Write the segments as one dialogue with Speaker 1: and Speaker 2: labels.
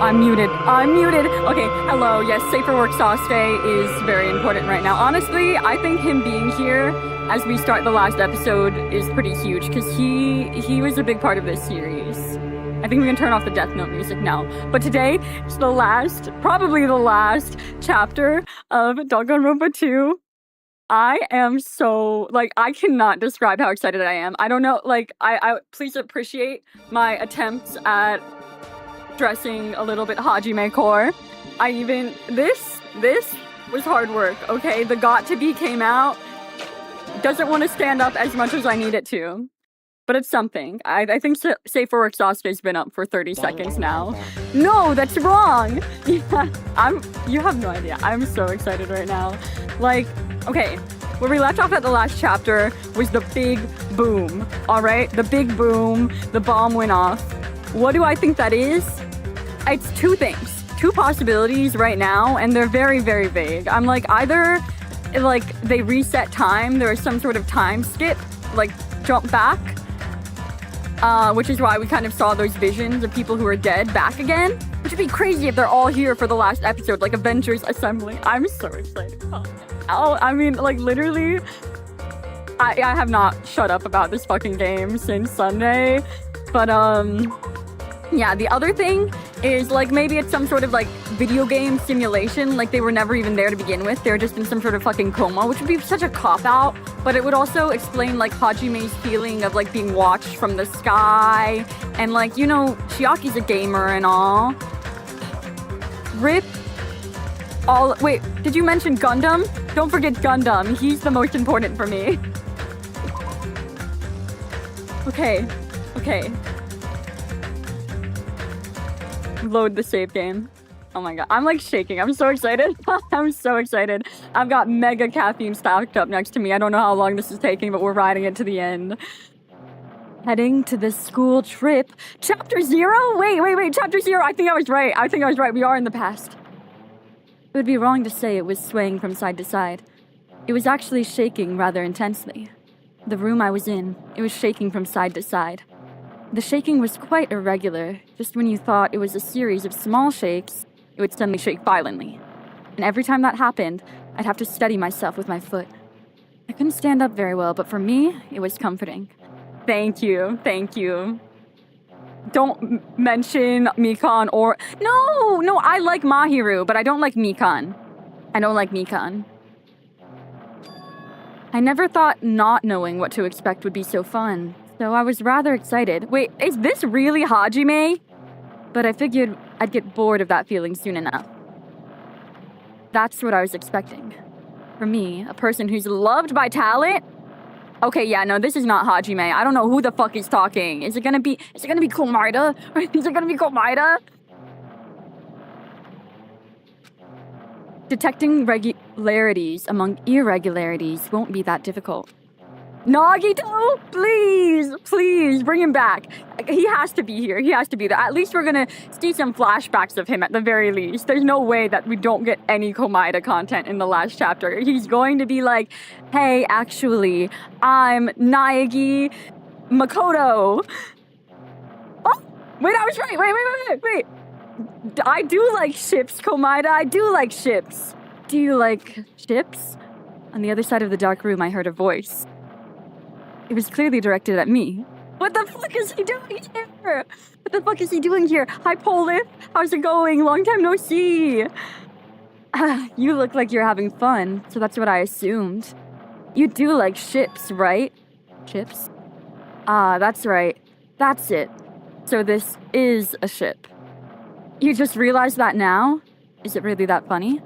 Speaker 1: I'm muted. I'm muted. Okay, hello. Yes, Safe for Work Sasuke is very important right now. Honestly, I think him being here as we start the last episode is pretty huge because he was a big part of this series. I think we can turn off the Death Note music now. But today is the last, probably the last chapter of Danganronpa 2. I am so, like, I cannot describe how excited I am. I don't know, like, I please appreciate my attempts at dressing a little bit Hajime core. This was hard work, okay? The Got to Be came out. Doesn't want to stand up as much as I need it to. But it's something. I think Safe for Work Sasuke's been up for 30 seconds now. No, that's wrong! Yeah, you have no idea. I'm so excited right now. Like, okay, where we left off at the last chapter was the big boom, alright? The big boom, the bomb went off. What do I think that is? It's two things, two possibilities right now, and they're very, very vague. I'm like, either, like, they reset time, there is some sort of time skip, like, jump back, which is why we kind of saw those visions of people who are dead back again, which would be crazy if they're all here for the last episode, like Avengers Assembly. I'm so excited. Oh, I mean, like, literally, I have not shut up about this fucking game since Sunday, but, yeah, the other thing is, like, maybe it's some sort of, like, video game simulation, like, they were never even there to begin with, they were just in some sort of fucking coma, which would be such a cop-out, but it would also explain, like, Hajime's feeling of, like, being watched from the sky, and, like, you know, Chiaki's a gamer and all. Rip all- wait, did you mention Gundam? Don't forget Gundam, he's the most important for me. Okay. Load the save game. Oh my god, I'm like shaking. I'm so excited. I'm so excited. I've got mega caffeine stacked up next to me. I don't know how long this is taking, but we're riding it to the end. Heading to the school trip. Chapter 0? Wait. Chapter 0. I think I was right. We are in the past. It would be wrong to say it was swaying from side to side. It was actually shaking rather intensely. The room I was in, it was shaking from side to side. The shaking was quite irregular. Just when you thought it was a series of small shakes, it would suddenly shake violently. And every time that happened, I'd have to steady myself with my foot. I couldn't stand up very well, but for me, it was comforting. Thank you. Don't mention Mikan or... No, I like Mahiru, but I don't like Mikan. I never thought not knowing what to expect would be so fun. So I was rather excited. Wait, is this really Hajime? But I figured I'd get bored of that feeling soon enough. That's what I was expecting. For me, a person who's loved by talent? Okay, yeah, no, this is not Hajime. I don't know who the fuck is talking. Is it gonna be Komaeda? Is it gonna be Komaeda? Detecting regularities among irregularities won't be that difficult. Nagito, please, bring him back. He has to be here. He has to be there. At least we're gonna see some flashbacks of him at the very least. There's no way that we don't get any Komaeda content in the last chapter. He's going to be like, hey, actually, I'm Naegi Makoto. Oh, wait, I was right. Wait. I do like ships, Komaeda. I do like ships. Do you like ships? On the other side of the dark room, I heard a voice. It was clearly directed at me. What the fuck is he doing here? Hi, Polif. How's it going? Long time no see. You look like you're having fun, so that's what I assumed. You do like ships, right? Ships? Ah, that's right. That's it. So this is a ship. You just realized that now? Is it really that funny?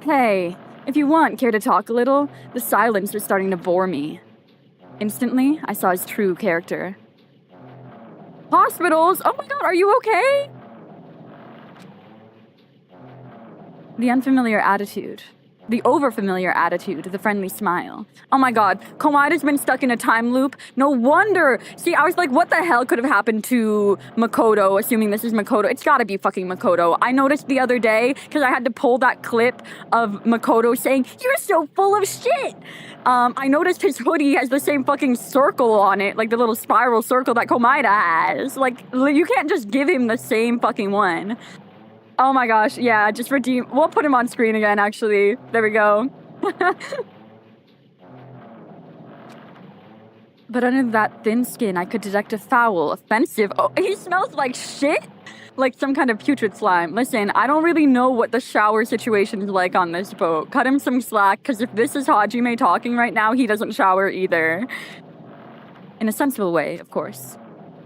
Speaker 1: Hey. If you want, care to talk a little? The silence was starting to bore me. Instantly, I saw his true character. Hospitals? Oh my god, are you okay? The unfamiliar attitude. The overfamiliar attitude, the friendly smile. Oh my god, Komaida's been stuck in a time loop. No wonder. See, I was like, what the hell could have happened to Makoto, assuming this is Makoto? It's gotta be fucking Makoto. I noticed the other day, because I had to pull that clip of Makoto saying, "You're so full of shit." I noticed his hoodie has the same fucking circle on it, like the little spiral circle that Komaida has. Like, you can't just give him the same fucking one. Oh my gosh, yeah, just redeem. We'll put him on screen again, actually. There we go. But under that thin skin, I could detect a foul, offensive. Oh, he smells like shit? Like some kind of putrid slime. Listen, I don't really know what the shower situation is like on this boat. Cut him some slack, because if this is Hajime talking right now, he doesn't shower either. In a sensible way, of course.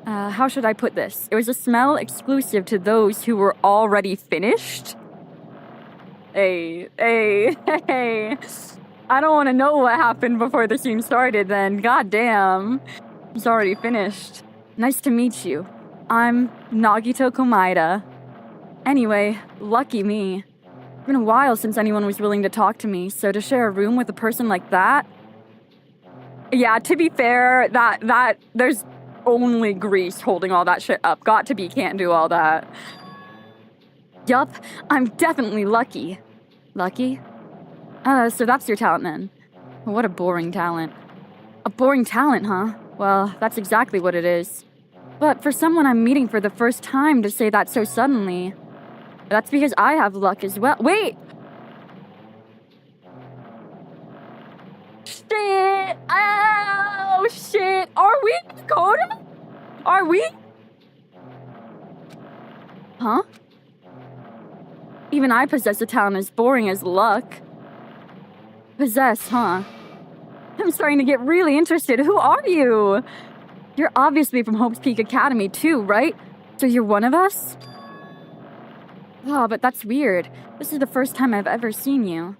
Speaker 1: How should I put this? It was a smell exclusive to those who were already finished? Hey. I don't want to know what happened before the scene started then. God damn. He's already finished. Nice to meet you. I'm Nagito Komaida. Anyway, lucky me. It's been a while since anyone was willing to talk to me, so to share a room with a person like that... Yeah, to be fair, that there's only Grease holding all that shit up. Got to be, can't do all that. Yup, I'm definitely lucky. Lucky? So that's your talent then. What a boring talent. A boring talent, huh? Well, that's exactly what it is. But for someone I'm meeting for the first time to say that so suddenly, that's because I have luck as well. Wait! Shit! Oh, shit! Are we Dakota? Are we? Huh? Even I possess a talent as boring as luck. Possess, huh? I'm starting to get really interested. Who are you? You're obviously from Hope's Peak Academy too, right? So you're one of us? Oh, but that's weird. This is the first time I've ever seen you.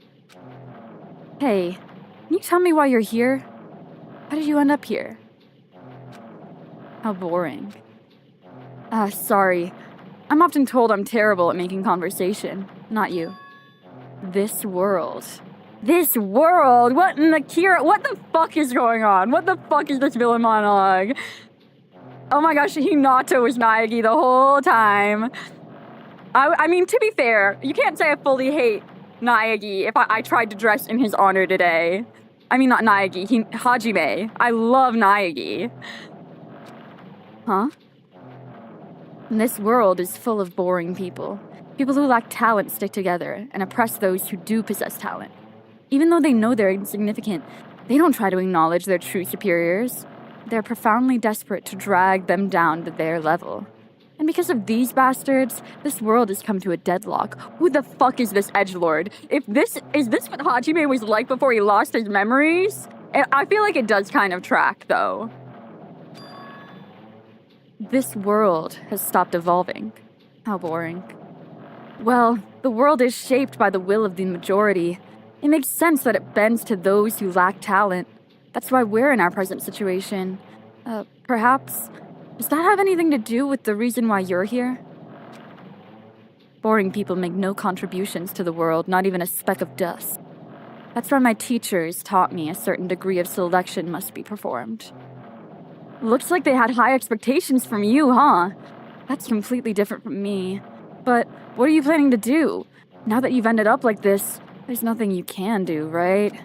Speaker 1: Hey, can you tell me why you're here? How did you end up here? How boring. Sorry. I'm often told I'm terrible at making conversation. Not you. This world. This world? What in the Kira? What the fuck is going on? What the fuck is this villain monologue? Oh my gosh, Hinata was Naegi the whole time. I mean, to be fair, you can't say I fully hate Naegi if I tried to dress in his honor today. I mean, not Naegi, Hajime. I love Naegi. Huh? This world is full of boring people. People who lack talent stick together and oppress those who do possess talent. Even though they know they're insignificant, they don't try to acknowledge their true superiors. They're profoundly desperate to drag them down to their level. And because of these bastards, this world has come to a deadlock. Who the fuck is this edgelord? Is this what Hajime was like before he lost his memories? I feel like it does kind of track, though. This world has stopped evolving. How boring. Well, the world is shaped by the will of the majority. It makes sense that it bends to those who lack talent. That's why we're in our present situation. Perhaps... Does that have anything to do with the reason why you're here? Boring people make no contributions to the world, not even a speck of dust. That's why my teachers taught me a certain degree of selection must be performed. Looks like they had high expectations from you, huh? That's completely different from me. But what are you planning to do? Now that you've ended up like this, there's nothing you can do, right?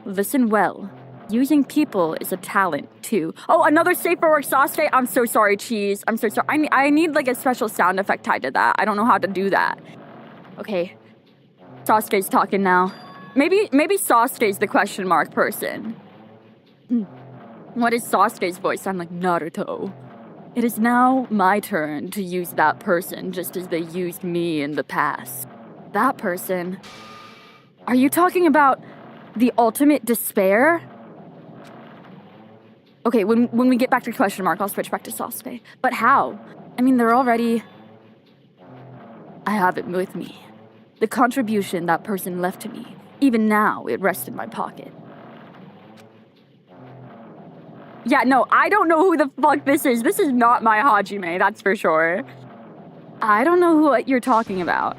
Speaker 1: Listen well. Using people is a talent, too. Oh, another Safe for Work Sasuke? I'm so sorry, Cheese. I'm so sorry. I need, like, a special sound effect tied to that. I don't know how to do that. Okay. Sasuke's talking now. Maybe Sasuke's the question mark person. What does Sasuke's voice sound like? Naruto. It is now my turn to use that person just as they used me in the past. That person? Are you talking about the ultimate despair? Okay, when we get back to question mark, I'll switch back to Sasuke. But how? I mean, they're already... I have it with me. The contribution that person left to me. Even now, it rests in my pocket. Yeah, no, I don't know who the fuck this is. This is not my Hajime, that's for sure. I don't know what you're talking about.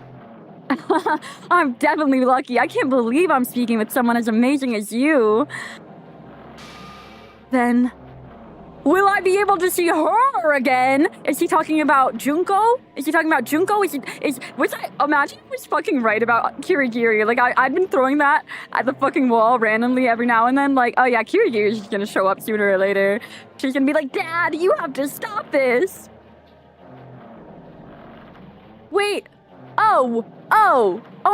Speaker 1: I'm definitely lucky. I can't believe I'm speaking with someone as amazing as you. Then, will I be able to see her again? Is he talking about Junko? Was I imagine I was fucking right about Kirigiri? Like, I'd been throwing that at the fucking wall randomly every now and then, like, oh yeah, Kirigiri's just gonna show up sooner or later. She's gonna be like, Dad, you have to stop this. Wait, oh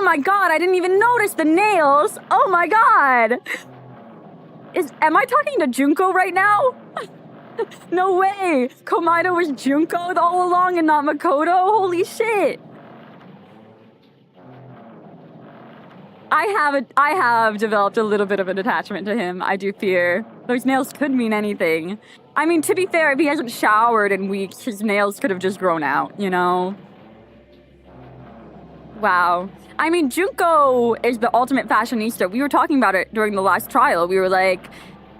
Speaker 1: my god, I didn't even notice the nails. Oh my god. Am I talking to Junko right now? No way! Komaeda was Junko all along and not Makoto? Holy shit! I have developed a little bit of an attachment to him, I do fear. Those nails could mean anything. I mean, to be fair, if he hasn't showered in weeks, his nails could have just grown out, you know? Wow. I mean, Junko is the ultimate fashionista. We were talking about it during the last trial. We were like,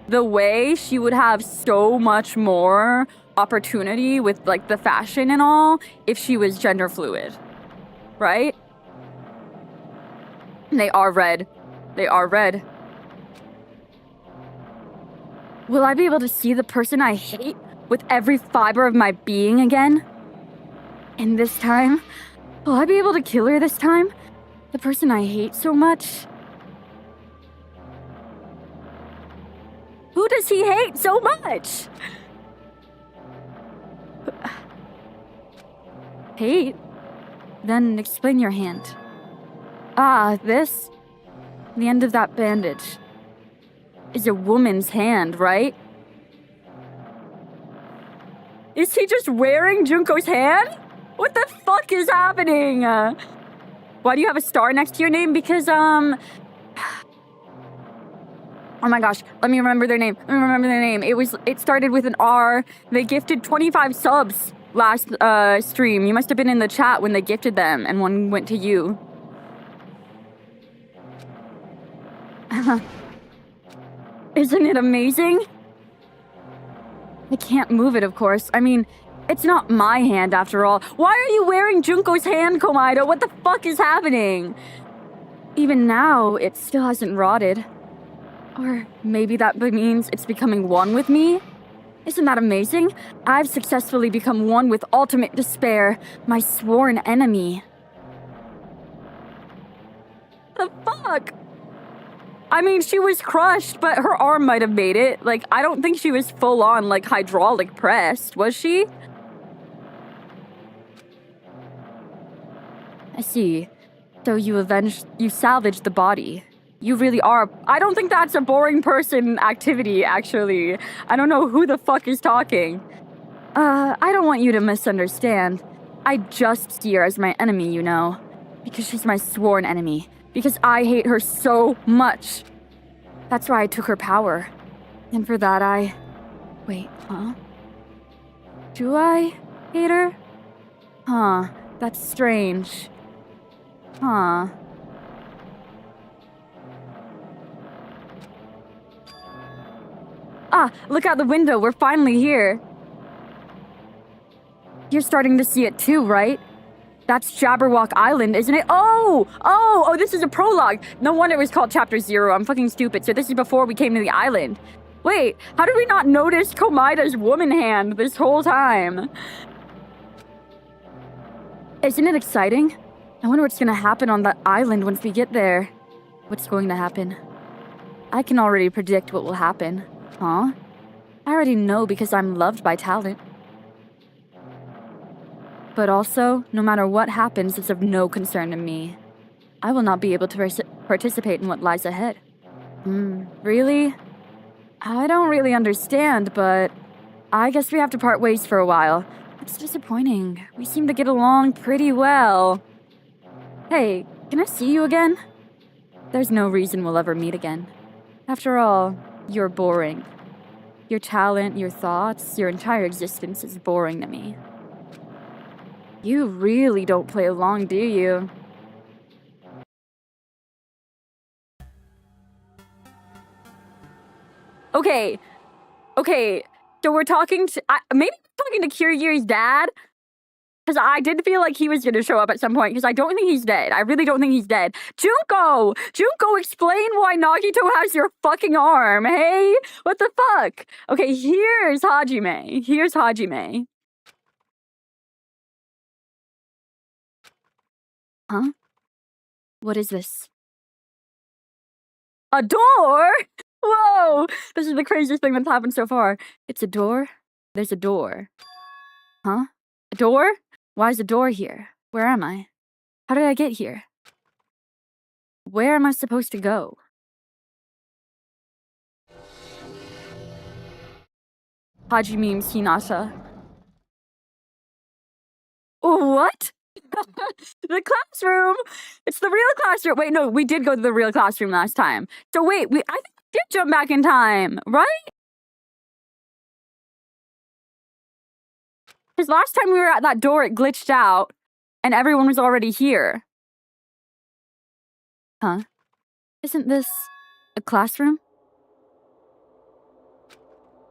Speaker 1: the way she would have so much more opportunity with, like, the fashion and all if she was gender fluid. Right? They are red. They are red. Will I be able to see the person I hate with every fiber of my being again? And this time, will I be able to kill her this time? The person I hate so much? Who does he hate so much? Hate? Then explain your hand. Ah, this? The end of that bandage is a woman's hand, right? Is he just wearing Junko's hand? What the fuck is happening? Why do you have a star next to your name? Because, oh my gosh, let me remember their name. It started with an R. They gifted 25 subs last stream. You must have been in the chat when they gifted them, and one went to you. Isn't it amazing? I can't move it, of course. I mean, it's not my hand after all. Why are you wearing Junko's hand, Komaeda? What the fuck is happening? Even now, it still hasn't rotted. Or maybe that means it's becoming one with me? Isn't that amazing? I've successfully become one with ultimate despair, my sworn enemy. The fuck? I mean, she was crushed, but her arm might have made it. Like, I don't think she was full on, like, hydraulic pressed, was she? I see. So you salvaged the body. You really are. I don't think that's a boring person activity, actually. I don't know who the fuck is talking. I don't want you to misunderstand. I just see her as my enemy, you know. Because she's my sworn enemy. Because I hate her so much. That's why I took her power. And for that Wait, huh? Do I hate her? Huh, that's strange. Huh. Ah, look out the window, we're finally here. You're starting to see it too, right? That's Jabberwock Island, isn't it? Oh, this is a prologue. No wonder it was called Chapter 0. I'm fucking stupid. So this is before we came to the island. Wait, how did we not notice Komaeda's woman hand this whole time? Isn't it exciting? I wonder what's gonna happen on that island once we get there. What's going to happen? I can already predict what will happen. Huh? I already know because I'm loved by talent. But also, no matter what happens, it's of no concern to me. I will not be able to participate in what lies ahead. Really? I don't really understand, but I guess we have to part ways for a while. It's disappointing. We seem to get along pretty well. Hey, can I see you again? There's no reason we'll ever meet again. After all, you're boring. Your talent, your thoughts, your entire existence is boring to me. You really don't play along, do you? Okay, so we're talking to... maybe we're talking to Kirigiri's dad? Because I did feel like he was going to show up at some point, because I don't think he's dead. I really don't think he's dead. Junko! Junko, explain why Nagito has your fucking arm, hey? What the fuck? Okay, here's Hajime. Here's Hajime. Huh? What is this? A door? Whoa! This is the craziest thing that's happened so far. It's a door? There's a door. Huh? A door? Why is a door here? Where am I? How did I get here? Where am I supposed to go? Haji memes Hinata. What? The classroom! It's the real classroom! Wait, no, we did go to the real classroom last time. So wait, I think we did jump back in time, right? Because last time we were at that door, it glitched out, and everyone was already here. Huh? Isn't this a classroom?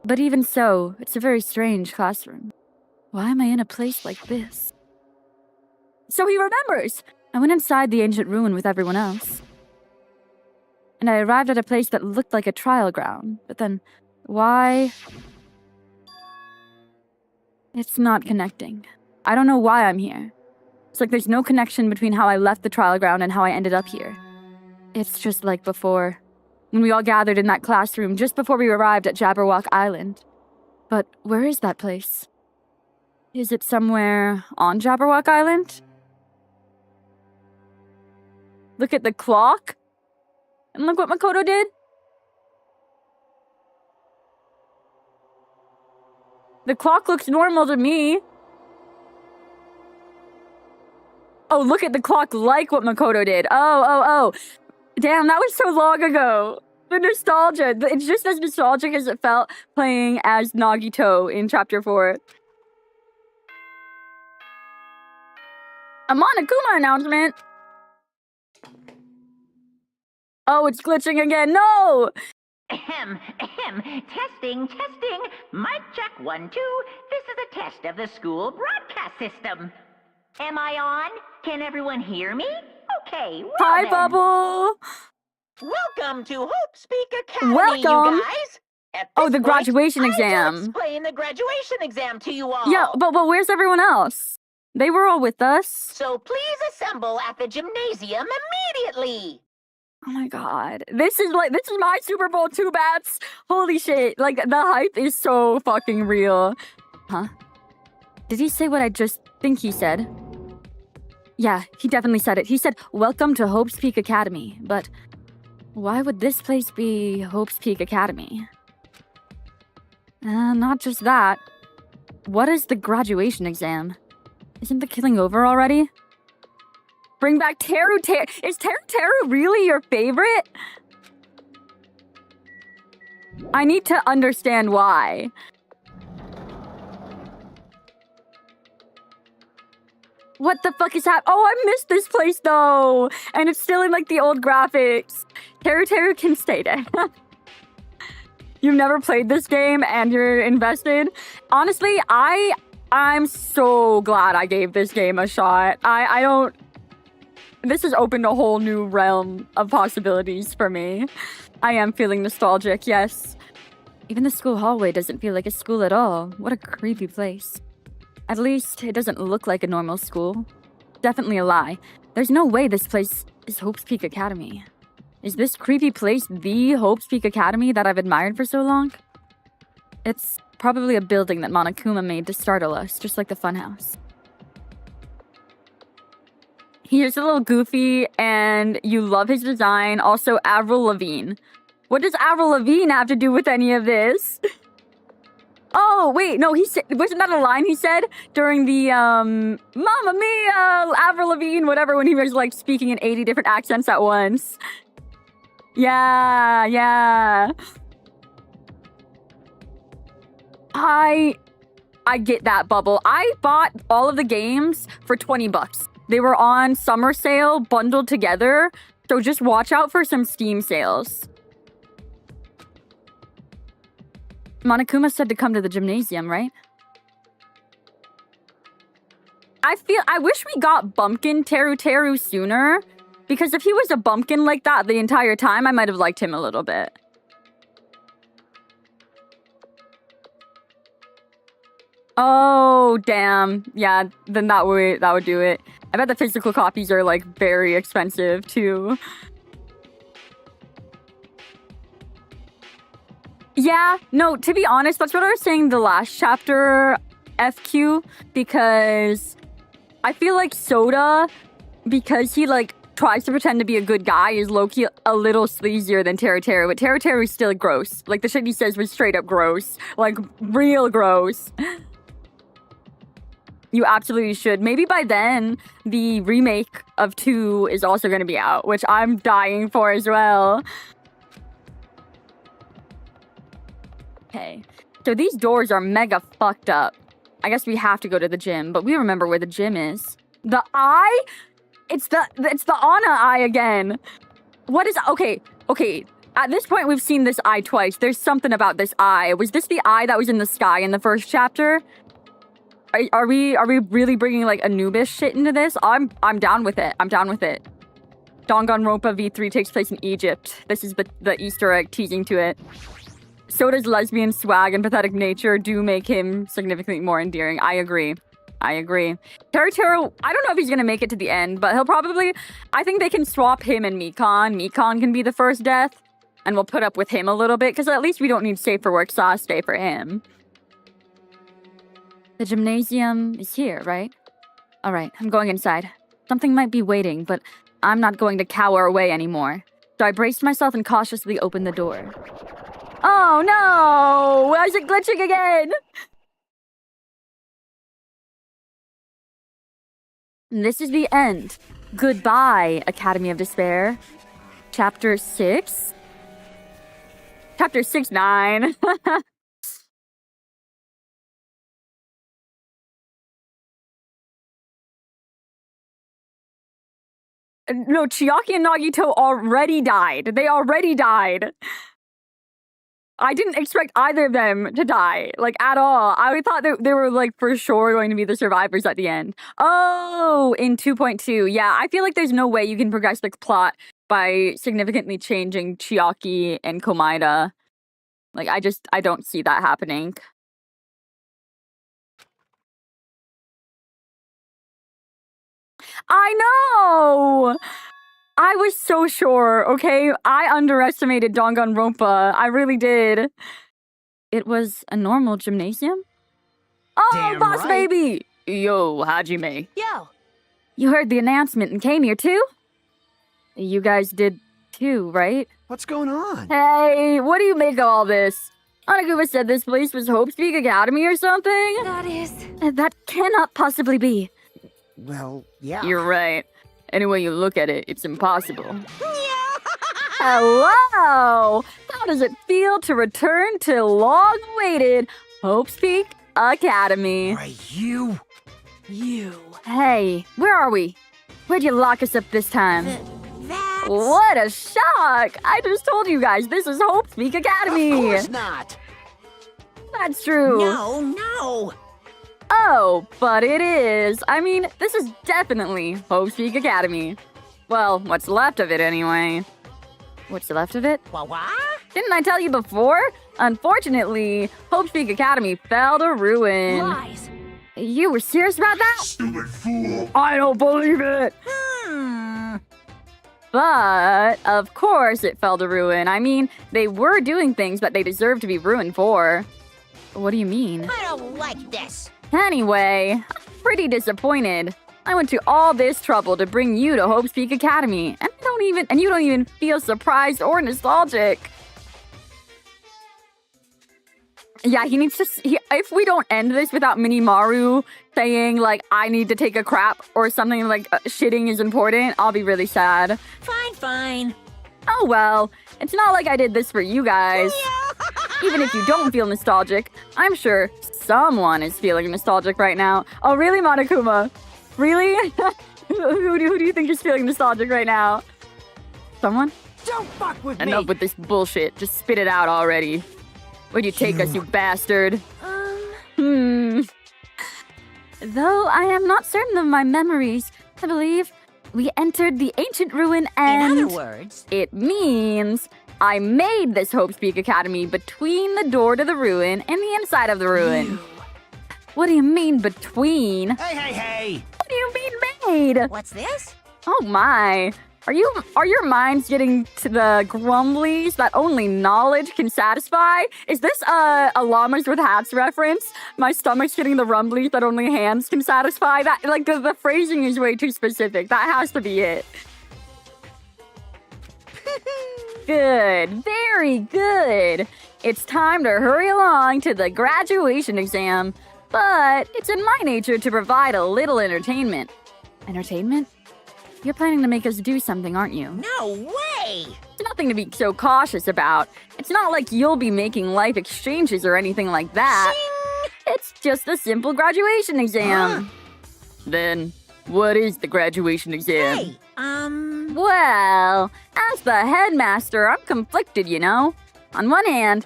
Speaker 1: But even so, it's a very strange classroom. Why am I in a place like this? So he remembers! I went inside the ancient ruin with everyone else. And I arrived at a place that looked like a trial ground. But then, why? It's not connecting. I don't know why I'm here. It's like there's no connection between how I left the trial ground and how I ended up here. It's just like before, when we all gathered in that classroom just before we arrived at Jabberwock Island. But where is that place? Is it somewhere on Jabberwock Island? Look at the clock. And look what Makoto did. The clock looks normal to me. Oh, look at the clock like what Makoto did. Oh. Damn, that was so long ago. The nostalgia. It's just as nostalgic as it felt playing as Nagito in Chapter 4. A Monokuma announcement. Oh, it's glitching again. No!
Speaker 2: Ahem. Testing. Mic check 1, 2. This is a test of the school broadcast system. Am I on? Can everyone hear me? Okay, well
Speaker 1: Hi,
Speaker 2: then.
Speaker 1: Bubble.
Speaker 2: Welcome to Hope Speak Academy,
Speaker 1: Welcome.
Speaker 2: you guys. At
Speaker 1: Oh,
Speaker 2: this
Speaker 1: the
Speaker 2: point,
Speaker 1: graduation
Speaker 2: I will
Speaker 1: exam.
Speaker 2: explain the graduation exam to you all.
Speaker 1: Yeah, but where's everyone else? They were all with us.
Speaker 2: So please assemble at the gymnasium immediately.
Speaker 1: Oh my god. This is my Super Bowl 2 bats. Holy shit. Like, the hype is so fucking real. Huh? Did he say what I just think he said? Yeah, he definitely said it. He said, "Welcome to Hope's Peak Academy." But why would this place be Hope's Peak Academy? Not just that. What is the graduation exam? Isn't the killing over already? Bring back Teru. Is Teru really your favorite? I need to understand why. What the fuck is happening? Oh, I missed this place though. And it's still in like the old graphics. Teru can stay there. You've never played this game and you're invested? Honestly, I'm so glad I gave this game a shot. I don't... This has opened a whole new realm of possibilities for me. I am feeling nostalgic, yes. Even the school hallway doesn't feel like a school at all. What a creepy place. At least, it doesn't look like a normal school. Definitely a lie. There's no way this place is Hope's Peak Academy. Is this creepy place the Hope's Peak Academy that I've admired for so long? It's probably a building that Monokuma made to startle us, just like the funhouse. He's a little goofy, and you love his design. Also, Avril Lavigne. What does Avril Lavigne have to do with any of this? Oh, wait, no, he said... Wasn't that a line he said during the, Mamma Mia! Avril Lavigne, whatever, when he was, like, speaking in 80 different accents at once. Yeah. I get that, Bubble. I bought all of the games for $20. They were on summer sale, bundled together, so just watch out for some Steam sales. Monokuma said to come to the gymnasium, right? I wish we got Bumpkin Teru Teru sooner, because if he was a bumpkin like that the entire time, I might have liked him a little bit. Oh, damn. Yeah, then that would do it. I bet the physical copies are like very expensive too. Yeah, no, to be honest, that's what I was saying the last chapter, FQ, because I feel like Soda, because he like tries to pretend to be a good guy, is low-key a little sleazier than Teru Teru, but Teru Teru is still gross. Like the shit he says was straight up gross. Like real gross. You absolutely should. Maybe by then, the remake of 2 is also going to be out, which I'm dying for as well. Okay. So these doors are mega fucked up. I guess we have to go to the gym, but we remember where the gym is. The eye? It's the Anna eye again. What is... Okay. At this point, we've seen this eye twice. There's something about this eye. Was this the eye that was in the sky in the first chapter? Are we really bringing like Anubis shit into this? I'm down with it. I'm down with it. Danganronpa V3 takes place in Egypt. This is the Easter egg teasing to it. Soda's lesbian swag and pathetic nature do make him significantly more endearing. I agree. Teru Teru, I don't know if he's gonna make it to the end, but he'll probably... I think they can swap him and Mikan. Mikan can be the first death, and we'll put up with him a little bit, because at least we don't need safer work Sasuke for him. The gymnasium is here, right? Alright, I'm going inside. Something might be waiting, but I'm not going to cower away anymore. So I braced myself and cautiously opened the door. Oh no! Why is it glitching again? This is the end. Goodbye, Academy of Despair. Chapter 6? Chapter 6-9. No, Chiaki and Nagito already died. They already died. I didn't expect either of them to die, like, at all. I thought that they were, like, for sure going to be the survivors at the end. Oh, in 2.2. Yeah, I feel like there's no way you can progress the plot by significantly changing Chiaki and Komaeda. Like, I don't see that happening. I know! I was so sure, okay? I underestimated Danganronpa. I really did. It was a normal gymnasium? Oh,
Speaker 3: Damn
Speaker 1: boss
Speaker 3: right.
Speaker 1: baby! Yo, Hajime.
Speaker 4: Yo,
Speaker 1: You heard the announcement and came here too? You guys did too, right?
Speaker 3: What's going on?
Speaker 1: Hey, what do you make of all this? Oniguma said this place was Hope's Peak Academy or something?
Speaker 4: that is...
Speaker 1: That cannot possibly be.
Speaker 3: Well, yeah.
Speaker 1: You're right. Any way you look at it, it's impossible. Hello! How does it feel to return to long-awaited Hope's Peak Academy?
Speaker 3: Why, you?
Speaker 1: Hey, where are we? Where'd you lock us up this time?
Speaker 4: That's...
Speaker 1: What a shock! I just told you guys, this is Hope's Peak Academy!
Speaker 3: Of course not.
Speaker 1: That's true.
Speaker 4: No.
Speaker 1: Oh, but it is. I mean, this is definitely Hope's Peak Academy. Well, what's left of it anyway. What's left of it?
Speaker 4: What?
Speaker 1: Didn't I tell you before? Unfortunately, Hope's Peak Academy fell to ruin.
Speaker 4: Lies.
Speaker 1: You were serious about that?
Speaker 5: Stupid fool!
Speaker 1: I don't believe it! But, of course it fell to ruin. I mean, they were doing things that they deserve to be ruined for. What do you mean?
Speaker 4: I don't like this.
Speaker 1: Anyway, I'm pretty disappointed. I went to all this trouble to bring you to Hope's Peak Academy, and you don't even feel surprised or nostalgic. Yeah, he needs to... if we don't end this without Minimaru saying, like, I need to take a crap or something like shitting is important, I'll be really sad.
Speaker 4: Fine.
Speaker 1: Oh well, it's not like I did this for you guys. Even if you don't feel nostalgic, I'm sure someone is feeling nostalgic right now. Oh, really, Monokuma? Really? who do you think is feeling nostalgic right now? Someone?
Speaker 3: Don't fuck with
Speaker 1: Enough
Speaker 3: me.
Speaker 1: with this bullshit. Just spit it out already. Where'd you take us, you bastard? Though I am not certain of my memories, I believe we entered the ancient ruin and...
Speaker 4: In other words,
Speaker 1: It means I made this Hope Speak Academy between the door to the ruin and the inside of the ruin. What do you mean between?
Speaker 3: Hey, hey, hey!
Speaker 1: What do you mean made?
Speaker 4: what's this?
Speaker 1: Oh my. Are your minds getting to the grumblies that only knowledge can satisfy? Is this a llamas with hats reference? My stomach's getting the rumblies that only hands can satisfy? That like the phrasing is way too specific. That has to be it. Good. Very good. It's time to hurry along to the graduation exam. But it's in my nature to provide a little entertainment. Entertainment? You're planning to make us do something, aren't you?
Speaker 4: No way!
Speaker 1: It's nothing to be so cautious about. It's not like you'll be making life exchanges or anything like that. It's just a simple graduation exam. Then, what is the graduation exam?
Speaker 4: Hey,
Speaker 1: Well, as the headmaster, I'm conflicted, you know. On one hand,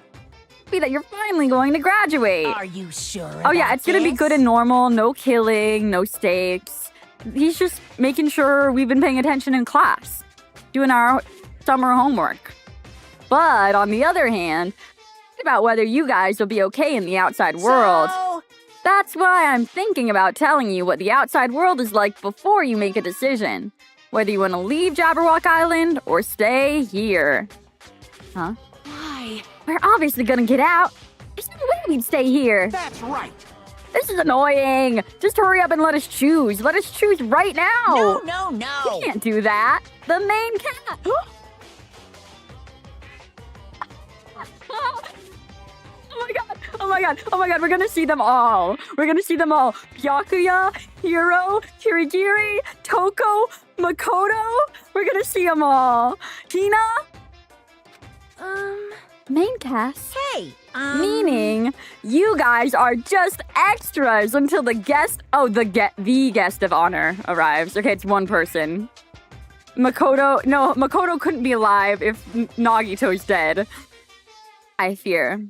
Speaker 1: be that you're finally going to graduate.
Speaker 4: are you sure?
Speaker 1: Oh yeah,
Speaker 4: about
Speaker 1: it's gonna be
Speaker 4: this?
Speaker 1: good and normal, no killing, no stakes. He's just making sure we've been paying attention in class, doing our summer homework. But on the other hand, think about whether you guys will be okay in the outside world.
Speaker 4: So,
Speaker 1: That's why I'm thinking about telling you what the outside world is like before you make a decision. Whether you want to leave Jabberwock Island or stay here. Huh?
Speaker 4: why?
Speaker 1: We're obviously gonna get out. There's no way we'd stay here.
Speaker 3: That's right!
Speaker 1: This is annoying. Just hurry up and let us choose. Let us choose right now.
Speaker 4: No.
Speaker 1: You can't do that. The main cat. Oh my god. Oh my god. Oh my god. We're gonna see them all. We're gonna see them all. Byakuya, Hiro, Kirigiri, Toko, Makoto. We're gonna see them all. Hina? Main cast?
Speaker 4: Hey,
Speaker 1: Meaning, you guys are just extras until the guest of honor arrives. Okay, it's one person. Makoto couldn't be alive if Nagito's dead. I fear.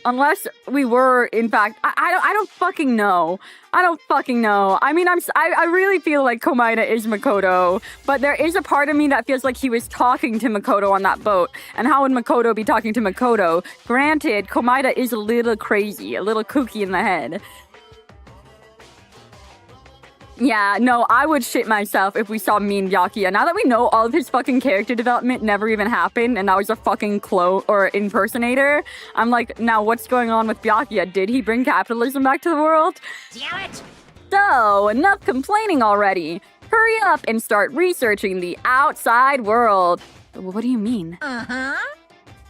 Speaker 1: Unless we were, in fact, I don't fucking know. I don't fucking know. I mean, I really feel like Komaeda is Makoto, but there is a part of me that feels like he was talking to Makoto on that boat. And how would Makoto be talking to Makoto? Granted, Komaeda is a little crazy, a little kooky in the head. Yeah, no, I would shit myself if we saw Mean Byakuya. Now that we know all of his fucking character development never even happened, and that was a fucking clone or impersonator, I'm like, now what's going on with Byakuya? Did he bring capitalism back to the world?
Speaker 4: damn it!
Speaker 1: So, enough complaining already. Hurry up and start researching the outside world. What do you mean?
Speaker 4: Uh-huh.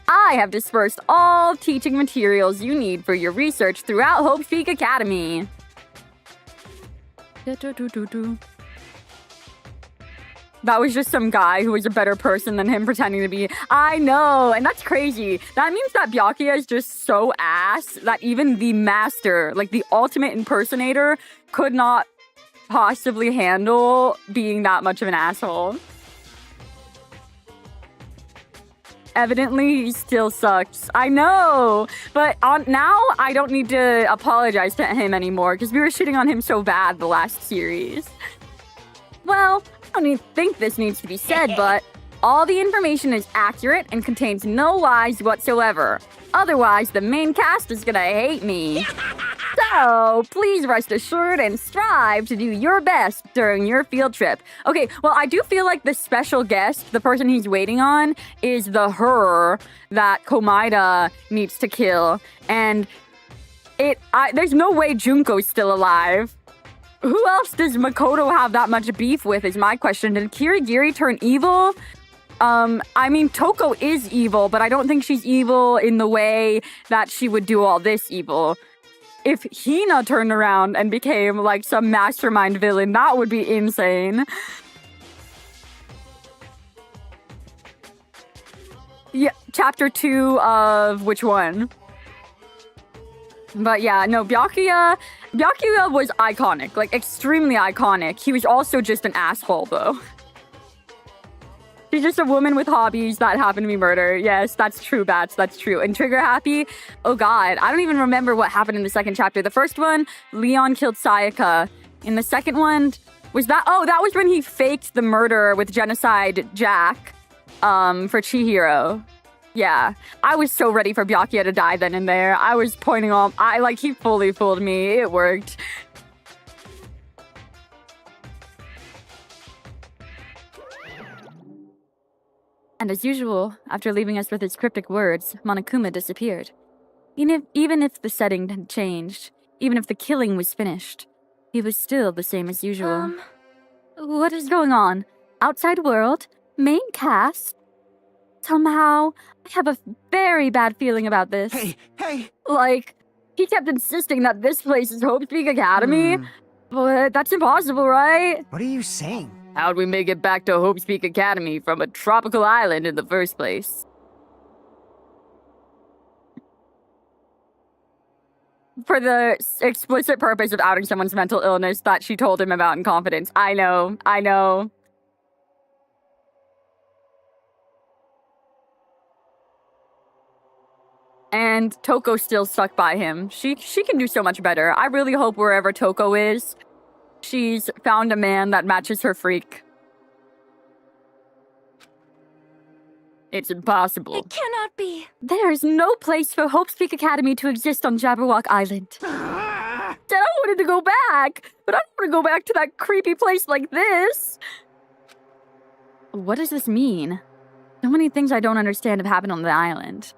Speaker 1: I have dispersed all teaching materials you need for your research throughout Hope Speak Academy. That was just some guy who was a better person than him pretending to be. I know, and that's crazy. That means that Byakuya is just so ass that even the master, like the ultimate impersonator, could not possibly handle being that much of an asshole. Evidently, he still sucks. I know, but now I don't need to apologize to him anymore because we were shitting on him so bad the last series. Well, I don't think this needs to be said, but all the information is accurate and contains no lies whatsoever. Otherwise, the main cast is gonna hate me. So, please rest assured and strive to do your best during your field trip. Okay, well, I do feel like the special guest, the person he's waiting on, is the her that Komaeda needs to kill. And there's no way Junko's still alive. Who else does Makoto have that much beef with is my question. Did Kirigiri turn evil? I mean, Toko is evil, but I don't think she's evil in the way that she would do all this evil. If Hina turned around and became like some mastermind villain, that would be insane. Yeah, chapter 2 of which one? But yeah, no, Byakuya was iconic, like extremely iconic. He was also just an asshole though. She's just a woman with hobbies that happen to be murder. Yes, that's true, Bats. That's true. And trigger happy? Oh god, I don't even remember what happened in the second chapter. The first one, Leon killed Sayaka. In the second one, was that? Oh, that was when he faked the murder with Genocide Jack, for Chihiro. Yeah, I was so ready for Byakuya to die then and there. I was pointing off. He fully fooled me. It worked. And as usual, after leaving us with his cryptic words, Monokuma disappeared. Even if the setting had changed, even if the killing was finished, he was still the same as usual. What is going on? Outside world? Main cast? Somehow, I have a very bad feeling about this.
Speaker 3: Hey!
Speaker 1: He kept insisting that this place is Hope's Peak Academy, but that's impossible, right?
Speaker 3: What are you saying?
Speaker 1: How'd we make it back to Hope's Peak Academy from a tropical island in the first place? For the explicit purpose of outing someone's mental illness that she told him about in confidence. I know. And Toko's still stuck by him. She can do so much better. I really hope wherever Toko is, she's found a man that matches her freak. It's impossible.
Speaker 4: It cannot be.
Speaker 1: There's no place for Hope's Peak Academy to exist on Jabberwock Island. I wanted to go back, but I don't want to go back to that creepy place like this. What does this mean? So many things I don't understand have happened on the island.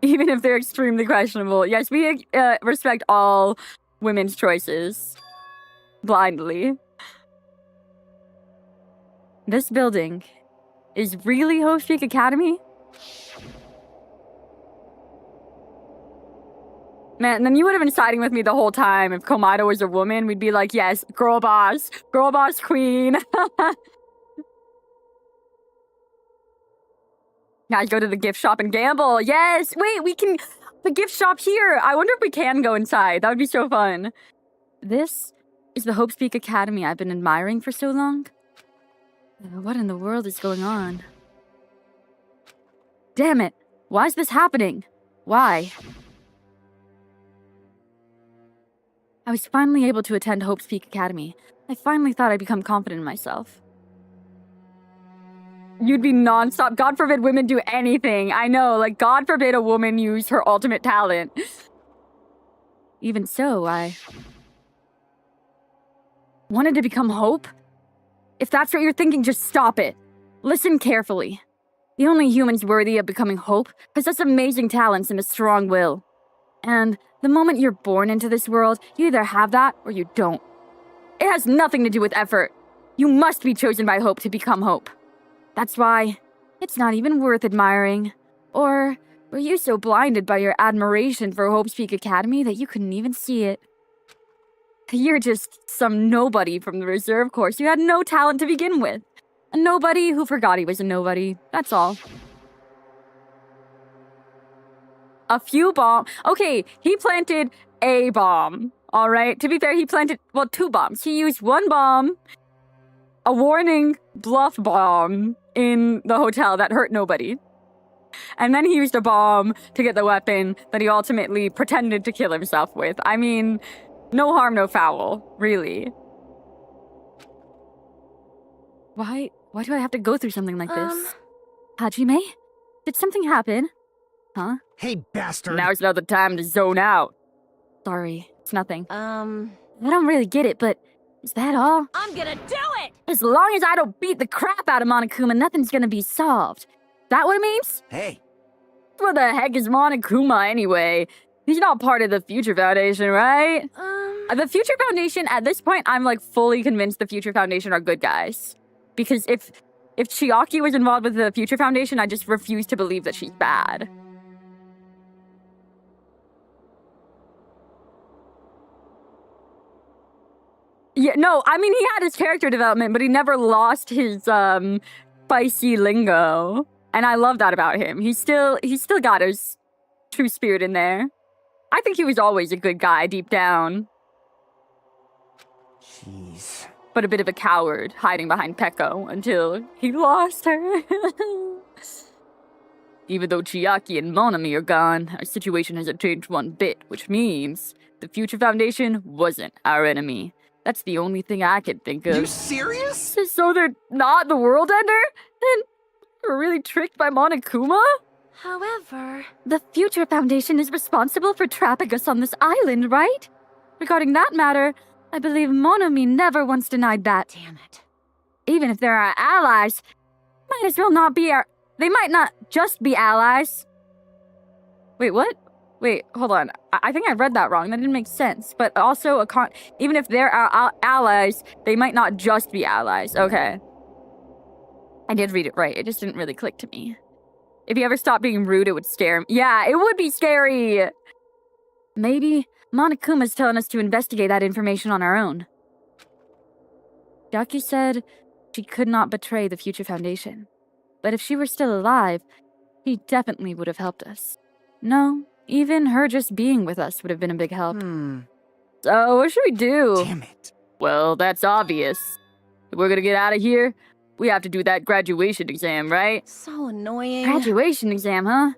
Speaker 1: Even if they're extremely questionable. Yes, we respect all women's choices. Blindly. This building is really Hope's Peak Academy? Man, then you would have been siding with me the whole time. If Komato was a woman, we'd be like, yes, girl boss queen. Guys, go to the gift shop and gamble. Yes, wait, the gift shop here. I wonder if we can go inside. That would be so fun. This is the Hope's Peak Academy I've been admiring for so long. What in the world is going on? Damn it! Why is this happening? Why? I was finally able to attend Hope's Peak Academy. I finally thought I'd become confident in myself. You'd be non-stop. God forbid women do anything. I know, God forbid a woman use her ultimate talent. Even so, I wanted to become Hope? If that's what you're thinking, just stop it. Listen carefully. The only humans worthy of becoming Hope possess amazing talents and a strong will. And the moment you're born into this world, you either have that or you don't. It has nothing to do with effort. You must be chosen by Hope to become Hope. That's why it's not even worth admiring. Or were you so blinded by your admiration for Hope's Peak Academy that you couldn't even see it? You're just some nobody from the reserve course who had no talent to begin with. A nobody who forgot he was a nobody. That's all. A few bombs. Okay, he planted a bomb. Alright, to be fair, he planted, 2 bombs. He used 1 bomb, a warning bluff bomb in the hotel that hurt nobody. And then he used a bomb to get the weapon that he ultimately pretended to kill himself with. I mean, no harm, no foul, really. Why do I have to go through something like this? Hajime? Did something happen? Huh?
Speaker 3: Hey, bastard!
Speaker 1: Now's not the time to zone out. Sorry, it's nothing. I don't really get it, but is that all?
Speaker 4: I'm gonna do it!
Speaker 1: As long as I don't beat the crap out of Monokuma, nothing's gonna be solved. That what it means?
Speaker 3: Hey!
Speaker 1: What the heck is Monokuma anyway? He's not part of the Future Foundation, right? The Future Foundation, at this point, I'm fully convinced the Future Foundation are good guys. Because if Chiaki was involved with the Future Foundation, I just refuse to believe that she's bad. Yeah, no, I mean, he had his character development, but he never lost his, spicy lingo. And I love that about him. He's still got his true spirit in there. I think he was always a good guy deep down.
Speaker 3: Jeez.
Speaker 1: but a bit of a coward, hiding behind Peko until he lost her. Even though Chiaki and Monami are gone, our situation hasn't changed one bit, which means the Future Foundation wasn't our enemy. That's the only thing I can think of.
Speaker 3: You serious?
Speaker 1: So they're not the World Ender? Then we're really tricked by Monokuma?
Speaker 4: However,
Speaker 1: The Future Foundation is responsible for trapping us on this island, right? Regarding that matter, I believe Monami never once denied that.
Speaker 4: damn it.
Speaker 1: Even if they're our allies, might as well not be our... They might not just be allies. Wait, what? Wait, hold on. I think I read that wrong. That didn't make sense. But also, even if they're our allies, they might not just be allies. Okay. I did read it right. It just didn't really click to me. If you ever stopped being rude, it would scare me. Yeah, it would be scary. Maybe Monokuma's telling us to investigate that information on our own. Yaki said she could not betray the Future Foundation. But if she were still alive, he definitely would have helped us. No, even her just being with us would have been a big help. So, what should we do?
Speaker 3: Damn it.
Speaker 1: Well, that's obvious. If we're gonna get out of here, we have to do that graduation exam, right?
Speaker 4: So annoying.
Speaker 1: Graduation exam, huh?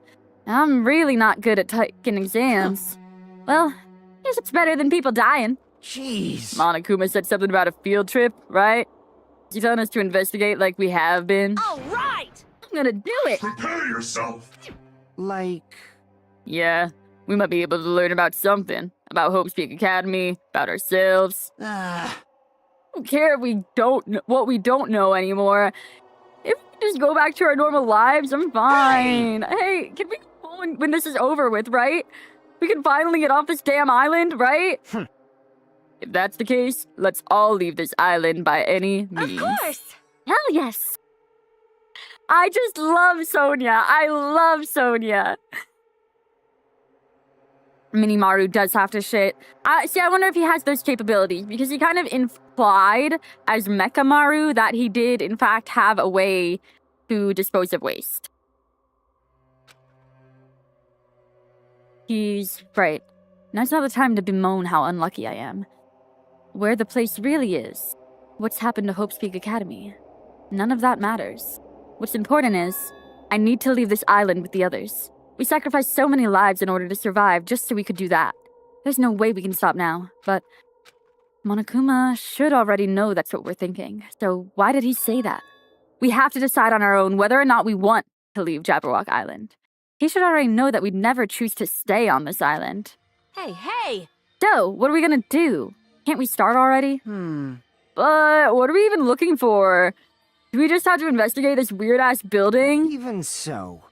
Speaker 1: I'm really not good at taking exams. Well, guess it's better than people dying.
Speaker 3: Jeez.
Speaker 1: Monokuma said something about a field trip, right? Is he telling us to investigate like we have been?
Speaker 4: All right.
Speaker 1: I'm gonna do it!
Speaker 5: Prepare yourself.
Speaker 3: Like,
Speaker 1: Yeah, we might be able to learn about something. About Hope's Peak Academy, about ourselves.
Speaker 3: uh,
Speaker 1: Don't care if we don't what we don't know anymore. If we just go back to our normal lives, I'm fine. Hey, can we go home when this is over with, right? We can finally get off this damn island, right? If that's the case, let's all leave this island by any means.
Speaker 4: Of course.
Speaker 1: Hell yes! I just love Sonia. I love Sonia. Minimaru does have to shit. I wonder if he has those capabilities, because he kind of implied as Mechamaru that he did, in fact, have a way to dispose of waste. He's right. Now's not the time to bemoan how unlucky I am. Where the place really is, what's happened to Hope's Peak Academy, none of that matters. What's important is, I need to leave this island with the others. We sacrificed so many lives in order to survive just so we could do that. There's no way we can stop now, but Monokuma should already know that's what we're thinking. So why did he say that? We have to decide on our own whether or not we want to leave Jabberwock Island. He should already know that we'd never choose to stay on this island.
Speaker 4: Hey.
Speaker 1: So, what are we gonna do? Can't we start already? But what are we even looking for? Do we just have to investigate this weird-ass building?
Speaker 3: even so.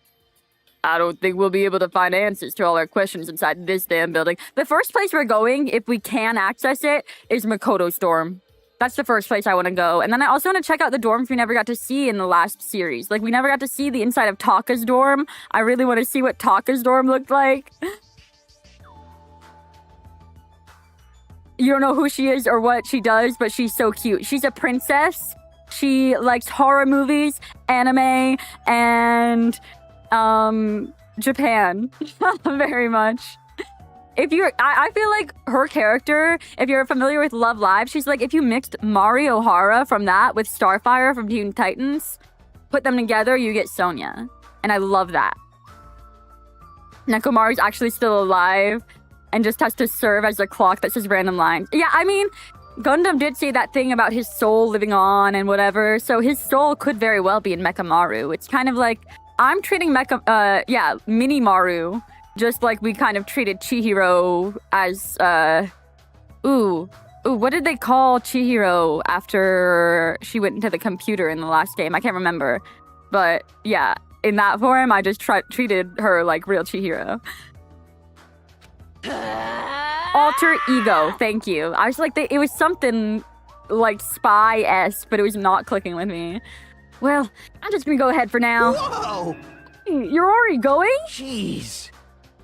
Speaker 1: I don't think we'll be able to find answers to all our questions inside this damn building. The first place we're going, if we can access it, is Makoto's dorm. That's the first place I want to go. And then I also want to check out the dorms we never got to see in the last series. Like, we never got to see the inside of Taka's dorm. I really want to see what Taka's dorm looked like. You don't know who she is or what she does, but she's so cute. She's a princess. She likes horror movies, anime, and Japan very much. I feel like her character, if you're familiar with Love Live, she's like if you mixed Mari Ohara from that with Starfire from Teen Titans, put them together, you get Sonia. And I love that. Nekomaru's actually still alive and just has to serve as a clock that says random lines. Yeah, I mean, Gundam did say that thing about his soul living on and whatever, so his soul could very well be in Mechamaru. It's kind of like, I'm treating Minimaru just like we kind of treated Chihiro as, what did they call Chihiro after she went into the computer in the last game? I can't remember. But, yeah, in that form, I just treated her like real Chihiro. Alter ego, thank you. I was like, it was something like spy-esque, but it was not clicking with me. Well, I'm just gonna go ahead for now.
Speaker 3: Whoa!
Speaker 1: You're already going?
Speaker 3: Jeez.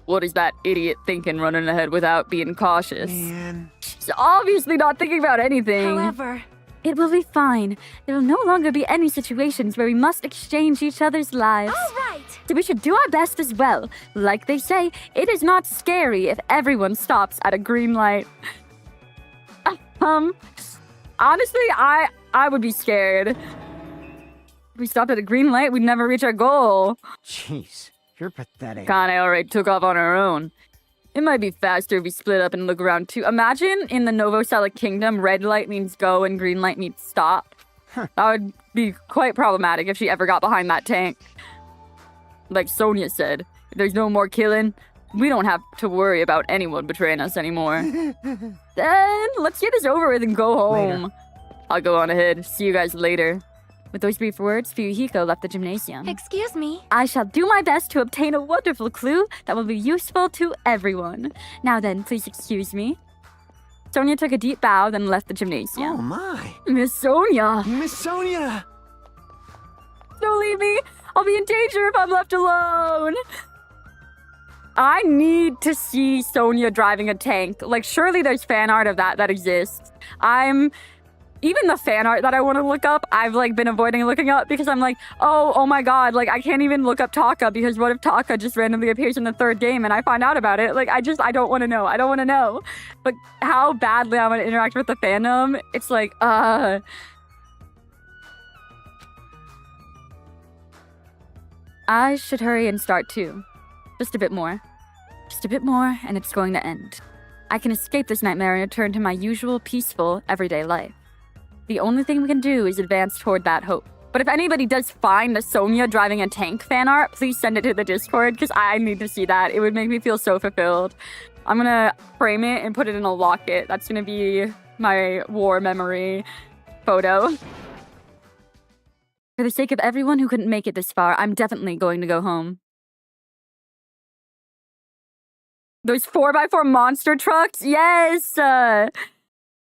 Speaker 1: What is that idiot thinking running ahead without being cautious?
Speaker 3: Man.
Speaker 1: She's obviously not thinking about anything.
Speaker 4: However,
Speaker 1: It will be fine. There will no longer be any situations where we must exchange each other's lives.
Speaker 4: all right.
Speaker 1: So we should do our best as well. Like they say, it is not scary if everyone stops at a green light. Honestly, I would be scared. If we stopped at a green light, we'd never reach our goal.
Speaker 3: Jeez, you're pathetic.
Speaker 1: Kane already took off on her own. It might be faster if we split up and look around too. Imagine in the Novoselic Kingdom, red light means go and green light means stop.
Speaker 3: Huh.
Speaker 1: That would be quite problematic if she ever got behind that tank. Like Sonia said, if there's no more killing, we don't have to worry about anyone betraying us anymore. Then let's get this over with and go home.
Speaker 3: Later.
Speaker 1: I'll go on ahead. See you guys later. With those brief words, Fuyuhiko left the gymnasium.
Speaker 4: Excuse me.
Speaker 1: I shall do my best to obtain a wonderful clue that will be useful to everyone. Now then, please excuse me. Sonia took a deep bow, then left the
Speaker 3: Oh
Speaker 1: gymnasium.
Speaker 3: my.
Speaker 1: Miss Sonia!
Speaker 3: Miss Sonia!
Speaker 1: Don't leave me! I'll be in danger if I'm left alone! I need to see Sonia driving a tank. Like, surely there's fan art of that exists. Even the fan art that I want to look up, I've like been avoiding looking up because I'm like, oh my god, like I can't even look up Taka because what if Taka just randomly appears in the third game and I find out about it? Like I don't want to know. I don't want to know. But how badly I want to interact with the fandom, it's like, I should hurry and start too. Just a bit more. Just a bit more, and it's going to end. I can escape this nightmare and return to my usual, peaceful, everyday life. The only thing we can do is advance toward that hope. But if anybody does find a Sonia driving a tank fan art, please send it to the Discord, because I need to see that. It would make me feel so fulfilled. I'm gonna frame it and put it in a locket. That's gonna be my war memory photo. For the sake of everyone who couldn't make it this far, I'm definitely going to go home. Those 4x4 monster trucks? Yes!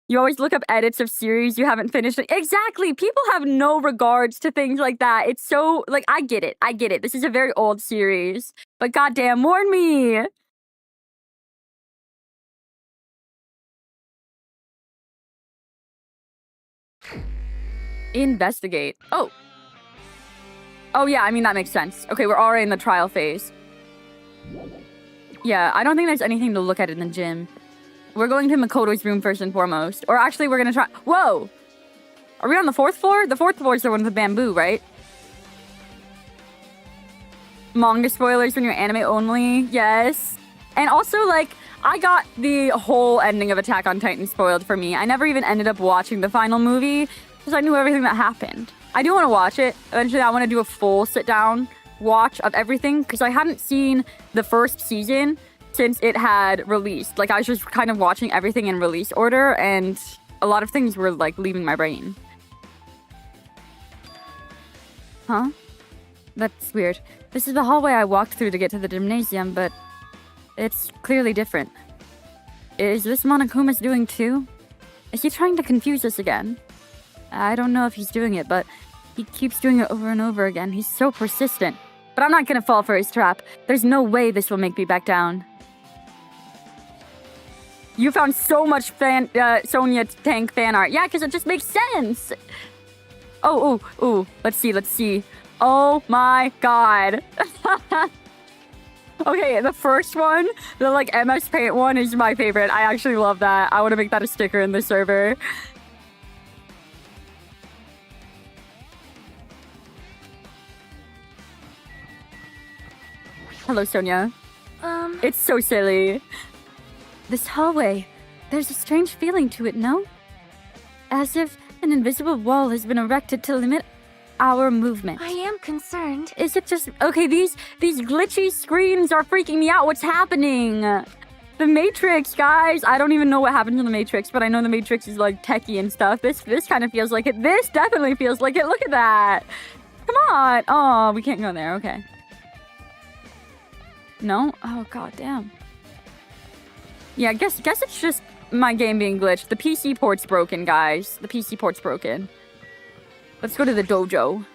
Speaker 1: You always look up edits of series you haven't finished. Exactly! People have no regards to things like that. It's so... Like, I get it. I get it. This is a very old series. But goddamn, warn me! Investigate. Oh. Oh, yeah, I mean, that makes sense. Okay, we're already in the trial phase. Yeah, I don't think there's anything to look at in the gym. We're going to Makoto's room first and foremost. Or actually, we're gonna try... Whoa! Are we on the 4th floor? The 4th floor is the one with the bamboo, right? Manga spoilers when you're anime only. Yes. And also, like, I got the whole ending of Attack on Titan spoiled for me. I never even ended up watching the final movie because I knew everything that happened. I do want to watch it. Eventually, I want to do a full sit-down watch of everything because I hadn't seen the first season since it had released. Like, I was just kind of watching everything in release order, and a lot of things were, like, leaving my brain. Huh? That's weird. This is the hallway I walked through to get to the gymnasium, but it's clearly different. Is this Monokuma's doing too? Is he trying to confuse us again? I don't know if he's doing it, but he keeps doing it over and over again. He's so persistent. But I'm not gonna fall for his trap. There's no way this will make me back down. You found so much Sonia tank fan art. Yeah, because it just makes sense. Oh, let's see. Oh my god. Okay, the first one, the like MS Paint one is my favorite. I actually love that. I want to make that a sticker in the server. Hello, Sonia. It's so silly. This hallway, there's a strange feeling to it, no? As if an invisible wall has been erected to limit our movement.
Speaker 4: I am concerned.
Speaker 1: Is it just... Okay, these glitchy screens are freaking me out. What's happening? The Matrix, guys. I don't even know what happens in the Matrix, but I know the Matrix is like techie and stuff. This kind of feels like it. This definitely feels like it. Look at that. Come on. Oh, we can't go there. Okay. No? Oh, god damn. Yeah, guess it's just my game being glitched. The PC port's broken, guys. The PC port's broken. Let's go to the dojo.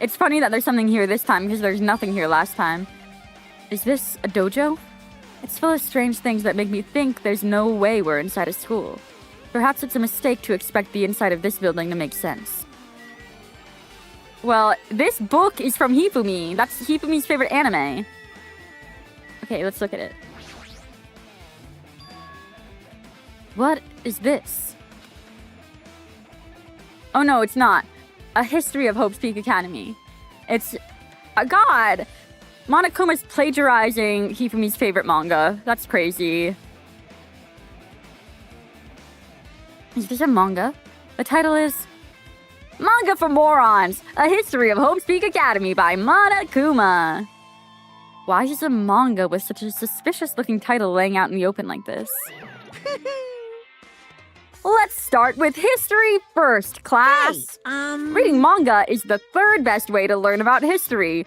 Speaker 1: It's funny that there's something here this time because there's nothing here last time. Is this a dojo? It's full of strange things that make me think there's no way we're inside a school. Perhaps it's a mistake to expect the inside of this building to make sense. Well, this book is from Hifumi. That's Hifumi's favorite anime. Okay, let's look at it. What is this? Oh no, it's not. A history of Hope's Peak Academy. It's... God! Monokuma's plagiarizing Hifumi's favorite manga. That's crazy. Is this a manga? The title is... Manga for Morons! A History of Hope's Peak Academy by Monokuma. Why is a manga with such a suspicious-looking title laying out in the open like this? Let's start with history first, class. Reading manga is the third best way to learn about history.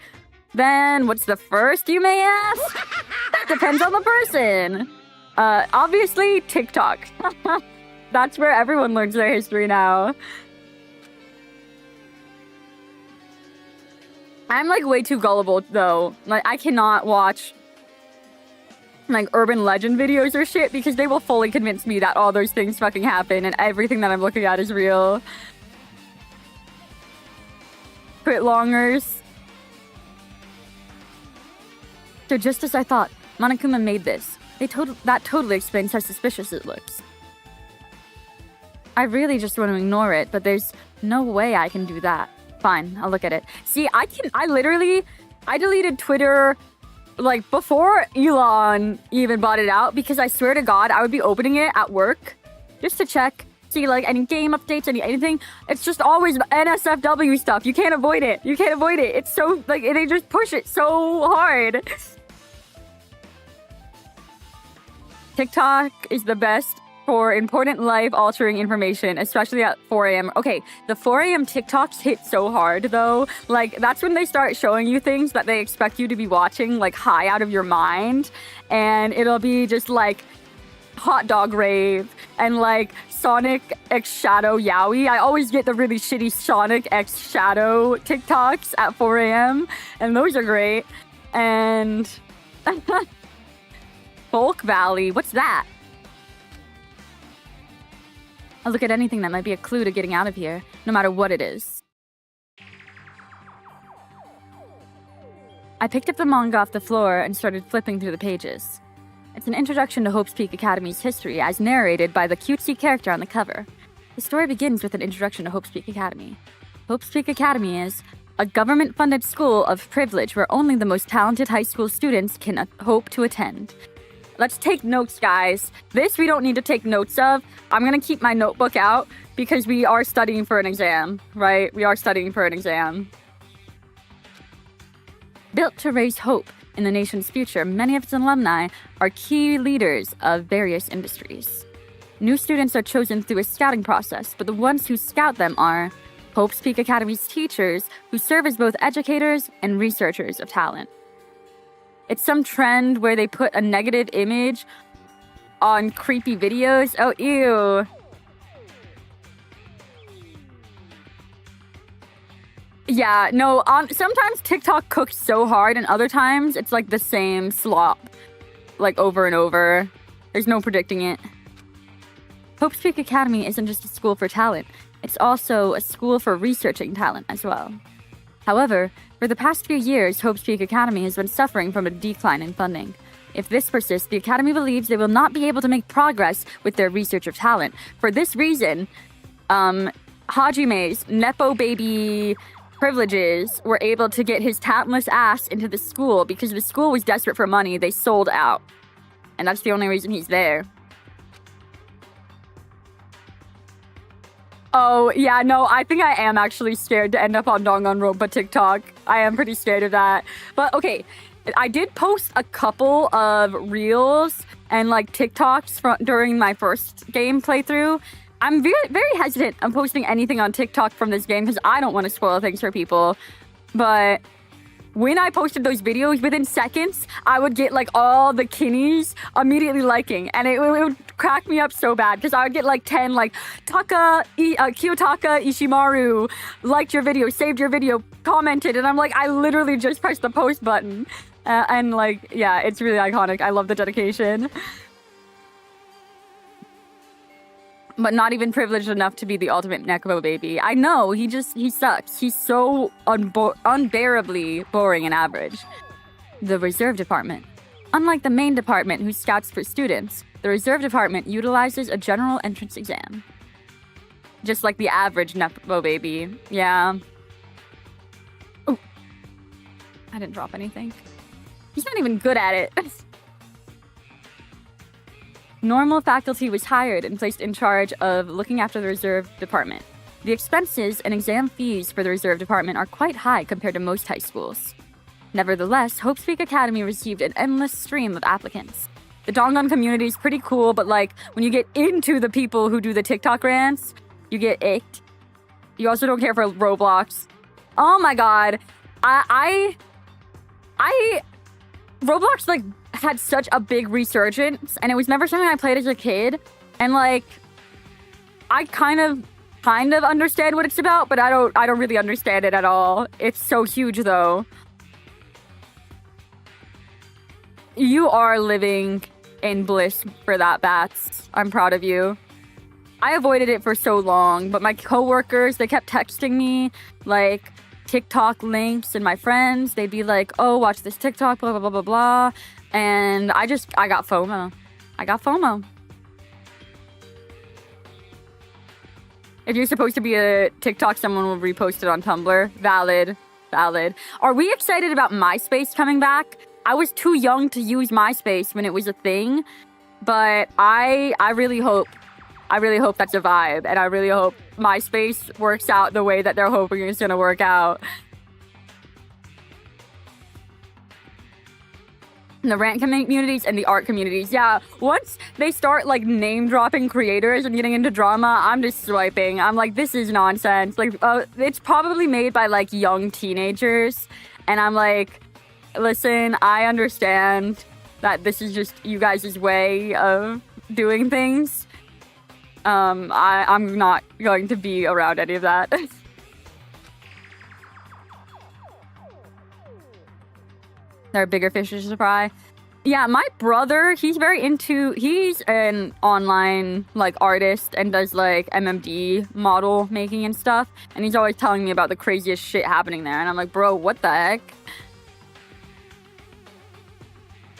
Speaker 1: Then, what's the first, you may ask? That depends on the person. Obviously, TikTok. That's where everyone learns their history now. I'm, like, way too gullible, though. Like, I cannot watch, like, urban legend videos or shit because they will fully convince me that all those things fucking happen and everything that I'm looking at is real. Quit longers. So just as I thought, Monokuma made this. That totally explains how suspicious it looks. I really just want to ignore it, but there's no way I can do that. Fine, I'll look at it. See, I deleted Twitter, like, before Elon even bought it out, because I swear to God, I would be opening it at work just to check, see, like, any game updates, anything. It's just always NSFW stuff. You can't avoid it. You can't avoid it. It's so, like, they just push it so hard. TikTok is the best for important life-altering information, especially at 4 a.m. Okay, the 4 a.m. TikToks hit so hard, though. Like, that's when they start showing you things that they expect you to be watching, like, high out of your mind. And it'll be just, like, hot dog rave and, like, Sonic X Shadow Yaoi. I always get the really shitty Sonic X Shadow TikToks at 4 a.m. And those are great. And... Folk Valley, what's that? I'll look at anything that might be a clue to getting out of here, no matter what it is. I picked up the manga off the floor and started flipping through the pages. It's an introduction to Hope's Peak Academy's history as narrated by the cutesy character on the cover. The story begins with an introduction to Hope's Peak Academy. Hope's Peak Academy is a government-funded school of privilege where only the most talented high school students can hope to attend. Let's take notes, guys. This we don't need to take notes of. I'm gonna keep my notebook out because we are studying for an exam, right? We are studying for an exam. Built to raise hope in the nation's future, many of its alumni are key leaders of various industries. New students are chosen through a scouting process, but the ones who scout them are Hope's Peak Academy's teachers, who serve as both educators and researchers of talent. It's some trend where they put a negative image on creepy videos. Oh, ew. Yeah, no, sometimes TikTok cooks so hard and other times it's like the same slop. Like over and over. There's no predicting it. Hope's Peak Academy isn't just a school for talent. It's also a school for researching talent as well. However, for the past few years, Hope's Peak Academy has been suffering from a decline in funding. If this persists, the Academy believes they will not be able to make progress with their research of talent. For this reason, Hajime's Nepo baby privileges were able to get his talentless ass into the school because the school was desperate for money. They sold out. And that's the only reason he's there. Oh, yeah, no, I think I am actually scared to end up on Danganronpa TikTok. I am pretty scared of that. But, okay, I did post a couple of reels and, like, TikToks during my first game playthrough. I'm very, very hesitant on posting anything on TikTok from this game because I don't want to spoil things for people. But when I posted those videos, within seconds, I would get, like, all the kinnies immediately liking. And it would crack me up so bad because I would get, like, 10, like, Kiyotaka Ishimaru liked your video, saved your video, commented. And I'm like, I literally just pressed the post button. And, like, yeah, it's really iconic. I love the dedication. But not even privileged enough to be the ultimate Nepo baby. I know, he sucks. He's so unbearably boring and average. The reserve department. Unlike the main department, who scouts for students, the reserve department utilizes a general entrance exam. Just like the average Nepo baby. Yeah. Oh. I didn't drop anything. He's not even good at it. Normal faculty was hired and placed in charge of looking after the reserve department. The expenses and exam fees for the reserve department are quite high compared to most high schools. Nevertheless, Hope's Peak Academy received an endless stream of applicants. The Dongon community is pretty cool, but like when you get into the people who do the TikTok rants, you get icked. You also don't care for Roblox. Oh my god. I Roblox like had such a big resurgence, and it was never something I played as a kid. And like I kind of understand what it's about, but I don't really understand it at all. It's so huge though. You are living in bliss for that, Bats. I'm proud of you. I avoided it for so long, but my coworkers, they kept texting me like TikTok links, and my friends, they'd be like, oh, watch this TikTok, blah, blah, blah, blah, blah. And I got FOMO. I got FOMO. If you're supposed to be a TikTok, someone will repost it on Tumblr. Valid. Are we excited about MySpace coming back? I was too young to use MySpace when it was a thing, but I really hope that's a vibe, and I really hope MySpace works out the way that they're hoping it's gonna work out. The rant communities and the art communities, yeah, once they start like name dropping creators and getting into drama, I'm just swiping. I'm like, this is nonsense. Like, it's probably made by like young teenagers, and I'm like, listen, I understand that this is just you guys' way of doing things. I'm not going to be around any of that. There are bigger fishes to fry. Yeah, my brother, he's an online like artist and does like MMD model making and stuff. And he's always telling me about the craziest shit happening there. And I'm like, bro, what the heck?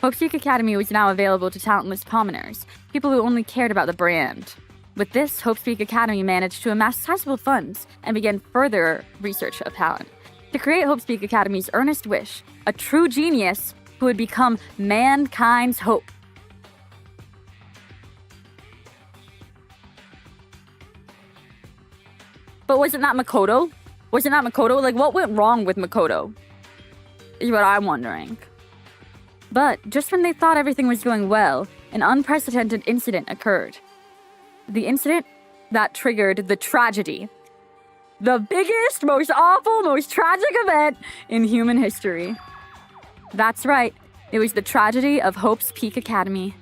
Speaker 1: Hope's Peak Academy was now available to talentless commoners, people who only cared about the brand. With this, Hope's Peak Academy managed to amass sizable funds and began further research of talent. To create Hope's Peak Academy's earnest wish, a true genius who would become mankind's hope. But wasn't that Makoto? Like, what went wrong with Makoto? Is what I'm wondering. But just when they thought everything was going well, an unprecedented incident occurred. The incident that triggered the tragedy. The biggest, most awful, most tragic event in human history. That's right. It was the tragedy of Hope's Peak Academy.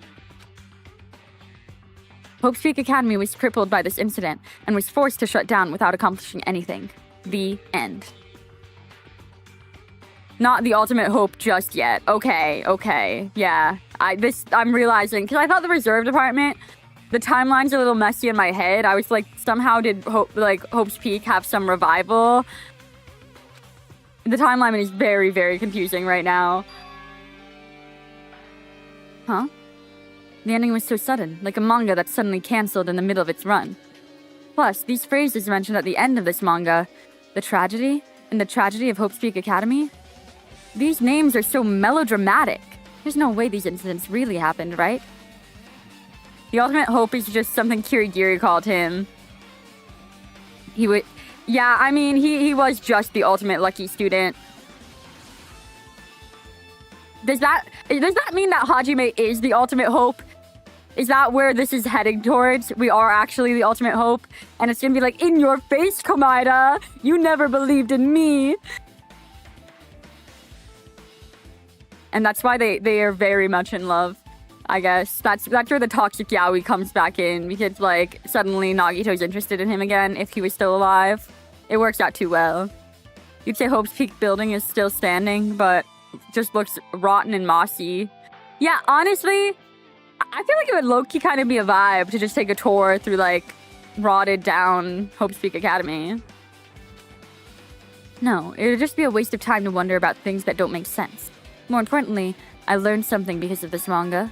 Speaker 1: Hope's Peak Academy was crippled by this incident and was forced to shut down without accomplishing anything. The end. Not the ultimate hope just yet. Okay. Yeah. I'm realizing, because I thought the reserve department, the timeline's a little messy in my head. I was like, somehow did Hope's Peak have some revival? The timeline is very, very confusing right now. Huh? The ending was so sudden, like a manga that's suddenly cancelled in the middle of its run. Plus, these phrases mentioned at the end of this manga, the tragedy and the tragedy of Hope's Peak Academy, these names are so melodramatic. There's no way these incidents really happened, right? The ultimate hope is just something Kirigiri called him. He was just the ultimate lucky student. Does that mean that Hajime is the ultimate hope? Is that where this is heading towards? We are actually the ultimate hope? And it's gonna be like, in your face, Komaeda! You never believed in me! And that's why they are very much in love, I guess. That's where the toxic yaoi comes back in, because like suddenly Nagito's interested in him again if he was still alive. It works out too well. You'd say Hope's Peak building is still standing, but just looks rotten and mossy. Yeah, honestly, I feel like it would low-key kind of be a vibe to just take a tour through like rotted down Hope's Peak Academy. No, it would just be a waste of time to wonder about things that don't make sense. More importantly, I learned something because of this manga.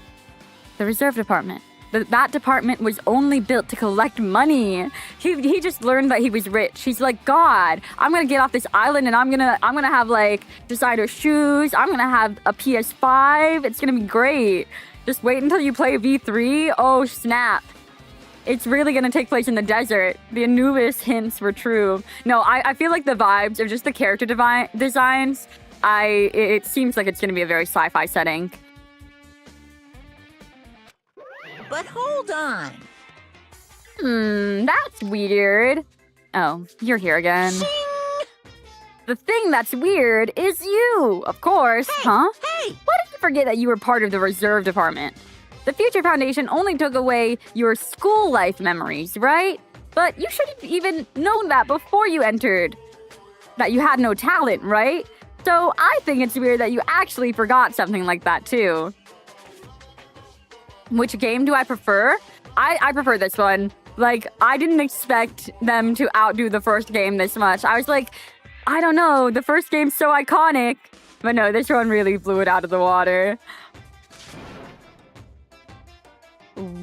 Speaker 1: The reserve department. That department was only built to collect money. He just learned that he was rich. He's like, God, I'm gonna get off this island and I'm gonna have like designer shoes. I'm gonna have a PS5. It's gonna be great. Just wait until you play V3. Oh snap. It's really gonna take place in the desert. The Anubis hints were true. No, I feel like the vibes of just the character designs, it seems like it's gonna be a very sci-fi setting.
Speaker 4: But hold on.
Speaker 1: That's weird. Oh, you're here again.
Speaker 4: Shing!
Speaker 1: The thing that's weird is you, of course. Huh?
Speaker 4: Hey!
Speaker 1: Why did you forget that you were part of the reserve department? The Future Foundation only took away your school life memories, right? But you should have even known that before you entered. That you had no talent, right? So I think it's weird that you actually forgot something like that too. Which game do I prefer? I prefer this one. Like, I didn't expect them to outdo the first game this much. I was like, I don't know, the first game's so iconic. But no, this one really blew it out of the water.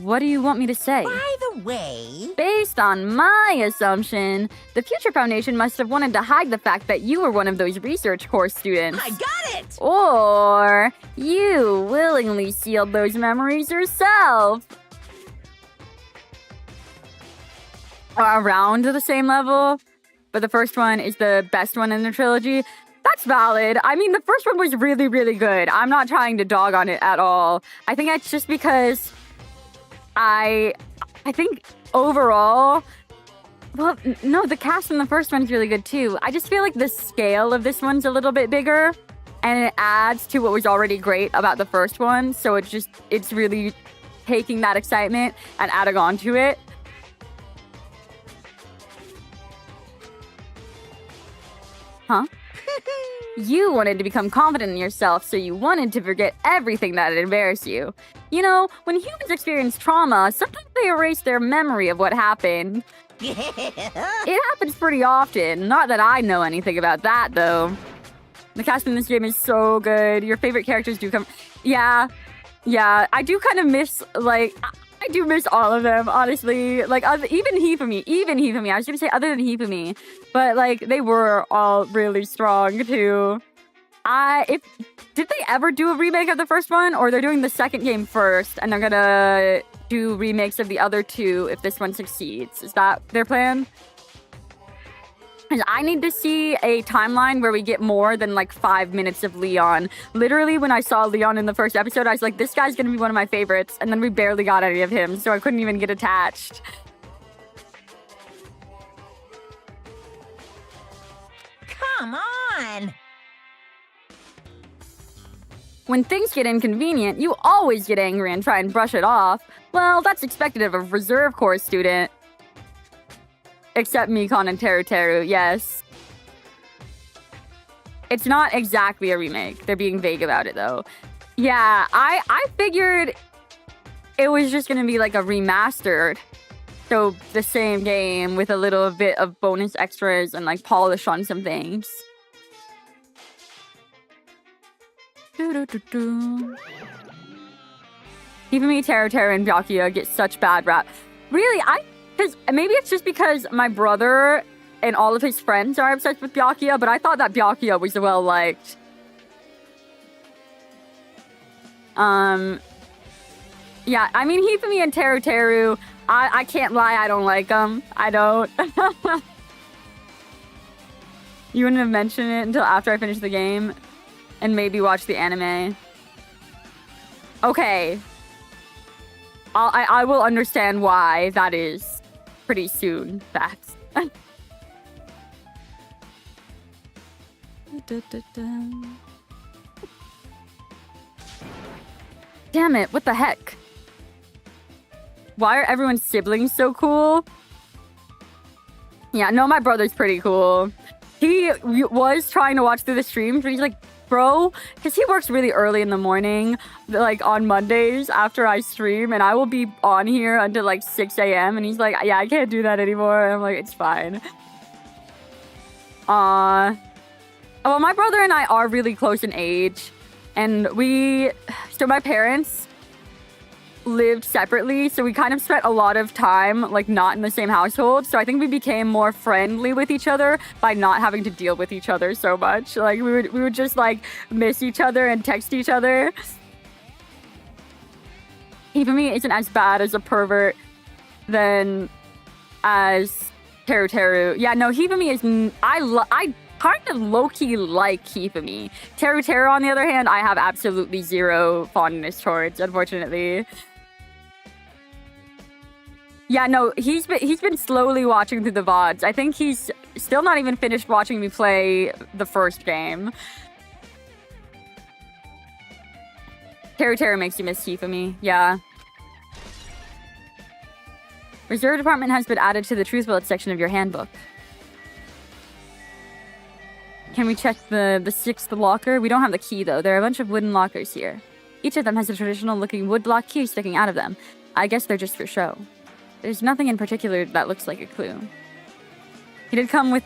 Speaker 1: What do you want me to say?
Speaker 4: By the way...
Speaker 1: Based on my assumption, the Future Foundation must have wanted to hide the fact that you were one of those research course students.
Speaker 4: I got it!
Speaker 1: Or you willingly sealed those memories yourself. Around the same level, but the first one is the best one in the trilogy. That's valid. I mean, the first one was really, really good. I'm not trying to dog on it at all. I think that's just because I think overall, well, no, the cast in the first one's really good too. I just feel like the scale of this one's a little bit bigger, and it adds to what was already great about the first one. So it's really taking that excitement and adding on to it. Huh? You wanted to become confident in yourself, so you wanted to forget everything that had embarrassed you. You know, when humans experience trauma, sometimes they erase their memory of what happened. It happens pretty often. Not that I know anything about that, though. The cast in this game is so good. Your favorite characters do come... Yeah. I do kind of miss, like... I do miss all of them, honestly. Like, even Hifumi. I was gonna say other than Hifumi. But, like, they were all really strong, too. Did they ever do a remake of the first one? Or they're doing the second game first, and they're gonna do remakes of the other two if this one succeeds? Is that their plan? Because I need to see a timeline where we get more than like 5 minutes of Leon. Literally, when I saw Leon in the first episode, I was like, this guy's gonna be one of my favorites. And then we barely got any of him, so I couldn't even get attached.
Speaker 4: Come on!
Speaker 1: When things get inconvenient, you always get angry and try and brush it off. Well, that's expected of a reserve corps student. Except Mikon and Teru Teru, yes. It's not exactly a remake. They're being vague about it, though. Yeah, I figured it was just gonna be like a remastered. So the same game with a little bit of bonus extras and like polish on some things. Even me, Teru Teru, and Byakuya get such bad rap. Really, because maybe it's just because my brother and all of his friends are obsessed with Byakuya, but I thought that Byakuya was well liked. Yeah, I mean, Hifumi and Teru Teru, I can't lie, I don't like them. I don't. You wouldn't have mentioned it until after I finished the game and maybe watch the anime. Okay. I will understand why that is pretty soon. Facts. Damn it, what the heck? Why are everyone's siblings so cool? Yeah, no, my brother's pretty cool. He was trying to watch through the streams, but he's like, bro, because he works really early in the morning, like on Mondays after I stream, and I will be on here until like 6 a.m. And he's like, yeah, I can't do that anymore. And I'm like, it's fine. Well, my brother and I are really close in age. And so my parents lived separately, so we kind of spent a lot of time like not in the same household. So I think we became more friendly with each other by not having to deal with each other so much. Like we would just like miss each other and text each other. Hifumi isn't as bad as a pervert than as Teru Teru. Yeah, no, Hifumi is I kind of low-key like Hifumi. Teru Teru, on the other hand, I have absolutely zero fondness towards, unfortunately. Yeah, no, he's been slowly watching through the VODs. I think he's still not even finished watching me play the first game. Teru Teru makes you miss Hifumi, yeah. Reserve department has been added to the Truth Bullet section of your handbook. Can we check the 6th locker? We don't have the key, though. There are a bunch of wooden lockers here. Each of them has a traditional-looking wood-block key sticking out of them. I guess they're just for show. There's nothing in particular that looks like a clue. He did come with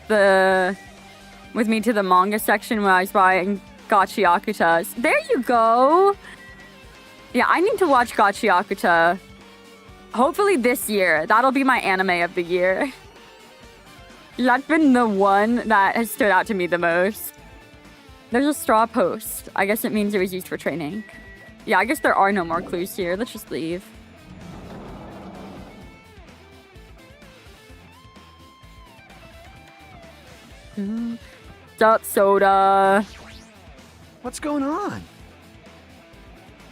Speaker 1: me to the manga section when I was buying Gachi Akutas. There you go! Yeah, I need to watch Gachi Akuta. Hopefully this year. That'll be my anime of the year. That's been the one that has stood out to me the most. There's a straw post. I guess it means it was used for training. Yeah, I guess there are no more clues here. Let's just leave. What's up, Soda?
Speaker 3: What's going on?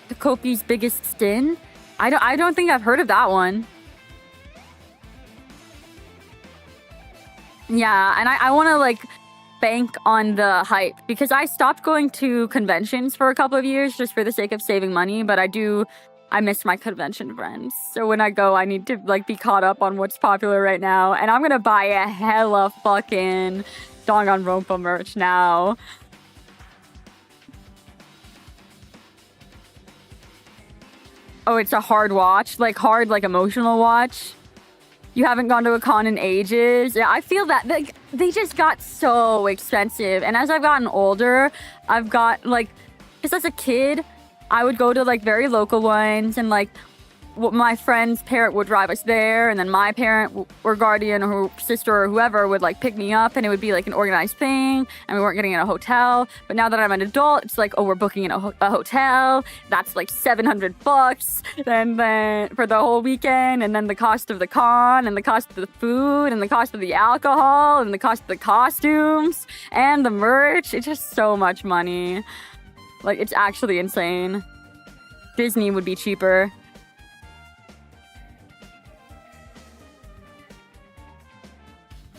Speaker 1: The Kopi's biggest stin? I don't think I've heard of that one. Yeah, and I want to like bank on the hype because I stopped going to conventions for a couple of years just for the sake of saving money, but I miss my convention friends. So when I go, I need to like be caught up on what's popular right now, and I'm gonna buy a hella fucking Danganronpa merch now. Oh, it's a hard watch? Like hard, like emotional watch? You haven't gone to a con in ages? Yeah, I feel that they just got so expensive. And as I've gotten older, I've got like, because as a kid, I would go to like very local ones and like my friend's parent would drive us there, and then my parent or guardian or sister or whoever would like pick me up, and it would be like an organized thing, and we weren't getting in a hotel. But now that I'm an adult, it's like, oh, we're booking in a hotel. That's like $700 then for the whole weekend, and then the cost of the con, and the cost of the food, and the cost of the alcohol, and the cost of the costumes, and the merch. It's just so much money. Like, it's actually insane. Disney would be cheaper.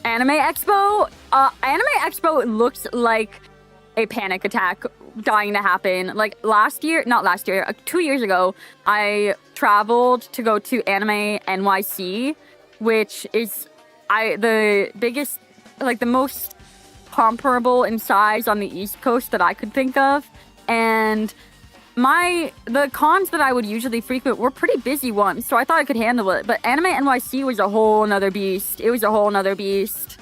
Speaker 1: Anime Expo? Anime Expo looks like a panic attack dying to happen. Like 2 years ago, I traveled to go to Anime NYC, which is the biggest, like the most comparable in size on the East Coast that I could think of. And the cons that I would usually frequent were pretty busy ones, so I thought I could handle it. But Anime NYC was a whole nother beast. It was a whole nother beast.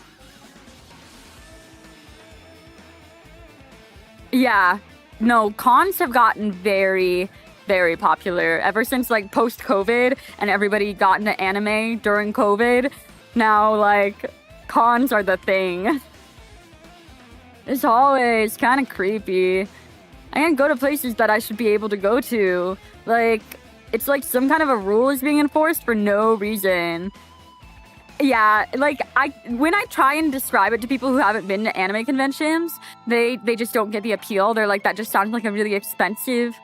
Speaker 1: Yeah. No, cons have gotten very, very popular ever since like post-COVID and everybody got into anime during COVID. Now, like, cons are the thing. It's always kind of creepy. I can't go to places that I should be able to go to. Like, it's like some kind of a rule is being enforced for no reason. Yeah, like, when I try and describe it to people who haven't been to anime conventions, they just don't get the appeal. They're like, that just sounds like a really expensive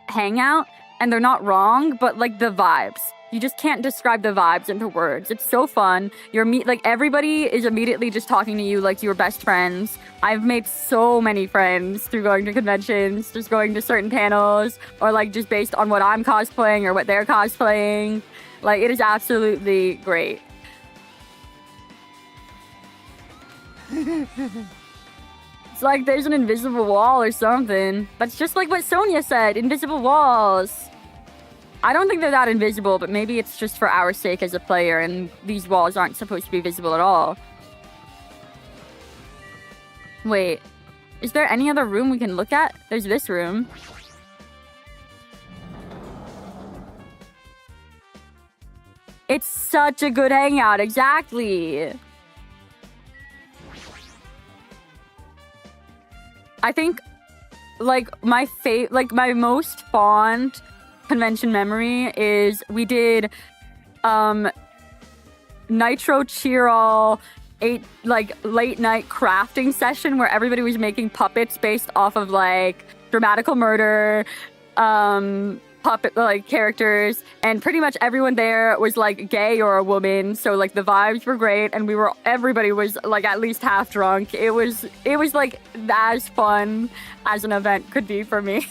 Speaker 1: hangout. And they're not wrong, but like the vibes. You just can't describe the vibes into words. It's so fun. Like everybody is immediately just talking to you like you're best friends. I've made so many friends through going to conventions, just going to certain panels, or like just based on what I'm cosplaying or what they're cosplaying. Like, it is absolutely great. It's like there's an invisible wall or something. That's just like what Sonia said, invisible walls. I don't think they're that invisible, but maybe it's just for our sake as a player, and these walls aren't supposed to be visible at all. Wait, is there any other room we can look at? There's this room. It's such a good hangout, exactly. I think, like, my most fond convention memory is we did, Nitro Cheerall late night crafting session where everybody was making puppets based off of like Dramatical Murder, puppet like characters, and pretty much everyone there was like gay or a woman, so like the vibes were great, and everybody was like at least half drunk. It was like as fun as an event could be for me.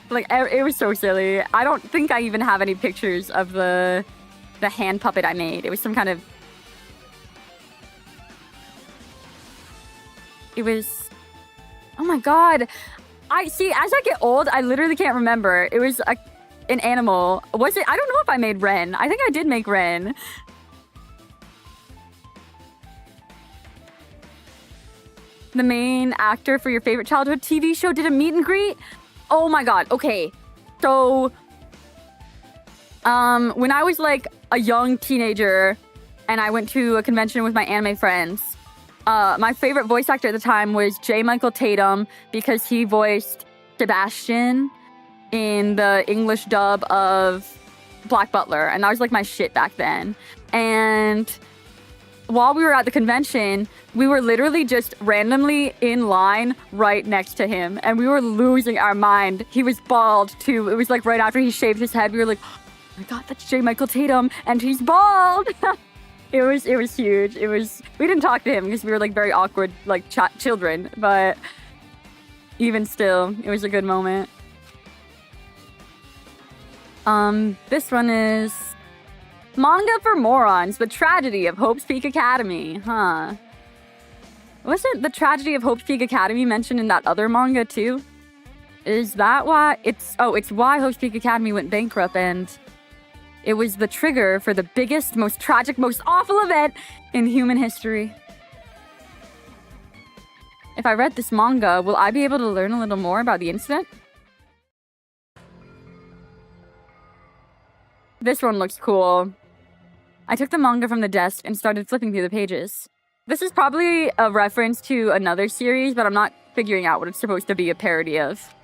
Speaker 1: Like it was so silly. I don't think I even have any pictures of the hand puppet I made. It was some kind of, it was, oh my god. As I get old, I literally can't remember. It was an animal. Was it? I don't know if I made Ren. I think I did make Ren. The main actor for your favorite childhood TV show did a meet and greet? Oh my god. Okay. So, when I was like a young teenager and I went to a convention with my anime friends, my favorite voice actor at the time was J. Michael Tatum because he voiced Sebastian in the English dub of Black Butler, and that was like my shit back then. And while we were at the convention, we were literally just randomly in line right next to him, and we were losing our mind. He was bald too. It was like right after he shaved his head, we were like, oh my god, that's J. Michael Tatum, and he's bald. It was huge. We didn't talk to him because we were like very awkward, like children, but even still, it was a good moment. This one is Manga for Morons, The Tragedy of Hope's Peak Academy, huh? Wasn't The Tragedy of Hope's Peak Academy mentioned in that other manga too? Is that why? It's why Hope's Peak Academy went bankrupt, and it was the trigger for the biggest, most tragic, most awful event in human history. If I read this manga, will I be able to learn a little more about the incident? This one looks cool. I took the manga from the desk and started flipping through the pages. This is probably a reference to another series, but I'm not figuring out what it's supposed to be a parody of.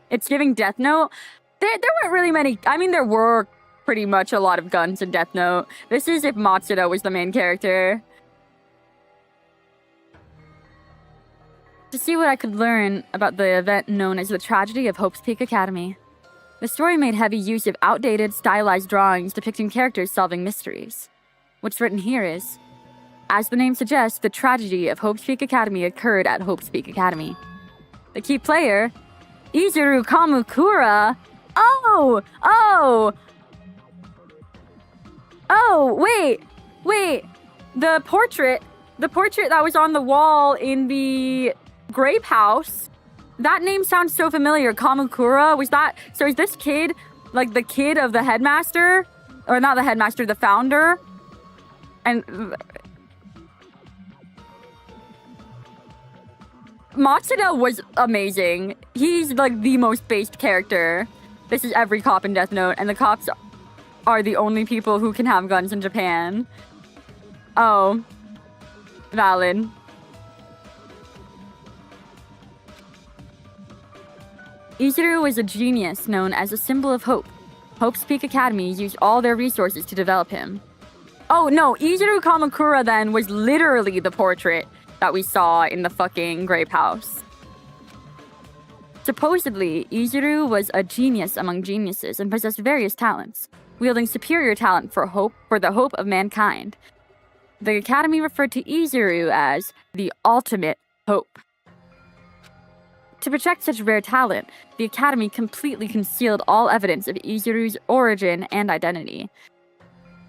Speaker 1: It's giving Death Note. There weren't really many. I mean, there were pretty much a lot of guns in Death Note. This is if Matsuda was the main character. To see what I could learn about the event known as the Tragedy of Hope's Peak Academy. The story made heavy use of outdated, stylized drawings depicting characters solving mysteries. What's written here is, as the name suggests, the tragedy of Hope's Peak Academy occurred at Hope's Peak Academy. The key player, Izuru Kamukura. Wait. The portrait that was on the wall in the grape house, that name sounds so familiar. Kamukura, is this kid, like the kid of the headmaster? Or not the headmaster, the founder? And Matsuda was amazing. He's like the most based character. This is every cop in Death Note, and the cops are the only people who can have guns in Japan. Oh. Valid. Izuru was a genius known as a symbol of hope. Hope's Peak Academy used all their resources to develop him. Oh no, Izuru Kamakura then was literally the portrait that we saw in the fucking grape house. Supposedly, Izuru was a genius among geniuses and possessed various talents, wielding superior talent for the hope of mankind. The Academy referred to Izuru as the ultimate hope. To protect such rare talent, the Academy completely concealed all evidence of Izuru's origin and identity.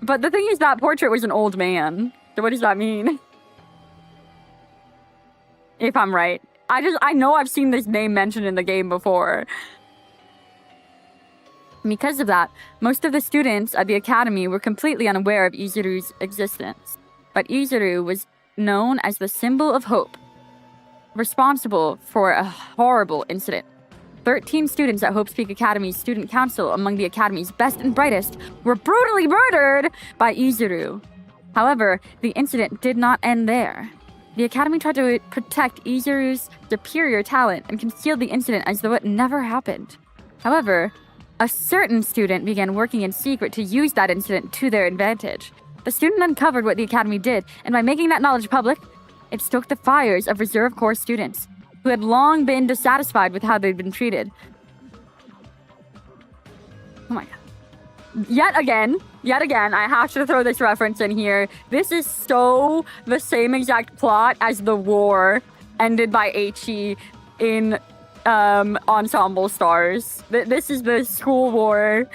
Speaker 1: But the thing is, that portrait was an old man. So what does that mean? If I'm right. I know I've seen this name mentioned in the game before. Because of that, most of the students at the Academy were completely unaware of Izuru's existence. But Izuru was known as the symbol of hope, responsible for a horrible incident. 13 students at Hope's Peak Academy's student council, among the academy's best and brightest, were brutally murdered by Izuru. However, the incident did not end there. The academy tried to protect Izuru's superior talent and concealed the incident as though it never happened. However, a certain student began working in secret to use that incident to their advantage. The student uncovered what the academy did, and by making that knowledge public, it stoked the fires of Reserve Corps students, who had long been dissatisfied with how they'd been treated. Oh my god. Yet again, I have to throw this reference in here. This is so the same exact plot as the war ended by Eiichi in Ensemble Stars. This is the school war.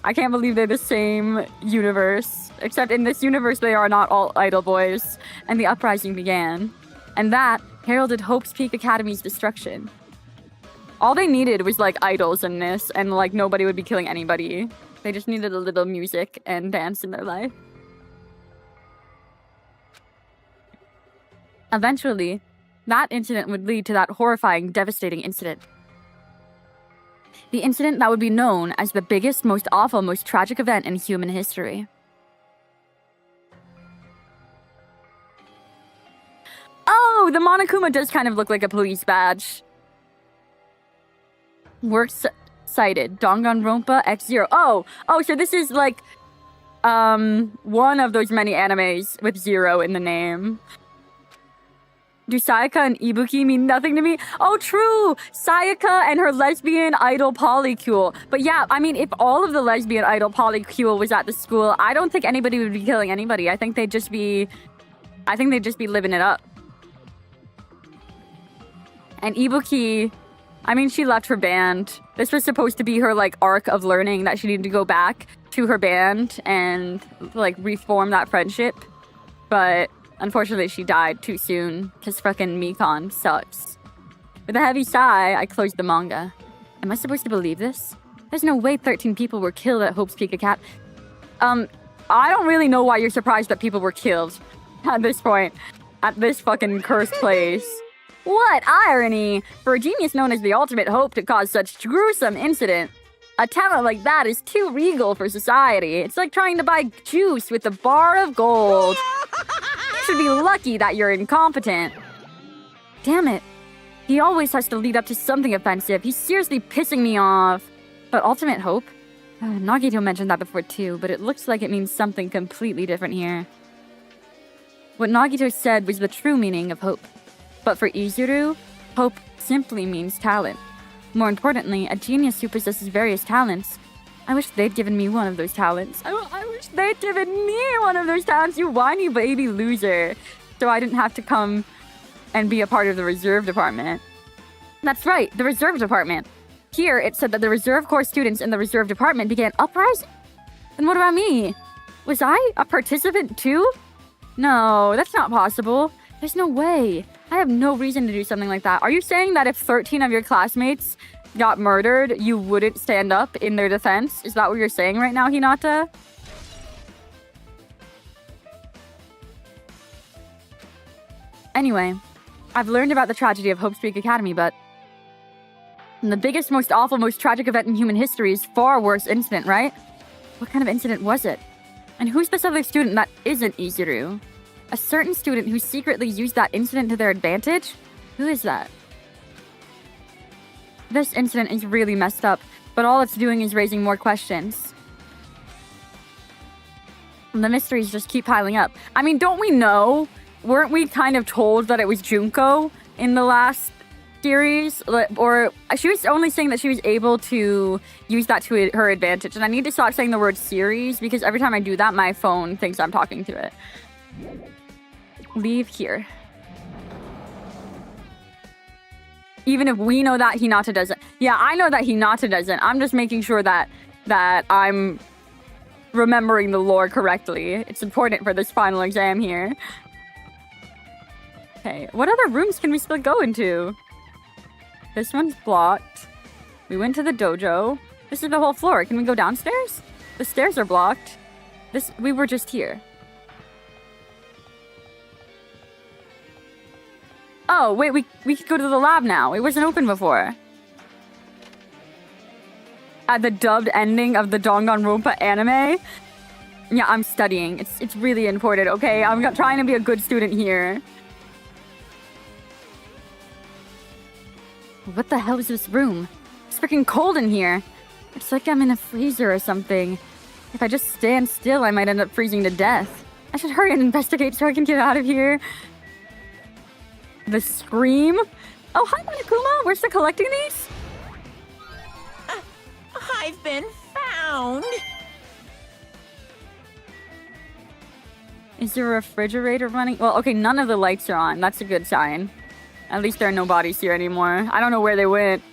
Speaker 1: I can't believe they're the same universe. Except in this universe, they are not all idol boys. And the uprising began. And that heralded Hope's Peak Academy's destruction. All they needed was, like, idols in this, and, like, nobody would be killing anybody. They just needed a little music and dance in their life. Eventually, that incident would lead to that horrifying, devastating incident. The incident that would be known as the biggest, most awful, most tragic event in human history. Oh, the Monokuma does kind of look like a police badge. Works cited. Danganronpa X Zero. Oh, so this is like, one of those many animes with zero in the name. Do Sayaka and Ibuki mean nothing to me? Oh, true! Sayaka and her lesbian idol polycule. But yeah, I mean, if all of the lesbian idol polycule was at the school, I don't think anybody would be killing anybody. I think they'd just be living it up. And Ibuki, I mean, she left her band. This was supposed to be her, like, arc of learning, that she needed to go back to her band and, like, reform that friendship. But unfortunately, she died too soon, because fucking Mikon sucks. With a heavy sigh, I closed the manga. Am I supposed to believe this? There's no way 13 people were killed at Hope's Peak Academy. I don't really know why you're surprised that people were killed at this point. At this fucking cursed place. What irony! For a genius known as the ultimate hope to cause such gruesome incident. A talent like that is too regal for society. It's like trying to buy juice with a bar of gold. You should be lucky that you're incompetent. Damn it. He always has to lead up to something offensive. He's seriously pissing me off. But ultimate hope? Nagito mentioned that before too, but it looks like it means something completely different here. What Nagito said was the true meaning of hope. But for Izuru, hope simply means talent. More importantly, a genius who possesses various talents. I wish they'd given me one of those talents. I wish they'd given me one of those talents, you whiny baby loser. So I didn't have to come and be a part of the reserve department. That's right, the reserve department. Here, it said that the Reserve Corps students in the reserve department began uprising? Then what about me? Was I a participant too? No, that's not possible. There's no way. I have no reason to do something like that. Are you saying that if 13 of your classmates got murdered, you wouldn't stand up in their defense? Is that what you're saying right now, Hinata? Anyway, I've learned about the tragedy of Hope's Peak Academy, but the biggest, most awful, most tragic event in human history is far worse incident, right? What kind of incident was it? And who's this other student that isn't Izuru? A certain student who secretly used that incident to their advantage? Who is that? This incident is really messed up, but all it's doing is raising more questions. The mysteries just keep piling up. I mean, don't we know? Weren't we kind of told that it was Junko in the last series? Or she was only saying that she was able to use that to her advantage. And I need to stop saying the word series, because every time I do that, my phone thinks I'm talking to it. Leave here. Even if we know that Hinata doesn't. Yeah, I know that Hinata doesn't. I'm just making sure that I'm remembering the lore correctly. It's important for this final exam here. Okay, what other rooms can we still go into? This one's blocked. We went to the dojo. This is the whole floor. Can we go downstairs? The stairs are blocked. We were just here. Oh, wait, we could go to the lab now. It wasn't open before. At the dubbed ending of the Danganronpa anime. Yeah, I'm studying. It's really important, okay? I'm trying to be a good student here. What the hell is this room? It's freaking cold in here. It's like I'm in a freezer or something. If I just stand still, I might end up freezing to death. I should hurry and investigate so I can get out of here. The scream? Oh, hi, Monokuma. We're still collecting these?
Speaker 4: I've been found.
Speaker 1: Is there a refrigerator running? Well, okay, none of the lights are on. That's a good sign. At least there are no bodies here anymore. I don't know where they went.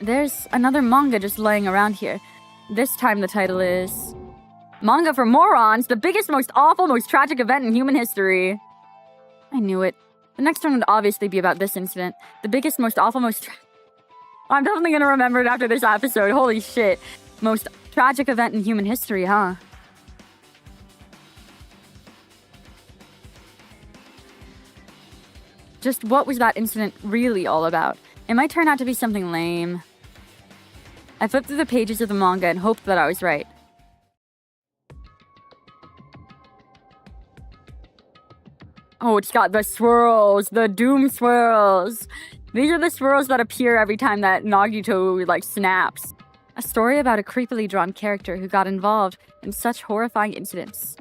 Speaker 1: There's another manga just laying around here. This time the title is... Manga for Morons, the biggest, most awful, most tragic event in human history. I knew it. The next one would obviously be about this incident. The biggest, most awful, most... I'm definitely gonna remember it after this episode. Holy shit. Most tragic event in human history, huh? Just what was that incident really all about? It might turn out to be something lame. I flipped through the pages of the manga and hoped that I was right. Oh, it's got the swirls, the doom swirls. These are the swirls that appear every time that Nagito, snaps. A story about a creepily drawn character who got involved in such horrifying incidents.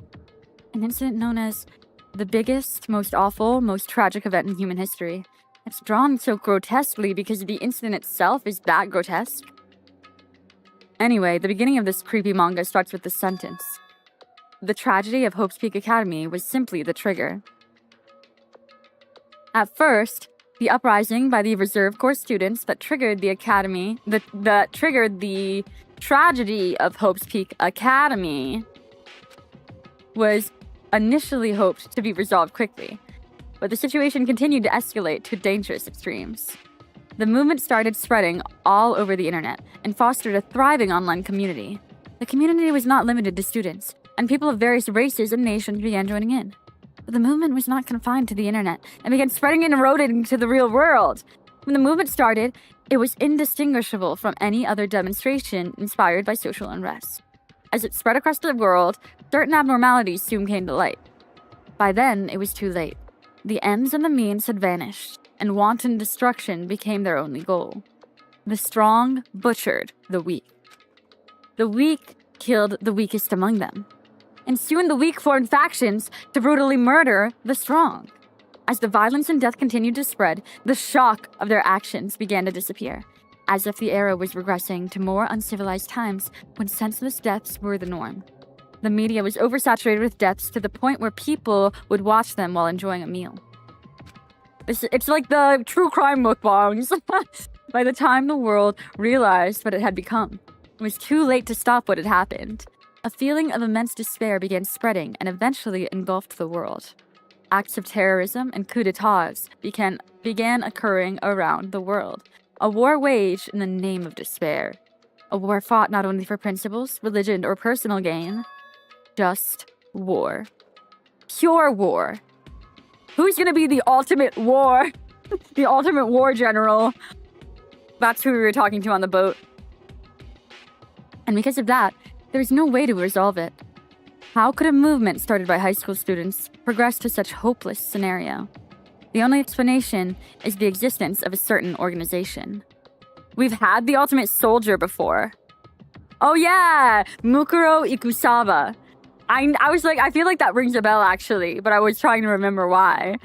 Speaker 1: An incident known as the biggest, most awful, most tragic event in human history. It's drawn so grotesquely because the incident itself is that grotesque. Anyway, the beginning of this creepy manga starts with this sentence. The tragedy of Hope's Peak Academy was simply the trigger. At first, the uprising by the reserve corps students that triggered the academy, that triggered the tragedy of Hope's Peak Academy, was initially hoped to be resolved quickly, but the situation continued to escalate to dangerous extremes. The movement started spreading all over the internet and fostered a thriving online community. The community was not limited to students, and people of various races and nations began joining in. But the movement was not confined to the internet and began spreading and eroding into the real world. When the movement started, it was indistinguishable from any other demonstration inspired by social unrest. As it spread across the world, certain abnormalities soon came to light. By then, it was too late. The ends and the means had vanished, and wanton destruction became their only goal. The strong butchered the weak. The weak killed the weakest among them. And soon the weak formed factions to brutally murder the strong. As the violence and death continued to spread, the shock of their actions began to disappear, as if the era was regressing to more uncivilized times when senseless deaths were the norm. The media was oversaturated with deaths to the point where people would watch them while enjoying a meal. It's like the true crime mukbangs. By the time the world realized what it had become, it was too late to stop what had happened. A feeling of immense despair began spreading and eventually engulfed the world. Acts of terrorism and coups d'etats began occurring around the world. A war waged in the name of despair. A war fought not only for principles, religion, or personal gain. Just war. Pure war. Who's gonna be the ultimate war? The ultimate war general. That's who we were talking to on the boat. And because of that, there was no way to resolve it. How could a movement started by high school students progress to such hopeless scenario? The only explanation is the existence of a certain organization. We've had the ultimate soldier before. Oh yeah! Mukuro Ikusaba. I was like, I feel like that rings a bell actually, but I was trying to remember why.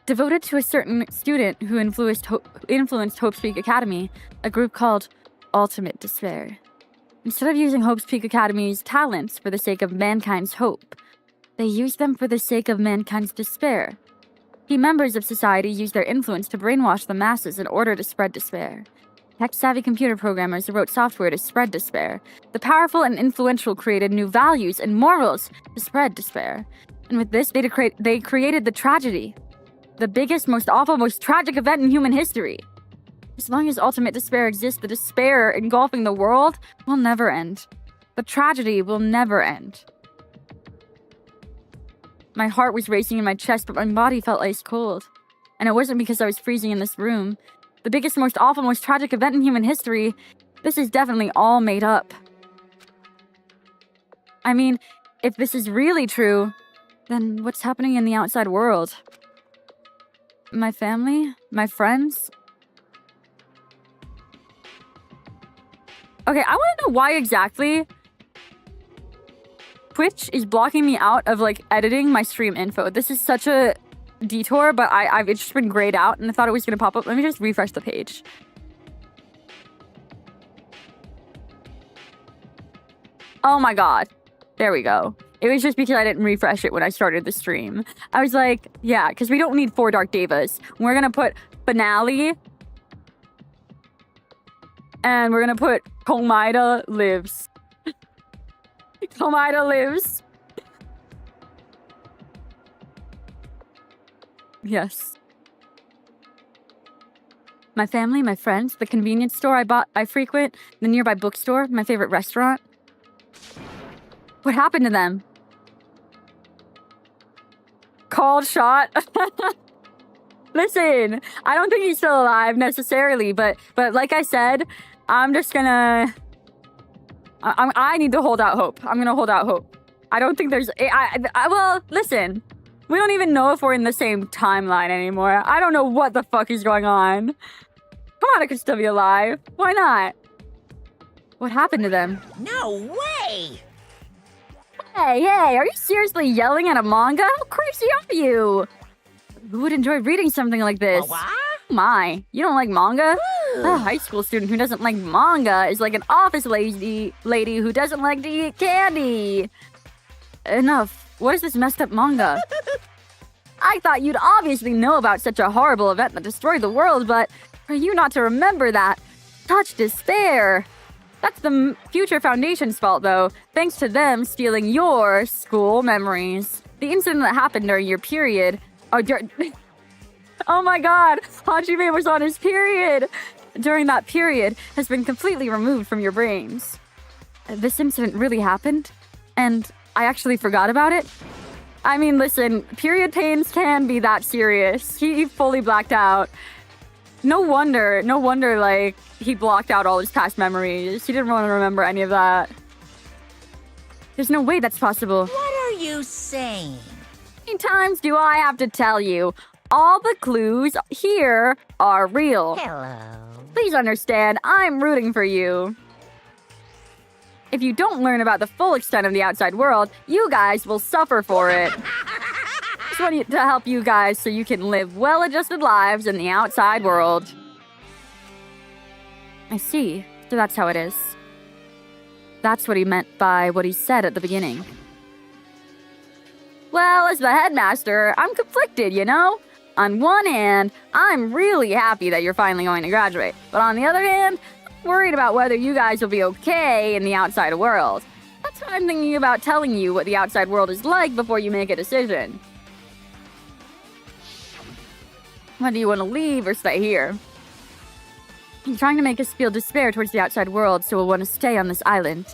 Speaker 1: Devoted to a certain student who influenced Hope's Peak Academy, a group called Ultimate Despair. Instead of using Hope's Peak Academy's talents for the sake of mankind's hope, they used them for the sake of mankind's despair. Key members of society used their influence to brainwash the masses in order to spread despair. Tech-savvy computer programmers wrote software to spread despair. The powerful and influential created new values and morals to spread despair. And with this, they created the tragedy. The biggest, most awful, most tragic event in human history. As long as ultimate despair exists, the despair engulfing the world will never end. The tragedy will never end. My heart was racing in my chest, but my body felt ice cold. And it wasn't because I was freezing in this room. The biggest, most awful, most tragic event in human history. This is definitely all made up. I mean, if this is really true, then what's happening in the outside world? My family? My friends? Okay, I want to know why exactly Twitch is blocking me out of, like, editing my stream info. This is such a detour, but I've just been grayed out, and I thought it was going to pop up. Let me just refresh the page. Oh my god. There we go. It was just because I didn't refresh it when I started the stream. I was like, yeah, because we don't need 4 Dark Devas. We're going to put Finale. And we're going to put Komaida Lives. Komaida Lives. Yes. My family, my friends, the convenience store I frequent, the nearby bookstore, my favorite restaurant. What happened to them? Called shot. Listen, I don't think he's still alive necessarily, but like I said, I'm just gonna. I need to hold out hope. I'm gonna hold out hope. I don't think there's. Well, listen, we don't even know if we're in the same timeline anymore. I don't know what the fuck is going on. Come on, I could still be alive. Why not? What happened to them?
Speaker 4: No way!
Speaker 1: Hey, are you seriously yelling at a manga? How crazy are you? Who would enjoy reading something like this?
Speaker 4: What?
Speaker 1: Oh my, you don't like manga? A high school student who doesn't like manga is like an office lady who doesn't like to eat candy. Enough. What is this messed up manga? I thought you'd obviously know about such a horrible event that destroyed the world, but for you not to remember that, such despair. That's the Future Foundation's fault, though, thanks to them stealing your school memories. The incident that happened during your period... Oh my god, Hajime was on his period! During that period has been completely removed from your brains. This incident really happened? And I actually forgot about it? I mean, listen, period pains can be that serious. He fully blacked out. No wonder, like, he blocked out all his past memories. He didn't want to remember any of that. There's no way that's possible.
Speaker 4: What are you saying?
Speaker 1: How many times do I have to tell you? All the clues here are real.
Speaker 2: Hello.
Speaker 1: Please understand, I'm rooting for you. If you don't learn about the full extent of the outside world, you guys will suffer for it. Just want to help you guys so you can live well-adjusted lives in the outside world. I see. So that's how it is. That's what he meant by what he said at the beginning. Well, as the headmaster, I'm conflicted, you know? On one hand, I'm really happy that you're finally going to graduate. But on the other hand, I'm worried about whether you guys will be okay in the outside world. That's why I'm thinking about telling you what the outside world is like before you make a decision. Whether you want to leave or stay here. He's trying to make us feel despair towards the outside world, so we'll want to stay on this island.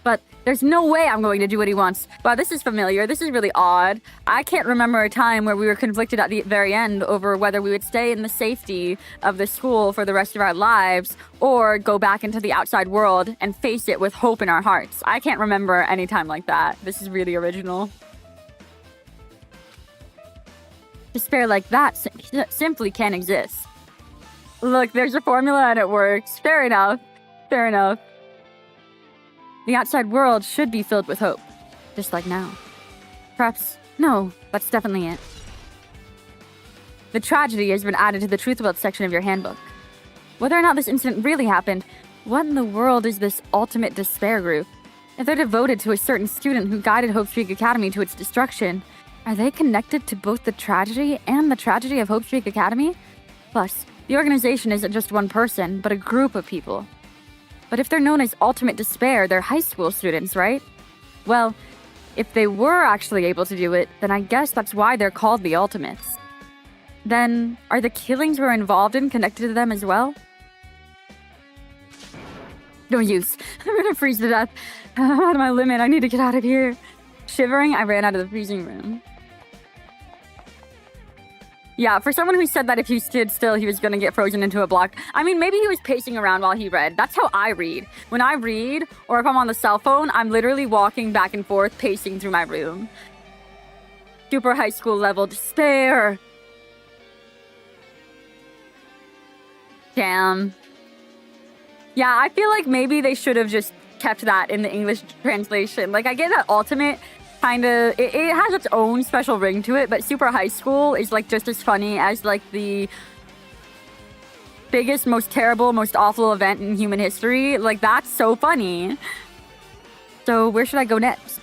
Speaker 1: But there's no way I'm going to do what he wants. Wow, this is familiar. This is really odd. I can't remember a time where we were conflicted at the very end over whether we would stay in the safety of the school for the rest of our lives or go back into the outside world and face it with hope in our hearts. I can't remember any time like that. This is really original. Despair like that simply can't exist. Look, there's a formula and it works. Fair enough. Fair enough. The outside world should be filled with hope. Just like now. Perhaps... No, that's definitely it. The tragedy has been added to the Truth About section of your handbook. Whether or not this incident really happened, what in the world is this ultimate despair group? If they're devoted to a certain student who guided Hope Streak Academy to its destruction, are they connected to both the tragedy and the tragedy of Hope Streak Academy? Plus, the organization isn't just one person, but a group of people. But if they're known as Ultimate Despair, they're high school students, right? Well, if they were actually able to do it, then I guess that's why they're called the Ultimates. Then, are the killings we're involved in connected to them as well? No use. I'm gonna freeze to death. I'm out of my limit. I need to get out of here. Shivering, I ran out of the freezing room. Yeah, for someone who said that if he stood still, he was gonna get frozen into a block. I mean, maybe he was pacing around while he read. That's how I read. When I read, or if I'm on the cell phone, I'm literally walking back and forth, pacing through my room. Super high school level despair. Damn. Yeah, I feel like maybe they should have just kept that in the English translation. Like, I get that Ultimate kind of, it has its own special ring to it, but Super High School is like just as funny as like the biggest, most terrible, most awful event in human history. Like, that's so funny. So where should I go next?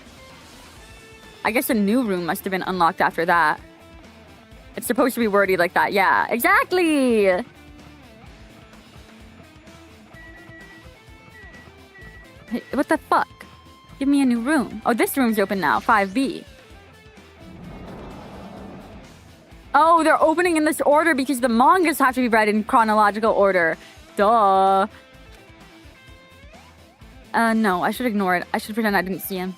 Speaker 1: I guess a new room must have been unlocked after that. It's supposed to be wordy like that. Yeah, exactly. Hey, what the fuck? Give me a new room. Oh, this room's open now. 5B. Oh, they're opening in this order because the mangas have to be read in chronological order. Duh. No, I should ignore it. I should pretend I didn't see him.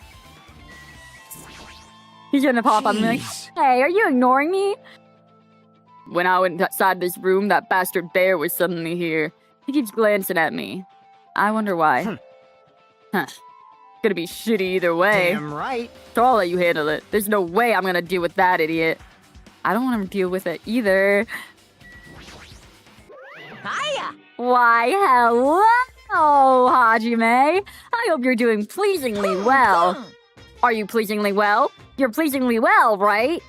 Speaker 1: He's gonna pop up and be like, hey, are you ignoring me? When I went inside this room, that bastard bear was suddenly here. He keeps glancing at me. I wonder why. Huh. Gonna be shitty either way.
Speaker 3: Damn right.
Speaker 1: So I'll let you handle it. There's no way I'm gonna deal with that idiot. I don't want to deal with it either.
Speaker 4: Hiya!
Speaker 1: Why, hello, Hajime. I hope you're doing pleasingly well. Are you pleasingly well? You're pleasingly well, right?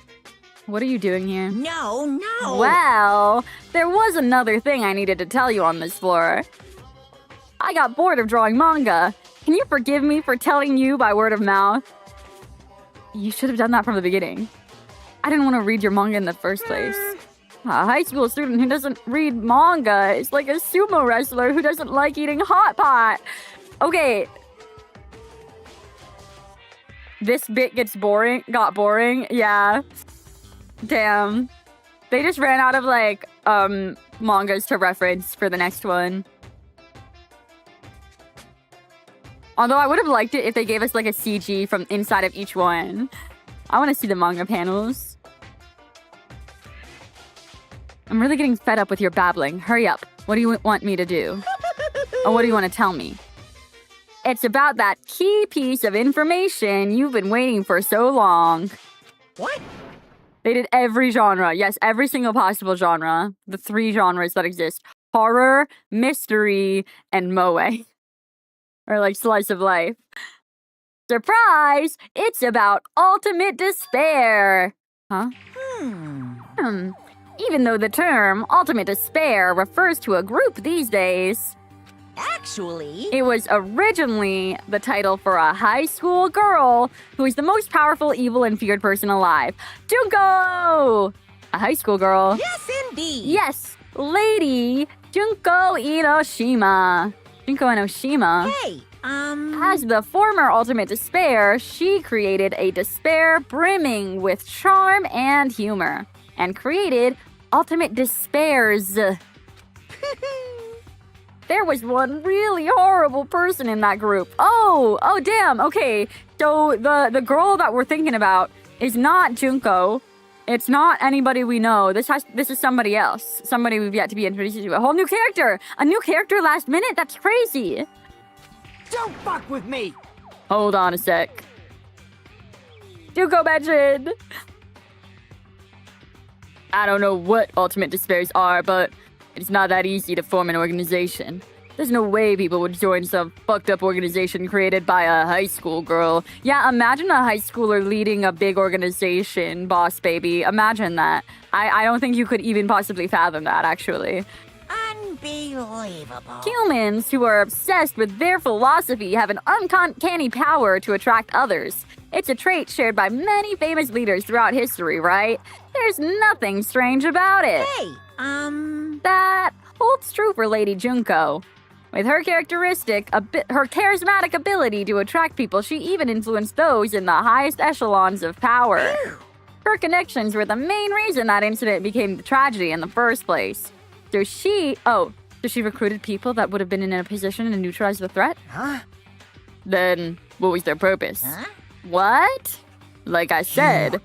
Speaker 1: What are you doing here?
Speaker 4: No.
Speaker 1: Well, there was another thing I needed to tell you on this floor. I got bored of drawing manga. Can you forgive me for telling you by word of mouth? You should have done that from the beginning. I didn't want to read your manga in the first place. A high school student who doesn't read manga is like a sumo wrestler who doesn't like eating hot pot. Okay. This bit got boring. Yeah. Damn. They just ran out of like mangas to reference for the next one. Although I would have liked it if they gave us like a CG from inside of each one. I want to see the manga panels. I'm really getting fed up with your babbling. Hurry up. What do you want me to do? Or what do you want to tell me? It's about that key piece of information you've been waiting for so long.
Speaker 4: What?
Speaker 1: They did every genre. Yes, every single possible genre. The 3 genres that exist. Horror, mystery, and moe. Or like slice of life. Surprise! It's about ultimate despair. Huh? Even though the term ultimate despair refers to a group these days,
Speaker 4: Actually,
Speaker 1: it was originally the title for a high school girl who is the most powerful, evil, and feared person alive. Junko! A high school girl.
Speaker 4: yes, indeed.
Speaker 1: Yes, Lady Junko Enoshima. Junko Enoshima.
Speaker 4: Hey,
Speaker 1: As the former Ultimate Despair, she created a despair brimming with charm and humor, and created Ultimate Despairs. There was one really horrible person in that group. Oh, damn, okay. So the girl that we're thinking about is not Junko. It's not anybody we know. This is somebody else. Somebody we've yet to be introduced to. A whole new character. A new character last minute? That's crazy.
Speaker 3: Don't fuck with me!
Speaker 1: Hold on a sec. Junko mentioned. I don't know what Ultimate Despairs are, but it's not that easy to form an organization. There's no way people would join some fucked up organization created by a high school girl. Yeah, imagine a high schooler leading a big organization, boss baby. Imagine that. I don't think you could even possibly fathom that, actually.
Speaker 4: Unbelievable.
Speaker 1: Humans who are obsessed with their philosophy have an uncanny power to attract others. It's a trait shared by many famous leaders throughout history, right? There's nothing strange about it.
Speaker 4: Hey,
Speaker 1: That holds true for Lady Junko. With her her charismatic ability to attract people, she even influenced those in the highest echelons of power. Her connections were the main reason that incident became the tragedy in the first place. So she recruited people that would have been in a position to neutralize the threat?
Speaker 3: Huh?
Speaker 1: Then what was their purpose?
Speaker 4: Huh?
Speaker 1: What? Like I said,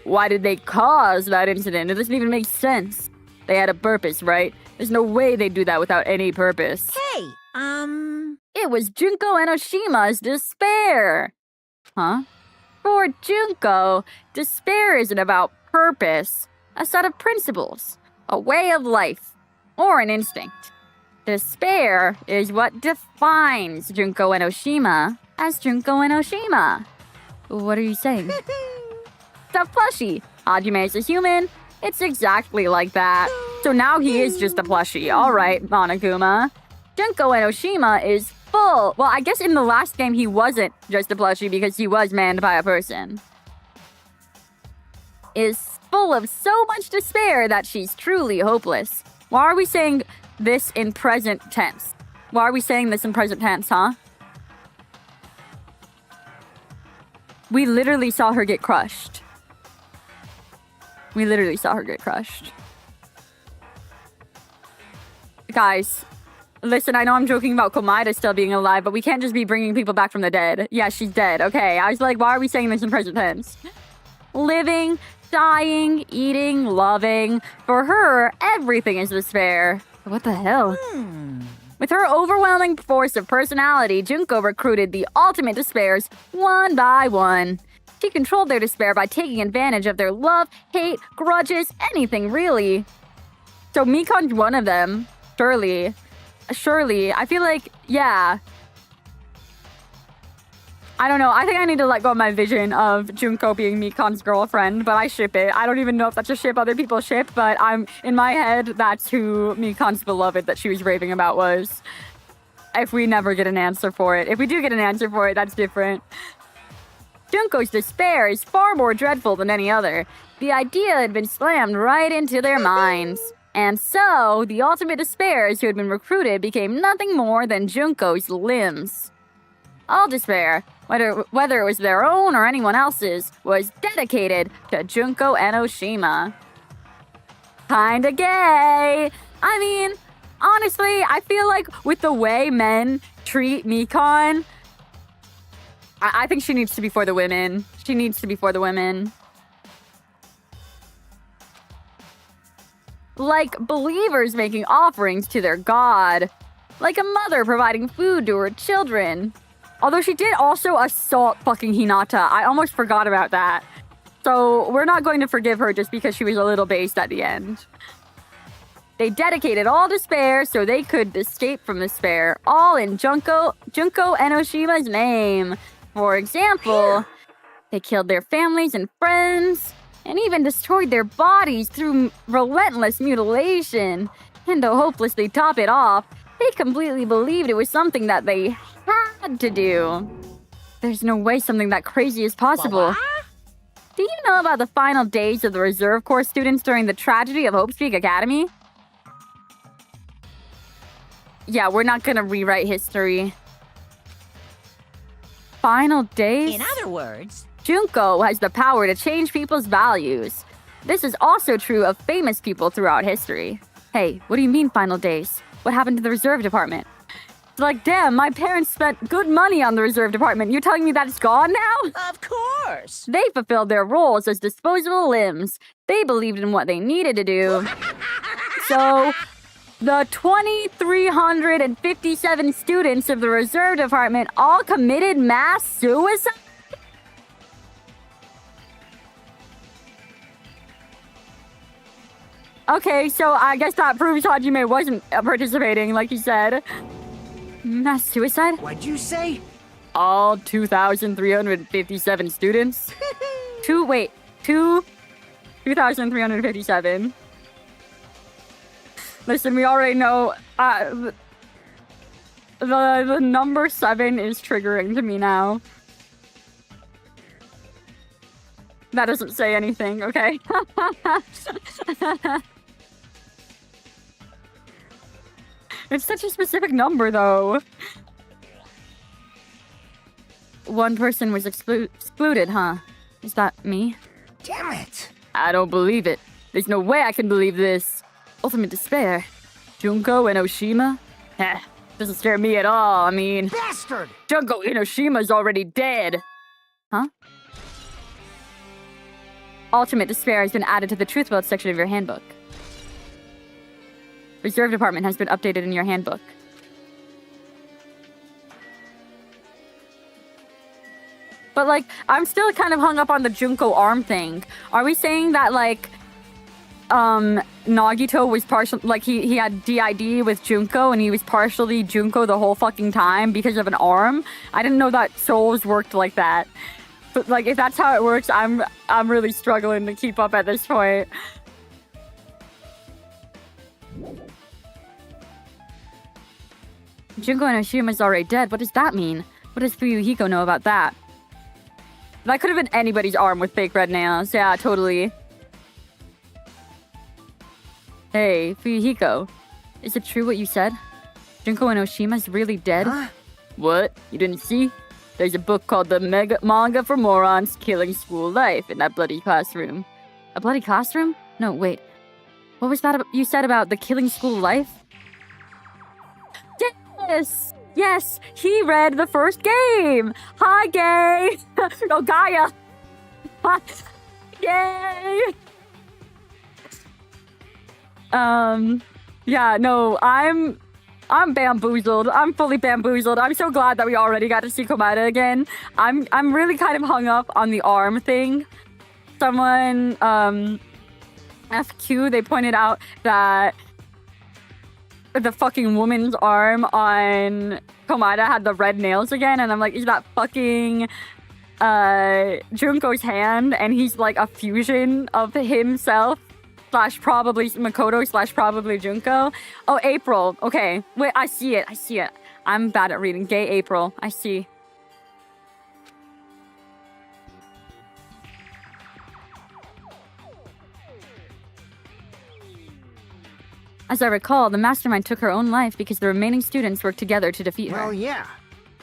Speaker 1: why did they cause that incident? It doesn't even make sense. They had a purpose, right? There's no way they'd do that without any purpose.
Speaker 4: Hey,
Speaker 1: It was Junko Enoshima's despair. Huh? For Junko, despair isn't about purpose, a set of principles, a way of life, or an instinct. Despair is what defines Junko Enoshima as Junko Enoshima. What are you saying? The plushie. Hajime is a human. It's exactly like that. So now he is just a plushie. All right, Monokuma. Junko Enoshima is full. Well, I guess in the last game he wasn't just a plushie because he was manned by a person. Is full of so much despair that she's truly hopeless. Why are we saying this in present tense? Why are we saying this in present tense, huh? We literally saw her get crushed. We literally saw her get crushed. Guys, listen, I know I'm joking about Komaeda still being alive, but we can't just be bringing people back from the dead. Yeah, she's dead. Okay, I was like, why are we saying this in present tense? Living, dying, eating, loving. For her, everything is despair. What the hell? With her overwhelming force of personality, Junko recruited the ultimate despairs one by one. She controlled their despair by taking advantage of their love, hate, grudges, anything really. So Mikon's one of them. Surely. I feel like, yeah. I don't know. I think I need to let go of my vision of Junko being Mikon's girlfriend, but I ship it. I don't even know if that's a ship other people ship, but in my head, that's who Mikon's beloved that she was raving about was. If we never get an answer for it. If we do get an answer for it, that's different. Junko's despair is far more dreadful than any other. The idea had been slammed right into their minds. And so, the ultimate despairs who had been recruited became nothing more than Junko's limbs. All despair, whether it was their own or anyone else's, was dedicated to Junko Enoshima. Kinda gay. I mean, honestly, I feel like with the way men treat Mikon, I think she needs to be for the women. She needs to be for the women. Like believers making offerings to their god. Like a mother providing food to her children. Although she did also assault fucking Hinata. I almost forgot about that. So we're not going to forgive her just because she was a little based at the end. They dedicated all despair so they could escape from despair. All in Junko Enoshima's name. For example, they killed their families and friends. And even destroyed their bodies through relentless mutilation. And to hopelessly top it off, they completely believed it was something that they had to do. There's no way something that crazy is possible. Do you know about the final days of the Reserve Corps students during the tragedy of Hope Peak Academy? Yeah, we're not gonna rewrite history. Final days?
Speaker 4: in other words,
Speaker 1: Junko has the power to change people's values. This is also true of famous people throughout history. Hey, what do you mean final days? What happened to the reserve department? It's like, damn, my parents spent good money on the reserve department. You're telling me that it's gone now?
Speaker 4: of course.
Speaker 1: They fulfilled their roles as disposable limbs. They believed in what they needed to do. So, the 2,357 students of the reserve department all committed mass suicide? Okay, so I guess that proves Hajime wasn't participating, like you said. Mass suicide?
Speaker 3: What'd you say?
Speaker 1: All 2,357 students? 2,357. Listen, we already know, the number 7 is triggering to me now. That doesn't say anything, okay? It's such a specific number, though. One person was excluded, huh? Is that me?
Speaker 3: Damn it!
Speaker 1: I don't believe it. There's no way I can believe this. Ultimate despair. Junko Enoshima? Heh, doesn't scare me at all. I mean,
Speaker 3: Bastard!
Speaker 1: Junko Enoshima's already dead. Huh? ultimate despair has been added to the Truth World section of your handbook. Reserve department has been updated in your handbook. But, like, I'm still kind of hung up on the Junko arm thing. Are we saying that, like, Nagito was partial, like, he had DID with Junko and he was partially Junko the whole fucking time because of an arm? I didn't know that souls worked like that. But, like, if that's how it works, I'm really struggling to keep up at this point. Junko and Oshima's already dead. What does that mean? What does Fuyuhiko know about that? That could have been anybody's arm with fake red nails. Yeah, totally. Hey, Fuyuhiko. Is it true what you said? Junko and Oshima's really dead?
Speaker 3: Huh?
Speaker 1: What? You didn't see? There's a book called The Manga for Morons, Killing School Life in that bloody classroom. A bloody classroom? No, wait. What was that you said about the Killing School Life? Yes! Yes! He read the first game! Hi, gay! Oh, Gaia! Yay! Yeah, no, I'm bamboozled. I'm fully bamboozled. I'm so glad that we already got to see Komada again. I'm really kind of hung up on the arm thing. Someone, FQ, they pointed out that the fucking woman's arm on Komada had the red nails again, and I'm like, is that fucking Junko's hand? And he's like a fusion of himself / probably Makoto / probably Junko. Oh, April. Okay. Wait, I see it. I'm bad at reading. Gay April. I see. As I recall, the mastermind took her own life because the remaining students worked together to defeat her.
Speaker 3: Well, yeah.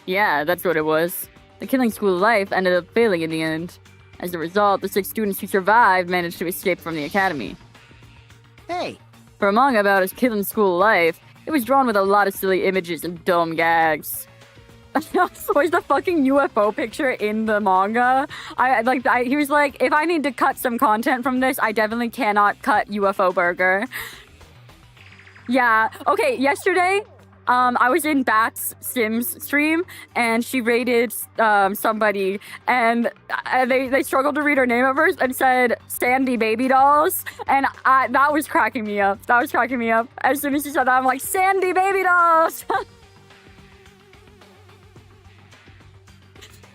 Speaker 1: Yeah, that's what it was. The Killing School Life ended up failing in the end. As a result, the 6 students who survived managed to escape from the academy.
Speaker 3: Hey,
Speaker 1: For a manga about his Killing School Life, it was drawn with a lot of silly images and dumb gags. Was the fucking UFO picture in the manga? He was like, if I need to cut some content from this, I definitely cannot cut UFO Burger. Yeah. Okay, yesterday, I was in Bat's Sims stream, and she rated somebody, and they struggled to read her name at first and said Sandy Baby Dolls, and that was cracking me up. As soon as she said that, I'm like, Sandy Baby Dolls!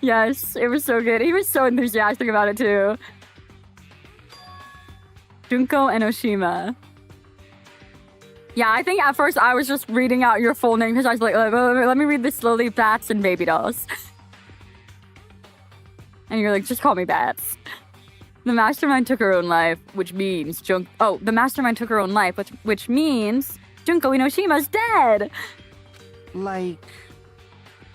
Speaker 1: Yes, it was so good. He was so enthusiastic about it, too. Junko and Oshima. Yeah, I think at first I was just reading out your full name because I was like, let me read this slowly. Bats and Baby Dolls. And you're like, just call me Bats. The mastermind took her own life, which means the mastermind took her own life, which means Junko Inoshima's dead.
Speaker 3: like...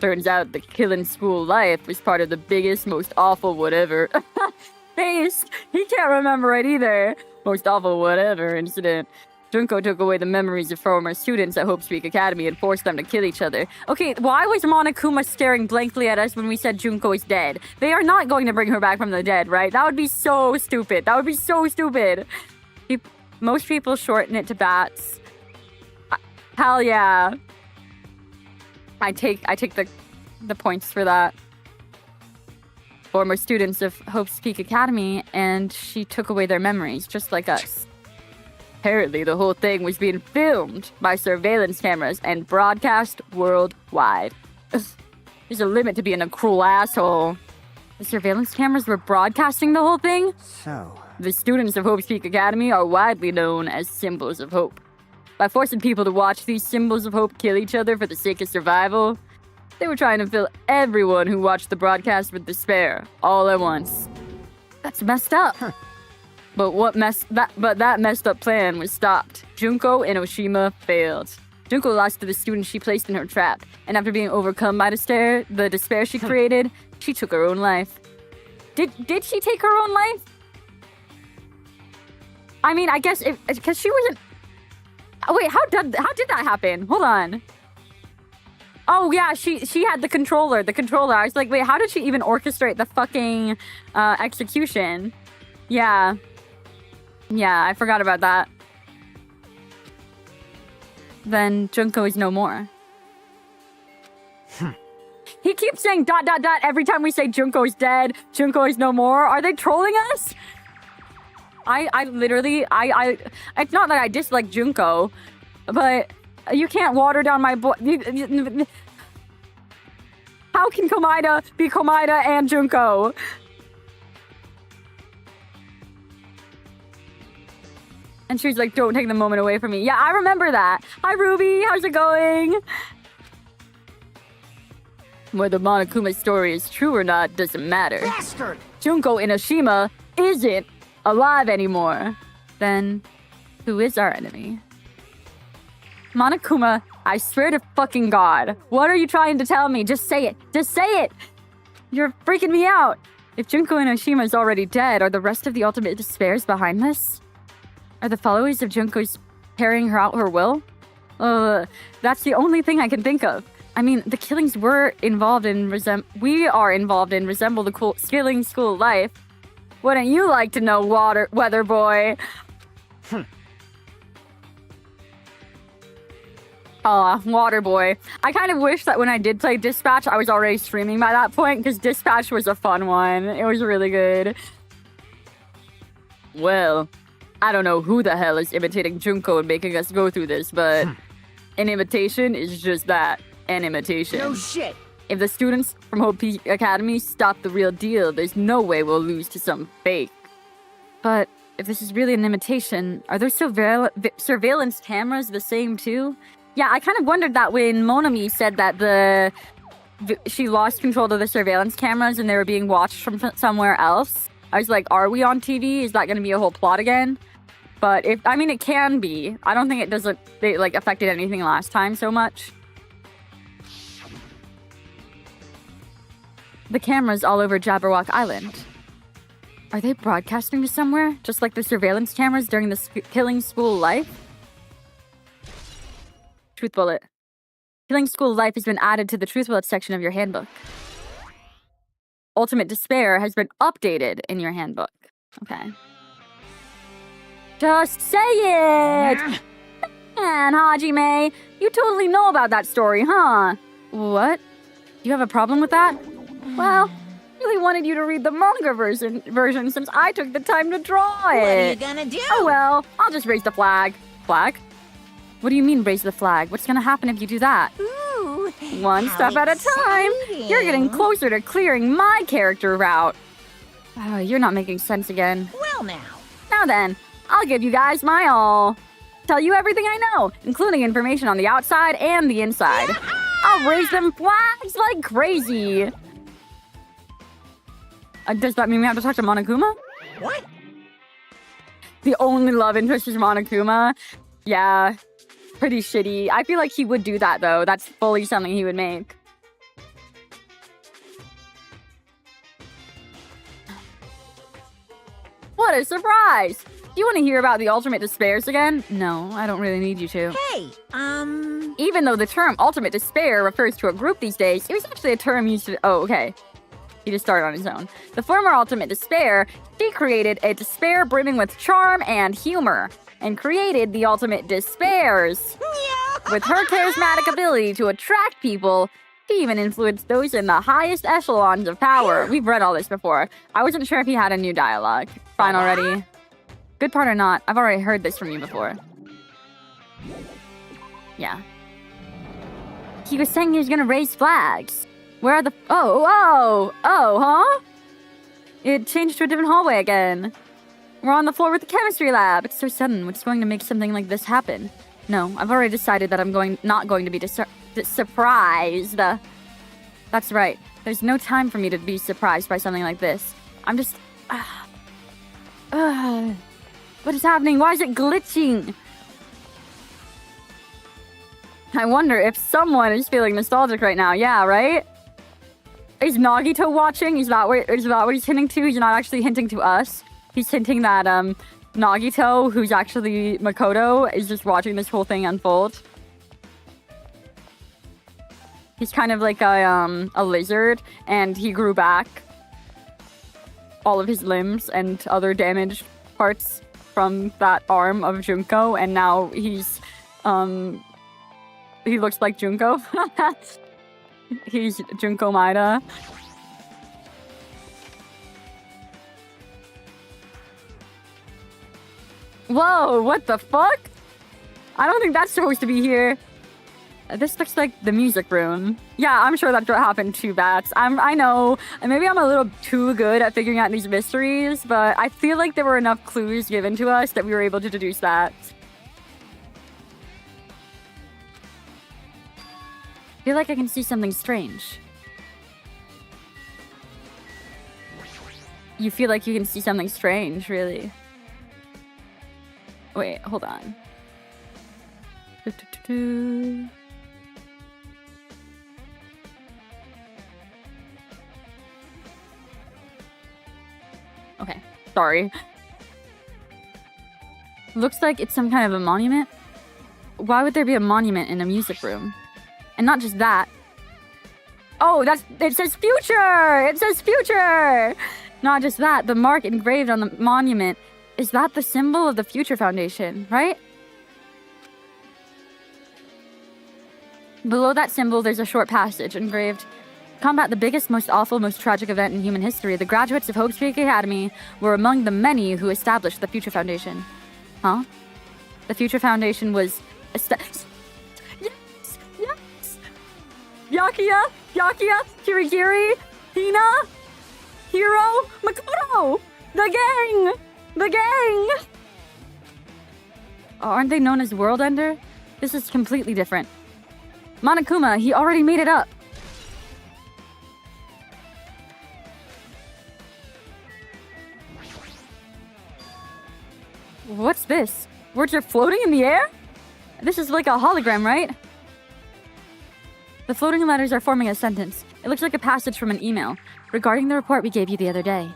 Speaker 1: Turns out the Killing School Life was part of the biggest, most awful whatever. Based. He can't remember it either. Most awful whatever incident. Junko took away the memories of former students at Hope Speak Academy and forced them to kill each other. Okay, why was Monokuma staring blankly at us when we said Junko is dead? They are not going to bring her back from the dead, right? That would be so stupid. Most people shorten it to Bats. Hell yeah. I take the points for that. Former students of Hope Speak Academy, and she took away their memories, just like us. Apparently, the whole thing was being filmed by surveillance cameras and broadcast worldwide. There's a limit to being a cruel asshole. The surveillance cameras were broadcasting the whole thing?
Speaker 3: So...
Speaker 1: The students of Hope Speak Academy are widely known as symbols of hope. By forcing people to watch these symbols of hope kill each other for the sake of survival, they were trying to fill everyone who watched the broadcast with despair, all at once. That's messed up.
Speaker 3: Huh.
Speaker 1: But that messed up plan was stopped. Junko and Oshima failed. Junko lost to the student she placed in her trap, and after being overcome by the despair she created, she took her own life. Did she take her own life? I mean, I guess because she wasn't. Oh, wait, how did that happen? Hold on. Oh yeah, she had the controller. I was like, wait, how did she even orchestrate the fucking execution? Yeah. Yeah, I forgot about that. Then Junko is no more. He keeps saying ... every time we say Junko is dead, Junko is no more. Are they trolling us? I literally, it's not that I dislike Junko, but you can't water down my boy. How can Komaeda be Komaeda and Junko? And she's like, don't take the moment away from me. Yeah, I remember that. Hi, Ruby. How's it going? Whether Monokuma's story is true or not doesn't matter.
Speaker 3: Bastard!
Speaker 1: Junko Inoshima isn't alive anymore. Then, who is our enemy? Monokuma, I swear to fucking God. What are you trying to tell me? Just say it. Just say it! You're freaking me out. If Junko Inoshima is already dead, are the rest of the Ultimate Despairs behind this? Are the followers of Junko's carrying her out her will? That's the only thing I can think of. I mean, the killings we are involved in resemble the killing school life. Wouldn't you like to know, weather boy? Aw, water boy. I kind of wish that when I did play Dispatch, I was already streaming by that point, because Dispatch was a fun one. It was really good. Well, I don't know who the hell is imitating Junko and making us go through this, but an imitation is just that. An imitation.
Speaker 3: No shit!
Speaker 1: If the students from Hope Peak Academy stop the real deal, there's no way we'll lose to some fake. But if this is really an imitation, are those surveillance cameras the same too? Yeah, I kind of wondered that when Monami said that she lost control of the surveillance cameras and they were being watched from somewhere else. I was like, are we on TV? Is that going to be a whole plot again? But it can be. I don't think they affected anything last time so much. The cameras all over Jabberwock Island. Are they broadcasting to somewhere? Just like the surveillance cameras during the killing school life? Truth bullet. Killing school life has been added to the truth bullet section of your handbook. Ultimate Despair has been updated in your handbook. Okay. Just say it! And Hajime, you totally know about that story, huh? What? You have a problem with that? Well, I really wanted you to read the manga version since I took the time to draw it.
Speaker 4: What are you gonna do?
Speaker 1: Oh well, I'll just raise the flag. Flag? What do you mean raise the flag? What's gonna happen if you do that?
Speaker 4: Ooh,
Speaker 1: One
Speaker 4: how
Speaker 1: step at a time.
Speaker 4: exciting.
Speaker 1: You're getting closer to clearing my character route. You're not making sense again.
Speaker 4: Well now.
Speaker 1: Now then, I'll give you guys my all. Tell you everything I know, including information on the outside and the inside. I'll raise them flags like crazy. Does that mean we have to talk to Monokuma?
Speaker 4: What?
Speaker 1: The only love interest is Monokuma? Yeah, pretty shitty. I feel like he would do that, though. That's fully something he would make. What a surprise! Do you want to hear about the Ultimate Despairs again? No, I don't really need you to.
Speaker 4: Hey,
Speaker 1: Even though the term Ultimate Despair refers to a group these days, it was actually a term used to... Oh, okay. He just started on his own. The former Ultimate Despair, she created a despair brimming with charm and humor, and created the Ultimate Despairs. With her charismatic ability to attract people, she even influenced those in the highest echelons of power. We've read all this before. I wasn't sure if he had a new dialogue. Fine already. Good part or not, I've already heard this from you before. Yeah. He was saying he was gonna raise flags. Where are the... Oh, huh? It changed to a different hallway again. We're on the floor with the chemistry lab. It's so sudden. What's going to make something like this happen? No, I've already decided that I'm not going to be surprised. That's right. There's no time for me to be surprised by something like this. I'm just... what is happening? Why is it glitching? I wonder if someone is feeling nostalgic right now. Yeah, right? Is Nagito watching? Is that what he's hinting to? He's not actually hinting to us. He's hinting that Nagito, who's actually Makoto, is just watching this whole thing unfold. He's kind of like a lizard, and he grew back. all of his limbs and other damaged parts from that arm of Junko, and now he's he looks like Junko. He's Junko Maeda. Whoa, what the fuck? I don't think that's supposed to be here. This looks like the music room. Yeah, I'm sure that's what happened to Bats. I know, and maybe I'm a little too good at figuring out these mysteries, but I feel like there were enough clues given to us that we were able to deduce that. I feel like I can see something strange. You feel like you can see something strange, really? Wait, hold on. Okay, sorry. Looks like it's some kind of a monument. Why would there be a monument in a music room? And not just that. Oh, it says future! It says future! Not just that, the mark engraved on the monument, is that the symbol of the Future Foundation, right? Below that symbol, there's a short passage engraved. Combat the biggest, most awful, most tragic event in human history. The graduates of Hope's Peak Academy were among the many who established the Future Foundation. Huh? The Future Foundation was established. Yes! Yakuya, Kirigiri, Hina, Hiro, Makoto! The gang! Aren't they known as World Ender? This is completely different. Monokuma, he already made it up. What's this? Words are floating in the air? This is like a hologram, right? The floating letters are forming a sentence. It looks like a passage from an email. Regarding the report we gave you the other day.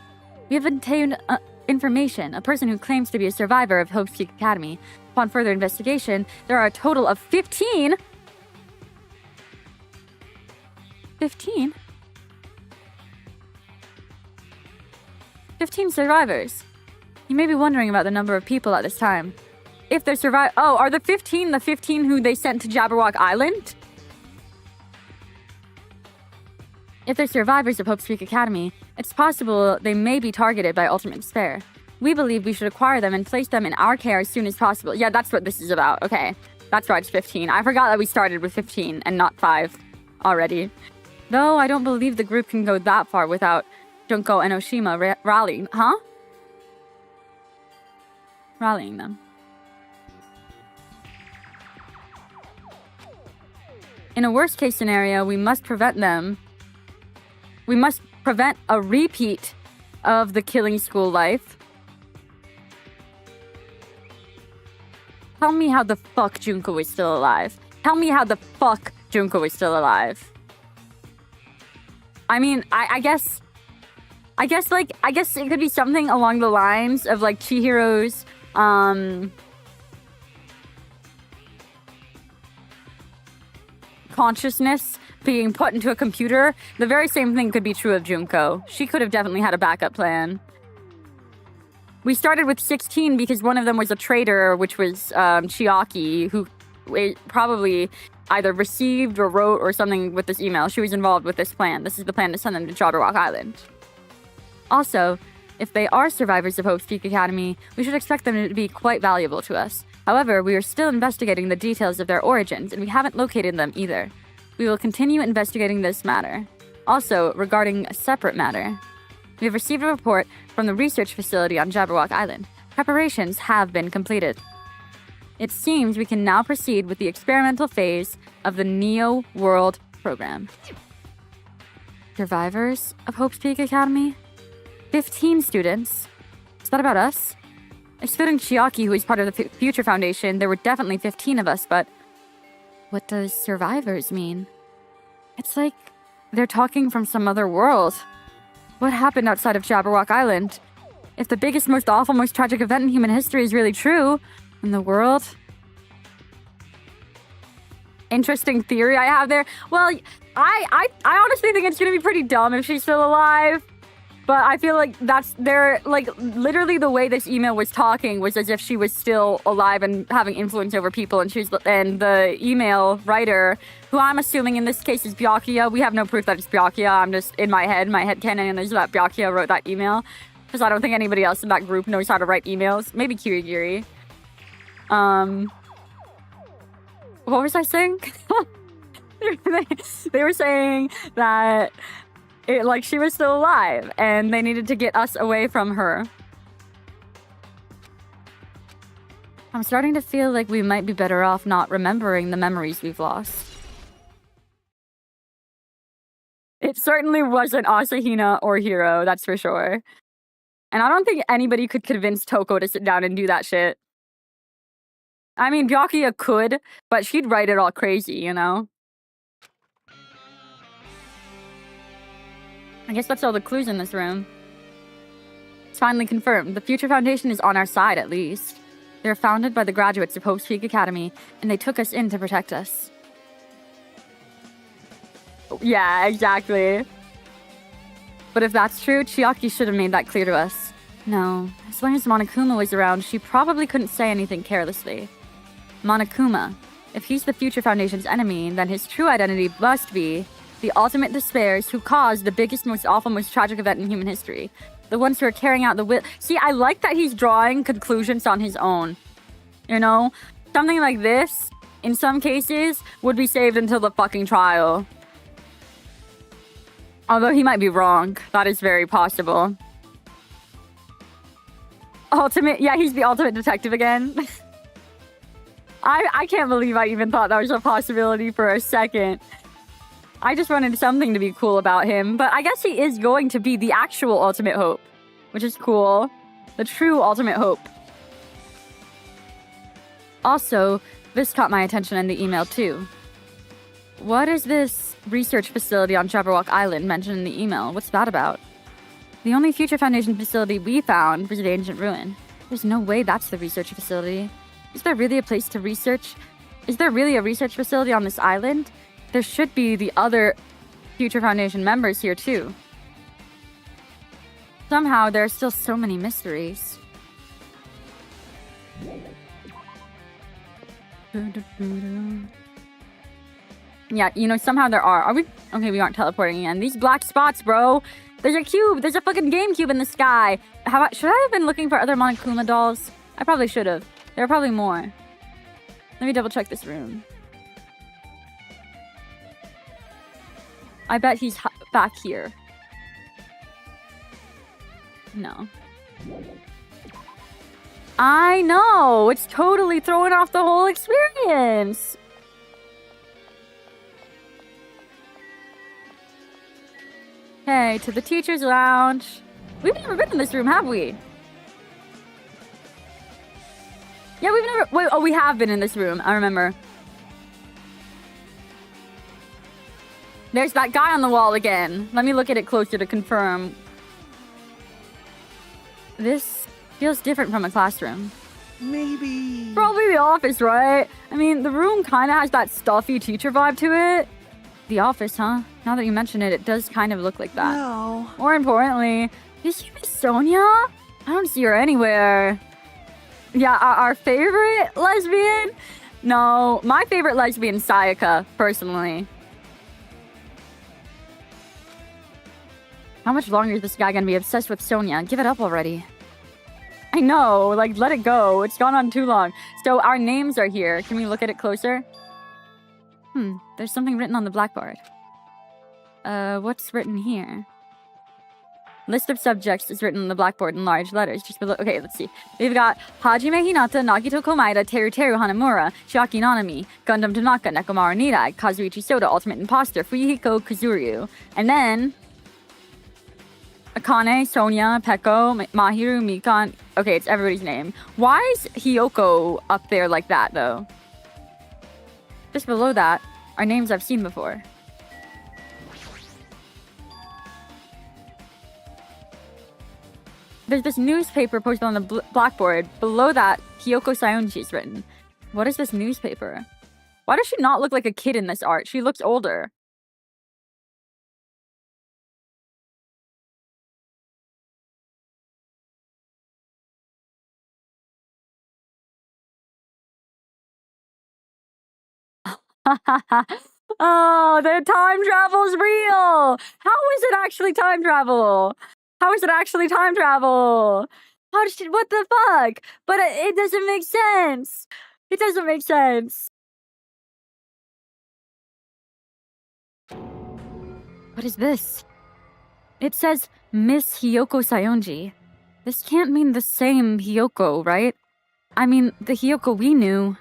Speaker 1: We have obtained information. A person who claims to be a survivor of Hope's Peak Academy. Upon further investigation, there are a total of 15... 15 survivors. You may be wondering about the number of people at this time. If they're are the 15 who they sent to Jabberwock Island? If they're survivors of Hope's Peak Academy, it's possible they may be targeted by Ultimate Despair. We believe we should acquire them and place them in our care as soon as possible. Yeah, that's what this is about. Okay. That's why it's 15. I forgot that we started with 15 and not 5 already. Though I don't believe the group can go that far without Junko and Oshima rallying. Huh? Rallying them. In a worst case scenario, we must prevent a repeat of the killing school life. Tell me how the fuck Junko is still alive. Tell me how the fuck Junko is still alive. I mean, I guess it could be something along the lines of like Chihiro's consciousness being put into a computer. The very same thing could be true of Junko. She could have definitely had a backup plan. We started with 16 because one of them was a traitor, which was Chiaki, who probably either received or wrote or something with this email. She was involved with this plan. This is the plan to send them to Jabberwock Island. Also, if they are survivors of Hope's Peak Academy, we should expect them to be quite valuable to us. However, we are still investigating the details of their origins, and we haven't located them either. We will continue investigating this matter. Also, regarding a separate matter, we have received a report from the research facility on Jabberwock Island. Preparations have been completed. It seems we can now proceed with the experimental phase of the Neo World program. Survivors of Hope's Peak Academy? 15 students. Is that about us? Excluding Chiaki, who is part of the Future Foundation, there were definitely 15 of us, but what does survivors mean? It's like they're talking from some other world. What happened outside of Jabberwock Island? If the biggest, most awful, most tragic event in human history is really true, in the world? Interesting theory I have there. Well, I honestly think it's gonna be pretty dumb if she's still alive. But I feel like they're like literally the way this email was talking was as if she was still alive and having influence over people, and the email writer, who I'm assuming in this case is Byakuya. We have no proof that it's Byakuya. I'm just in my headcanon is that Byakuya wrote that email, because I don't think anybody else in that group knows how to write emails. Maybe Kirigiri. What was I saying? They were saying that she was still alive and they needed to get us away from her. I'm starting to feel like we might be better off not remembering the memories we've lost. It certainly wasn't Asahina or Hiro, that's for sure. And I don't think anybody could convince Toko to sit down and do that shit. I mean, Byakuya could, but she'd write it all crazy, you know? I guess that's all the clues in this room. It's finally confirmed. The Future Foundation is on our side, at least. They're founded by the graduates of Hope's Peak Academy, and they took us in to protect us. Yeah, exactly. But if that's true, Chiaki should have made that clear to us. No, as long as Monokuma was around, she probably couldn't say anything carelessly. Monokuma. If he's the Future Foundation's enemy, then his true identity must be the ultimate despairs who caused the biggest, most awful, most tragic event in human history. The ones who are carrying out the will. See, I like that he's drawing conclusions on his own. You know? Something like this, in some cases, would be saved until the fucking trial. Although he might be wrong. That is very possible. Yeah, he's the ultimate detective again. I can't believe I even thought that was a possibility for a second. I just wanted something to be cool about him, but I guess he is going to be the actual Ultimate Hope, which is cool. The true Ultimate Hope. Also, this caught my attention in the email too. What is this research facility on Jabberwock Island mentioned in the email? What's that about? The only Future Foundation facility we found was the ancient ruin. There's no way that's the research facility. Is there really a place to research? Is there really a research facility on this island? There should be the other Future Foundation members here too. Somehow, there are still so many mysteries. Yeah, you know, somehow there are. Are we? Okay, we aren't teleporting again. These black spots, bro. There's a cube. There's a fucking GameCube in the sky. Should I have been looking for other Monokuma dolls? I probably should have. There are probably more. Let me double check this room. I bet he's back here. No. I know! It's totally throwing off the whole experience! Hey, to the teacher's lounge. We've never been in this room, have we? Yeah, we've never... Wait, oh, we have been in this room. I remember. There's that guy on the wall again. Let me look at it closer to confirm. This feels different from a classroom.
Speaker 3: Maybe...
Speaker 1: Probably the office, right? I mean, the room kind of has that stuffy teacher vibe to it. The office, huh? Now that you mention it, it does kind of look like that.
Speaker 3: No.
Speaker 1: More importantly, is she Miss Sonia? I don't see her anywhere. Yeah, our favorite lesbian? No, my favorite lesbian is Sayaka, personally. How much longer is this guy gonna be obsessed with Sonia? Give it up already. I know, like, let it go. It's gone on too long. So our names are here. Can we look at it closer? There's something written on the blackboard. What's written here? List of subjects is written on the blackboard in large letters just below. Okay, let's see. We've got Hajime Hinata, Nagito Komaeda, Teru Hanamura, Chiaki Nanami, Gundam Tanaka, Nekomaru Nirai, Kazuichi Soda, Ultimate Imposter, Fuyuhiko Kazuryu. And then... Akane, Sonia, Peko, Mahiru, Mikan. Okay, it's everybody's name. Why is Hiyoko up there like that, though? Just below that are names I've seen before. There's this newspaper posted on the blackboard. Below that, Hiyoko Sayonji is written. What is this newspaper? Why does she not look like a kid in this art? She looks older. Oh, the time travel's real. How is it actually time travel? How is it actually time travel? How does she, what the fuck? But it doesn't make sense. It doesn't make sense. What is this? It says Miss Hiyoko Sayonji. This can't mean the same Hiyoko, right? I mean, the Hiyoko we knew.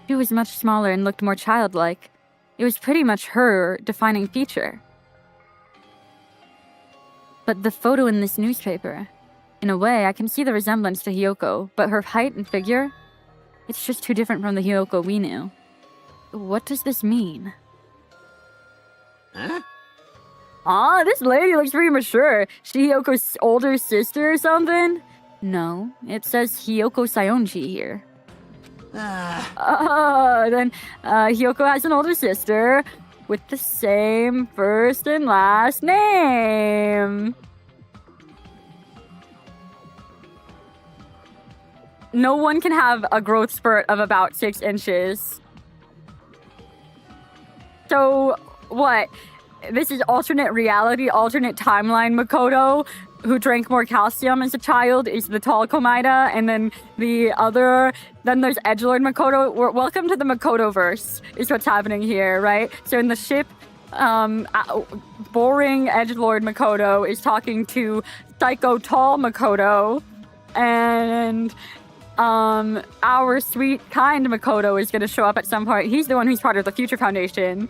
Speaker 1: She was much smaller and looked more childlike. It was pretty much her defining feature. But the photo in this newspaper, in a way, I can see the resemblance to Hiyoko, but her height and figure, it's just too different from the Hiyoko we knew. What does this mean?
Speaker 3: Huh?
Speaker 1: Aw, this lady looks pretty mature. She Hiyoko's older sister or something? No, it says Hiyoko Sayonji here. Then Hiyoko has an older sister with the same first and last name. No one can have a growth spurt of about 6 inches. So, what? This is alternate reality, alternate timeline Makoto, who drank more calcium as a child, is the tall Komaeda, and then then there's Edgelord Makoto. Welcome to the Makoto-verse, is what's happening here, right? So in the ship, boring Edgelord Makoto is talking to psycho tall Makoto, and our sweet, kind Makoto is going to show up at some point. He's the one who's part of the Future Foundation.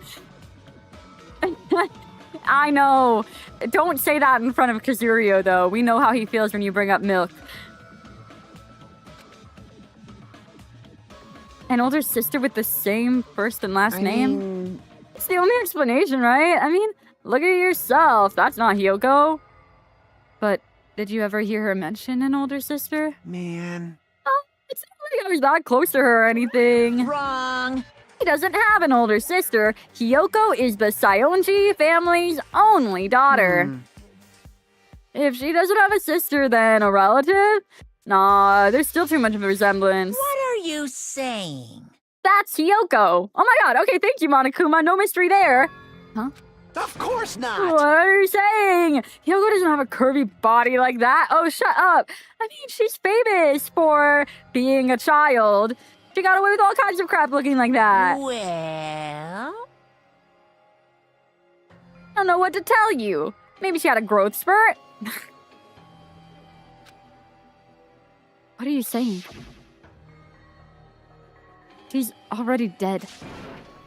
Speaker 1: I know. Don't say that in front of Kazurio, though. We know how he feels when you bring up milk. An older sister with the same first and last name? It's the only explanation, right? I mean, look at it yourself. That's not Hiyoko. But did you ever hear her mention an older sister?
Speaker 3: Man.
Speaker 1: Oh, it's not like I was that close to her or anything.
Speaker 4: Wrong.
Speaker 1: He doesn't have an older sister. Hiyoko is the Sayonji family's only daughter. If she doesn't have a sister, then a relative? Nah, there's still too much of a resemblance.
Speaker 4: What are you saying?
Speaker 1: That's Hiyoko. Oh my god, okay, thank you, Monokuma. No mystery there. Huh?
Speaker 3: Of course not.
Speaker 1: What are you saying? Hiyoko doesn't have a curvy body like that. Oh, shut up. I mean, she's famous for being a child. She got away with all kinds of crap looking like that.
Speaker 4: Well,
Speaker 1: I don't know what to tell you. Maybe she had a growth spurt? What are you saying? She's already dead.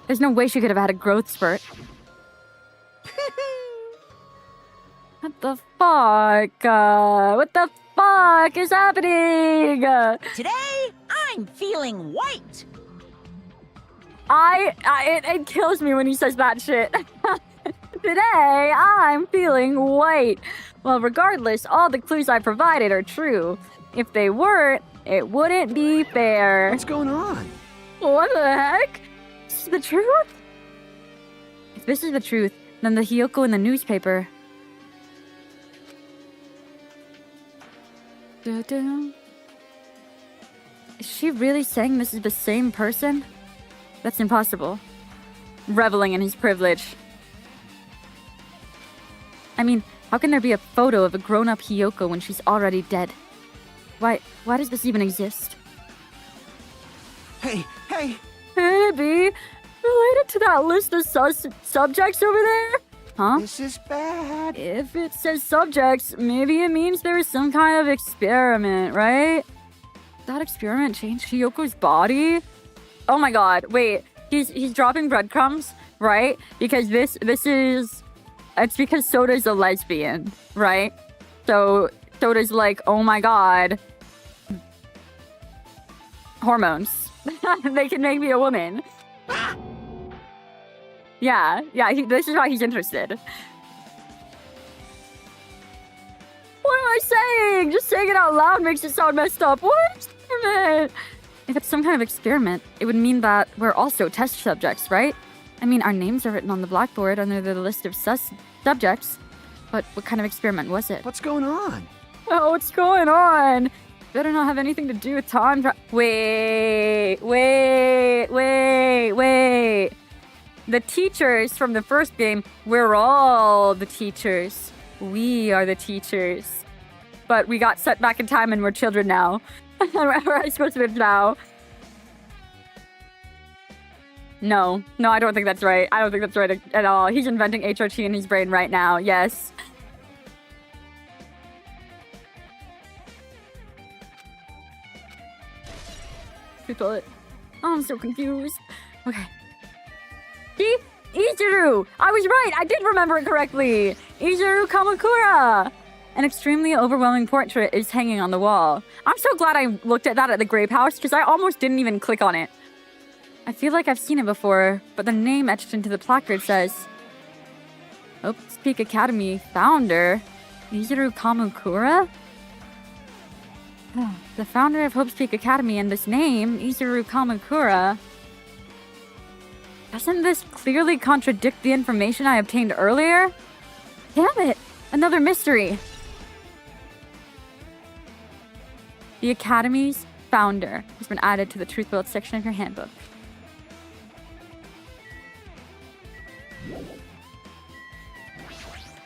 Speaker 1: There's no way she could have had a growth spurt. What the fuck? What the fuck is happening?
Speaker 4: today I'm feeling white.
Speaker 1: It kills me when he says that shit. Today, I'm feeling white. Well, regardless, all the clues I provided are true. If they weren't, it wouldn't be fair.
Speaker 3: What's going on?
Speaker 1: What the heck? This is the truth? If this is the truth, then the Hiyoko in the newspaper. Is she really saying this is the same person? That's impossible. Reveling in his privilege. I mean, how can there be a photo of a grown-up Hiyoko when she's already dead? Why does this even exist?
Speaker 3: Hey!
Speaker 1: Could it be related to that list of subjects over there? Huh?
Speaker 3: This is bad.
Speaker 1: If it says subjects, maybe it means there was some kind of experiment, right? That experiment changed Hiyoko's body? Oh my god, wait. He's dropping breadcrumbs, right? Because it's because Soda's a lesbian, right? So Soda's like, oh my god. Hormones. They can make me a woman. Yeah, this is why he's interested. What am I saying? Just saying it out loud makes it sound messed up. What experiment? If it's some kind of experiment, it would mean that we're also test subjects, right? I mean, our names are written on the blackboard under the list of subjects. But what kind of experiment was it?
Speaker 3: What's going on?
Speaker 1: Oh, what's going on? better not have anything to do with time Wait. The teachers from the first game, we're all the teachers. We are the teachers. But we got set back in time and we're children now. We're supposed to be now. No, I don't think that's right. I don't think that's right at all. He's inventing HRT in his brain right now. Yes. Oh, I'm so confused. Okay. See? Izuru! I was right! I did remember it correctly! Izuru Kamakura! An extremely overwhelming portrait is hanging on the wall. I'm so glad I looked at that at the Grape House, because I almost didn't even click on it. I feel like I've seen it before, but the name etched into the placard says... Hope's Peak Academy founder, Izuru Kamakura? The founder of Hope's Peak Academy and this name, Izuru Kamakura... Doesn't this clearly contradict the information I obtained earlier? Damn it! Another mystery! The Academy's founder has been added to the Truth Built section of your handbook.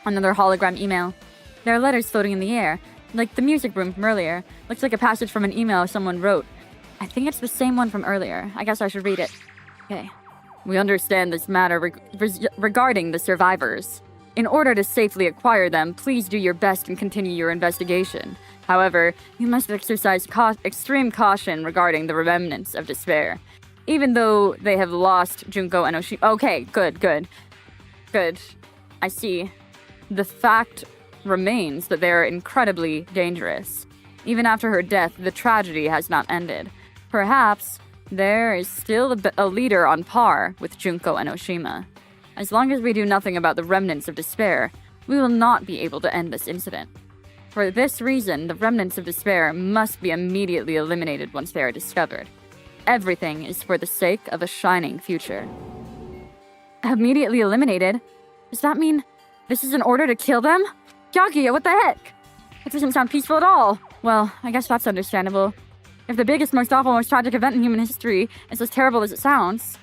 Speaker 1: Another hologram email. There are letters floating in the air, like the music room from earlier. Looks like a passage from an email someone wrote. I think it's the same one from earlier. I guess I should read it. Okay. We understand this matter regarding the survivors. In order to safely acquire them, please do your best and continue your investigation. However, you must exercise extreme caution regarding the remnants of despair. Even though they have lost Junko and Oshima... Okay, good. I see. The fact remains that they are incredibly dangerous. Even after her death, the tragedy has not ended. Perhaps there is still a leader on par with Junko and Oshima. As long as we do nothing about the remnants of despair, we will not be able to end this incident. For this reason, the remnants of despair must be immediately eliminated once they are discovered. Everything is for the sake of a shining future. Immediately eliminated? Does that mean this is an order to kill them? Yakuya, what the heck? That doesn't sound peaceful at all. Well, I guess that's understandable. If the biggest, most awful, most tragic event in human history is as terrible as it sounds,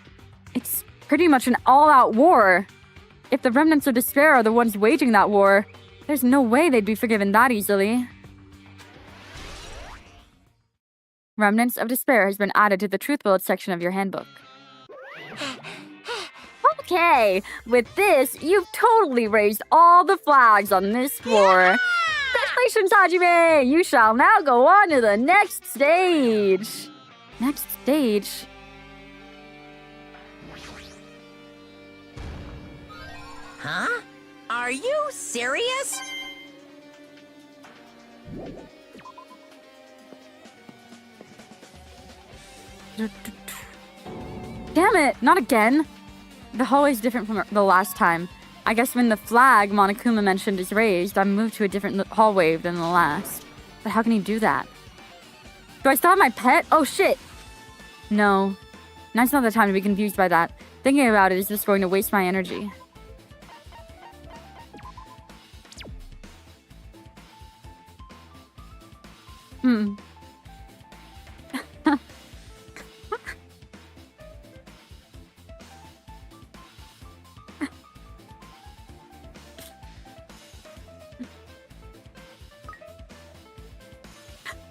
Speaker 1: it's pretty much an all-out war. If the remnants of despair are the ones waging that war, there's no way they'd be forgiven that easily. Remnants of Despair has been added to the Truth Build section of your handbook. Okay, with this, you've totally raised all the flags on this floor. Congratulations, Hajime! You shall now go on to the next stage. Next stage?
Speaker 4: Huh? Are you serious?
Speaker 1: Damn it, not again. The hallway's different from the last time. I guess when the flag Monokuma mentioned is raised, I moved to a different hallway than the last. But how can he do that? Do I still have my pet? Oh shit! No. Now's not the time to be confused by that. Thinking about it is just going to waste my energy.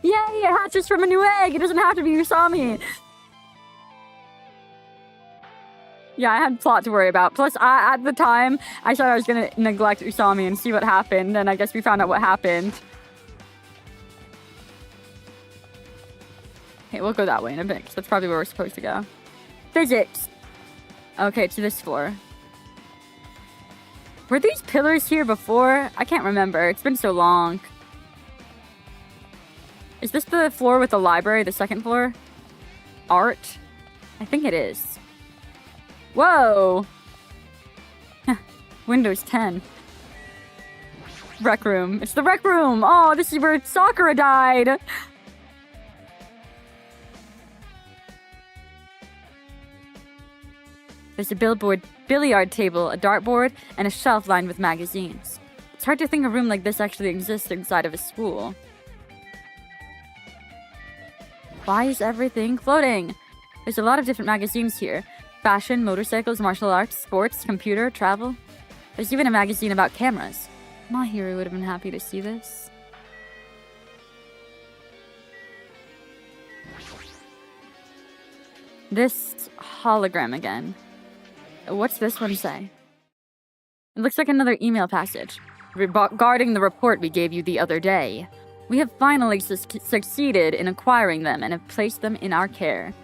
Speaker 1: Yay, it hatches from a new egg! It doesn't have to be Usami! Yeah, I had plot to worry about. Plus, at the time, I said I was gonna neglect Usami and see what happened, and I guess we found out what happened. Okay, we'll go that way in a bit, 'cause that's probably where we're supposed to go. Physics! Okay, to this floor. Were these pillars here before? I can't remember. It's been so long. Is this the floor with the library, the second floor? Art? I think it is. Whoa! Windows 10. Rec room. It's the rec room! Oh, this is where Sakura died! There's a billiard table, a dartboard, and a shelf lined with magazines. It's hard to think a room like this actually exists inside of a school. Why is everything floating? There's a lot of different magazines here. Fashion, motorcycles, martial arts, sports, computer, travel. There's even a magazine about cameras. Mahiru would have been happy to see this. This hologram again. What's this one say? It looks like another email passage. Regarding the report we gave you the other day. We have finally succeeded in acquiring them and have placed them in our care.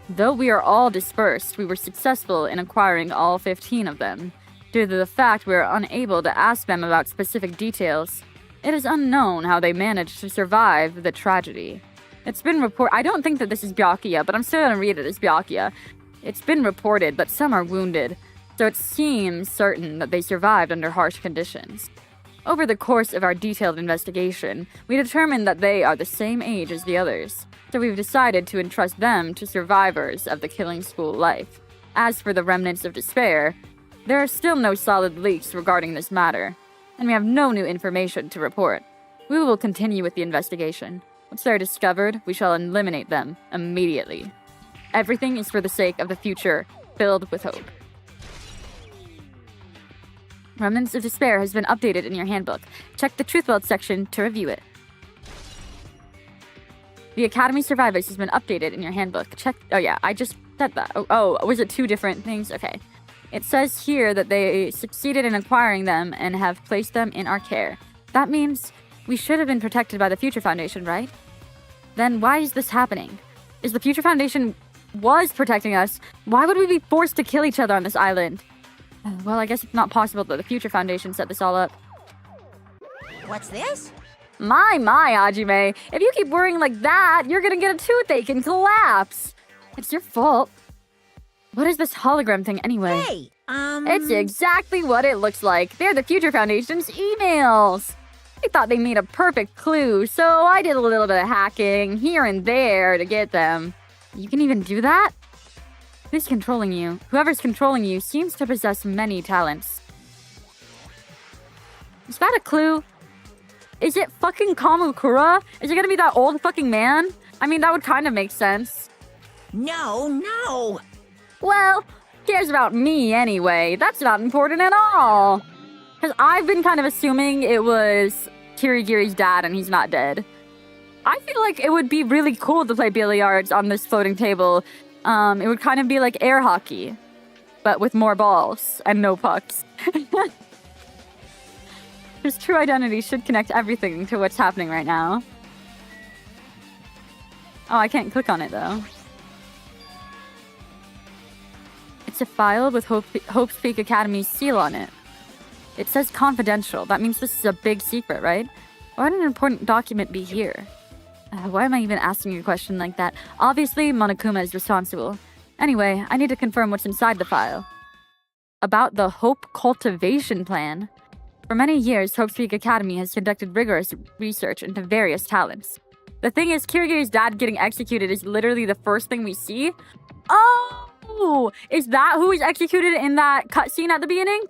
Speaker 1: Though we are all dispersed, we were successful in acquiring all 15 of them. Due to the fact we are unable to ask them about specific details, it is unknown how they managed to survive the tragedy. It's been I don't think that this is Byakuya, but I'm still gonna read it as Byakuya. It's been reported that some are wounded, so it seems certain that they survived under harsh conditions. Over the course of our detailed investigation, we determined that they are the same age as the others, so we've decided to entrust them to survivors of the killing school life. As for the remnants of despair, there are still no solid leaks regarding this matter, and we have no new information to report. We will continue with the investigation. Once they are discovered, we shall eliminate them immediately. Everything is for the sake of the future, filled with hope. Remnants of Despair has been updated in your handbook. Check the Truthweld section to review it. The Academy Survivors has been updated in your handbook. Check. Oh yeah, I just said that. Oh, was it two different things? Okay. It says here that they succeeded in acquiring them and have placed them in our care. That means we should have been protected by the Future Foundation, right? Then why is this happening? Is the Future Foundation was protecting us? Why would we be forced to kill each other on this island? Well, I guess it's not possible that the Future Foundation set this all up.
Speaker 4: What's this?
Speaker 1: My, Hajime. If you keep worrying like that, you're gonna get a toothache and collapse. It's your fault. What is this hologram thing anyway?
Speaker 4: Hey,
Speaker 1: It's exactly what it looks like. They're the Future Foundation's emails. I thought they made a perfect clue, so I did a little bit of hacking here and there to get them. You can even do that? Who's controlling you? Whoever's controlling you seems to possess many talents. Is that a clue? Is it fucking Kamakura? Is it gonna be that old fucking man? I mean, that would kind of make sense.
Speaker 4: No.
Speaker 1: Well, cares about me anyway. That's not important at all. Because I've been kind of assuming it was Kirigiri's dad and he's not dead. I feel like it would be really cool to play billiards on this floating table. It would kind of be like air hockey, but with more balls and no pucks. His true identity should connect everything to what's happening right now. Oh, I can't click on it though. It's a file with Hope's Peak Academy's seal on it. It says confidential. That means this is a big secret, right? Why would an important document be here? Why am I even asking a question like that? Obviously, Monokuma is responsible. Anyway, I need to confirm what's inside the file. About the Hope Cultivation Plan. For many years, Hope's Peak Academy has conducted rigorous research into various talents. The thing is, Kirigiri's dad getting executed is literally the first thing we see. Oh! Is that who was executed in that cutscene at the beginning?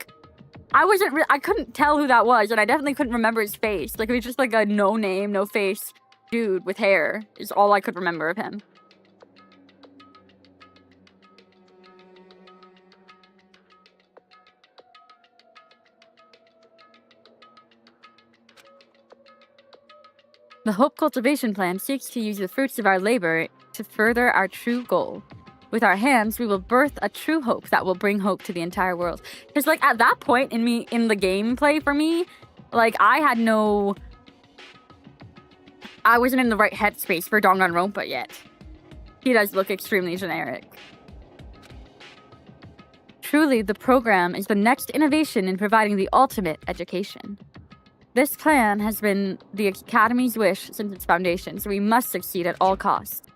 Speaker 1: I couldn't tell who that was, and I definitely couldn't remember his face. Like, it was just like a no name, no face dude with hair is all I could remember of him. The Hope Cultivation Plan seeks to use the fruits of our labor to further our true goal. With our hands, we will birth a true hope that will bring hope to the entire world. Because, like, at that point in the gameplay for me, like, I wasn't in the right headspace for Danganronpa yet. He does look extremely generic. Truly, the program is the next innovation in providing the ultimate education. This plan has been the Academy's wish since its foundation, so we must succeed at all costs.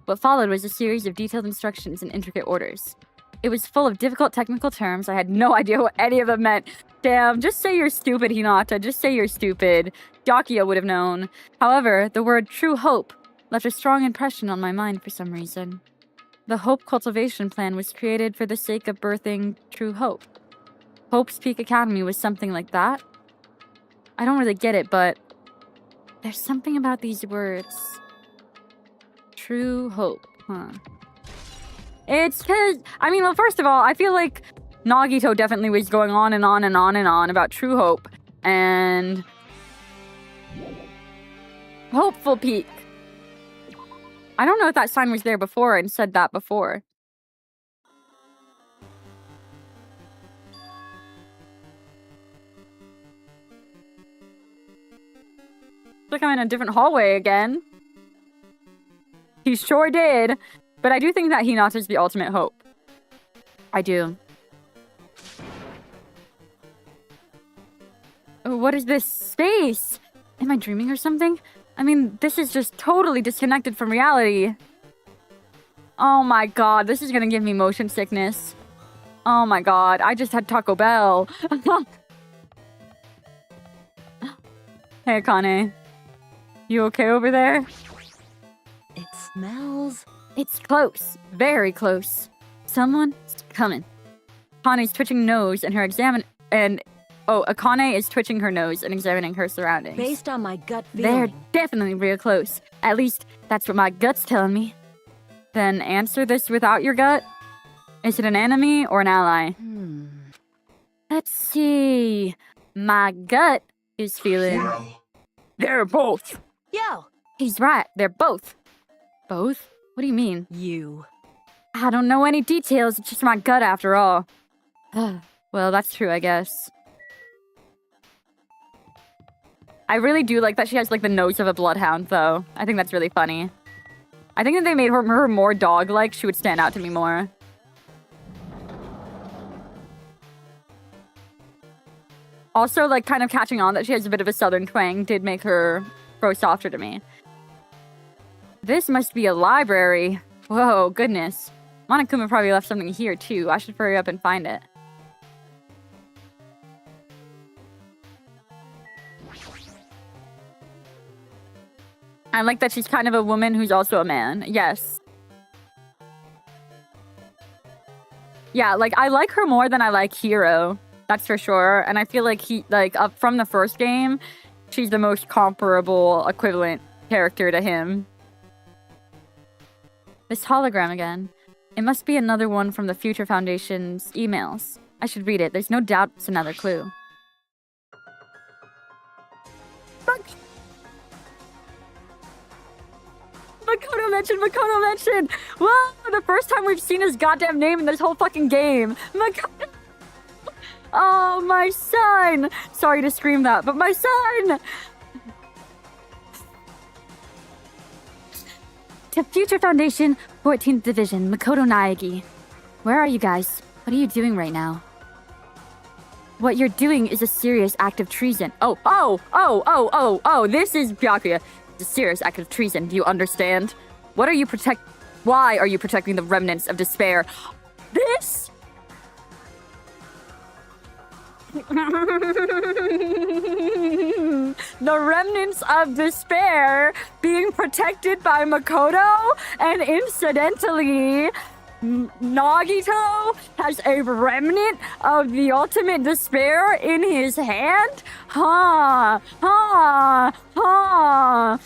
Speaker 1: What followed was a series of detailed instructions and intricate orders. It was full of difficult technical terms. I had no idea what any of them meant. Damn, just say you're stupid, Hinata. Just say you're stupid. Byakuya would have known. However, the word true hope left a strong impression on my mind for some reason. The Hope Cultivation Plan was created for the sake of birthing true hope. Hope's Peak Academy was something like that? I don't really get it, but there's something about these words. True hope, huh? It's because, I mean, well, first of all, I feel like Nagito definitely was going on and on and on and on about true hope and Hopeful Peak. I don't know if that sign was there before and said that before. Look, I'm in a different hallway again. He sure did. But I do think that Hinata's the ultimate hope. I do. Oh, what is this space? Am I dreaming or something? I mean, this is just totally disconnected from reality. Oh my god, this is gonna give me motion sickness. Oh my god, I just had Taco Bell. Hey, Akane. You okay over there?
Speaker 4: It smells.
Speaker 1: It's close. Very close. Someone's coming. Akane's twitching nose and her Akane is twitching her nose and examining her surroundings.
Speaker 4: Based on my gut
Speaker 1: They're
Speaker 4: feeling.
Speaker 1: definitely real close. At least, that's what my gut's telling me. Then answer this without your gut. Is it an enemy or an ally? Let's see. My gut is feeling... They're both.
Speaker 4: Yo,
Speaker 1: He's right. They're both. Both? What do you mean?
Speaker 4: you.
Speaker 1: I don't know any details. It's just my gut after all. Well, that's true, I guess. I really do like that she has, like, the nose of a bloodhound, though. I think that's really funny. I think if they made her more dog-like, she would stand out to me more. Also, like, kind of catching on that she has a bit of a southern twang did make her grow softer to me. This must be a library. Whoa, goodness. Monokuma probably left something here, too. I should hurry up and find it. I like that she's kind of a woman who's also a man. Yes. Yeah, like, I like her more than I like Hiro. That's for sure. And I feel like up from the first game, she's the most comparable, equivalent character to him. This hologram again. It must be another one from the Future Foundation's emails. I should read it. There's no doubt it's another clue. Makoto mentioned! Whoa! The first time we've seen his goddamn name in this whole fucking game! Makoto! Oh, my son! Sorry to scream that, but my son! To Future Foundation, 14th Division, Makoto Naegi. Where are you guys? What are you doing right now? What you're doing is a serious act of treason. Oh, this is Byakuya. It's a serious act of treason, do you understand? Why are you protecting the remnants of despair? This? The remnants of despair being protected by Makoto, and incidentally, Nagito has a remnant of the ultimate despair in his hand? Ha! Ha! Ha!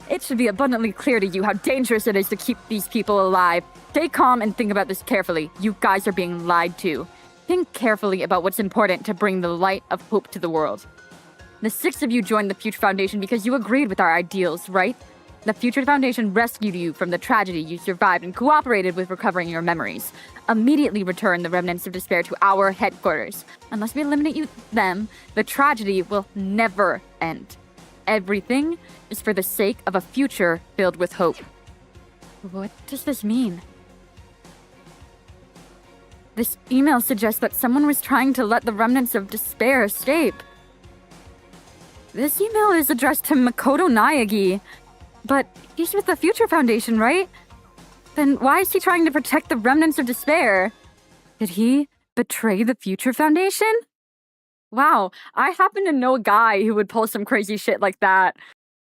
Speaker 1: It should be abundantly clear to you how dangerous it is to keep these people alive. Stay calm and think about this carefully. You guys are being lied to. Think carefully about what's important to bring the light of hope to the world. The 6 of you joined the Future Foundation because you agreed with our ideals, right? The Future Foundation rescued you from the tragedy you survived and cooperated with recovering your memories. Immediately return the remnants of despair to our headquarters. Unless we eliminate them, the tragedy will never end. Everything is for the sake of a future filled with hope. What does this mean? This email suggests that someone was trying to let the remnants of despair escape. This email is addressed to Makoto Naegi, but he's with the Future Foundation, right? Then why is he trying to protect the remnants of despair? Did he betray the Future Foundation? Wow, I happen to know a guy who would pull some crazy shit like that.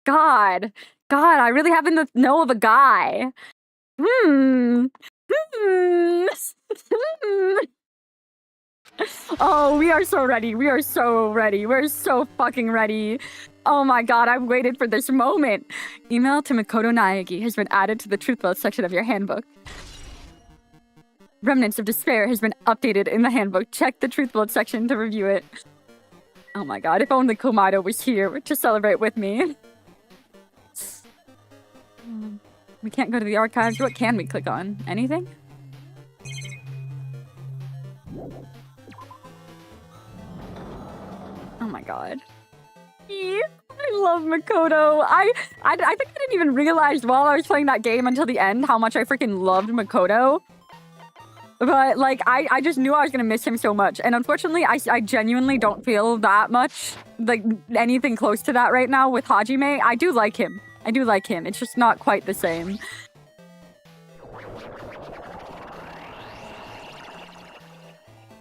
Speaker 1: God, I really happen to know of a guy. Oh, we are so ready. We're so fucking ready. Oh my god, I've waited for this moment. Email to Makoto Naegi has been added to the Truth Vault section of your handbook. Remnants of Despair has been updated in the handbook. Check the Truth Vault section to review it. Oh my god, if only Komaito was here to celebrate with me. We can't go to the archives. What can we click on? Anything? Oh my god. I love Makoto. I think I didn't even realize while I was playing that game until the end how much I freaking loved Makoto. But, like, I just knew I was gonna miss him so much. And unfortunately, I genuinely don't feel that much, like, anything close to that right now with Hajime. I do like him. I do like him. It's just not quite the same.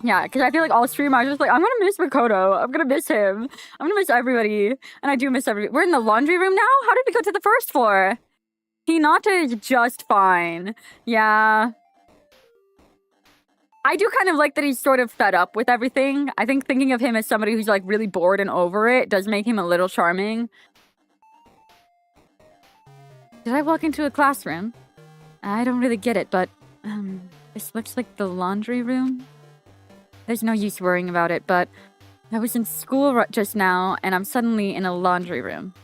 Speaker 1: Yeah, because I feel like all stream I was just like, I'm gonna miss Makoto. I'm gonna miss him. I'm gonna miss everybody. And I do miss everybody. We're in the laundry room now? How did we go to the first floor? Hinata is just fine. Yeah. I do kind of like that he's sort of fed up with everything. I think thinking of him as somebody who's like really bored and over it does make him a little charming. Did I walk into a classroom? I don't really get it, but this looks like the laundry room. There's no use worrying about it, but I was in school just now and I'm suddenly in a laundry room.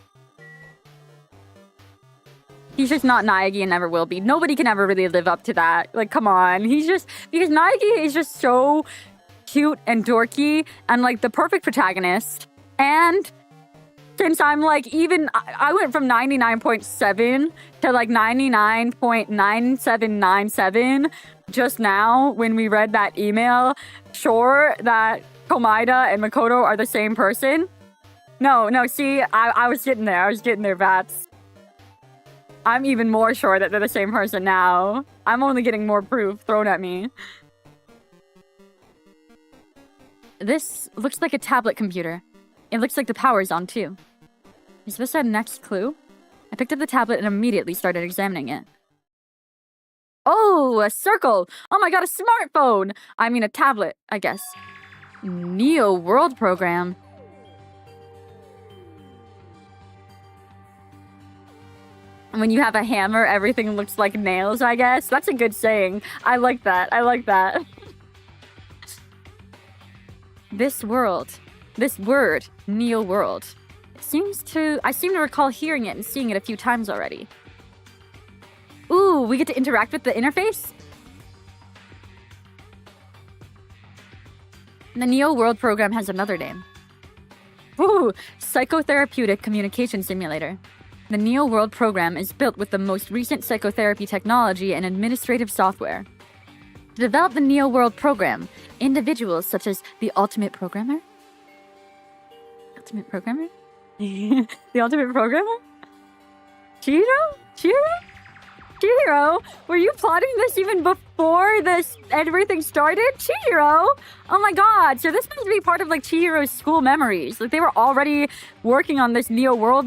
Speaker 1: He's just not Naegi and never will be. Nobody can ever really live up to that. Like, come on. He's just... Because Naegi is just so cute and dorky and, like, the perfect protagonist. And since I'm, like, even... I went from 99.7 to, like, 99.9797 just now when we read that email. Sure that Komaida and Makoto are the same person. No, see, I was getting there. I was getting there, Vats. I'm even more sure that they're the same person now. I'm only getting more proof thrown at me. This looks like a tablet computer. It looks like the power's on too. Is this our next clue? I picked up the tablet and immediately started examining it. Oh, a circle! Oh my god, a smartphone! I mean a tablet, I guess. Neo World Program. When you have a hammer, everything looks like nails, I guess. That's a good saying. I like that. I like that. This word, Neo World. I seem to recall hearing it and seeing it a few times already. Ooh, we get to interact with the interface? The Neo World program has another name. Ooh, Psychotherapeutic Communication Simulator. The Neo World program is built with the most recent psychotherapy technology and administrative software. To develop the Neo World program, individuals such as the Ultimate Programmer? The Ultimate Programmer? Chihiro? Were you plotting this even before everything started? Chihiro? Oh my god, so this must be part of like Chihiro's school memories. Like they were already working on this Neo World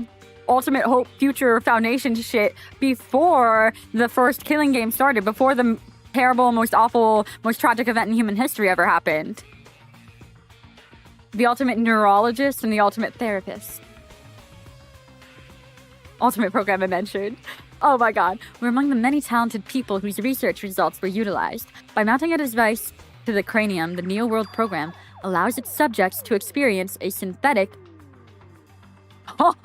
Speaker 1: Ultimate Hope Future Foundation shit before the first Killing Game started, before the terrible, most awful, most tragic event in human history ever happened. The ultimate neurologist and the ultimate therapist. Ultimate program I mentioned. Oh my god. We're among the many talented people whose research results were utilized. By mounting a device to the cranium, the Neo World program allows its subjects to experience a synthetic... Oh,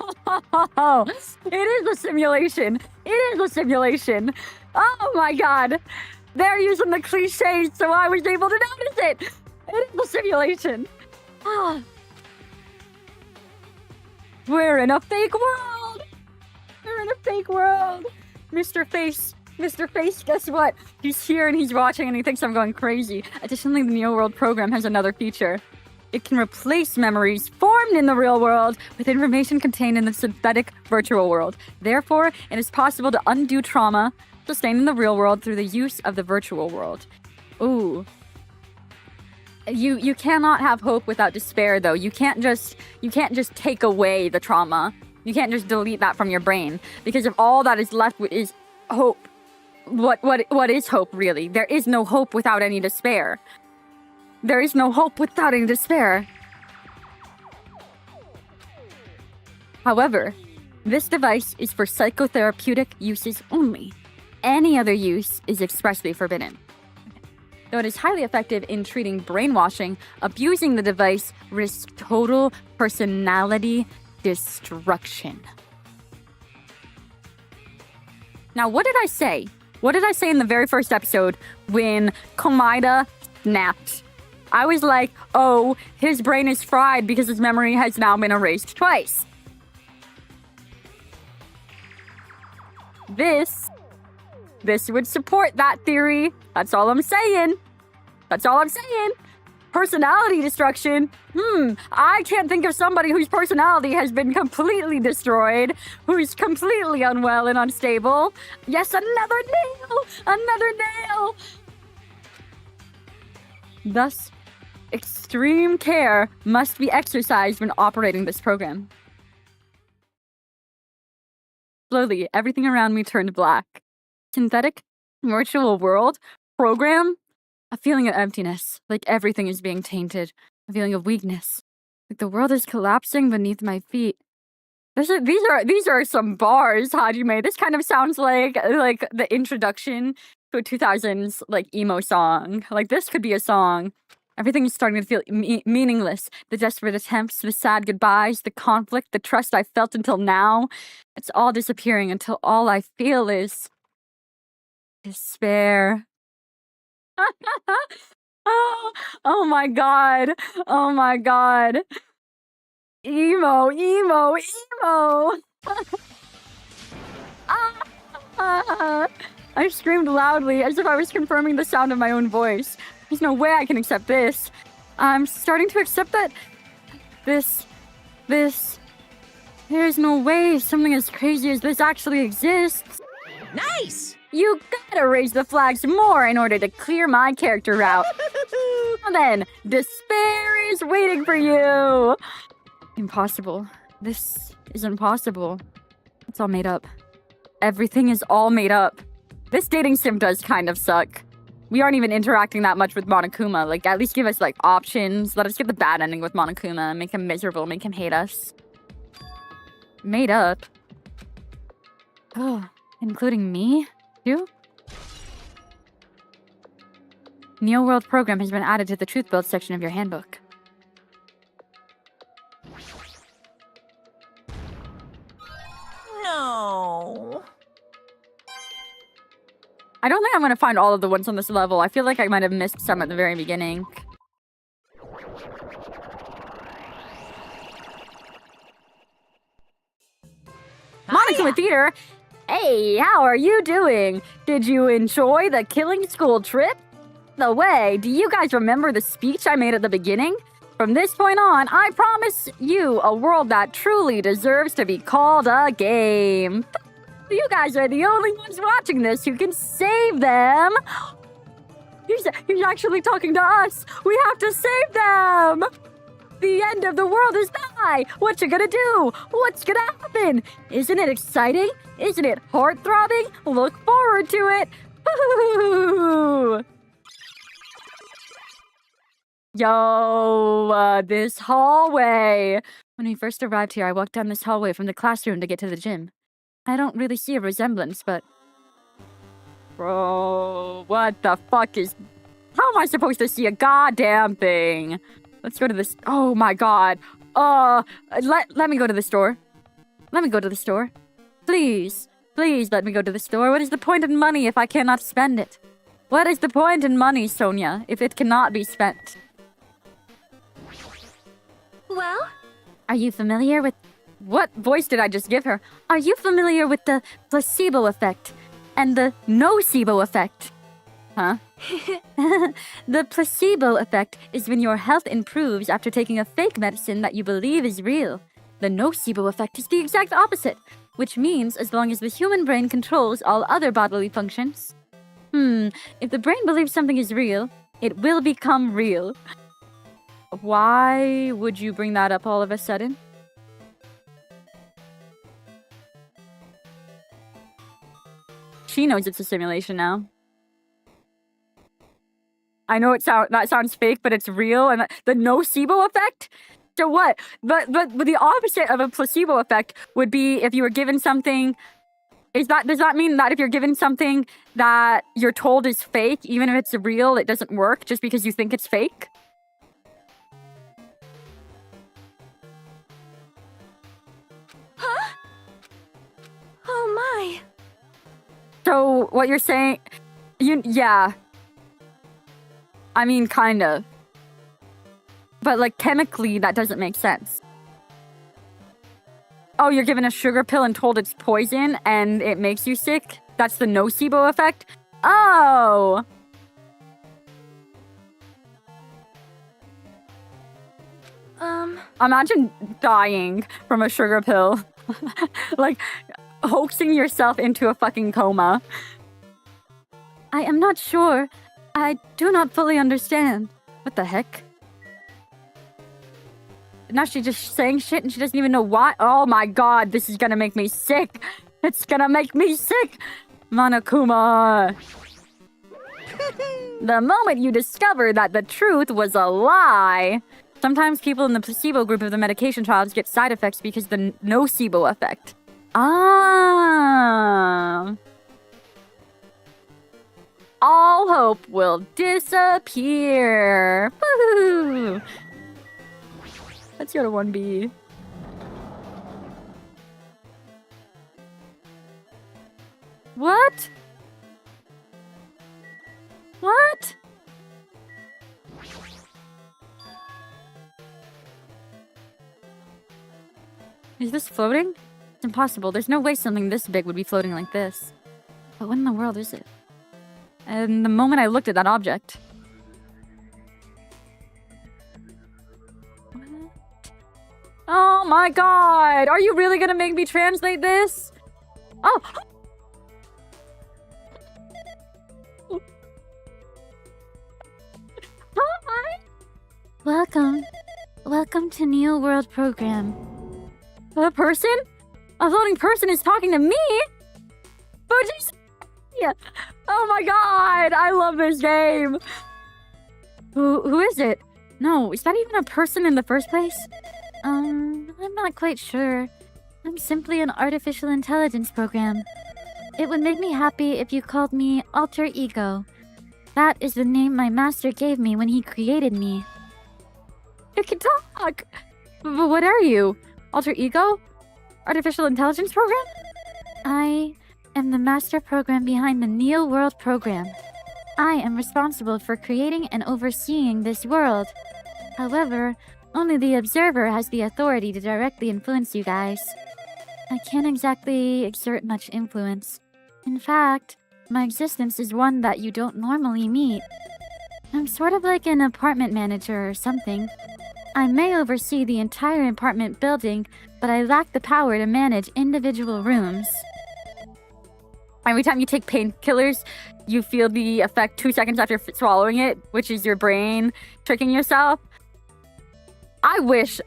Speaker 1: it is a simulation. It is a simulation. Oh my god. They're using the cliches, so I was able to notice it. It is a simulation. Ah. We're in a fake world. We're in a fake world. Mr. Face, guess what? He's here and he's watching and he thinks I'm going crazy. Additionally, the Neo World program has another feature. It can replace memories formed in the real world with information contained in the synthetic virtual world. Therefore, it is possible to undo trauma sustained in the real world through the use of the virtual world. Ooh. You cannot have hope without despair, though. You can't just take away the trauma. You can't just delete that from your brain, because if all that is left with is hope, what is hope really? There is no hope without any despair. There is no hope without any despair. However, this device is for psychotherapeutic uses only. Any other use is expressly forbidden. Though it is highly effective in treating brainwashing, abusing the device risks total personality destruction. Now, what did I say? What did I say in the very first episode when Komaeda snapped? I was like, oh, his brain is fried because his memory has now been erased twice. This would support that theory. That's all I'm saying. That's all I'm saying. Personality destruction. I can't think of somebody whose personality has been completely destroyed, who's completely unwell and unstable. Yes, another nail! Another nail! Thus, extreme care must be exercised when operating this program. Slowly, everything around me turned black. Synthetic, virtual world, program, a feeling of emptiness, like everything is being tainted, a feeling of weakness, like the world is collapsing beneath my feet. These are some bars, Hajime. This kind of sounds like the introduction to a 2000s like emo song. Like this could be a song. Everything is starting to feel meaningless. The desperate attempts, the sad goodbyes, the conflict, the trust I felt until now. It's all disappearing until all I feel is despair. oh my god. Oh my god. Emo. I screamed loudly as if I was confirming the sound of my own voice. There's no way I can accept this. I'm starting to accept that this. There's no way something as crazy as this actually exists.
Speaker 4: Nice!
Speaker 1: You gotta raise the flags more in order to clear my character route. And then, despair is waiting for you. Impossible. This is impossible. It's all made up. Everything is all made up. This dating sim does kind of suck. We aren't even interacting that much with Monokuma. Like, at least give us, like, options. Let us get the bad ending with Monokuma. Make him miserable. Make him hate us. Made up? Oh, including me? You? Neo World program has been added to the Truth Build section of your handbook.
Speaker 4: No.
Speaker 1: I don't think I'm going to find all of the ones on this level. I feel like I might have missed some at the very beginning. Monokuma Theater! Hey, how are you doing? Did you enjoy the Killing School trip? The way, do you guys remember the speech I made at the beginning? From this point on, I promise you a world that truly deserves to be called a game. You guys are the only ones watching this who can save them. He's actually talking to us. We have to save them. The end of the world is nigh. What you gonna do? What's gonna happen? Isn't it exciting? Isn't it heart-throbbing? Look forward to it. Ooh. Yo, this hallway. When we first arrived here, I walked down this hallway from the classroom to get to the gym. I don't really see a resemblance, but... Bro, what the fuck is... How am I supposed to see a goddamn thing? Let's go to this... Oh my god. Let me go to the store. Let me go to the store. Please. Please let me go to the store. What is the point in money if I cannot spend it? What is the point in money, Sonia, if it cannot be spent?
Speaker 4: Well?
Speaker 1: Are you familiar with... What voice did I just give her? Are you familiar with the placebo effect and the nocebo effect? Huh? The placebo effect is when your health improves after taking a fake medicine that you believe is real. The nocebo effect is the exact opposite, which means as long as the human brain controls all other bodily functions. If the brain believes something is real, it will become real. Why would you bring that up all of a sudden? She knows it's a simulation now. I know that sounds fake, but it's real. And the nocebo effect? So what? But the opposite of a placebo effect would be if you were given something. Does that mean that if you're given something that you're told is fake, even if it's real, it doesn't work just because you think it's fake?
Speaker 4: Huh? Oh my.
Speaker 1: So what you're saying, yeah. I mean, kind of. But like chemically, that doesn't make sense. Oh, you're given a sugar pill and told it's poison and it makes you sick? That's the nocebo effect? Oh! Imagine dying from a sugar pill. Like, hoaxing yourself into a fucking coma. I am not sure. I do not fully understand. What the heck? Now she's just saying shit and she doesn't even know why. Oh my god, this is gonna make me sick. It's gonna make me sick. Monokuma. The moment you discover that the truth was a lie. Sometimes people in the placebo group of the medication trials get side effects because of the nocebo effect. Ah. All hope will disappear. Woohoo. Let's go to 1B. What? What? Is this floating? It's impossible. There's no way something this big would be floating like this. But what in the world is it? And the moment I looked at that object... Oh my god! Are you really gonna make me translate this? Oh! Hi! Welcome. Welcome to Neo World Program. A person? A floating person is talking to me? Yeah. Oh my god! I love this game! Who is it? No, is that even a person in the first place? I'm not quite sure. I'm simply an artificial intelligence program. It would make me happy if you called me Alter Ego. That is the name my master gave me when he created me. You can talk! But what are you? Alter Ego? Artificial intelligence program? I am the master program behind the Neo World program. I am responsible for creating and overseeing this world. However, only the observer has the authority to directly influence you guys. I can't exactly exert much influence. In fact, my existence is one that you don't normally meet. I'm sort of like an apartment manager or something. I may oversee the entire apartment building, but I lack the power to manage individual rooms. Every time you take painkillers, you feel the effect 2 seconds after swallowing it, which is your brain tricking yourself. I wish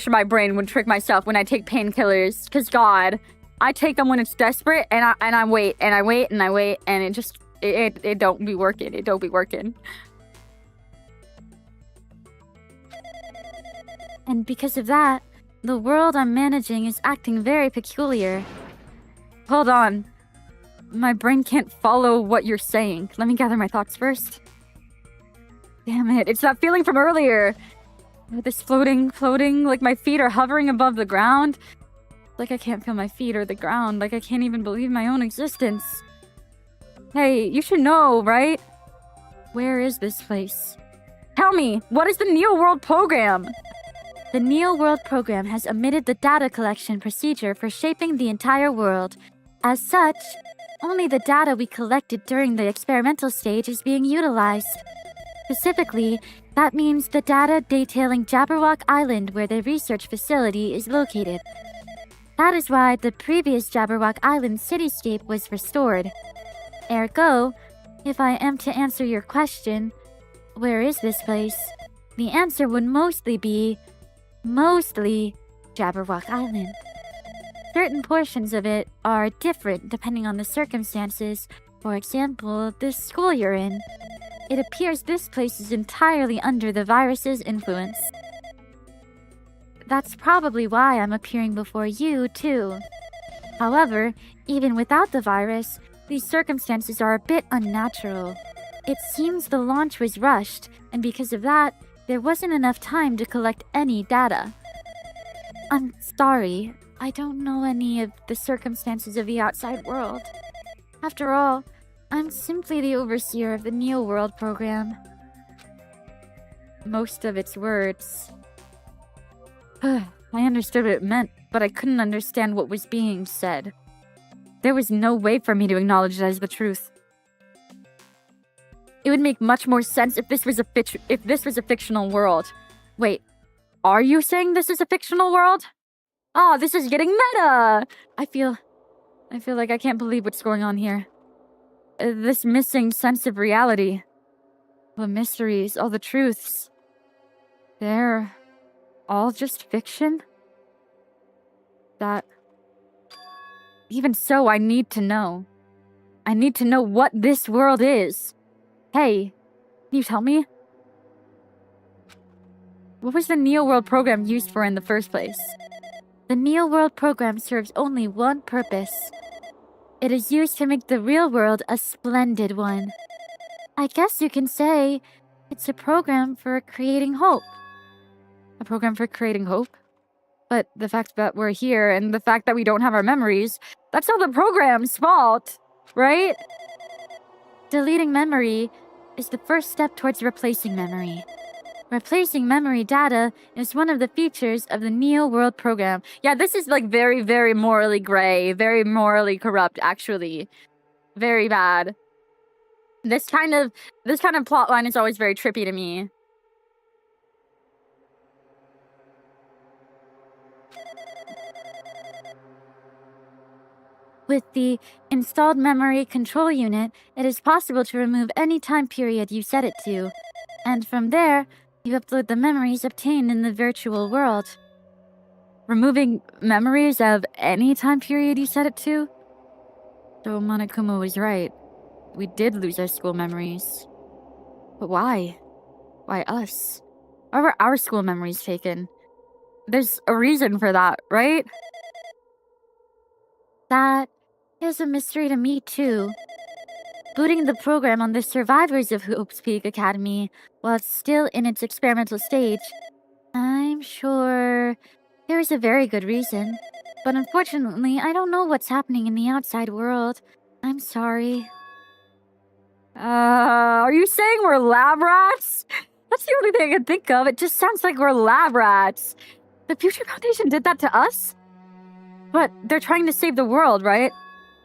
Speaker 1: my brain would trick myself when I take painkillers, because God, I take them when it's desperate, and I wait, and I wait, and I wait, and it don't be working. It don't be working. And because of that, the world I'm managing is acting very peculiar. Hold on. My brain can't follow what you're saying. Let me gather my thoughts first. Damn it, it's that feeling from earlier. This floating, like my feet are hovering above the ground. Like I can't feel my feet or the ground. Like I can't even believe my own existence. Hey, you should know, right? Where is this place? Tell me, what is the Neo World program? The Neo World program has omitted the data collection procedure for shaping the entire world. As such, only the data we collected during the experimental stage is being utilized. Specifically, that means the data detailing Jabberwock Island where the research facility is located. That is why the previous Jabberwock Island cityscape was restored. Ergo, if I am to answer your question, where is this place? The answer would mostly be Jabberwock Island. Certain portions of it are different depending on the circumstances. For example, this school you're in. It appears this place is entirely under the virus's influence.
Speaker 5: That's probably why I'm appearing before you, too. However, even without the virus, these circumstances are a bit unnatural. It seems the launch was rushed, and because of that, there wasn't enough time to collect any data. I'm sorry, I don't know any of the circumstances of the outside world. After all, I'm simply the overseer of the Neo World program. Most of its words. I understood what it meant, but I couldn't understand what was being said. There was no way for me to acknowledge it as the truth. It would make much more sense if this was a fictional world. Wait, are you saying this is a fictional world? Oh, this is getting meta! I feel like I can't believe what's going on here. This missing sense of reality. The mysteries, all the truths. They're all just fiction? That... Even so, I need to know. I need to know what this world is. Hey, can you tell me? What was the Neo World program used for in the first place? The Neo World program serves only one purpose. It is used to make the real world a splendid one. I guess you can say it's a program for creating hope. A program for creating hope? But the fact that we're here and the fact that we don't have our memories, that's not the program's fault, right? Deleting memory is the first step towards replacing memory. Replacing memory data is one of the features of the Neo World program. Yeah, this is like very, very morally gray, very morally corrupt, actually. Very bad. This kind of plot line is always very trippy to me. With the installed memory control unit, it is possible to remove any time period you set it to. And from there, you upload the memories obtained in the virtual world. Removing memories of any time period you set it to? So Monokuma was right. We did lose our school memories. But why? Why us? Why were our school memories taken? There's a reason for that, right? That is a mystery to me, too. Booting the program on the survivors of Hope's Peak Academy while it's still in its experimental stage, I'm sure there is a very good reason. But unfortunately, I don't know what's happening in the outside world. I'm sorry. Are you saying we're lab rats? That's the only thing I can think of. It just sounds like we're lab rats. The Future Foundation did that to us? But they're trying to save the world, right?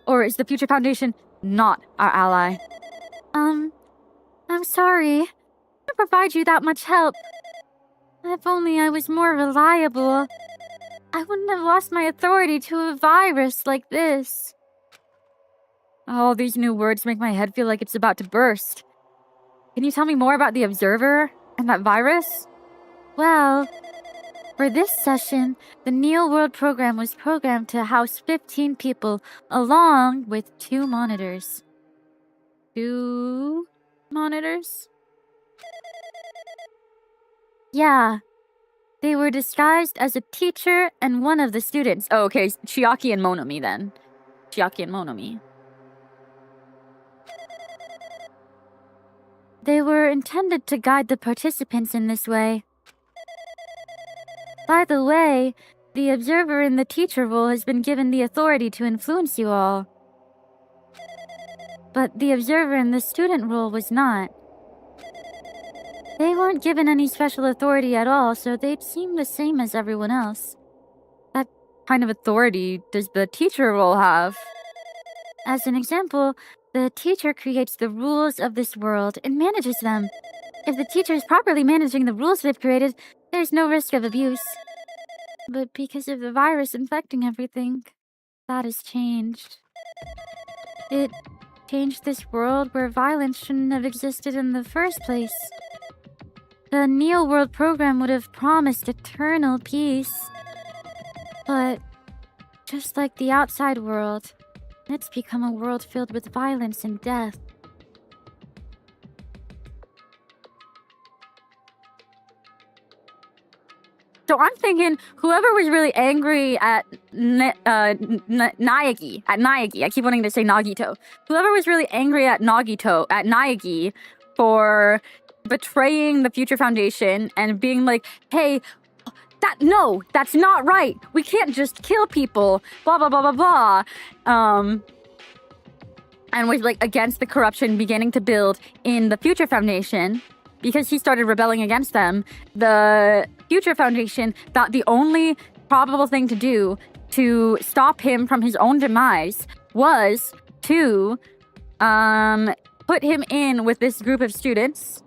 Speaker 5: Or is the Future Foundation not our ally? I'm sorry. To provide you that much help. If only I was more reliable, I wouldn't have lost my authority to a virus like this. All these new words make my head feel like it's about to burst. Can you tell me more about the Observer and that virus? Well, for this session, the Neo World program was programmed to house 15 people, along with 2 monitors. 2 monitors? Yeah. They were disguised as a teacher and one of the students. Oh, okay, Chiaki and Monomi then. Chiaki and Monomi. They were intended to guide the participants in this way. By the way, the observer in the teacher role has been given the authority to influence you all. But the observer in the student role was not. They weren't given any special authority at all, so they'd seem the same as everyone else. What kind of authority does the teacher role have? As an example, the teacher creates the rules of this world and manages them. If the teacher is properly managing the rules they've created, there's no risk of abuse. But because of the virus infecting everything, that has changed. It changed this world where violence shouldn't have existed in the first place. The Neo World program would have promised eternal peace. But just like the outside world, it's become a world filled with violence and death. So I'm thinking whoever was really angry at Naegi, I keep wanting to say Nagito. Whoever was really angry at Naegi for betraying the Future Foundation and being like, hey, that's not right. We can't just kill people, blah, blah, blah, blah, blah. And was like against the corruption beginning to build in the Future Foundation. Because he started rebelling against them, the Future Foundation thought the only probable thing to do to stop him from his own demise was to put him in with this group of students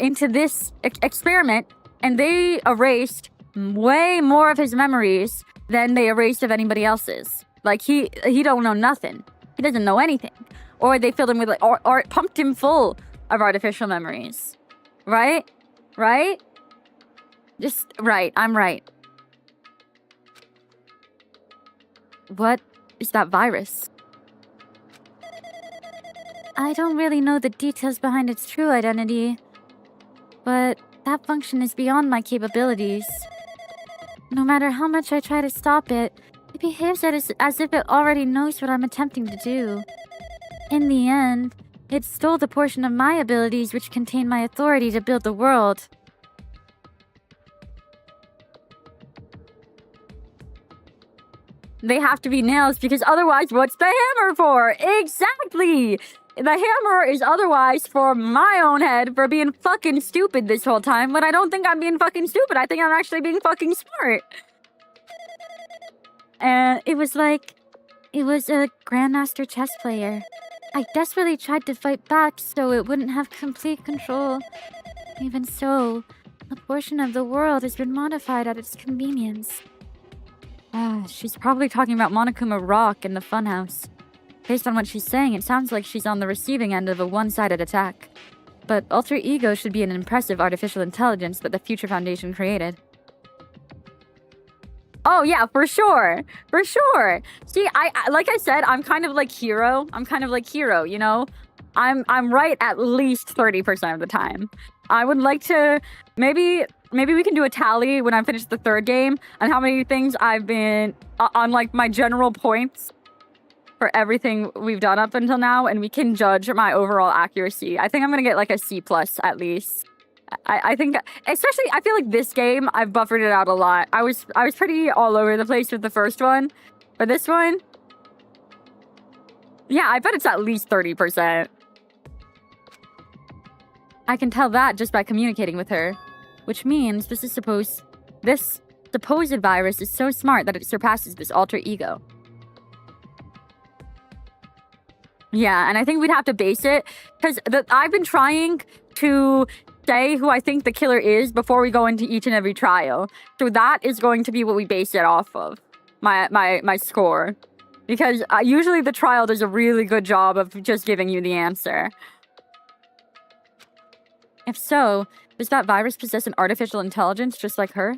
Speaker 5: into this experiment, and they erased way more of his memories than they erased of anybody else's. Like, he don't know nothing. He doesn't know anything. Or they filled him with, like, or pumped him full of artificial memories. Right? Just right. I'm right. What is that virus? I don't really know the details behind its true identity, but that function is beyond my capabilities. No matter how much I try to stop it, it behaves as if it already knows what I'm attempting to do. In the end, it stole the portion of my abilities which contain my authority to build the world. They have to be nails because otherwise what's the hammer for? Exactly! The hammer is otherwise for my own head for being fucking stupid this whole time, but I don't think I'm being fucking stupid. I think I'm actually being fucking smart. And it was a Grandmaster chess player. I desperately tried to fight back so it wouldn't have complete control. Even so, a portion of the world has been modified at its convenience. She's probably talking about Monokuma Rock in the funhouse. Based on what she's saying, it sounds like she's on the receiving end of a one-sided attack. But Alter Ego should be an impressive artificial intelligence that the Future Foundation created. Oh yeah, for sure. See, I like I said, I'm kind of like Hero. You know? I'm right at least 30% of the time. I would like to maybe we can do a tally when I finish the third game on how many things I've been on, like my general points for everything we've done up until now, and we can judge my overall accuracy. I think I'm gonna get like a C+ at least. I think, especially, I feel like this game, I've buffered it out a lot. I was pretty all over the place with the first one. For this one, yeah, I bet it's at least 30%. I can tell that just by communicating with her. Which means this supposed virus is so smart that it surpasses this alter ego. Yeah, and I think we'd have to base it, because I've been trying to say who I think the killer is before we go into each and every trial. So that is going to be what we base it off of, my score. Because usually the trial does a really good job of just giving you the answer. If so, does that virus possess an artificial intelligence just like her?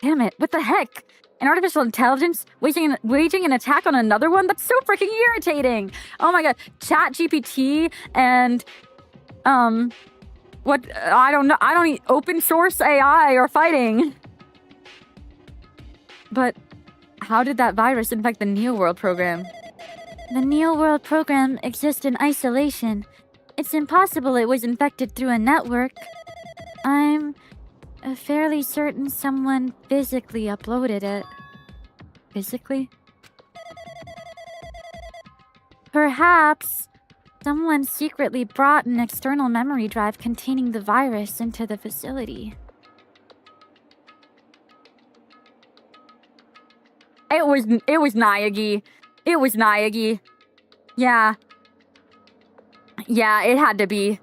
Speaker 5: Damn it, what the heck? An artificial intelligence waging an attack on another one? That's so freaking irritating! Oh my god, ChatGPT and, I don't know, open source AI are fighting. But how did that virus infect the Neo World program? The Neo World program exists in isolation. It's impossible it was infected through a network. I'm fairly certain someone physically uploaded it. Physically? Perhaps someone secretly brought an external memory drive containing the virus into the facility. It was Naegi. It was Naegi. Yeah. Yeah, it had to be.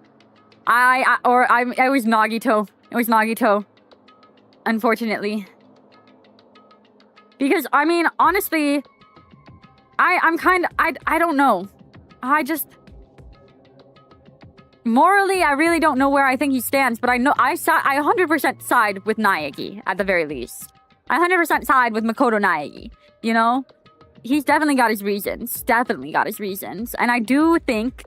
Speaker 5: It was Nagito. It was Nagito. Unfortunately. Because, I mean, honestly, I don't know. Morally, I really don't know where I think he stands, but I know I 100% side with Naegi, at the very least. I 100% side with Makoto Naegi, you know? He's definitely got his reasons. And I do think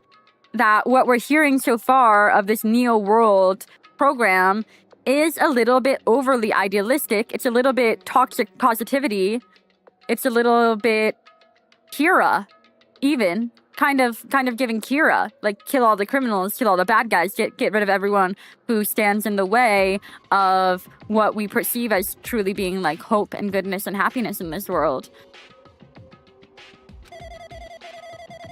Speaker 5: that what we're hearing so far of this Neo World program
Speaker 1: is a little bit overly idealistic. It's a little bit toxic positivity. It's a little bit Kira, even. Kind of giving Kira, like, kill all the criminals, kill all the bad guys, get rid of everyone who stands in the way of what we perceive as truly being, like, hope and goodness and happiness in this world.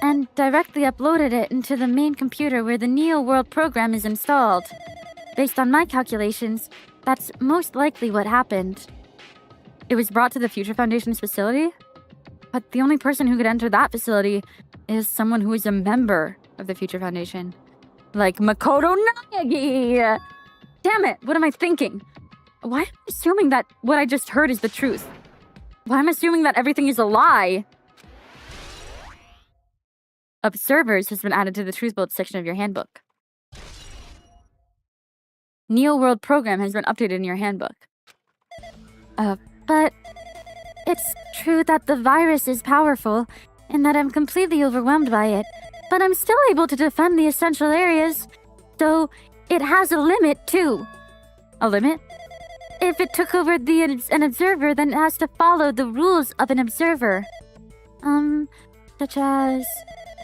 Speaker 5: And directly uploaded it into the main computer where the Neo World program is installed. Based on my calculations, that's most likely what happened. It was brought to the Future Foundation's facility? But the only person who could enter that facility is someone who is a member of the Future Foundation. Like Makoto Nagi! Damn it, what am I thinking? Why am I assuming that what I just heard is the truth? Why am I assuming that everything is a lie? Observers has been added to the Truth Build section of your handbook. Neo World program has been updated in your handbook. But it's true that the virus is powerful and that I'm completely overwhelmed by it, but I'm still able to defend the essential areas, so it has a limit too. A limit? If it took over an observer, then it has to follow the rules of an observer. Such as,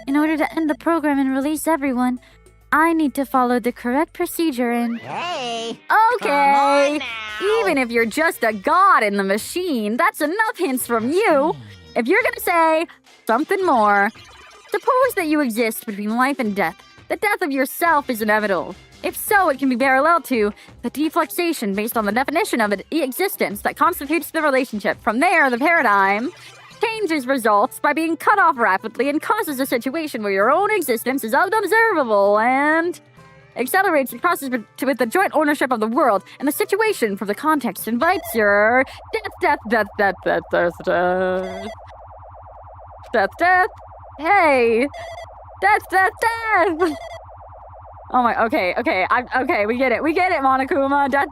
Speaker 5: in order to end the program and release everyone, I need to follow the correct procedure and...
Speaker 2: Hey!
Speaker 1: Okay!
Speaker 2: Come on now.
Speaker 1: Even if you're just a god in the machine, that's enough hints from you. If you're gonna say something more, suppose that you exist between life and death. The death of yourself is inevitable. If so, it can be parallel to the defluxation based on the definition of an existence that constitutes the relationship. From there, the paradigm changes results by being cut off rapidly and causes a situation where your own existence is unobservable and accelerates the process with the joint ownership of the world, and the situation from the context invites your death. Hey! Death! Oh my, okay, we get it, Monokuma. Death.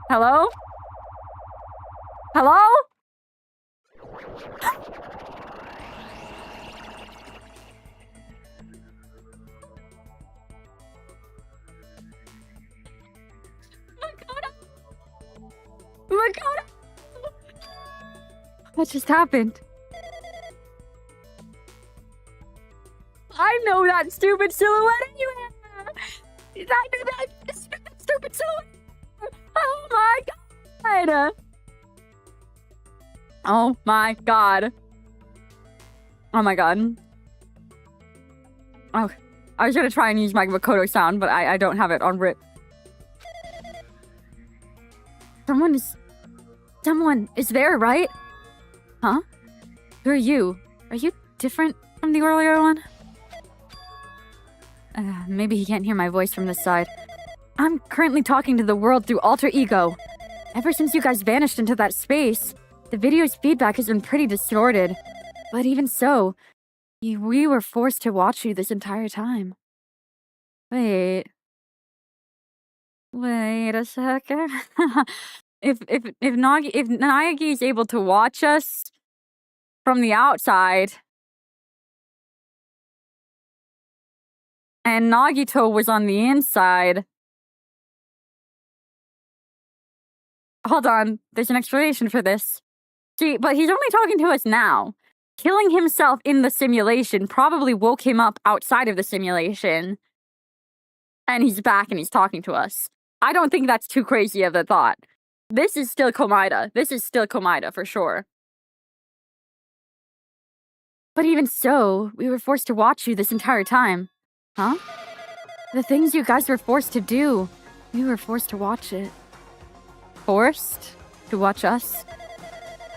Speaker 1: Hello? Makoto! What just happened? I know that stupid silhouette anywhere! I know that stupid silhouette! Oh my god! Oh my god. Oh my god. Oh, I was gonna try and use my Makoto sound, but I don't have it on rip. Someone is there, right? Huh? Who are you? Are you different from the earlier one? Maybe he can't hear my voice from this side. I'm currently talking to the world through alter ego. Ever since you guys vanished into that space, the video's feedback has been pretty distorted. But even so, we were forced to watch you this entire time. Wait a second. If Naegi is able to watch us from the outside, and Nagito was on the inside. Hold on, there's an explanation for this. See, but he's only talking to us now. Killing himself in the simulation probably woke him up outside of the simulation. And he's back and he's talking to us. I don't think that's too crazy of a thought. This is still Komaeda. This is still Komaeda for sure. But even so, we were forced to watch you this entire time. Huh? The things you guys were forced to do, we were forced to watch it. Forced to watch us?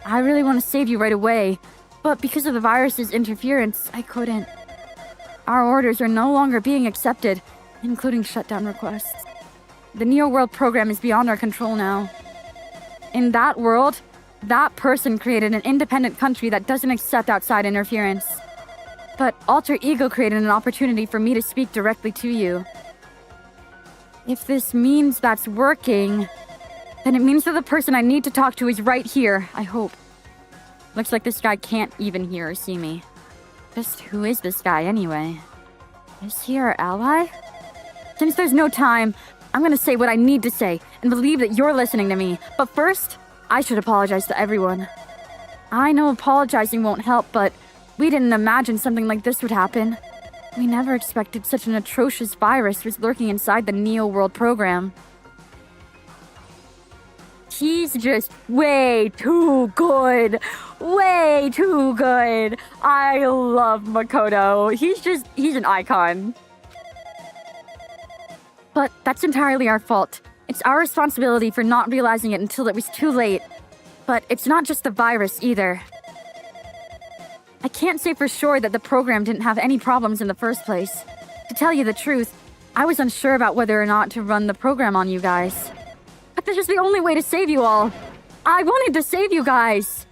Speaker 1: I really want to save you right away, but because of the virus's interference, I couldn't. Our orders are no longer being accepted, including shutdown requests. The Neo World program is beyond our control now. In that world, that person created an independent country that doesn't accept outside interference. But Alter Ego created an opportunity for me to speak directly to you. If this means that's working, then it means that the person I need to talk to is right here, I hope. Looks like this guy can't even hear or see me. Just who is this guy anyway?
Speaker 5: Is he our ally? Since there's no time, I'm gonna say what I need to say and believe that you're listening to me. But first, I should apologize to everyone. I know apologizing won't help, but we didn't imagine something like this would happen. We never expected such an atrocious virus was lurking inside the Neo World program. He's just way too good. Way too good. I love Makoto. He's an icon. But that's entirely our fault. It's our responsibility for not realizing it until it was too late. But it's not just the virus either. I can't say for sure that the program didn't have any problems in the first place. To tell you the truth, I was unsure about whether or not to run the program on you guys. But this is the only way to save you all. I wanted to save you guys.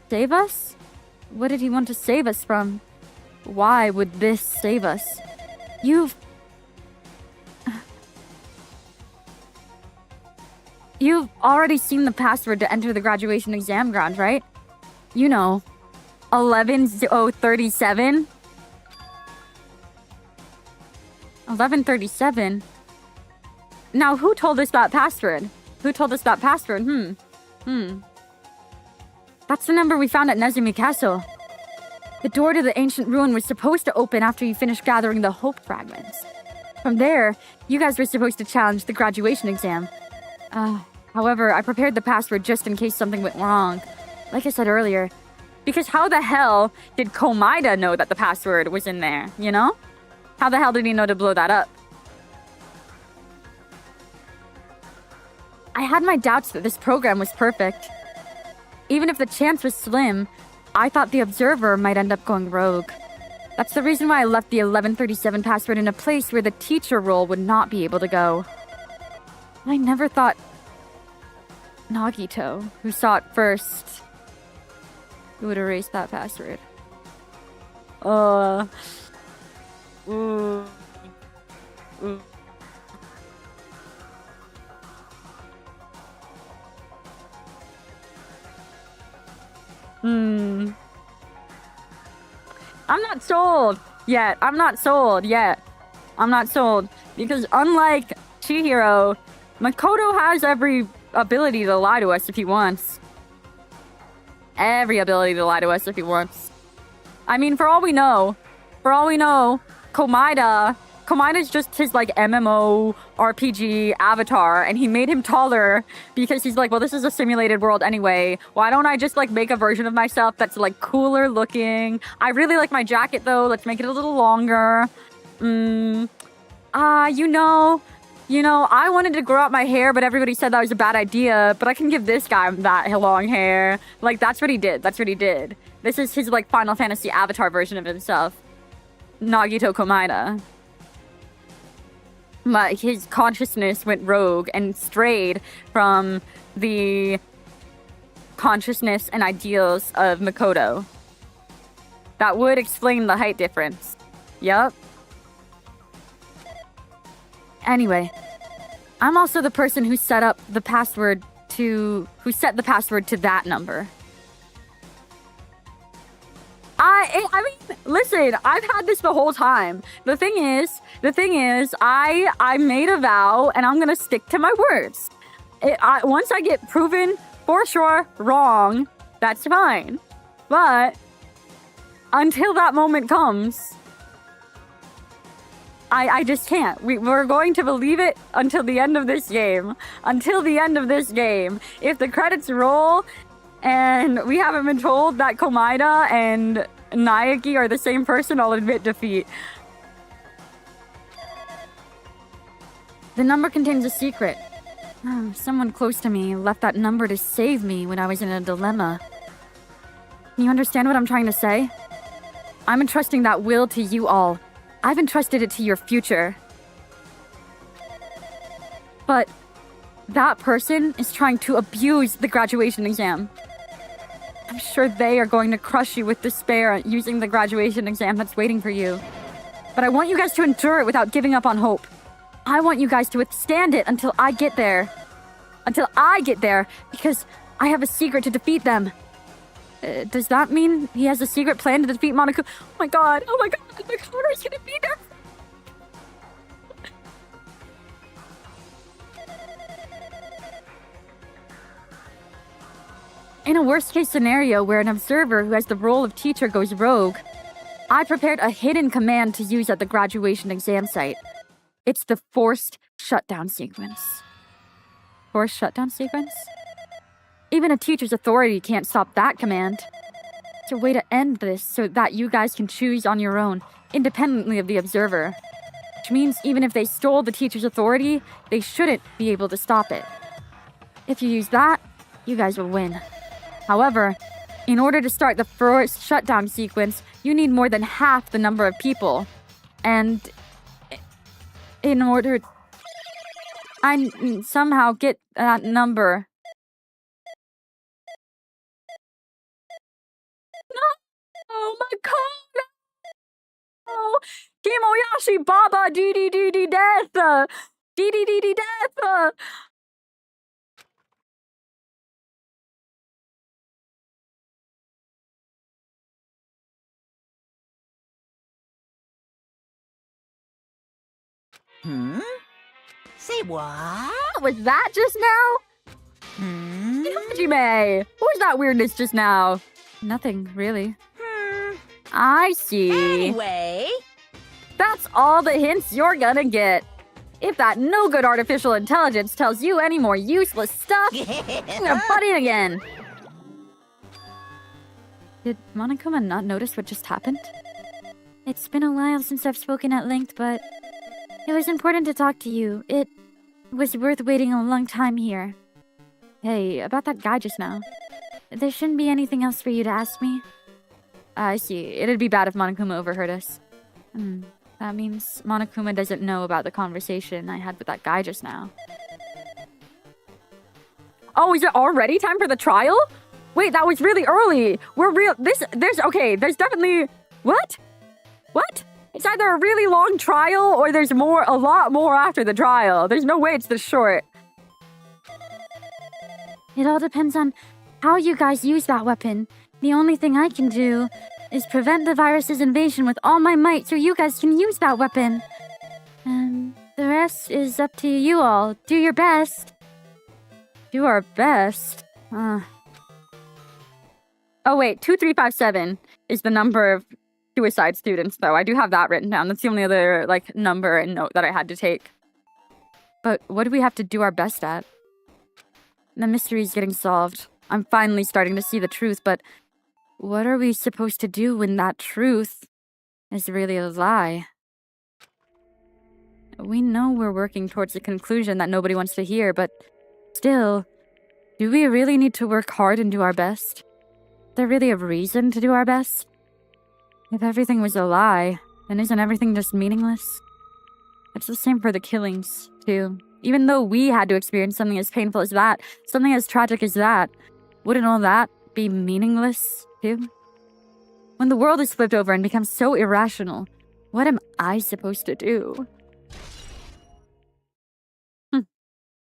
Speaker 5: Save us? What did he want to save us from? Why would this save us? You've already seen the password to enter the graduation exam ground, right? You know, 11037? 1137? Now, who told us that password? Who told us that password? That's the number we found at Nezumi Castle. The door to the ancient ruin was supposed to open after you finished gathering the hope fragments. From there, you guys were supposed to challenge the graduation exam. However, I prepared the password just in case something went wrong. Like I said earlier, because how the hell did Komaeda know that the password was in there, you know? How the hell did he know to blow that up? I had my doubts that this program was perfect. Even if the chance was slim, I thought the observer might end up going rogue. That's the reason why I left the 1137 password in a place where the teacher role would not be able to go. I never thought Nagito, who saw it first, would erase that password. I'm not sold yet. I'm not sold because unlike Chihiro, Makoto has every ability to lie to us if he wants. Every ability to lie to us if he wants. I mean, for all we know, Komaida's just his, like, MMO RPG avatar, and he made him taller because he's like, well, this is a simulated world anyway. Why don't I just, like, make a version of myself that's, like, cooler looking? I really like my jacket, though. Let's make it a little longer. You know, I wanted to grow out my hair, but everybody said that was a bad idea, but I can give this guy that long hair. Like, that's what he did. This is his, like, Final Fantasy avatar version of himself. Nagito Komaeda. But his consciousness went rogue and strayed from the consciousness and ideals of Makoto. That would explain the height difference. Yup. Anyway, I'm also the person who set the password to that number. I mean, listen, I've had this the whole time. The thing is, I made a vow and I'm gonna stick to my words. Once I get proven for sure wrong, that's fine. But until that moment comes, I just can't. We're going to believe it until the end of this game. If the credits roll and we haven't been told that Komaeda and Naegi are the same person, I'll admit defeat. The number contains a secret. Someone close to me left that number to save me when I was in a dilemma. You understand what I'm trying to say? I'm entrusting that will to you all. I've entrusted it to your future. But that person is trying to abuse the graduation exam. I'm sure they are going to crush you with despair using the graduation exam that's waiting for you. But I want you guys to endure it without giving up on hope. I want you guys to withstand it until I get there. Because I have a secret to defeat them.
Speaker 1: Does that mean he has a secret plan to defeat Monokuma? Oh my god, Makoto's gonna be there! In a worst-case scenario where an observer who has the role of teacher goes rogue, I prepared a hidden command to use at the graduation exam site. It's the forced shutdown sequence. Forced shutdown sequence? Even a teacher's authority can't stop that command. It's a way to end this so that you guys can choose on your own, independently of the observer. Which means even if they stole the teacher's authority, they shouldn't be able to stop it. If you use that, you guys will win. However, in order to start the first shutdown sequence, you need more than half the number of people. And in order I somehow get that number. No! Oh my god! Oh! Kimoyashi Baba DDDD death! DDDD death!
Speaker 3: Say what?
Speaker 1: Was that just now? Hajime! What was that weirdness just now? Nothing, really. I see.
Speaker 3: Anyway.
Speaker 1: That's all the hints you're gonna get. If that no good artificial intelligence tells you any more useless stuff, I'm gonna butt in again. Did Monokuma not notice what just happened? It's been a while since I've spoken at length, but it was important to talk to you. It was worth waiting a long time here. Hey, about that guy just now. There shouldn't be anything else for you to ask me. I see. It'd be bad if Monokuma overheard us. That means Monokuma doesn't know about the conversation I had with that guy just now. Oh, is it already time for the trial? Wait, that was really early. There's definitely... What? What? It's either a really long trial or there's a lot more after the trial. There's no way it's this short. It all depends on how you guys use that weapon. The only thing I can do is prevent the virus's invasion with all my might so you guys can use that weapon. And the rest is up to you all. Do your best. Do our best? Oh wait, 2357 is the number of suicide students, though. I do have that written down. That's the only other, number and note that I had to take. But what do we have to do our best at? The mystery's getting solved. I'm finally starting to see the truth, but what are we supposed to do when that truth is really a lie? We know we're working towards a conclusion that nobody wants to hear, but still, do we really need to work hard and do our best? Is there really a reason to do our best? If everything was a lie, then isn't everything just meaningless? It's the same for the killings, too. Even though we had to experience something as painful as that, something as tragic as that, wouldn't all that be meaningless, too? When the world is flipped over and becomes so irrational, what am I supposed to do?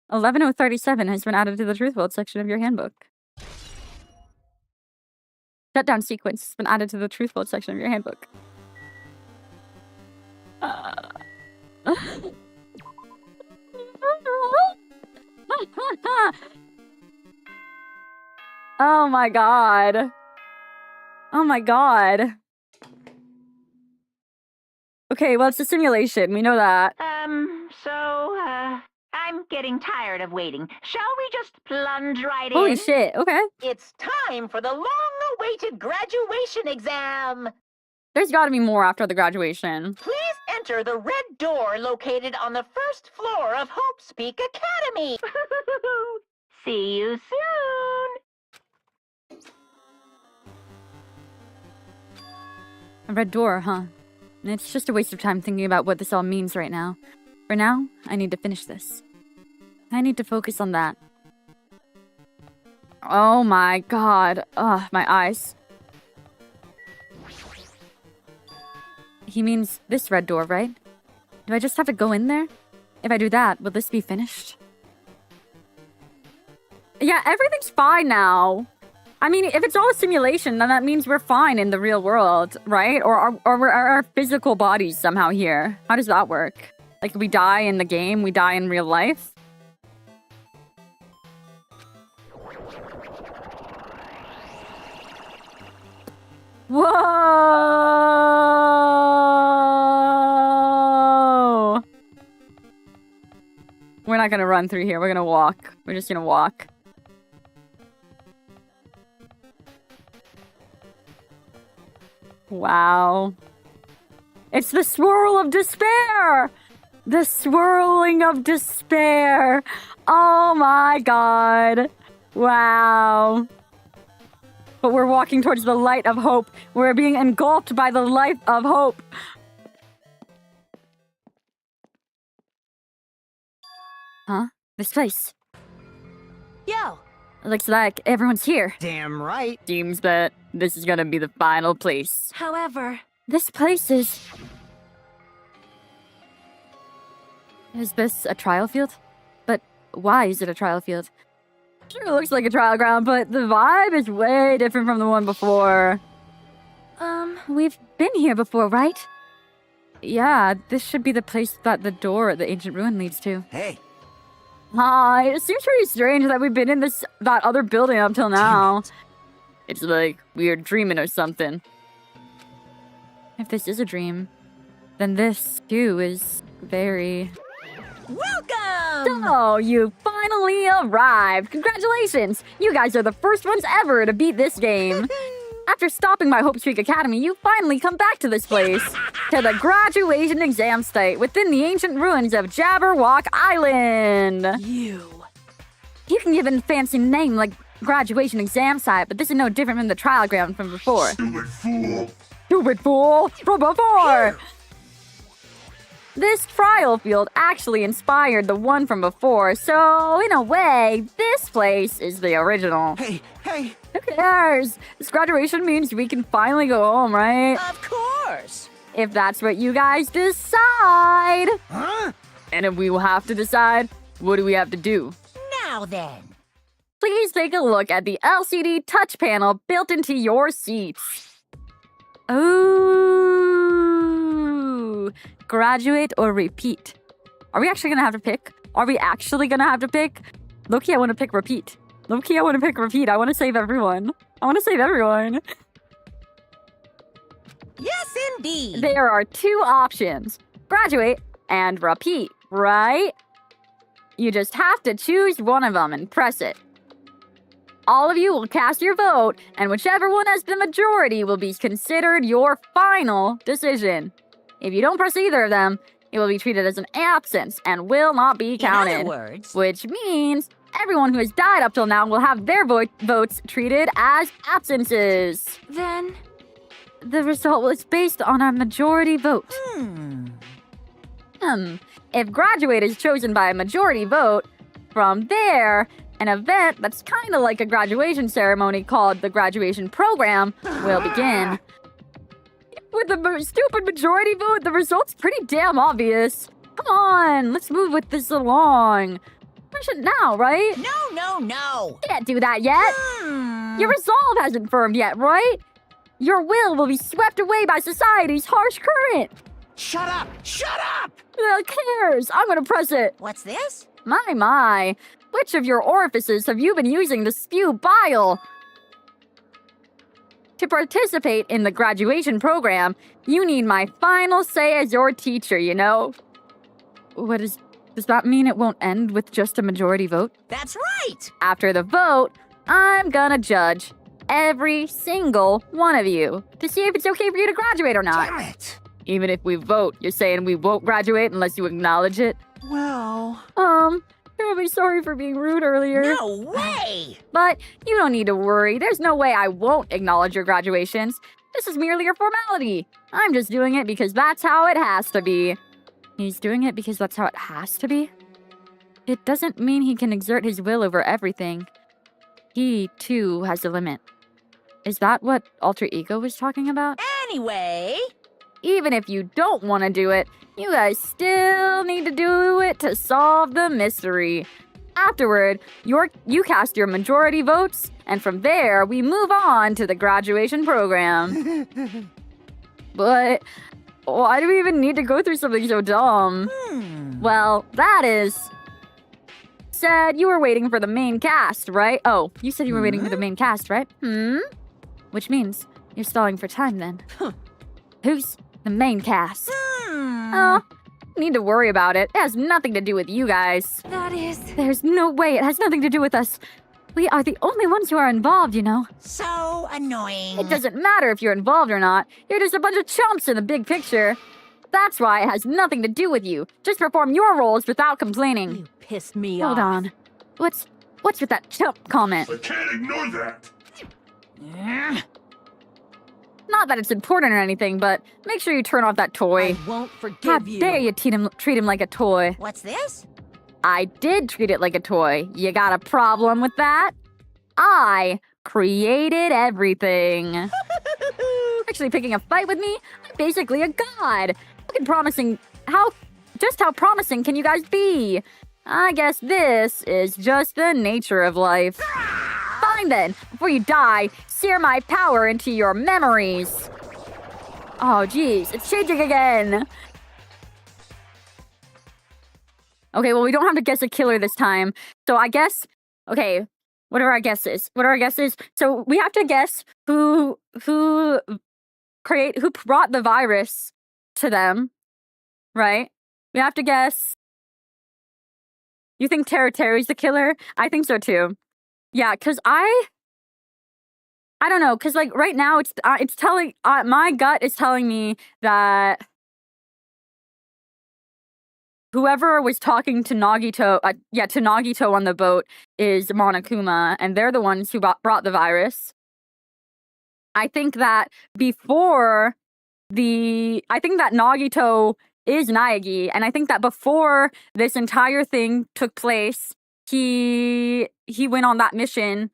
Speaker 1: 11037 has been added to the Truth World section of your handbook. Shutdown sequence has been added to the Truth World section of your handbook. Oh my god. Oh my god. Okay, well, it's a simulation. We know that.
Speaker 2: I'm getting tired of waiting. Shall we just plunge right
Speaker 1: Holy
Speaker 2: in?
Speaker 1: shit, okay.
Speaker 3: It's time for the long-awaited graduation exam.
Speaker 1: There's gotta be more after the graduation.
Speaker 3: Please enter the red door located on the first floor of Hope's Peak Academy.
Speaker 2: See you soon.
Speaker 1: A red door, huh? It's just a waste of time thinking about what this all means right now. For now, I need to finish this. I need to focus on that. Oh my god. Ugh, my eyes. He means this red door, right? Do I just have to go in there? If I do that, will this be finished? Yeah, everything's fine now. I mean, if it's all a simulation, then that means we're fine in the real world, right? Or are our physical bodies somehow here? How does that work? Like, we die in the game, we die in real life? Whoa! We're not gonna run through here, we're gonna walk. We're just gonna walk. Wow. It's the swirl of despair! The swirling of despair! Oh my god. Wow. But we're walking towards the light of hope. We're being engulfed by the light of hope. Huh? This place.
Speaker 4: Yo,
Speaker 1: Looks like everyone's here.
Speaker 6: Damn right.
Speaker 1: Seems that this is gonna be the final place.
Speaker 4: however,
Speaker 1: This place is... Is this a trial field? But why is it a trial field? Sure looks like a trial ground, but the vibe is way different from the one before. We've been here before, right? Yeah, this should be the place that the door at the ancient ruin leads to.
Speaker 6: Hey,
Speaker 1: Hi, it seems pretty strange that we've been in that other building up till now. It's like we're dreaming or something. If this is a dream, then this too is very...
Speaker 4: welcome!
Speaker 1: Oh, you finally arrived! Congratulations! You guys are the first ones ever to beat this game. After stopping by Hope Streak Academy, you finally come back to this place. To the graduation exam site within the ancient ruins of Jabberwock Island.
Speaker 4: You.
Speaker 1: You can give it a fancy name like graduation exam site, but this is no different from the trial ground from before. Stupid fool! From before! This trial field actually inspired the one from before, so in a way, this place is the original.
Speaker 6: hey, hey.
Speaker 1: Who cares? This graduation means we can finally go home, right?
Speaker 3: Of course.
Speaker 1: If that's what you guys decide.
Speaker 6: Huh?
Speaker 1: And if we will have to decide, what do we have to do?
Speaker 3: Now then.
Speaker 1: Please take a look at the LCD touch panel built into your seats. Ooh. Graduate or repeat. Are we actually gonna have to pick? Are we actually gonna have to pick? Loki, I want to pick repeat. Loki, I want to pick repeat. I want to save everyone. I want to save everyone.
Speaker 3: Yes, indeed.
Speaker 1: There are two options. Graduate and repeat, right? You just have to choose one of them and press it. All of you will cast your vote, and whichever one has the majority will be considered your final decision. If you don't press either of them, it will be treated as an absence and will not be counted.
Speaker 3: In other words,
Speaker 1: Which means everyone who has died up till now will have their votes treated as absences.
Speaker 4: Then,
Speaker 1: The result was based on our majority vote. If graduate is chosen by a majority vote, from there, an event that's kind of like a graduation ceremony called the graduation program will begin. With the stupid majority vote, the result's pretty damn obvious. Come on, let's move with this along. Push it now, right?
Speaker 3: no.
Speaker 1: Can't do that yet. Your resolve hasn't firmed yet, right? Your will be swept away by society's harsh current.
Speaker 6: Shut up! Shut up!
Speaker 1: Who cares? I'm gonna press it.
Speaker 3: What's this?
Speaker 1: My. Which of your orifices have you been using to spew bile? To participate in the graduation program, you need my final say as your teacher, you know? Does that mean it won't end with just a majority vote?
Speaker 3: That's right.
Speaker 1: After the vote, I'm gonna judge every single one of you to see if it's okay for you to graduate or not.
Speaker 6: Damn it!
Speaker 1: Even if we vote, you're saying we won't graduate unless you acknowledge it?
Speaker 6: Well...
Speaker 1: Terribly sorry for being rude earlier.
Speaker 3: No way.
Speaker 1: But you don't need to worry. There's no way I won't acknowledge your graduations. This is merely a formality. I'm just doing it because that's how it has to be. He's doing it because that's how it has to be? It doesn't mean he can exert his will over everything. He, too, has a limit. Is that what Alter Ego was talking about?
Speaker 3: Anyway,
Speaker 1: Even if you don't want to do it, you guys still need to do it to solve the mystery. Afterward, you cast your majority votes, and from there, we move on to the graduation program. But why do we even need to go through something so dumb? Well, that is... Said you were waiting for the main cast, right? Oh, you said you were waiting for the main cast, right? Which means you're stalling for time then. Who's the main cast? Oh, need to worry about it. It has nothing to do with you guys.
Speaker 4: That is...
Speaker 1: There's no way it has nothing to do with us. We are the only ones who are involved, you know.
Speaker 3: So annoying.
Speaker 1: It doesn't matter if you're involved or not. You're just a bunch of chumps in the big picture. That's why it has nothing to do with you. Just perform your roles without complaining.
Speaker 4: You pissed me
Speaker 1: Hold
Speaker 4: off.
Speaker 1: on. What's with that chump comment?
Speaker 7: I can't ignore that.
Speaker 1: Not that it's important or anything, but make sure you turn off that toy.
Speaker 4: I won't
Speaker 1: How
Speaker 4: forgive you.
Speaker 1: dare you treat him like a toy?
Speaker 3: What's this?
Speaker 1: I did treat it like a toy. You got a problem with that? I created everything. Actually picking a fight with me? I'm basically a god. How promising can you guys be? I guess this is just the nature of life. Fine then, before you die, sear my power into your memories. Oh geez, it's changing again. Okay, well we don't have to guess a killer this time. So I guess, okay, what are our guesses? So we have to guess who brought the virus to them, right? We have to guess. You think Terry's the killer? I think so too. Yeah, cause I don't know, cause like right now it's telling my gut is telling me that whoever was talking to Nagito, to Nagito on the boat is Monokuma, and they're the ones who brought the virus. I think that Nagito is Naegi, and I think that before this entire thing took place, he went on that mission.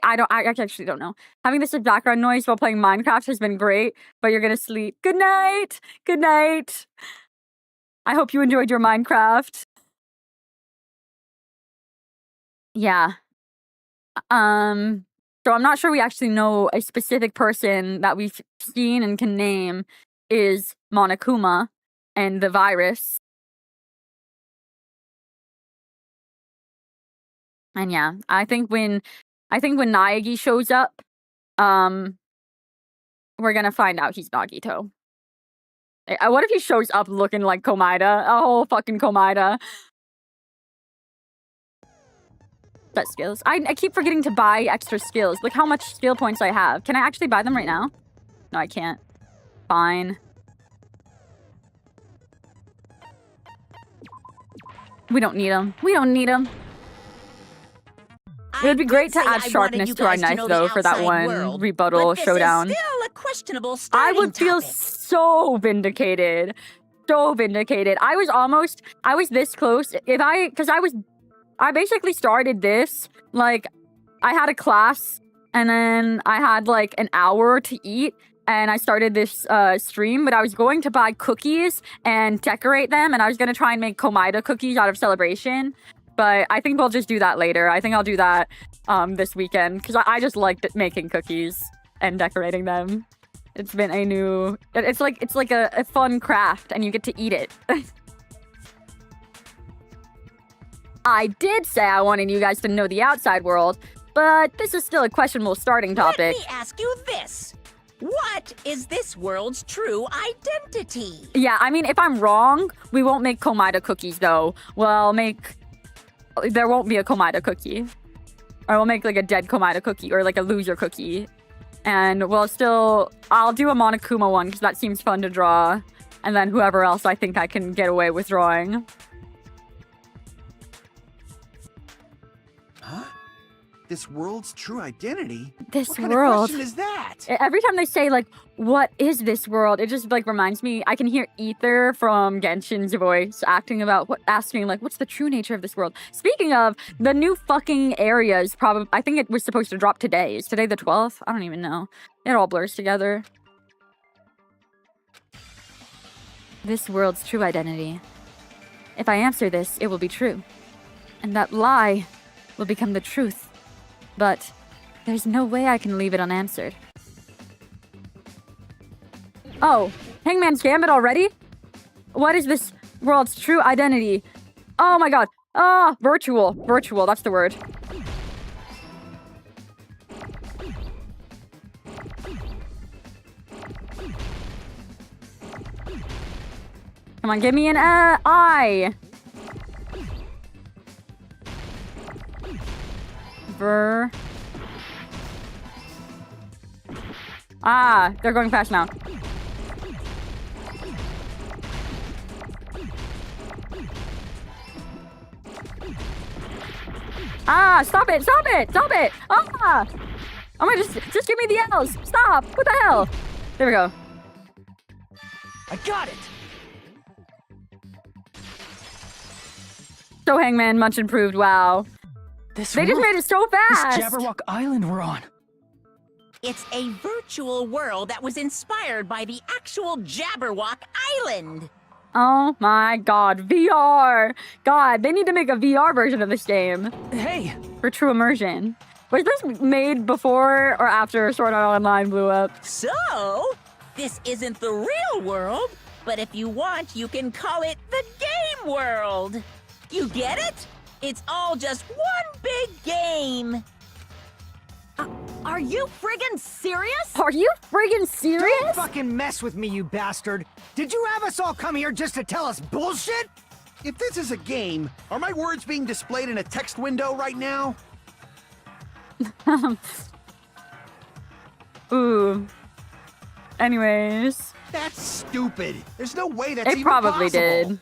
Speaker 1: I actually don't know. Having this as background noise while playing Minecraft has been great, but you're gonna sleep. Good night. Good night. I hope you enjoyed your Minecraft. Yeah. So I'm not sure we actually know a specific person that we've seen and can name is Monokuma and the virus. And yeah, I think when Naegi shows up, we're gonna find out he's Nagito. What if he shows up looking like Komaeda? A whole fucking Komaeda. That skills. I keep forgetting to buy extra skills. Look how much skill points I have. Can I actually buy them right now? No, I can't. Fine. We don't need them. We don't need them. It would be great to add sharpness to our knife, though, for that one rebuttal showdown.
Speaker 4: Still a questionable
Speaker 1: I
Speaker 4: starting
Speaker 1: would feel
Speaker 4: topic.
Speaker 1: so vindicated. So vindicated. I was this close. I basically started this, like, I had a class, and then I had, like, an hour to eat, and I started this stream, but I was going to buy cookies and decorate them, and I was going to try and make Komaeda cookies out of Celebration. But I think we'll just do that later. I think I'll do that this weekend, because I just liked making cookies and decorating them. It's been a new... It's like a fun craft, and you get to eat it. I did say I wanted you guys to know the outside world, but this is still a questionable starting topic.
Speaker 4: Let me ask you this. What is this world's true identity?
Speaker 1: Yeah, I mean, if I'm wrong, we won't make Komaeda cookies, though. There won't be a Komaeda cookie. Or we'll make, like, a dead Komaeda cookie, or, like, a loser cookie. And I'll do a Monokuma one, because that seems fun to draw. And then whoever else I think I can get away with drawing.
Speaker 6: Huh? This world's true identity?
Speaker 1: This
Speaker 6: What kind
Speaker 1: world.
Speaker 6: of question is that?
Speaker 1: Every time they say, like, what is this world? It just, like, reminds me. I can hear Ether from Genshin's voice asking, like, what's the true nature of this world? Speaking of, the new fucking area is probably, I think it was supposed to drop today. Is today the 12th? I don't even know. It all blurs together. This world's true identity. If I answer this, it will be true.
Speaker 5: And that lie will become the truth. But there's no way I can leave it unanswered. Oh, Hangman's Gambit already? What is this world's true identity? Oh my god. Ah, virtual. Virtual, that's the word. Come on, give me an eye. Ah, they're going fast now. Ah, stop it, stop it, stop it. Ah! Oh my, just give me the L's. Stop. What the hell? There we go.
Speaker 7: I got it!
Speaker 1: So Hangman, much improved, wow. They just made it so fast!
Speaker 7: This Jabberwock Island we're on.
Speaker 4: It's a virtual world that was inspired by the actual Jabberwock Island.
Speaker 1: Oh my god, VR! God, they need to make a VR version of this game
Speaker 7: Hey!
Speaker 1: for true immersion. Was this made before or after Sword Art Online blew up?
Speaker 4: So, this isn't the real world, but if you want, you can call it the game world. You get it? It's all just one big game.
Speaker 8: Are you friggin' serious?
Speaker 1: Are you friggin' serious?
Speaker 9: Don't fucking mess with me, you bastard! Did you have us all come here just to tell us bullshit?
Speaker 6: If this is a game, are my words being displayed in a text window right now?
Speaker 1: Ooh. Anyways.
Speaker 6: That's stupid. There's no way that's
Speaker 1: It
Speaker 6: even
Speaker 1: probably
Speaker 6: possible.
Speaker 1: did.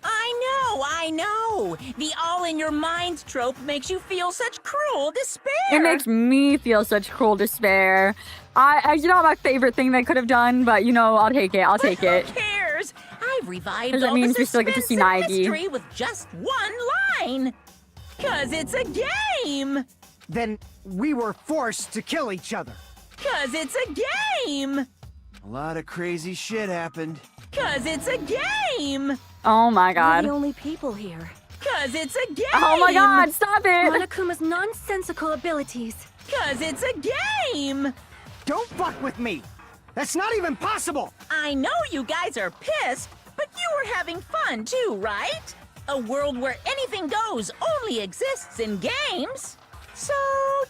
Speaker 4: I know. The all-in-your-mind trope makes you feel such cruel despair.
Speaker 1: It makes me feel such cruel despair. It's not my favorite thing they could have done, but you know, I'll take it. I'll take it.
Speaker 4: Who cares? I've revived
Speaker 1: Because that
Speaker 4: all
Speaker 1: means
Speaker 4: the
Speaker 1: we still get to see
Speaker 4: suspense and
Speaker 1: Naegi.
Speaker 4: mystery with just one line. 'Cause it's a game.
Speaker 9: Then we were forced to kill each other.
Speaker 4: 'Cause it's a game.
Speaker 6: A lot of crazy shit happened.
Speaker 4: 'Cause it's a game.
Speaker 1: Oh my
Speaker 8: We're
Speaker 1: god.
Speaker 8: the only people here.
Speaker 4: 'Cause it's a game.
Speaker 1: Oh my god, stop it!
Speaker 8: Monokuma's nonsensical abilities.
Speaker 4: 'Cause it's a game.
Speaker 9: Don't fuck with me! That's not even possible!
Speaker 4: I know you guys are pissed, but you were having fun too, right? A world where anything goes only exists in games. So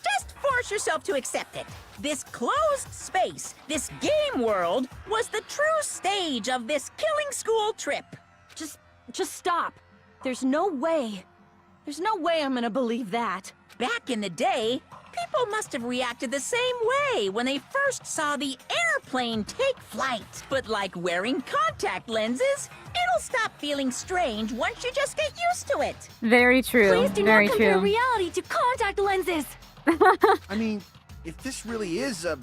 Speaker 4: just force yourself to accept it. This closed space, this game world, was the true stage of this killing school trip.
Speaker 8: Just stop. There's no way I'm gonna believe that.
Speaker 4: Back in the day, people must have reacted the same way when they first saw the airplane take flight. But like wearing contact lenses, it'll stop feeling strange once you just get used to it.
Speaker 1: Very true.
Speaker 8: Please do
Speaker 1: Very
Speaker 8: not compare
Speaker 1: true.
Speaker 8: reality to contact lenses.
Speaker 6: I mean, if this really is a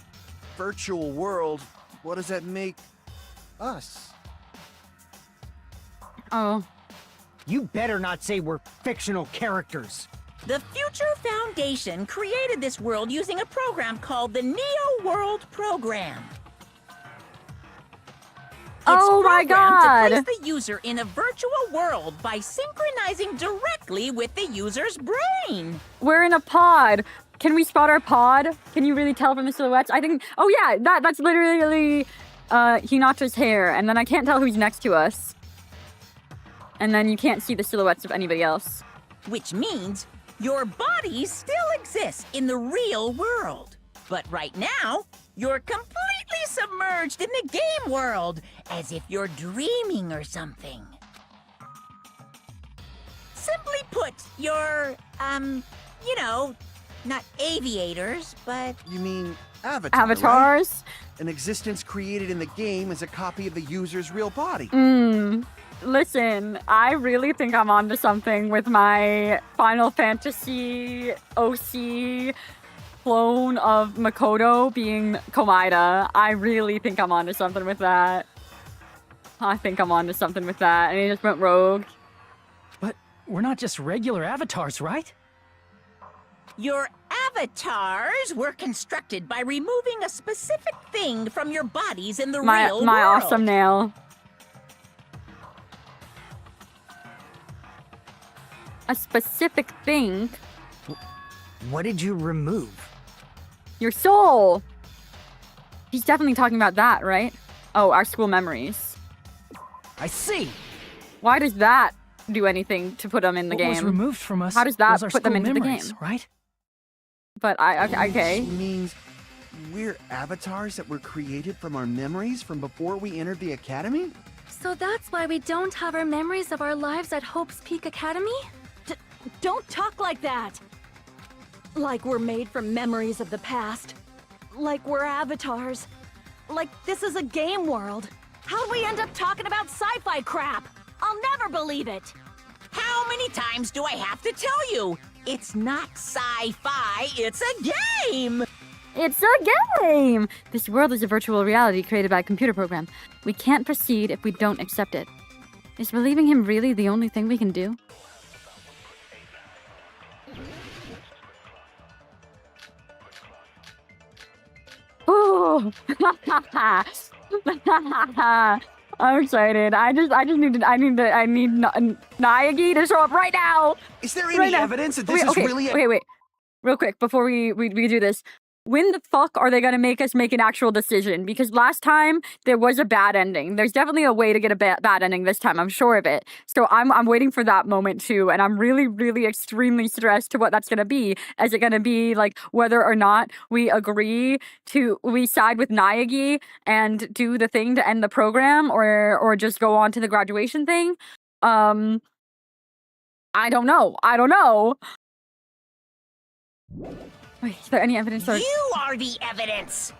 Speaker 6: virtual world, what does that make us?
Speaker 1: Oh.
Speaker 9: You better not say we're fictional characters.
Speaker 4: The Future Foundation created this world using a program called the Neo World Program. It's
Speaker 1: Oh my
Speaker 4: programmed
Speaker 1: god!
Speaker 4: to place the user in a virtual world by synchronizing directly with the user's brain.
Speaker 1: We're in a pod. Can we spot our pod? Can you really tell from the silhouettes? I think. Oh yeah, that's literally Hinata's hair, and then I can't tell who's next to us. And then you can't see the silhouettes of anybody else.
Speaker 4: Which means your body still exists in the real world. But right now, you're completely submerged in the game world, as if you're dreaming or something. Simply put, you're, you know, not aviators, but
Speaker 6: You mean Avatar, right?
Speaker 1: Avatars?
Speaker 6: An existence created in the game is a copy of the user's real body.
Speaker 1: Listen, I really think I'm onto something with my Final Fantasy OC clone of Makoto being Komaeda. I really think I'm onto something with that. I think I'm onto something with that. And he just went rogue.
Speaker 7: But we're not just regular avatars, right?
Speaker 4: your avatars were constructed by removing a specific thing from your bodies in the real
Speaker 1: My
Speaker 4: world.
Speaker 1: awesome nail. a specific thing.
Speaker 9: What did you remove?
Speaker 1: Your soul! He's definitely talking about that, right? Oh, our school memories.
Speaker 7: I see.
Speaker 1: Why does that do anything to put them in the
Speaker 7: What was
Speaker 1: game?
Speaker 7: removed from us
Speaker 1: How does that
Speaker 7: was our
Speaker 1: put them
Speaker 7: school
Speaker 1: into the
Speaker 7: memories,
Speaker 1: game?
Speaker 7: right?
Speaker 1: But okay.
Speaker 6: Which means we're avatars that were created from our memories from before we entered the academy?
Speaker 8: So that's why we don't have our memories of our lives at Hope's Peak Academy? Don't talk like that! Like we're made from memories of the past. Like we're avatars. Like this is a game world. How'd we end up talking about sci-fi crap? I'll never believe it!
Speaker 4: How many times do I have to tell you? It's not sci-fi, it's a game!
Speaker 1: It's a game! This world is a virtual reality created by a computer program. We can't proceed if we don't accept it. Is believing him really the only thing we can do? Ooh! I'm excited. I need Naegi to show up right now!
Speaker 6: Is there any
Speaker 1: Right now.
Speaker 6: evidence that this is really a...
Speaker 1: Wait. Real quick, before we do this. When the fuck are they gonna make us make an actual decision? Because last time, there was a bad ending. There's definitely a way to get a bad ending this time, I'm sure of it. So I'm waiting for that moment too, and I'm really, really extremely stressed to what that's gonna be. Is it gonna be, like, whether or not we side with Naegi and do the thing to end the program, or just go on to the graduation thing? I don't know. Wait, is there any evidence?
Speaker 4: You are the evidence!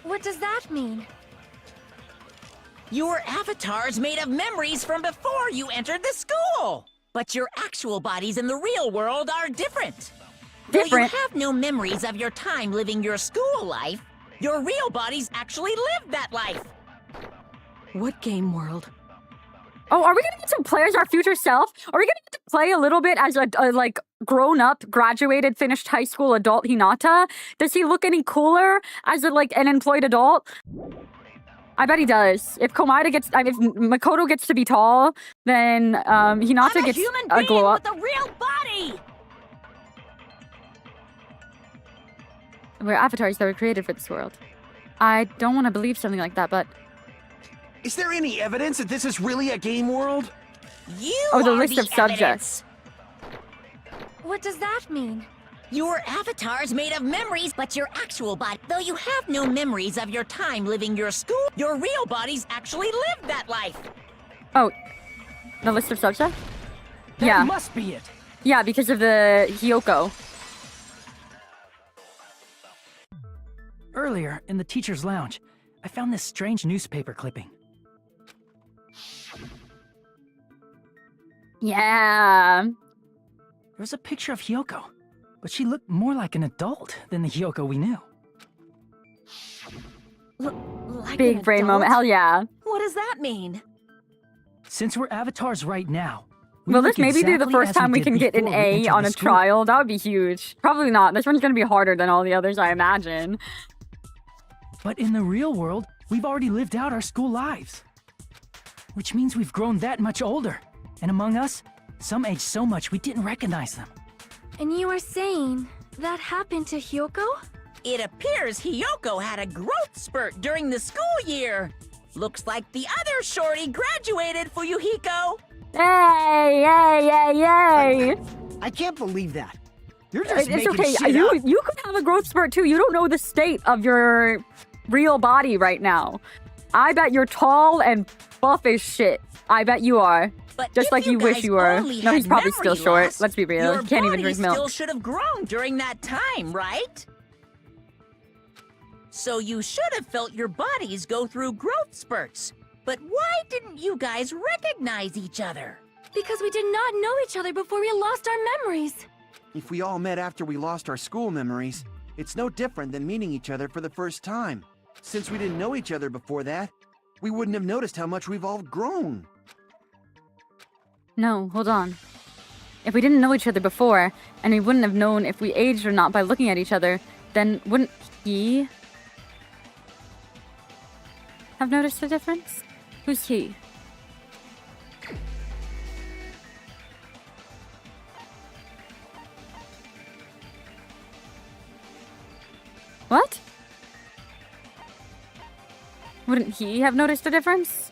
Speaker 8: What does that mean?
Speaker 4: Your avatar's made of memories from before you entered the school! But your actual bodies in the real world are different. Though you
Speaker 1: Different?
Speaker 4: have no memories of your time living your school life, your real bodies actually lived that life.
Speaker 8: What game world?
Speaker 1: Oh, are we gonna get to play as our future self? Are we gonna get to play a little bit as a like grown-up, graduated, finished high school adult Hinata? Does he look any cooler as an employed adult? I bet he does. If Makoto gets to be tall, then Hinata
Speaker 8: I'm a
Speaker 1: gets
Speaker 8: human
Speaker 1: a
Speaker 8: being
Speaker 1: glow up.
Speaker 8: with a real body!
Speaker 1: We're avatars that were created for this world. I don't want to believe something like that, but
Speaker 6: Is there any evidence that this is really a game world?
Speaker 4: You
Speaker 1: the
Speaker 4: are
Speaker 1: list
Speaker 4: the
Speaker 1: of subjects.
Speaker 4: evidence.
Speaker 8: What does that mean?
Speaker 4: Your avatar's made of memories, but your actual body, though you have no memories of your time living your school, your real bodies actually lived that life.
Speaker 1: oh, the list of subjects?
Speaker 7: That
Speaker 1: Yeah.
Speaker 7: must be it.
Speaker 1: Yeah, because of the Hyoko.
Speaker 7: Earlier, in the teacher's lounge, I found this strange newspaper clipping.
Speaker 1: Yeah.
Speaker 7: There was a picture of Hyoko, but she looked more like an adult than the Hyoko we knew.
Speaker 8: Like
Speaker 1: Big
Speaker 8: an
Speaker 1: brain
Speaker 8: adult?
Speaker 1: moment. Hell yeah.
Speaker 8: What does that mean?
Speaker 7: Since we're avatars right now, we
Speaker 1: Will
Speaker 7: look
Speaker 1: this maybe be the
Speaker 7: exactly
Speaker 1: first
Speaker 7: as we
Speaker 1: time we
Speaker 7: did
Speaker 1: can get an
Speaker 7: before we
Speaker 1: A
Speaker 7: entered
Speaker 1: on
Speaker 7: the
Speaker 1: a
Speaker 7: school.
Speaker 1: trial? That would be huge. Probably not. This one's gonna be harder than all the others, I imagine.
Speaker 7: But in the real world, we've already lived out our school lives. Which means we've grown that much older. And among us, some aged so much we didn't recognize them.
Speaker 8: And you are saying that happened to Hyoko?
Speaker 4: It appears Hyoko had a growth spurt during the school year. Looks like the other shorty graduated, Fuyuhiko.
Speaker 1: Yay!
Speaker 9: I can't believe that. You're just
Speaker 1: It's
Speaker 9: making
Speaker 1: okay.
Speaker 9: shit
Speaker 1: You
Speaker 9: up.
Speaker 1: you could have a growth spurt too. You don't know the state of your real body right now. I bet you're tall and buff as shit. I bet you are.
Speaker 4: But
Speaker 1: Just
Speaker 4: if
Speaker 1: like you wish
Speaker 4: guys
Speaker 1: you were.
Speaker 4: only
Speaker 1: No,
Speaker 4: had
Speaker 1: he's probably still
Speaker 4: memory
Speaker 1: short.
Speaker 4: loss,
Speaker 1: Let's be real.
Speaker 4: Your
Speaker 1: He can't even
Speaker 4: body
Speaker 1: drink milk.
Speaker 4: still should have grown during that time, right? So you should have felt your bodies go through growth spurts. But why didn't you guys recognize each other?
Speaker 8: Because we did not know each other before we lost our memories.
Speaker 6: If we all met after we lost our school memories, it's no different than meeting each other for the first time. Since we didn't know each other before that, we wouldn't have noticed how much we've all grown.
Speaker 1: No, hold on. If we didn't know each other before, and we wouldn't have known if we aged or not by looking at each other, then wouldn't he have noticed the difference? Who's he? What? Wouldn't he have noticed a difference?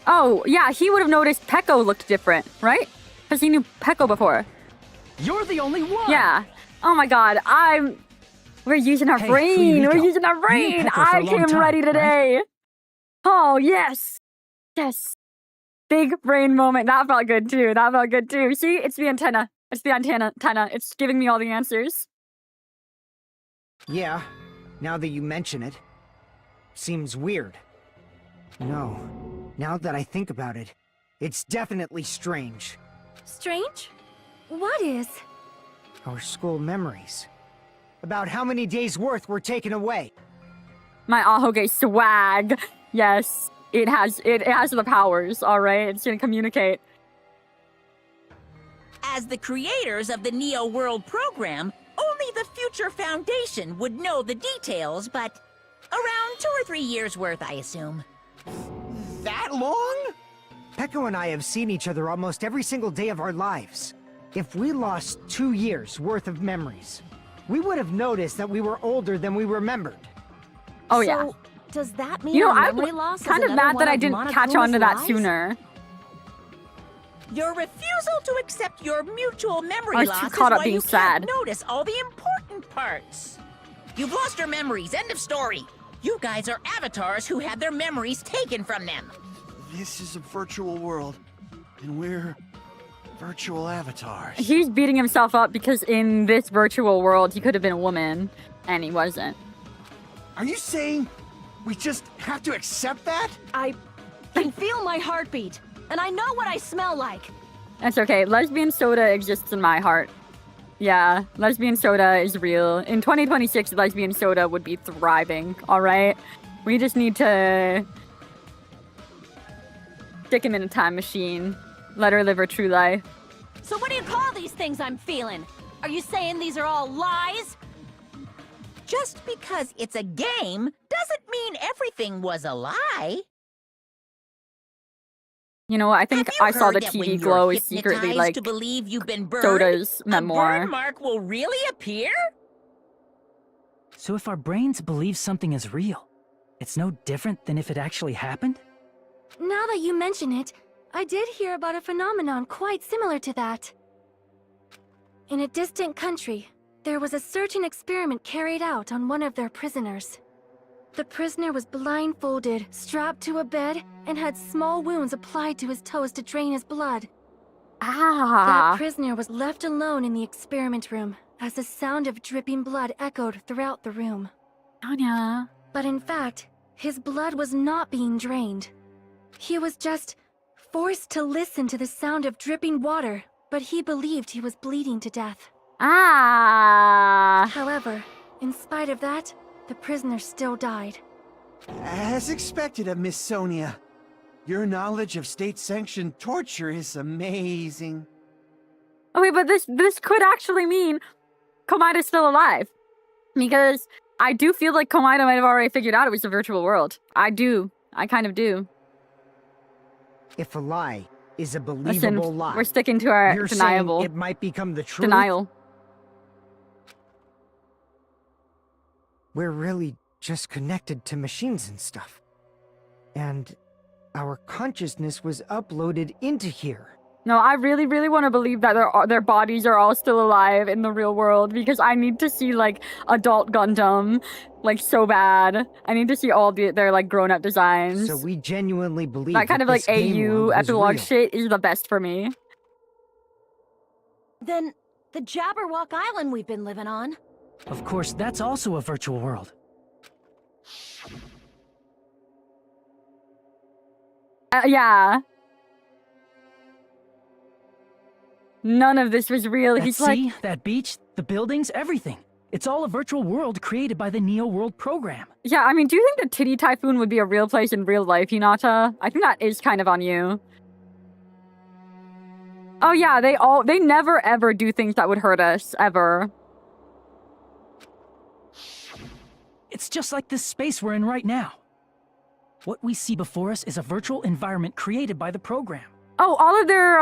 Speaker 1: Oh, yeah, he would have noticed Peko looked different, right? Because he knew Peko before.
Speaker 7: You're the only one!
Speaker 1: Yeah. Oh my god, we're using our
Speaker 7: Hey,
Speaker 1: brain. We're
Speaker 7: Fuyuhiko,
Speaker 1: using our
Speaker 7: you
Speaker 1: brain.
Speaker 7: knew Peko for
Speaker 1: I
Speaker 7: a long
Speaker 1: came
Speaker 7: time,
Speaker 1: ready
Speaker 7: right?
Speaker 1: today. Oh, yes. Yes. Big brain moment. That felt good too. That felt good too. See, it's the antenna. It's the antenna. It's giving me all the answers.
Speaker 9: Yeah, now that you mention it. Seems weird. No, now that I think about it, it's definitely strange.
Speaker 8: Strange? What is?
Speaker 9: Our school memories. About how many days' worth were taken away.
Speaker 1: My Ahoge swag. Yes. It has the powers, alright? It's gonna communicate.
Speaker 4: As the creators of the Neo World program, only the Future Foundation would know the details, but around 2 or 3 years worth, I assume.
Speaker 9: That long? Peko and I have seen each other almost every single day of our lives. If we lost 2 years worth of memories, we would have noticed that we were older than we remembered.
Speaker 1: Oh,
Speaker 8: so,
Speaker 1: yeah.
Speaker 8: Does that mean
Speaker 1: You know,
Speaker 8: our
Speaker 1: I'm
Speaker 8: memory loss is
Speaker 1: kind of
Speaker 8: another
Speaker 1: mad that
Speaker 8: one
Speaker 1: I
Speaker 8: of
Speaker 1: didn't catch on to
Speaker 8: Monokuma's
Speaker 1: that
Speaker 8: lies?
Speaker 1: sooner.
Speaker 4: Your refusal to accept your mutual memory
Speaker 1: I was
Speaker 4: loss
Speaker 1: too
Speaker 4: is
Speaker 1: caught up
Speaker 4: why
Speaker 1: being
Speaker 4: you
Speaker 1: sad.
Speaker 4: can't notice all the important parts. You've lost your memories, end of story. You guys are avatars who had their memories taken from them.
Speaker 6: This is a virtual world, and we're virtual avatars.
Speaker 1: He's beating himself up because in this virtual world, he could have been a woman, and he wasn't.
Speaker 6: Are you saying we just have to accept that?
Speaker 8: I can feel my heartbeat, and I know what I smell like.
Speaker 1: That's okay. Lesbian soda exists in my heart. Yeah, lesbian soda is real. In 2026, lesbian soda would be thriving, alright? We just need to stick him in a time machine. Let her live her true life.
Speaker 8: So what do you call these things I'm feeling? Are you saying these are all lies?
Speaker 4: Just because it's a game doesn't mean everything was a lie.
Speaker 1: You know what? I think
Speaker 4: Have you
Speaker 1: I saw
Speaker 4: heard
Speaker 1: the
Speaker 4: that when
Speaker 1: TV
Speaker 4: you're
Speaker 1: glow is secretly
Speaker 4: hypnotized
Speaker 1: like
Speaker 4: to believe you've been burned,
Speaker 1: Soda's
Speaker 4: a
Speaker 1: memoir.
Speaker 4: burn mark will really appear?
Speaker 7: So if our brains believe something is real, it's no different than if it actually happened?
Speaker 8: Now that you mention it, I did hear about a phenomenon quite similar to that. In a distant country, there was a certain experiment carried out on one of their prisoners. The prisoner was blindfolded, strapped to a bed, and had small wounds applied to his toes to drain his blood.
Speaker 1: Ah.
Speaker 8: That prisoner was left alone in the experiment room, as the sound of dripping blood echoed throughout the room.
Speaker 1: Anya.
Speaker 8: But in fact, his blood was not being drained. He was just forced to listen to the sound of dripping water, but he believed he was bleeding to death.
Speaker 1: Ah.
Speaker 8: However, in spite of that, the prisoner still died.
Speaker 6: As expected of Miss Sonia. Your knowledge of state-sanctioned torture is amazing.
Speaker 1: Okay, but this could actually mean Komaida's still alive. Because I do feel like Komaida might have already figured out it was a virtual world. I do. I kind of do.
Speaker 9: If a lie is a
Speaker 1: Listen,
Speaker 9: believable lie,
Speaker 1: we're sticking to our
Speaker 9: you're
Speaker 1: deniable.
Speaker 9: saying it might become the truth.
Speaker 1: Denial.
Speaker 9: We're really just connected to machines and stuff. And our consciousness was uploaded into here.
Speaker 1: No, I really, really want to believe that their bodies are all still alive in the real world because I need to see like adult Gundam, like so bad. I need to see all their like grown-up designs.
Speaker 9: So we genuinely believe
Speaker 1: that kind of like
Speaker 9: this game
Speaker 1: AU
Speaker 9: world was
Speaker 1: epilogue
Speaker 9: real.
Speaker 1: shit is the best for me.
Speaker 8: Then, the Jabberwock Island we've been living on.
Speaker 7: Of course, that's also a virtual world.
Speaker 1: Yeah. None of this was real.
Speaker 7: That
Speaker 1: He's
Speaker 7: sea,
Speaker 1: like,
Speaker 7: that beach, the buildings, everything. It's all a virtual world created by the Neo World program.
Speaker 1: yeah, I mean, do you think the Titty Typhoon would be a real place in real life, Hinata? I think that is kind of on you. Oh yeah, they never ever do things that would hurt us, ever.
Speaker 7: It's just like this space we're in right now. What we see before us is a virtual environment created by the program.
Speaker 1: Oh, all of their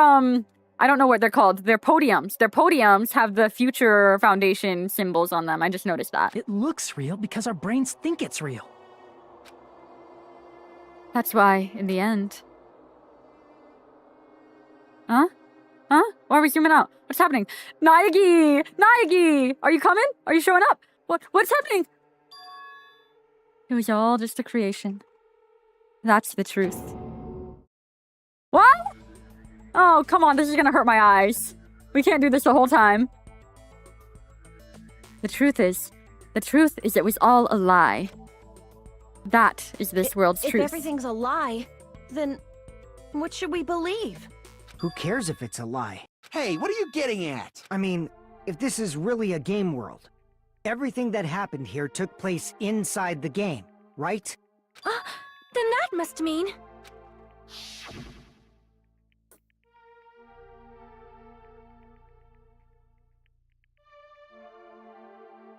Speaker 1: I don't know what they're called. They're podiums. Their podiums have the Future Foundation symbols on them. I just noticed that.
Speaker 7: It looks real because our brains think it's real.
Speaker 1: That's why, in the end. Huh? Huh? Why are we zooming out? What's happening? Naegi! Naegi! Are you coming? Are you showing up? What's happening? It was all just a creation. That's the truth. What? Oh, come on, this is gonna hurt my eyes. We can't do this the whole time. The truth is it was all a lie. That is this world's
Speaker 8: If
Speaker 1: truth.
Speaker 8: everything's a lie, then what should we believe?
Speaker 9: Who cares if it's a lie?
Speaker 6: Hey, what are you getting at?
Speaker 9: I mean, if this is really a game world, everything that happened here took place inside the game, right?
Speaker 8: Then that must mean...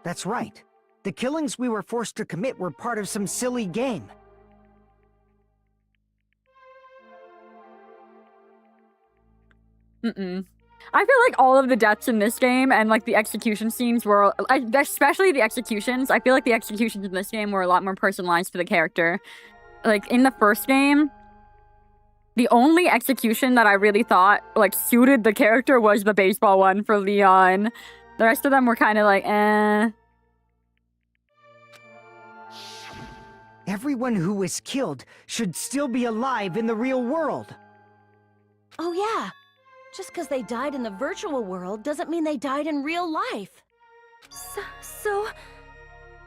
Speaker 9: That's right. The killings we were forced to commit were part of some silly game.
Speaker 1: I feel like all of the deaths in this game and like the execution scenes were, especially the executions, I feel like the executions in this game were a lot more personalized to the character. Like in the first game, the only execution that I really thought like suited the character was the baseball one for Leon. The rest of them were kind of like, eh.
Speaker 9: Everyone who was killed should still be alive in the real world.
Speaker 8: Oh yeah. Just because they died in the virtual world doesn't mean they died in real life. So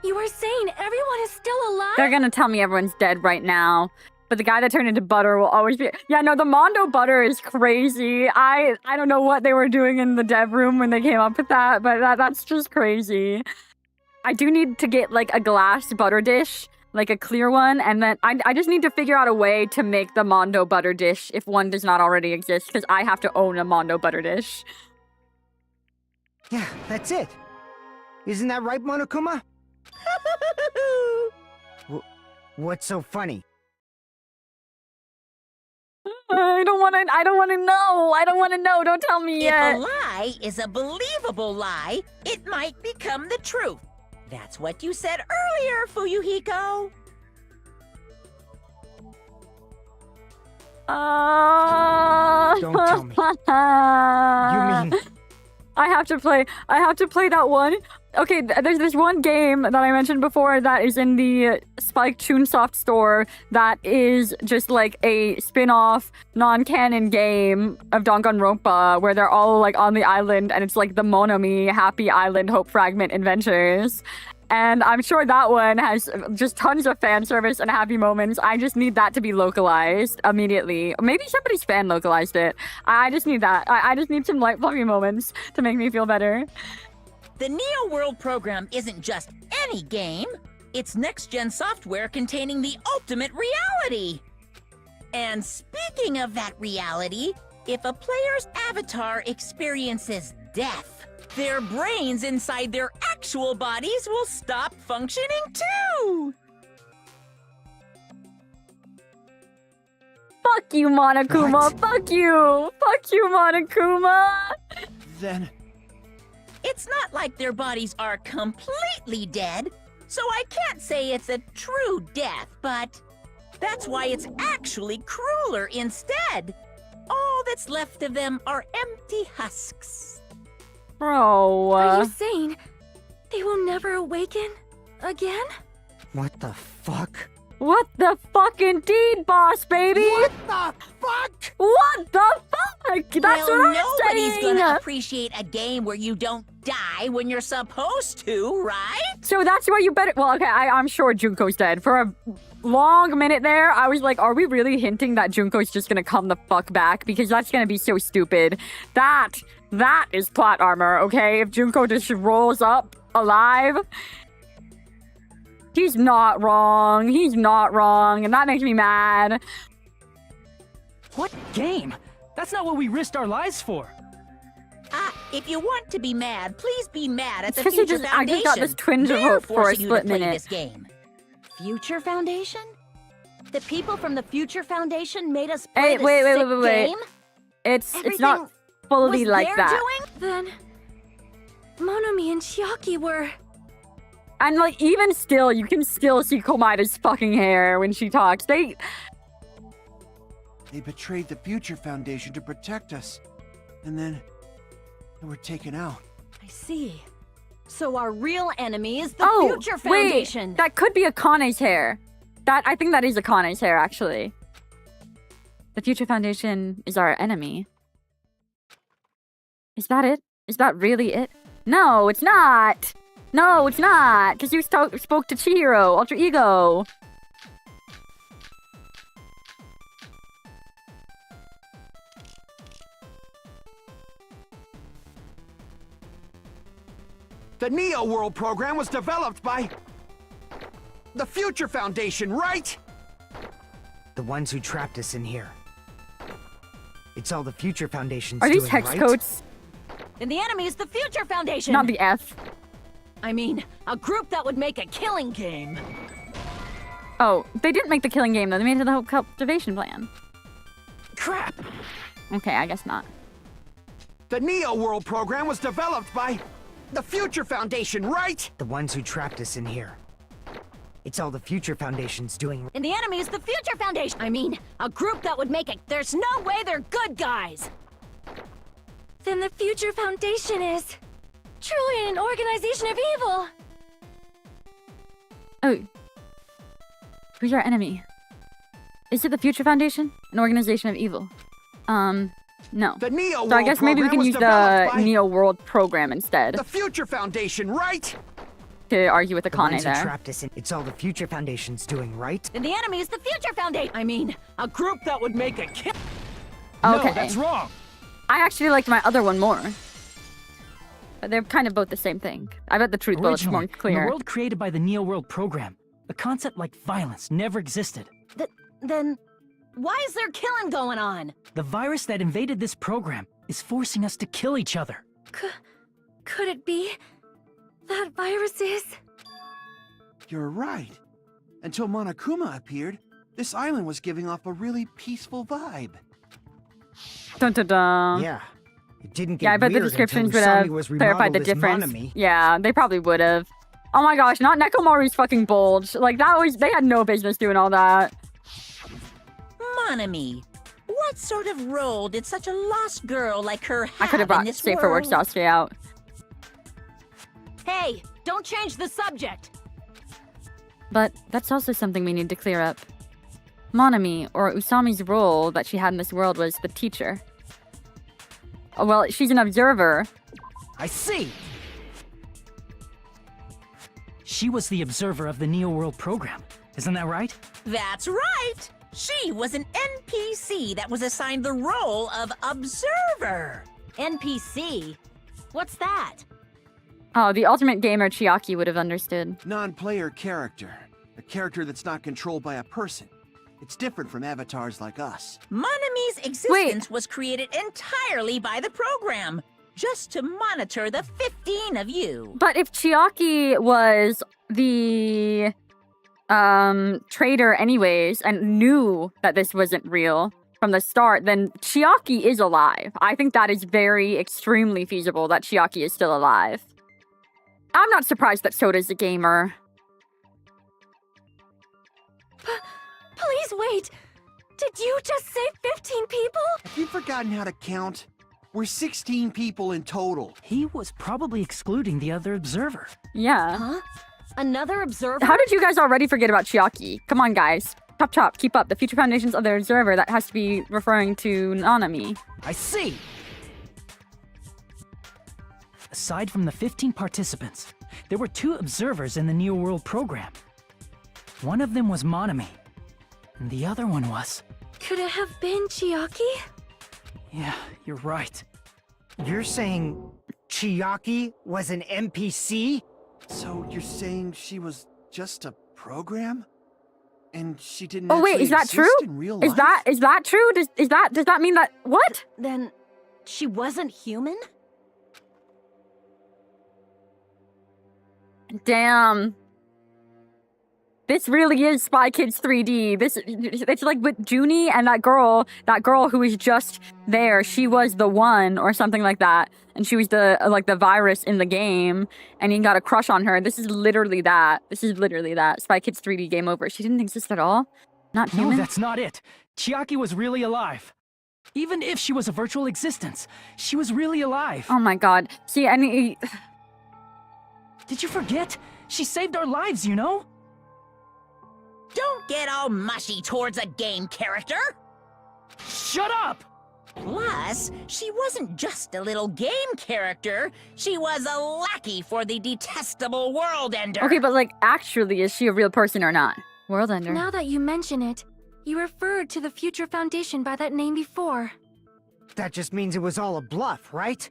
Speaker 8: you are saying everyone is still alive?
Speaker 1: They're gonna tell me everyone's dead right now. But the guy that turned into Butter will always be... Yeah, no, the Mondo Butter is crazy. I don't know what they were doing in the dev room when they came up with that, but that's just crazy. I do need to get, like, a glass butter dish, like a clear one, and then I just need to figure out a way to make the Mondo Butter dish if one does not already exist, because I have to own a Mondo Butter dish.
Speaker 9: Yeah, that's it. Isn't that right, Monokuma? What's so funny?
Speaker 1: I don't want to know. I don't want to know. Don't tell me
Speaker 4: If
Speaker 1: yet.
Speaker 4: a lie is a believable lie, it might become the truth. That's what you said earlier, Fuyuhiko.
Speaker 9: Don't tell me. You mean...
Speaker 1: I have to play that one. Okay, there's this one game that I mentioned before that is in the Spike Chunsoft store that is just like a spin-off, non-canon game of Danganronpa where they're all like on the island and it's like the Monomi Happy Island Hope Fragment Adventures. And I'm sure that one has just tons of fan service and happy moments. I just need that to be localized immediately. Maybe somebody's fan localized it. I just need that. I just need some light fluffy moments to make me feel better.
Speaker 4: The Neo World program isn't just any game. It's next-gen software containing the ultimate reality. And speaking of that reality, if a player's avatar experiences death, their brains inside their actual bodies will stop functioning too!
Speaker 1: Fuck you, Monokuma!
Speaker 9: What?
Speaker 1: Fuck you! Fuck you, Monokuma!
Speaker 6: Then...
Speaker 4: It's not like their bodies are completely dead, so I can't say it's a true death, but that's why it's actually crueler instead. All that's left of them are empty husks.
Speaker 1: Bro.
Speaker 8: Are you saying they will never awaken again?
Speaker 9: What the fuck?
Speaker 1: What the fuck indeed, boss baby?
Speaker 9: What the fuck?
Speaker 1: What the fuck? That's
Speaker 4: well,
Speaker 1: what I'm
Speaker 4: nobody's
Speaker 1: saying!
Speaker 4: gonna appreciate a game where you don't die when you're supposed to, right?
Speaker 1: So that's why you better... Well, okay, I'm sure Junko's dead. For a long minute there, I was like, are we really hinting that Junko's just gonna come the fuck back? Because that's gonna be so stupid. That is plot armor, okay? If Junko just rolls up alive... He's not wrong. He's not wrong. And that makes me mad.
Speaker 7: What game? That's not what we risked our lives for.
Speaker 4: If you want to be mad, please be mad at the
Speaker 1: Because he
Speaker 4: Future
Speaker 1: just, I
Speaker 4: Foundation.
Speaker 1: just got this twinge of
Speaker 4: They're
Speaker 1: hope for a
Speaker 4: forcing you to
Speaker 1: split
Speaker 4: play
Speaker 1: minute.
Speaker 4: this game.
Speaker 8: Future Foundation? The people from the Future Foundation made us play
Speaker 1: Hey,
Speaker 8: this
Speaker 1: wait.
Speaker 8: sick game?
Speaker 1: It's not... fully
Speaker 8: was
Speaker 1: like
Speaker 8: their
Speaker 1: that.
Speaker 8: doing? Then Monomi and Chiaki were.
Speaker 1: And like even still, you can still see Komaida's fucking hair when she talks.
Speaker 6: They betrayed the Future Foundation to protect us. And then they were taken out.
Speaker 8: I see. So our real enemy is the Future Foundation.
Speaker 1: Wait, that could be Akane's hair. I think that is Akane's hair, actually. The Future Foundation is our enemy. Is that it? Is that really it? No, it's not! No, it's not! Because you spoke to Chihiro, Ultra Ego!
Speaker 6: The Neo World program was developed by the Future Foundation, right?
Speaker 9: The ones who trapped us in here. It's all the Future Foundation's
Speaker 1: Are these
Speaker 9: doing,
Speaker 1: hex
Speaker 9: right?
Speaker 1: codes?
Speaker 8: And the enemy is the Future Foundation.
Speaker 1: Not the F.
Speaker 8: I mean, a group that would make a killing game.
Speaker 1: Oh, they didn't make the killing game though, they made it the whole cultivation plan.
Speaker 7: Crap!
Speaker 1: Okay, I guess not.
Speaker 6: The Neo World program was developed by the Future Foundation, right?
Speaker 9: The ones who trapped us in here. It's all the Future Foundation's doing.
Speaker 8: And the enemy is the Future Foundation. I mean, a group that would make it. There's no way they're good guys. Then the Future Foundation is truly an organization of evil.
Speaker 1: Oh. Who's our enemy? Is it the Future Foundation? An organization of evil? No.
Speaker 6: The Neo World
Speaker 1: So I guess maybe we
Speaker 6: program
Speaker 1: can
Speaker 6: was
Speaker 1: use the
Speaker 6: developed by
Speaker 1: Neo World program instead
Speaker 6: the Future Foundation, right?
Speaker 1: to argue with
Speaker 9: The
Speaker 1: Akane
Speaker 9: ones who
Speaker 1: there.
Speaker 9: trapped us in. It's all the Future Foundation's doing, right?
Speaker 8: And the enemy is the Future Foundation. I mean, a group that would make a kill.
Speaker 1: Okay.
Speaker 7: No, that's wrong.
Speaker 1: I actually liked my other one more. But they're kind of both the same thing. I bet the truth bullet's more
Speaker 7: Originally, in the
Speaker 1: clear.
Speaker 7: world created by the Neo World program, a concept like violence never existed.
Speaker 8: Then, why is there killing going on?
Speaker 7: The virus that invaded this program is forcing us to kill each other.
Speaker 8: Could it be that virus is?
Speaker 6: You're right. Until Monokuma appeared, this island was giving off a really peaceful vibe.
Speaker 1: Dun dun dun.
Speaker 9: Yeah. It didn't get
Speaker 1: Yeah, I bet the
Speaker 9: weird
Speaker 1: descriptions
Speaker 9: until
Speaker 1: would have
Speaker 9: Usami was
Speaker 1: clarified the
Speaker 9: remodeled as
Speaker 1: difference.
Speaker 9: Monami.
Speaker 1: Yeah, they probably would have. Oh my gosh, not Nekomaru's fucking bulge. Like, that was. They had no business doing all that.
Speaker 4: Monami, what sort of role did such a lost girl like her have
Speaker 1: I could have
Speaker 4: in
Speaker 1: brought
Speaker 4: this
Speaker 1: Safer Work
Speaker 4: world?
Speaker 1: Sasuke out.
Speaker 8: Hey, don't change the subject.
Speaker 1: But that's also something we need to clear up. Monami, or Usami's role that she had in this world was the teacher. Oh, well, she's an observer.
Speaker 9: I see.
Speaker 7: She was the observer of the Neo World program. Isn't that right?
Speaker 4: That's right. She was an NPC that was assigned the role of observer.
Speaker 8: NPC? What's that?
Speaker 1: Oh, the ultimate gamer Chiaki would have understood.
Speaker 6: Non-player character. A character that's not controlled by a person. It's different from avatars like us.
Speaker 4: Monami's existence was created entirely by the program, just to monitor the 15 of you.
Speaker 1: But if Chiaki was the traitor anyways and knew that this wasn't real from the start, then Chiaki is alive. I think that is very extremely feasible that Chiaki is still alive. I'm not surprised that Soda's a gamer.
Speaker 8: Please wait. Did you just say 15 people?
Speaker 6: Have you forgotten how to count? We're 16 people in total.
Speaker 7: He was probably excluding the other observer.
Speaker 1: Yeah.
Speaker 8: Huh? Another observer?
Speaker 1: How did you guys already forget about Chiaki? Come on, guys. Chop chop, keep up. The Future Foundation's other observer, that has to be referring to Nanami.
Speaker 9: I see.
Speaker 7: Aside from the 15 participants, there were 2 observers in the Neo World program. One of them was Monami, and the other one was...
Speaker 8: Could it have been Chiaki?
Speaker 7: Yeah, you're right.
Speaker 9: You're saying Chiaki was an NPC?
Speaker 6: So you're saying she was just a program? And she didn't
Speaker 1: Oh wait,
Speaker 6: actually
Speaker 1: is that
Speaker 6: exist
Speaker 1: true?
Speaker 6: in real
Speaker 1: Is
Speaker 6: life?
Speaker 1: that true? Does that mean that what?
Speaker 8: Then she wasn't human?
Speaker 1: Damn. This really is Spy Kids 3D. It's like with Junie and that girl who was just there. She was the one or something like that. And she was the virus in the game, and he got a crush on her. This is literally that. Spy Kids 3D game over. She didn't exist at all? Not human?
Speaker 7: No, that's not it. Chiaki was really alive. Even if she was a virtual existence, she was really alive.
Speaker 1: Oh my god. See, I mean...
Speaker 7: Did you forget? She saved our lives, you know?
Speaker 4: Don't get all mushy towards a game character.
Speaker 7: Shut up!
Speaker 4: Plus, she wasn't just a little game character. She was a lackey for the detestable World Ender.
Speaker 1: Okay, but like, actually, is she a real person or not? World Ender.
Speaker 8: Now that you mention it, you referred to the Future Foundation by that name before.
Speaker 9: That just means it was all a bluff, right?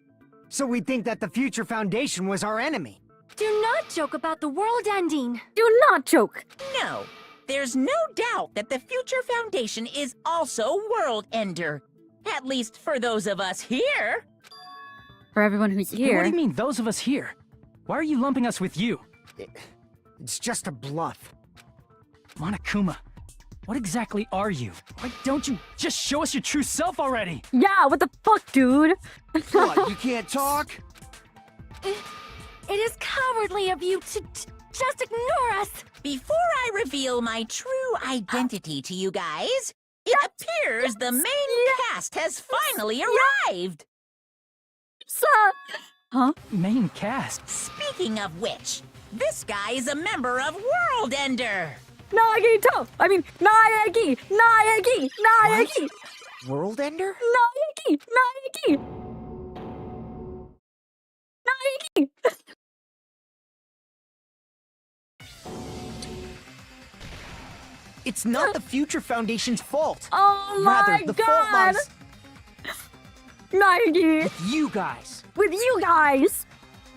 Speaker 9: So we'd think that the Future Foundation was our enemy.
Speaker 8: Do not joke about the world ending.
Speaker 1: Do not joke.
Speaker 4: No, there's no doubt that the Future Foundation is also World Ender. At least for those of us here.
Speaker 1: For everyone who's
Speaker 7: Hey,
Speaker 1: here.
Speaker 7: what do you mean, those of us here? Why are you lumping us with you?
Speaker 9: It's just a bluff.
Speaker 7: Monokuma, what exactly are you? Why don't you just show us your true self already?
Speaker 1: Yeah, what the fuck, dude?
Speaker 6: What, you can't talk?
Speaker 8: It is cowardly of you to just ignore us.
Speaker 4: Before I reveal my true identity to you guys, it appears the main cast has finally arrived.
Speaker 1: Huh?
Speaker 7: Main cast?
Speaker 4: Speaking of which, this guy is a member of World Ender.
Speaker 1: Nagito! I mean, Naegi!
Speaker 9: World Ender?
Speaker 1: Naegi!
Speaker 10: It's not the Future Foundation's fault.
Speaker 1: Oh my
Speaker 10: Rather, the fault
Speaker 1: god!
Speaker 10: lies
Speaker 1: Naegi!
Speaker 10: with you guys.
Speaker 1: With you guys!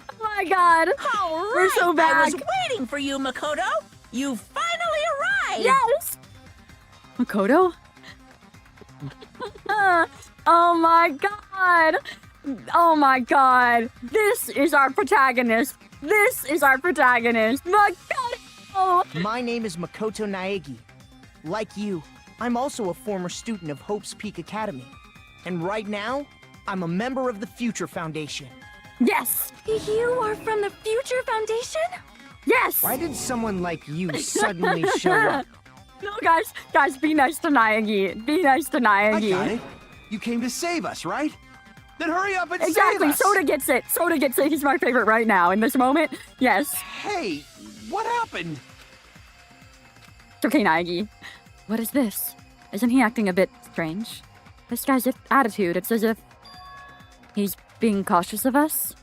Speaker 1: Oh my god!
Speaker 4: All right,
Speaker 1: We're so
Speaker 4: I
Speaker 1: back!
Speaker 4: was waiting for you, Makoto. You finally arrived.
Speaker 1: Yes! Makoto? Oh my god! Oh my god! This is our protagonist! Makoto!
Speaker 10: My name is Makoto Naegi. Like you, I'm also a former student of Hope's Peak Academy. And right now, I'm a member of the Future Foundation.
Speaker 1: Yes!
Speaker 8: You are from the Future Foundation?
Speaker 1: Yes!
Speaker 9: Why did someone like you suddenly show up?
Speaker 1: No, guys, be nice to Naegi. Be nice to
Speaker 6: I
Speaker 1: Naegi.
Speaker 6: got it. You came to save us, right? Then hurry up and
Speaker 1: Exactly,
Speaker 6: save us!
Speaker 1: Soda gets it. Soda gets it. He's my favorite right now. In this moment, yes.
Speaker 6: Hey, what happened?
Speaker 1: It's okay, Naegi. What is this? Isn't he acting a bit strange? This guy's attitude, it's as if he's being cautious of us.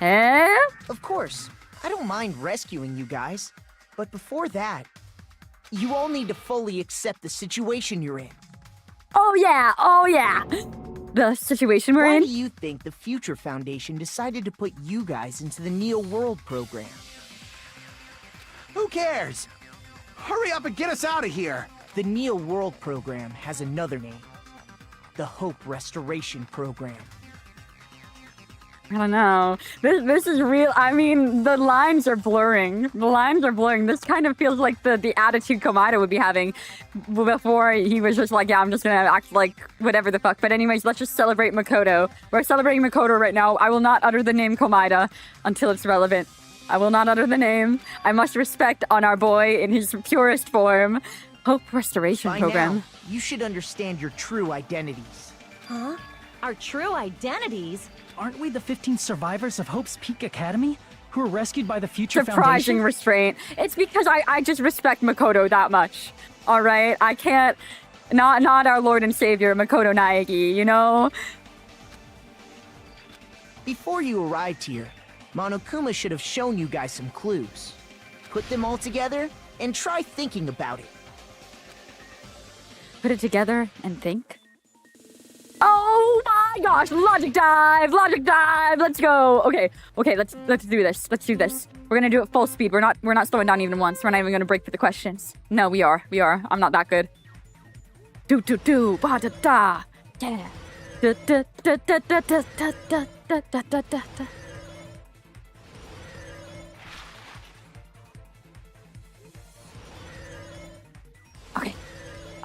Speaker 1: Eh?
Speaker 10: Of course, I don't mind rescuing you guys. But before that, you all need to fully accept the situation you're in.
Speaker 1: Oh yeah. The situation we're
Speaker 10: Why
Speaker 1: in?
Speaker 10: do you think the Future Foundation decided to put you guys into the Neo World program?
Speaker 6: Who cares? Hurry up and get us out of here!
Speaker 10: The Neo World program has another name. The Hope Restoration Program.
Speaker 1: I don't know. This is real. I mean, the lines are blurring. This kind of feels like the attitude Komaeda would be having before he was just like, yeah, I'm just gonna act like whatever the fuck. But anyways, let's just celebrate Makoto. We're celebrating Makoto right now. I will not utter the name Komaeda until it's relevant. I will not utter the name. I must respect on our boy in his purest form. Hope Restoration
Speaker 10: By
Speaker 1: Program.
Speaker 10: now, you should understand your true identities.
Speaker 8: Huh? Our true identities?
Speaker 7: Aren't we the 15 survivors of Hope's Peak Academy who were rescued by the Future
Speaker 1: Surprising
Speaker 7: Foundation?
Speaker 1: restraint. It's because I just respect Makoto that much. All right, I can't. Not our Lord and Savior Makoto Naegi. You know.
Speaker 10: Before you arrived here, Monokuma should have shown you guys some clues. Put them all together and try thinking about it.
Speaker 1: Put it together and think. Oh my gosh! Logic dive! Let's go. Okay. Let's do this. We're gonna do it full speed. We're not slowing down even once. We're not even gonna break through the questions. No, we are. I'm not that good. Do ba da da. Yeah. Da da da da da da da da da da da da.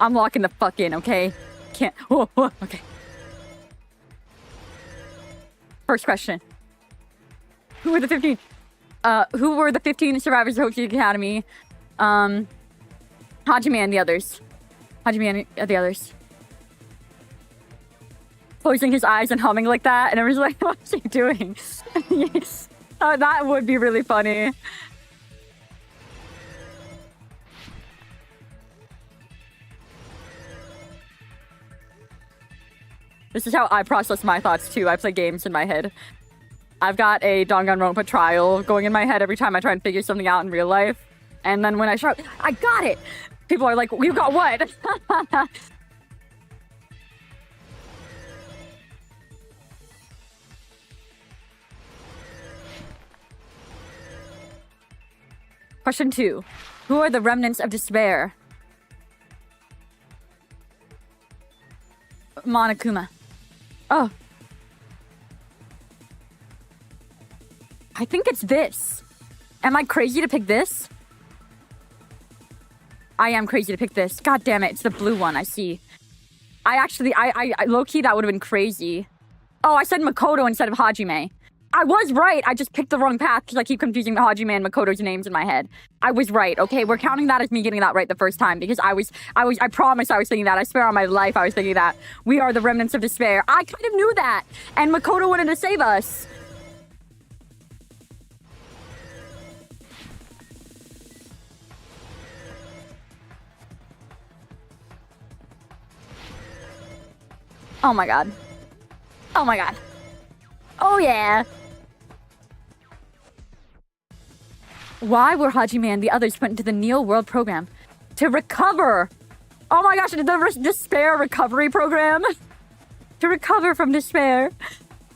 Speaker 1: I'm locking the fuck in, okay? Can't. Oh, okay. First question. Who were the 15? Who were the 15 survivors of Hope Peak Academy? Hajime and the others. Hajime and the others. Closing his eyes and humming like that, and everyone's like, "What's he doing?" Yes. That would be really funny. This is how I process my thoughts too. I play games in my head. I've got a Danganronpa trial going in my head every time I try and figure something out in real life. And then when I shout, I got it! People are like, you got what? Question 2. Who are the remnants of despair? Monokuma. Oh. I think it's this. Am I crazy to pick this? I am crazy to pick this. God damn it, it's the blue one, I see. I low-key, that would have been crazy. Oh, I said Makoto instead of Hajime. I was right. I just picked the wrong path because I keep confusing Hajime and Makoto's names in my head. I was right. Okay, we're counting that as me getting that right the first time because I promise I was thinking that. I swear on my life I was thinking that. We are the remnants of despair. I kind of knew that. And Makoto wanted to save us. Oh my god. Oh my god. Oh yeah. Why were Hajime and the others put into the Neo World program? To recover! Oh my gosh, the despair recovery program? To recover from despair.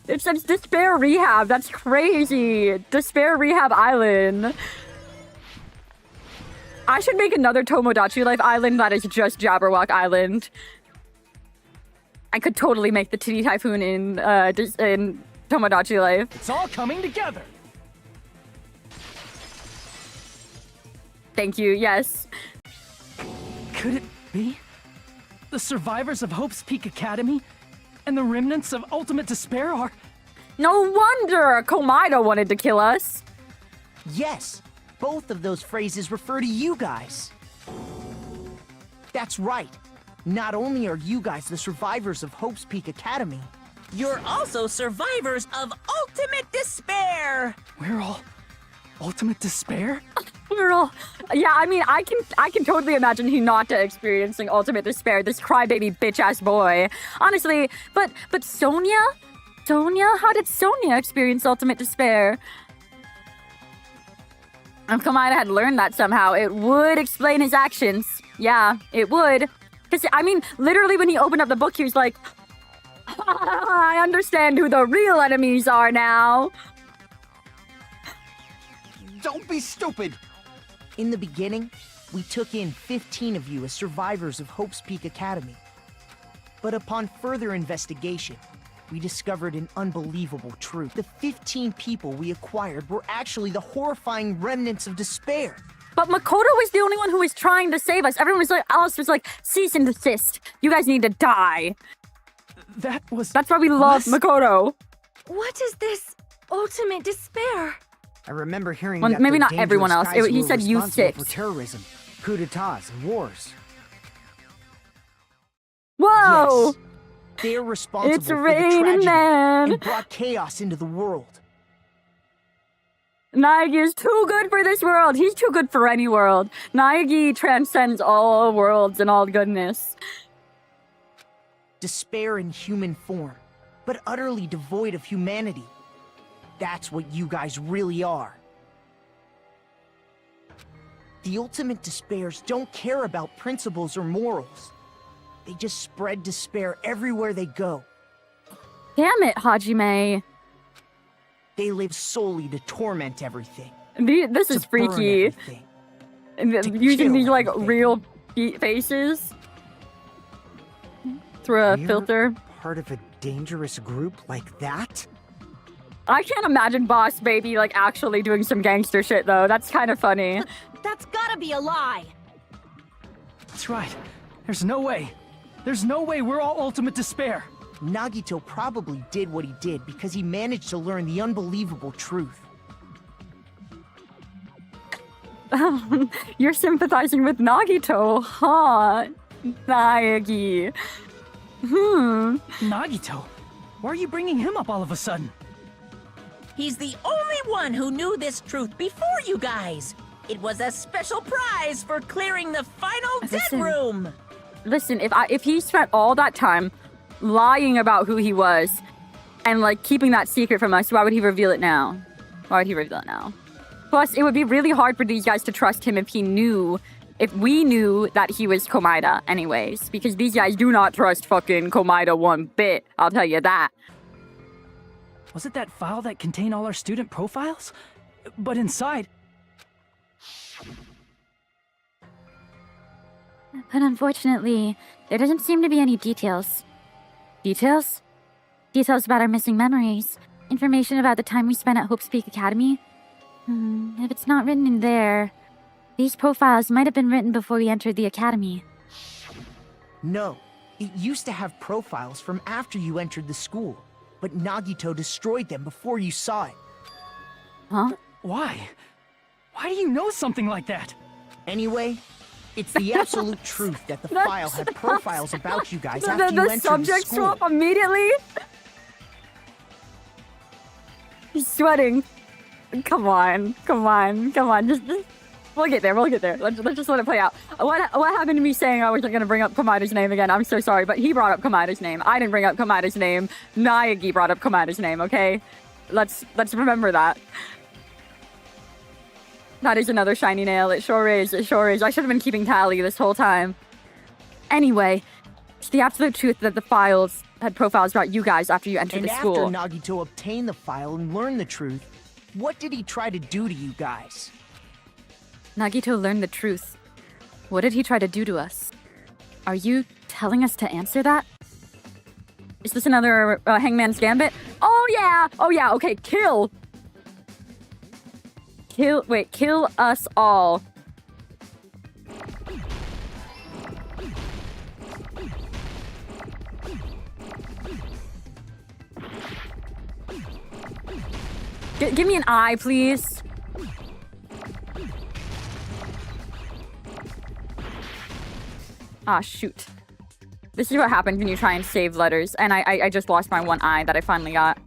Speaker 1: It's despair rehab, that's crazy. Despair rehab island. I should make another Tomodachi Life island that is just Jabberwock Island. I could totally make the Titty Typhoon in Tomodachi Life.
Speaker 7: It's all coming together.
Speaker 1: Thank you, yes.
Speaker 7: Could it be? The survivors of Hope's Peak Academy and the remnants of Ultimate Despair are...
Speaker 3: No wonder Komaido wanted to kill us. Yes, both of those phrases refer to you guys. That's right. Not only are you guys the survivors of Hope's Peak Academy,
Speaker 4: you're also survivors of Ultimate Despair!
Speaker 7: We're all Ultimate Despair?
Speaker 1: We're all... Yeah, I mean, I can totally imagine Hinata experiencing Ultimate Despair, this crybaby bitch-ass boy. Honestly, but Sonia? Sonia? How did Sonia experience Ultimate Despair? If Komaido had learned that somehow, it would explain his actions. Yeah, it would. Because, I mean, literally when he opened up the book, he was like, I understand who the real enemies are now.
Speaker 6: Don't be stupid.
Speaker 3: In the beginning, we took in 15 of you as survivors of Hope's Peak Academy. But upon further investigation, we discovered an unbelievable truth. The 15 people we acquired were actually the horrifying remnants of despair.
Speaker 1: But Makoto was the only one who was trying to save us. Everyone else was like, cease and desist. You guys need to die. That's why we love Makoto.
Speaker 8: What is this Ultimate Despair?
Speaker 9: I remember hearing
Speaker 1: well,
Speaker 9: that
Speaker 1: maybe
Speaker 9: the
Speaker 1: not everyone else.
Speaker 9: dangerous guys
Speaker 1: He
Speaker 9: were
Speaker 1: said you
Speaker 9: responsible
Speaker 1: six.
Speaker 9: for terrorism, coups d'etats, and wars.
Speaker 1: Whoa!
Speaker 3: Yes, they're responsible
Speaker 1: It's
Speaker 3: for the
Speaker 1: raining
Speaker 3: tragedy
Speaker 1: men.
Speaker 3: and brought chaos into the world.
Speaker 1: Naegi is too good for this world. He's too good for any world. Naegi transcends all worlds and all goodness.
Speaker 3: Despair in human form, but utterly devoid of humanity. That's what you guys really are. The Ultimate Despairs don't care about principles or morals. They just spread despair everywhere they go.
Speaker 1: Damn it, Hajime.
Speaker 3: They live solely to torment everything.
Speaker 1: This is
Speaker 3: to burn
Speaker 1: freaky.
Speaker 3: everything,
Speaker 1: Using
Speaker 3: kill
Speaker 1: these, like,
Speaker 3: everything.
Speaker 1: real faces through a
Speaker 9: We're
Speaker 1: filter.
Speaker 9: part of a dangerous group like that?
Speaker 1: I can't imagine Boss Baby, like, actually doing some gangster shit, though. That's kind of funny.
Speaker 8: That's gotta be a lie.
Speaker 7: That's right. There's no way. There's no way we're all ultimate despair.
Speaker 3: Nagito probably did what he did because he managed to learn the unbelievable truth.
Speaker 1: You're sympathizing with Nagito, huh? Naegi.
Speaker 7: Nagito? Why are you bringing him up all of a sudden?
Speaker 4: He's the only one who knew this truth before you guys. It was a special prize for clearing the final dead
Speaker 1: Listen.
Speaker 4: room.
Speaker 1: Listen, if he spent all that time lying about who he was and like keeping that secret from us, why would he reveal it now? Why would he reveal it now? Plus, it would be really hard for these guys to trust him if we knew that he was Komaeda anyways, because these guys do not trust fucking Komaeda one bit, I'll tell you that.
Speaker 7: Was it that file that contained all our student profiles? But inside...
Speaker 5: But unfortunately, there doesn't seem to be any details. Details? Details about our missing memories. Information about the time we spent at Hope's Peak Academy. If it's not written in there, these profiles might have been written before we entered the academy.
Speaker 3: No, it used to have profiles from after you entered the school, but Nagito destroyed them before you saw it.
Speaker 1: Huh?
Speaker 7: Why? Why do you know something like that?
Speaker 3: Anyway, it's the absolute truth that the file had profiles about you guys after you
Speaker 1: The
Speaker 3: entered the
Speaker 1: subject
Speaker 3: school.
Speaker 1: swap immediately? He's sweating. Come on. Just we'll get there. Let's just let it play out. What happened to me saying I wasn't going to bring up Komaeda's name again? I'm so sorry, but he brought up Komaeda's name. I didn't bring up Komaeda's name. Naegi brought up Komaeda's name, okay? Let's remember that. That is another shiny nail. It sure is. I should have been keeping tally this whole time. Anyway, it's the absolute truth that the files had profiles about you guys after you entered
Speaker 3: And
Speaker 1: the
Speaker 3: after
Speaker 1: school.
Speaker 3: Nagito obtained the file and learned the truth, what did he try to do to you guys?
Speaker 1: Nagito learned the truth. What did he try to do to us? Are you telling us to answer that? Is this another Hangman's Gambit? Oh yeah, okay, kill us all. Give me an eye, please. Ah, shoot. This is what happens when you try and save letters, and I just lost my one eye that I finally got.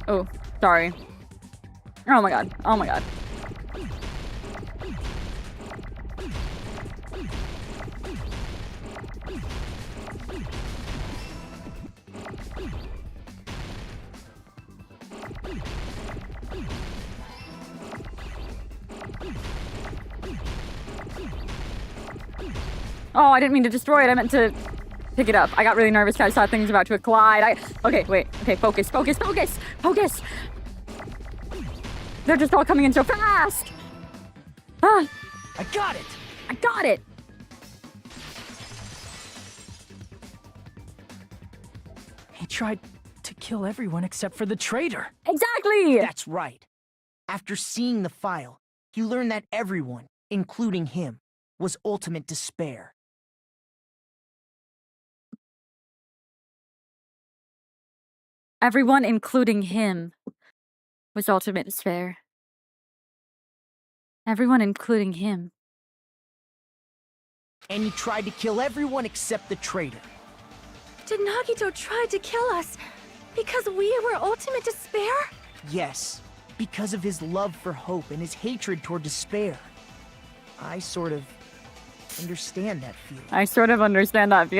Speaker 1: Oh, sorry. Oh my god. Oh, I didn't mean to destroy it. I meant to pick it up. I got really nervous because I saw things about to collide. Okay, wait. Okay, focus. They're just all coming in so fast. Ah,
Speaker 7: I got it!
Speaker 1: I got it.
Speaker 7: He tried to kill everyone except for the traitor.
Speaker 1: Exactly.
Speaker 3: That's right. After seeing the file, he learned that everyone, including him, was ultimate despair.
Speaker 1: Everyone, including him, was ultimate despair. Everyone, including him.
Speaker 3: And he tried to kill everyone except the traitor.
Speaker 8: Did Nagito try to kill us because we were ultimate despair?
Speaker 3: Yes, because of his love for hope and his hatred toward despair. I sort of understand that feeling.
Speaker 1: I sort of understand that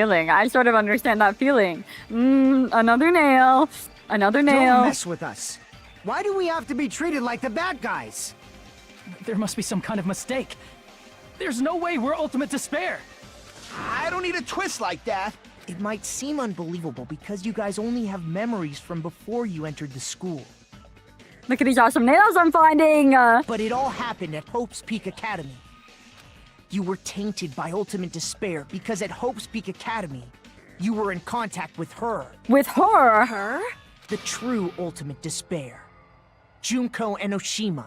Speaker 1: feeling. Another nail.
Speaker 9: Don't mess with us. Why do we have to be treated like the bad guys?
Speaker 7: There must be some kind of mistake. There's no way we're ultimate despair.
Speaker 6: I don't need a twist like that.
Speaker 3: It might seem unbelievable because you guys only have memories from before you entered the school.
Speaker 1: Look at these awesome nails I'm finding!
Speaker 3: But it all happened at Hope's Peak Academy. You were tainted by ultimate despair because at Hope's Peak Academy, you were in contact with her.
Speaker 1: With her?
Speaker 8: Her?
Speaker 3: The true ultimate despair. Junko Enoshima.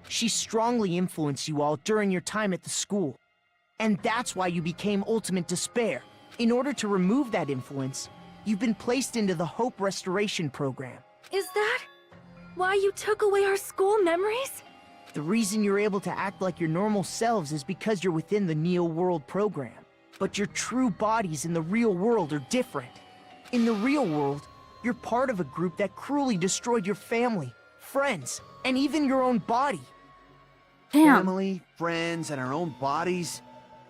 Speaker 3: She strongly influenced you all during your time at the school. And that's why you became ultimate despair. In order to remove that influence, you've been placed into the Hope Restoration Program.
Speaker 8: Is that why you took away our school memories?
Speaker 3: The reason you're able to act like your normal selves is because you're within the Neo World program. But your true bodies in the real world are different. In the real world, you're part of a group that cruelly destroyed your family, friends, and even your own body.
Speaker 1: Damn.
Speaker 6: Family, friends, and our own bodies?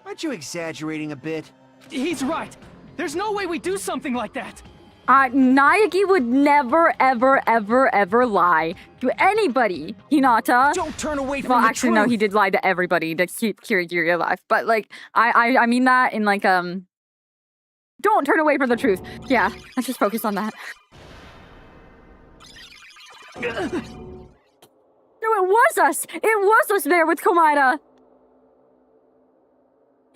Speaker 6: Aren't you exaggerating a bit?
Speaker 7: He's right. There's no way we do something like that.
Speaker 1: Naegi would never, ever, ever, ever lie to anybody, Hinata.
Speaker 3: Don't turn away from
Speaker 1: Well,
Speaker 3: the
Speaker 1: actually,
Speaker 3: truth.
Speaker 1: no, he did lie to everybody to keep Kirigiri alive. But, like, I mean that in, like, don't turn away from the truth. Yeah, let's just focus on that. No, it was us! It was us there with Komaeda!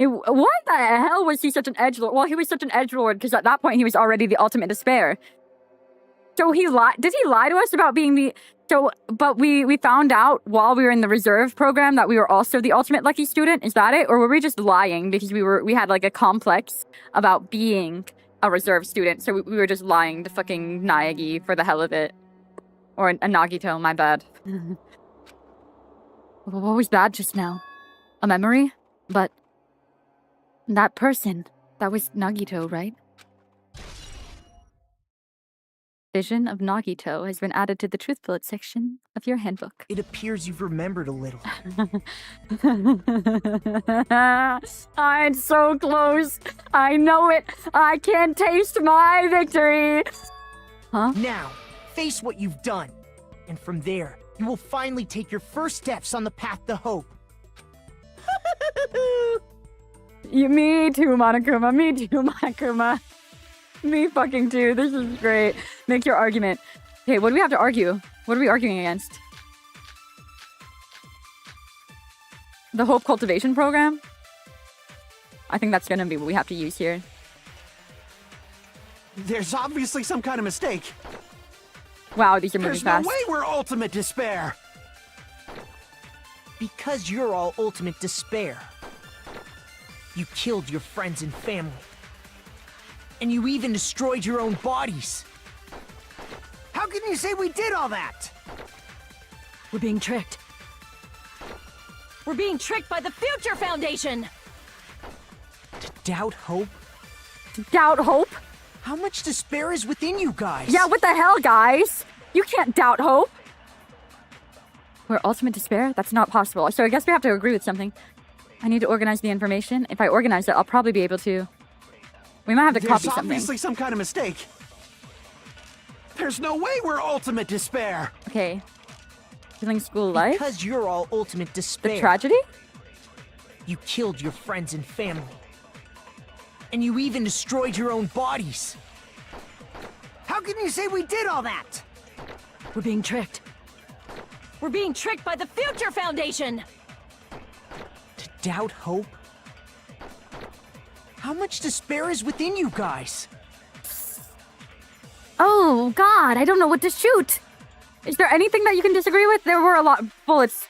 Speaker 1: What the hell was he such an edgelord? Well, he was such an edgelord because at that point he was already the ultimate despair. So he lied. Did he lie to us about being the... So, but we found out while we were in the reserve program that we were also the ultimate lucky student? Is that it? Or were we just lying because we had like a complex about being a reserve student? So we were just lying to fucking Naegi for the hell of it. Or a Nagito, my bad. What was that just now? A memory? But... that person, that was Nagito, right? Vision of Nagito has been added to the Truth Bullet section of your handbook.
Speaker 3: It appears you've remembered a little.
Speaker 1: I'm so close. I know it. I can taste my victory. Huh?
Speaker 3: Now, face what you've done. And from there, you will finally take your first steps on the path to hope.
Speaker 1: Me too, Monokuma. Me too, Monokuma. Me fucking too. This is great. Make your argument. Okay, what do we have to argue? What are we arguing against? The Hope Cultivation Program? I think that's gonna be what we have to use here.
Speaker 6: There's obviously some kind of mistake.
Speaker 1: Wow, these are moving
Speaker 6: There's
Speaker 1: fast.
Speaker 6: no way we're ultimate despair.
Speaker 3: Because you're all ultimate despair. You killed your friends and family. And you even destroyed your own bodies.
Speaker 9: How can you say we did all that?
Speaker 8: We're being tricked. We're being tricked by the Future Foundation!
Speaker 3: To doubt hope?
Speaker 1: Doubt hope?
Speaker 3: How much despair is within you guys?
Speaker 1: Yeah, what the hell, guys? You can't doubt hope. We're ultimate despair? That's not possible. So I guess we have to agree with something. I need to organize the information. If I organize it, I'll probably be able to... We might have to copy
Speaker 6: There's
Speaker 1: something.
Speaker 6: obviously some kind of mistake. There's no way we're ultimate despair.
Speaker 1: Okay. Feeling school life?
Speaker 3: Because you're all ultimate despair.
Speaker 1: The tragedy?
Speaker 3: You killed your friends and family. And you even destroyed your own bodies.
Speaker 9: How can you say we did all that?
Speaker 8: We're being tricked. We're being tricked by the Future Foundation!
Speaker 3: To doubt hope? How much despair is within you guys?
Speaker 1: Oh, God, I don't know what to shoot. Is there anything that you can disagree with? There were a lot of bullets.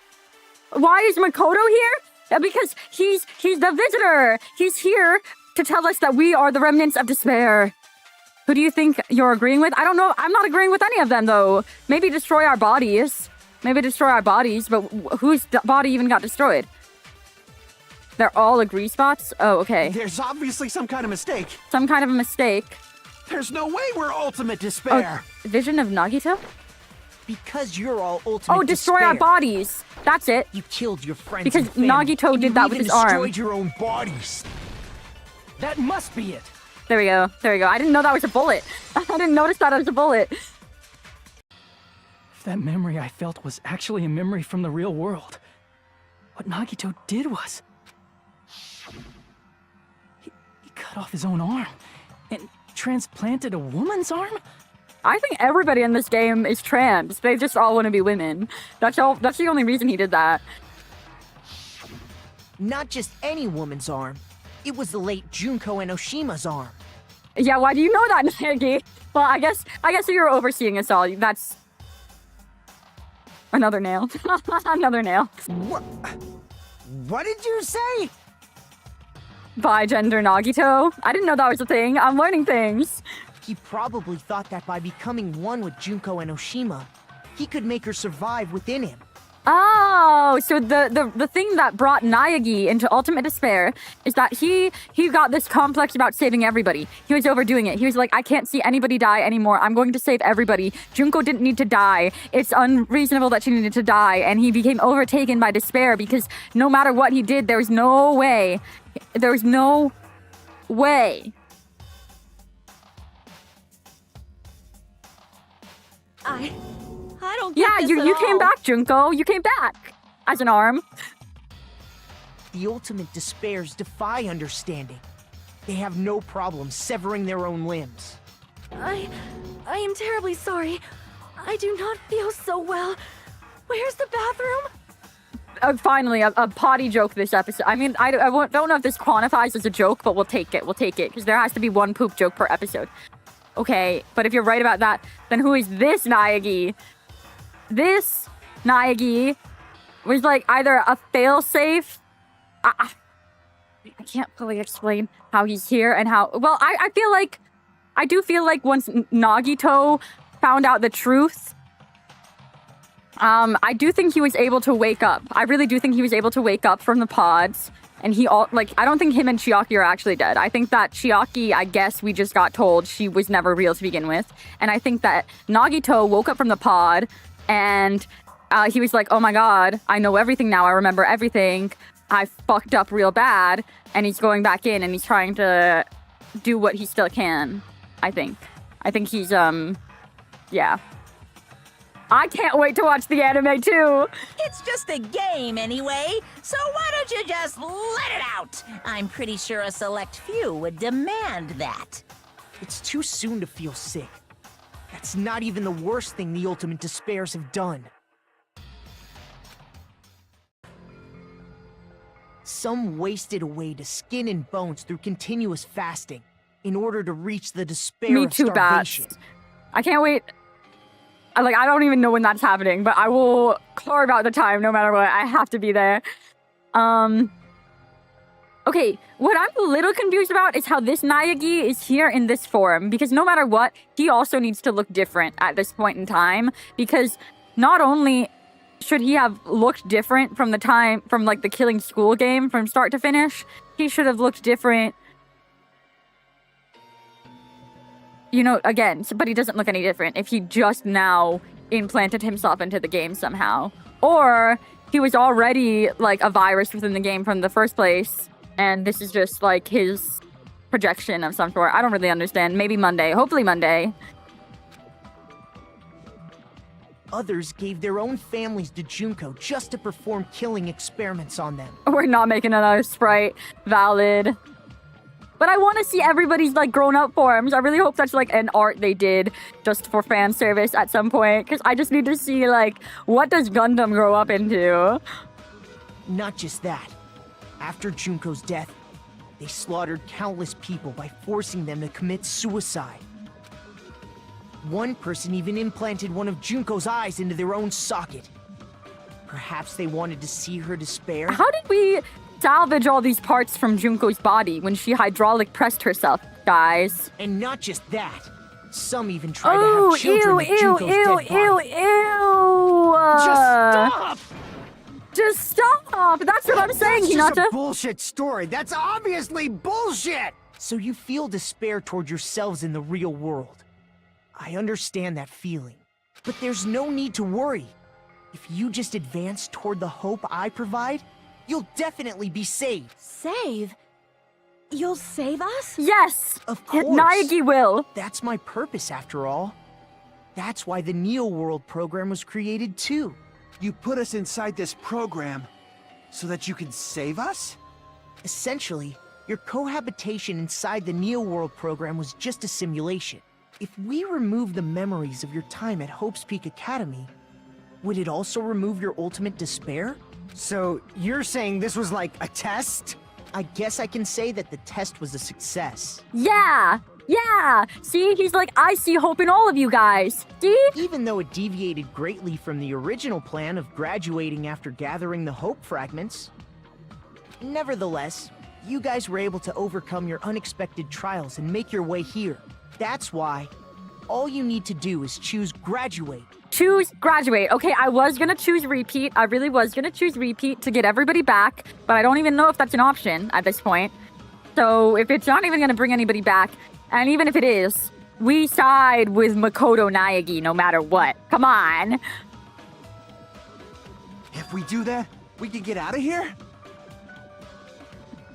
Speaker 1: Why is Makoto here? Because he's the visitor. He's here to tell us that we are the remnants of despair. Who do you think you're agreeing with? I don't know. I'm not agreeing with any of them, though. Maybe destroy our bodies. Maybe destroy our bodies, but whose body even got destroyed? They're all agree spots? Oh, okay.
Speaker 6: There's obviously some kind of mistake.
Speaker 1: Some kind of a mistake.
Speaker 6: There's no way we're ultimate despair.
Speaker 1: Oh, Vision of Nagito?
Speaker 3: Because you're all ultimate
Speaker 1: destroy
Speaker 3: despair.
Speaker 1: our bodies. That's it.
Speaker 3: You killed your friends
Speaker 1: Because
Speaker 3: and family,
Speaker 1: Nagito
Speaker 3: and
Speaker 1: did
Speaker 3: you
Speaker 1: that with
Speaker 3: even
Speaker 1: his arm.
Speaker 3: destroyed your own bodies.
Speaker 7: That must be it.
Speaker 1: There we go. There we go. I didn't know that was a bullet. I didn't notice that as a bullet.
Speaker 7: If that memory I felt was actually a memory from the real world, what Nagito did was... He cut off his own arm, and transplanted a woman's arm?
Speaker 1: I think everybody in this game is trans. They just all want to be women. That's all. That's the only reason he did that.
Speaker 3: Not just any woman's arm. It was the late Junko Enoshima's arm.
Speaker 1: Yeah, why do you know that, Nagi? Well, I guess you're overseeing us all. That's another nail. Another nail.
Speaker 9: What did you say?
Speaker 1: Bi-gender Nagito. I didn't know that was a thing. I'm learning things.
Speaker 3: He probably thought that by becoming one with Junko Enoshima, he could make her survive within him.
Speaker 1: Oh, so the thing that brought Naegi into ultimate despair is that he got this complex about saving everybody. He was overdoing it. He was like, I can't see anybody die anymore. I'm going to save everybody. Junko didn't need to die. It's unreasonable that she needed to die. And he became overtaken by despair because no matter what he did, there was no way. There was no way.
Speaker 8: I don't get
Speaker 1: Yeah,
Speaker 8: this
Speaker 1: you
Speaker 8: at
Speaker 1: came
Speaker 8: all.
Speaker 1: back, Junko. You came back as an arm.
Speaker 3: The ultimate despairs defy understanding. They have no problem severing their own limbs.
Speaker 8: I am terribly sorry. I do not feel so well. Where's the bathroom?
Speaker 1: Finally, a potty joke this episode. I mean, I don't know if this quantifies as a joke, but we'll take it. We'll take it, because there has to be one poop joke per episode. Okay, but if you're right about that, then who is this Naegi? This Naegi was like either a failsafe. I can't fully explain how he's here and how. Well, I feel like. I do feel like once Nagito found out the truth, I do think he was able to wake up. I really do think he was able to wake up from the pods. And I don't think him and Chiaki are actually dead. I think that Chiaki, I guess we just got told she was never real to begin with. And I think that Nagito woke up from the pod and he was like, oh my god, I know everything now. I remember everything. I fucked up real bad. And he's going back in and he's trying to do what he still can, I think. I think he's, yeah. I can't wait to watch the anime too.
Speaker 4: It's just a game anyway, so why don't you just let it out? I'm pretty sure a select few would demand that.
Speaker 3: It's too soon to feel sick. That's not even the worst thing the ultimate despairs have done. Some wasted away to skin and bones through continuous fasting in order to reach the despair
Speaker 1: Me
Speaker 3: of
Speaker 1: too,
Speaker 3: starvation.
Speaker 1: Bats. I can't wait. I don't even know when that's happening, but I will carve out the time no matter what. I have to be there. Okay, what I'm a little confused about is how this Naegi is here in this form, because no matter what, he also needs to look different at this point in time, because not only should he have looked different from the Killing School game from start to finish, he should have looked different, you know, again, but he doesn't look any different if he just now implanted himself into the game somehow. Or he was already like a virus within the game from the first place, and this is just like his projection of some sort. I don't really understand. Maybe Monday. Hopefully Monday.
Speaker 3: Others gave their own families to Junko just to perform killing experiments on them.
Speaker 1: We're not making another Sprite. Valid. But I want to see everybody's like grown-up forms. I really hope that's like an art they did just for fan service at some point, because I just need to see like what does Gundam grow up into.
Speaker 3: Not just that. After Junko's death, they slaughtered countless people by forcing them to commit suicide. One person even implanted one of Junko's eyes into their own socket. Perhaps they wanted to see her despair.
Speaker 1: How did we salvage all these parts from Junko's body when she hydraulic pressed herself, guys?
Speaker 3: And not just that. Some even tried to
Speaker 1: Oh,
Speaker 3: have children with Junko's dead body.
Speaker 9: Just stop!
Speaker 1: Just stop! That's what I'm saying,
Speaker 9: That's just
Speaker 1: Hinata.
Speaker 9: a bullshit story. That's obviously bullshit!
Speaker 3: So you feel despair toward yourselves in the real world. I understand that feeling. But there's no need to worry. If you just advance toward the hope I provide, you'll definitely be saved.
Speaker 8: Save? You'll save us?
Speaker 1: Yes!
Speaker 3: Of course.
Speaker 1: Naegi will.
Speaker 3: That's my purpose, after all. That's why the Neo World program was created, too.
Speaker 6: You put us inside this program so that you can save us?
Speaker 3: Essentially, Your cohabitation inside the Neo World program was just a simulation. If we remove the memories of your time at Hope's Peak Academy, would it also remove your ultimate despair?
Speaker 9: So, you're saying this was like a test?
Speaker 3: I guess I can say that the test was a success.
Speaker 1: Yeah! Yeah! See, he's like, I see hope in all of you guys. See?
Speaker 3: Even though it deviated greatly from the original plan of graduating after gathering the Hope fragments, nevertheless, you guys were able to overcome your unexpected trials and make your way here. That's why all you need to do is choose graduate.
Speaker 1: Choose graduate. Okay, I was gonna choose repeat. I really was gonna choose repeat to get everybody back, but I don't even know if that's an option at this point. So if it's not even gonna bring anybody back, and even if it is, we side with Makoto Naegi no matter what. Come on.
Speaker 6: If we do that, we can get out of here?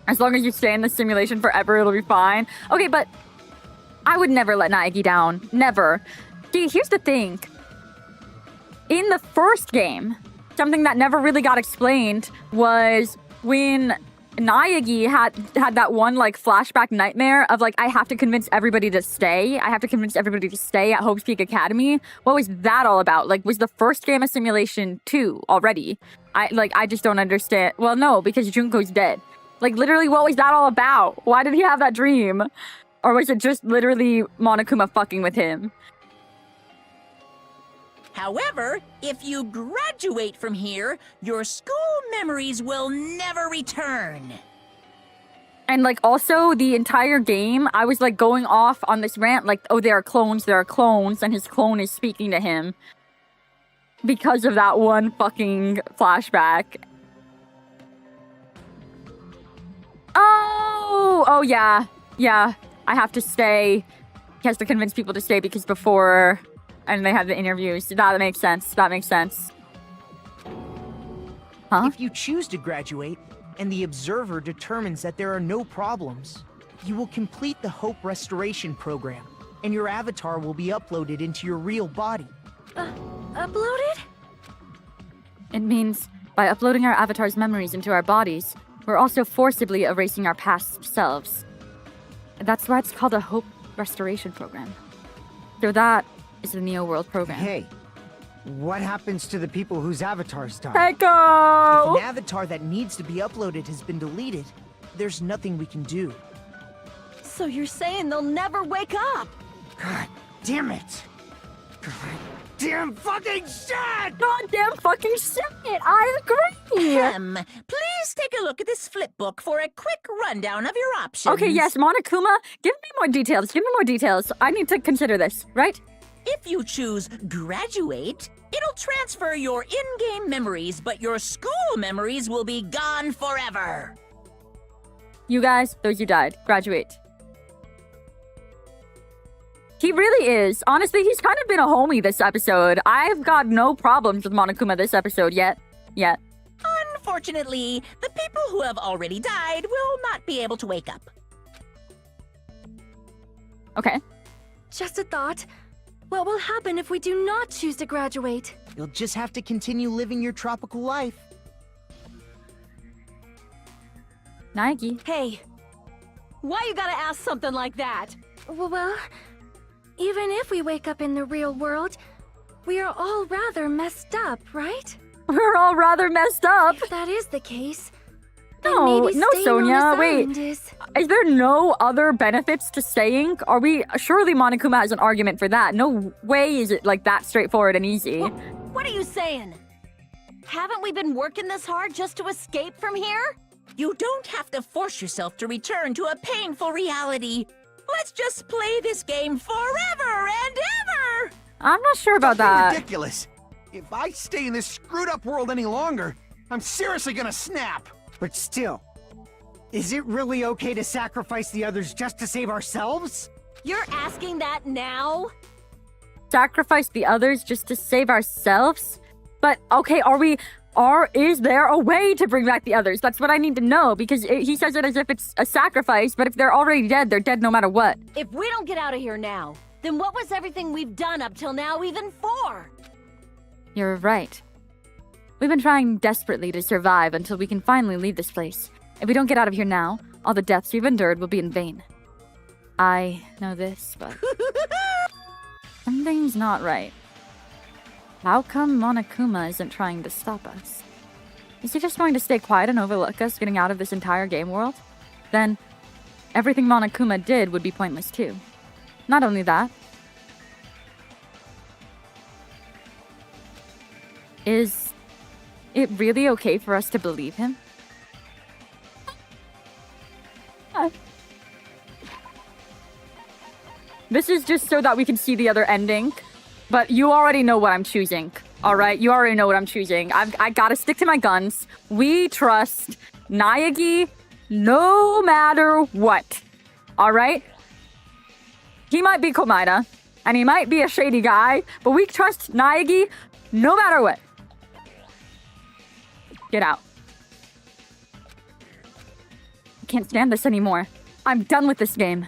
Speaker 1: As long as you stay in the simulation forever, it'll be fine. Okay, but I would never let Naegi down. Never. See, here's the thing. In the first game, something that never really got explained was when Naegi had that one like flashback nightmare of like, I have to convince everybody to stay. I have to convince everybody to stay at Hope's Peak Academy. What was that all about? Like, was the first game a simulation too already? I just don't understand. Well, no, because Junko's dead. Like, literally, what was that all about? Why did he have that dream? Or was it just literally Monokuma fucking with him?
Speaker 4: However, if you graduate from here, your school memories will never return.
Speaker 1: And, like, also, the entire game, I was, like, going off on this rant, like, oh, there are clones, and his clone is speaking to him. Because of that one fucking flashback. Oh, yeah. Yeah, I have to stay. He has to convince people to stay because before... And they have the interviews. That makes sense. That makes sense. Huh?
Speaker 3: If you choose to graduate, and the observer determines that there are no problems, you will complete the Hope Restoration Program, and your avatar will be uploaded into your real body.
Speaker 8: Uploaded?
Speaker 1: It means by uploading our avatar's memories into our bodies, we're also forcibly erasing our past selves. That's why it's called a Hope Restoration Program. So that is the Neo World program.
Speaker 9: Hey, what happens to the people whose avatars die?
Speaker 1: Echo!
Speaker 3: If an avatar that needs to be uploaded has been deleted, there's nothing we can do.
Speaker 8: So you're saying they'll never wake up?
Speaker 9: God damn it! God damn fucking shit!
Speaker 1: Goddamn fucking shit! I agree!
Speaker 4: Please take a look at this flip book for a quick rundown of your options.
Speaker 1: Okay, yes, Monokuma, give me more details. Give me more details. I need to consider this, right?
Speaker 4: If you choose graduate, it'll transfer your in-game memories, but your school memories will be gone forever.
Speaker 1: You guys, those who died, graduate. He really is. Honestly, he's kind of been a homie this episode. I've got no problems with Monokuma this episode yet.
Speaker 4: Unfortunately, the people who have already died will not be able to wake up.
Speaker 1: Okay.
Speaker 8: Just a thought. What will happen if we do not choose to graduate?
Speaker 3: You'll just have to continue living your tropical life.
Speaker 1: Naegi.
Speaker 8: Hey, why you gotta ask something like that? Well, even if we wake up in the real world, we are all rather messed up, right?
Speaker 1: We're all rather messed up.
Speaker 8: If that is the case, then
Speaker 1: No,
Speaker 8: maybe
Speaker 1: no,
Speaker 8: staying on
Speaker 1: Sonia,
Speaker 8: this
Speaker 1: wait.
Speaker 8: island is...
Speaker 1: Is there no other benefits to staying? Surely Monokuma has an argument for that. No way is it like that straightforward and easy.
Speaker 8: What are you saying? Haven't we been working this hard just to escape from here?
Speaker 4: You don't have to force yourself to return to a painful reality. Let's just play this game forever and ever!
Speaker 1: I'm not sure about
Speaker 6: Don't be
Speaker 1: that.
Speaker 6: ridiculous. If I stay in this screwed up world any longer, I'm seriously gonna snap.
Speaker 9: But still, is it really okay to sacrifice the others just to save ourselves?
Speaker 8: You're asking that now?
Speaker 1: Sacrifice the others just to save ourselves? But okay, is there a way to bring back the others? That's what I need to know, because he says it as if it's a sacrifice, but if they're already dead, they're dead no matter what.
Speaker 8: If we don't get out of here now, then what was everything we've done up till now even for?
Speaker 1: You're right. We've been trying desperately to survive until we can finally leave this place. If we don't get out of here now,
Speaker 5: All the deaths you've endured will be in vain. I know this, but something's not right. How come Monokuma isn't trying to stop us? Is he just going to stay quiet and overlook us getting out of this entire game world? Then, everything Monokuma did would be pointless too. Not only that, is it really okay for us to believe him? This is just so that we can see the other ending, but you already know what I'm choosing, alright? You already know what I'm choosing. I gotta stick to my guns. We trust Naegi no matter what, alright? He might be Komaeda, and he might be a shady guy, but we trust Naegi no matter what. Get out. I can't stand this anymore. I'm done with this game.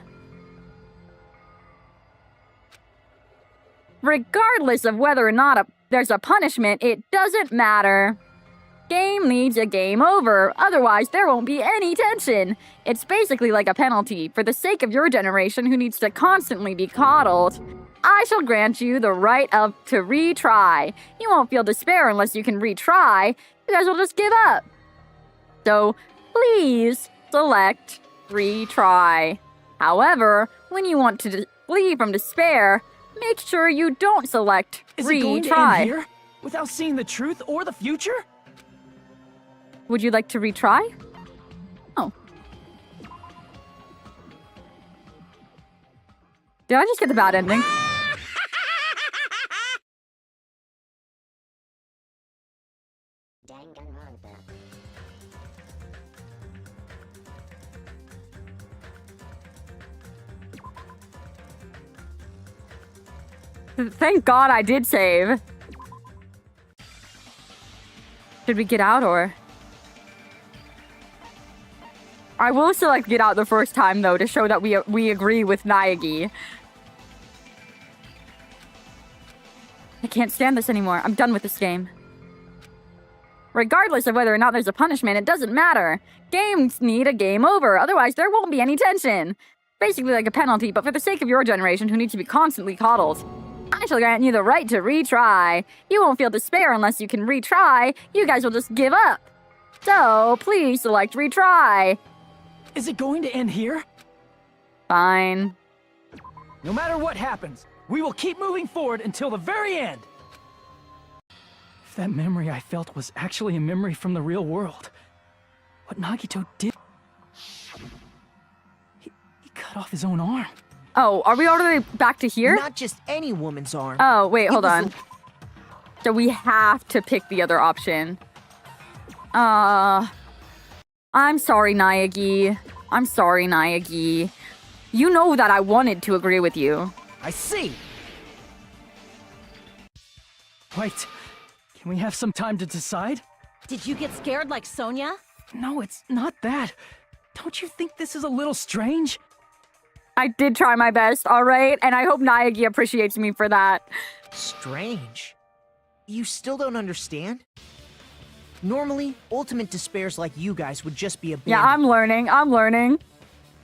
Speaker 5: Regardless of whether or not there's a punishment, it doesn't matter. Game needs a game over, otherwise there won't be any tension. It's basically like a penalty. For the sake of your generation who needs to constantly be coddled, I shall grant you the right to retry. You won't feel despair unless you can retry. You guys will just give up. So, please select retry. However, when you want to flee from despair, make sure you don't select
Speaker 7: Is
Speaker 5: retry.
Speaker 7: it going to end here? Without seeing the truth or the future?
Speaker 5: Would you like to retry? Oh. Did I just get the bad ending? Thank God I did save. Should we get out or? I will select get out the first time though to show that we agree with Naegi. I can't stand this anymore. I'm done with this game. Regardless of whether or not there's a punishment, it doesn't matter. Games need a game over, otherwise there won't be any tension. Basically like a penalty, but for the sake of your generation who needs to be constantly coddled, I shall grant you the right to retry. You won't feel despair unless you can retry. You guys will just give up. So, please select retry.
Speaker 7: Is it going to end here?
Speaker 5: Fine.
Speaker 7: No matter what happens, we will keep moving forward until the very end. If that memory I felt was actually a memory from the real world, what Nagito did... He cut off his own arm.
Speaker 5: Oh, are we already back to here?
Speaker 10: Not just any woman's arm.
Speaker 5: Oh, wait, hold
Speaker 10: was
Speaker 5: on. So we have to pick the other option. I'm sorry, Naegi. I'm sorry, Naegi. You know that I wanted to agree with you.
Speaker 7: I see. Wait, can we have some time to decide?
Speaker 8: Did you get scared like Sonia?
Speaker 7: No, it's not that. Don't you think this is a little strange?
Speaker 5: I did try my best, alright? And I hope Naegi appreciates me for that.
Speaker 10: Strange. You still don't understand? Normally, ultimate despairs like you guys would just be abandoned.
Speaker 5: Yeah, I'm learning.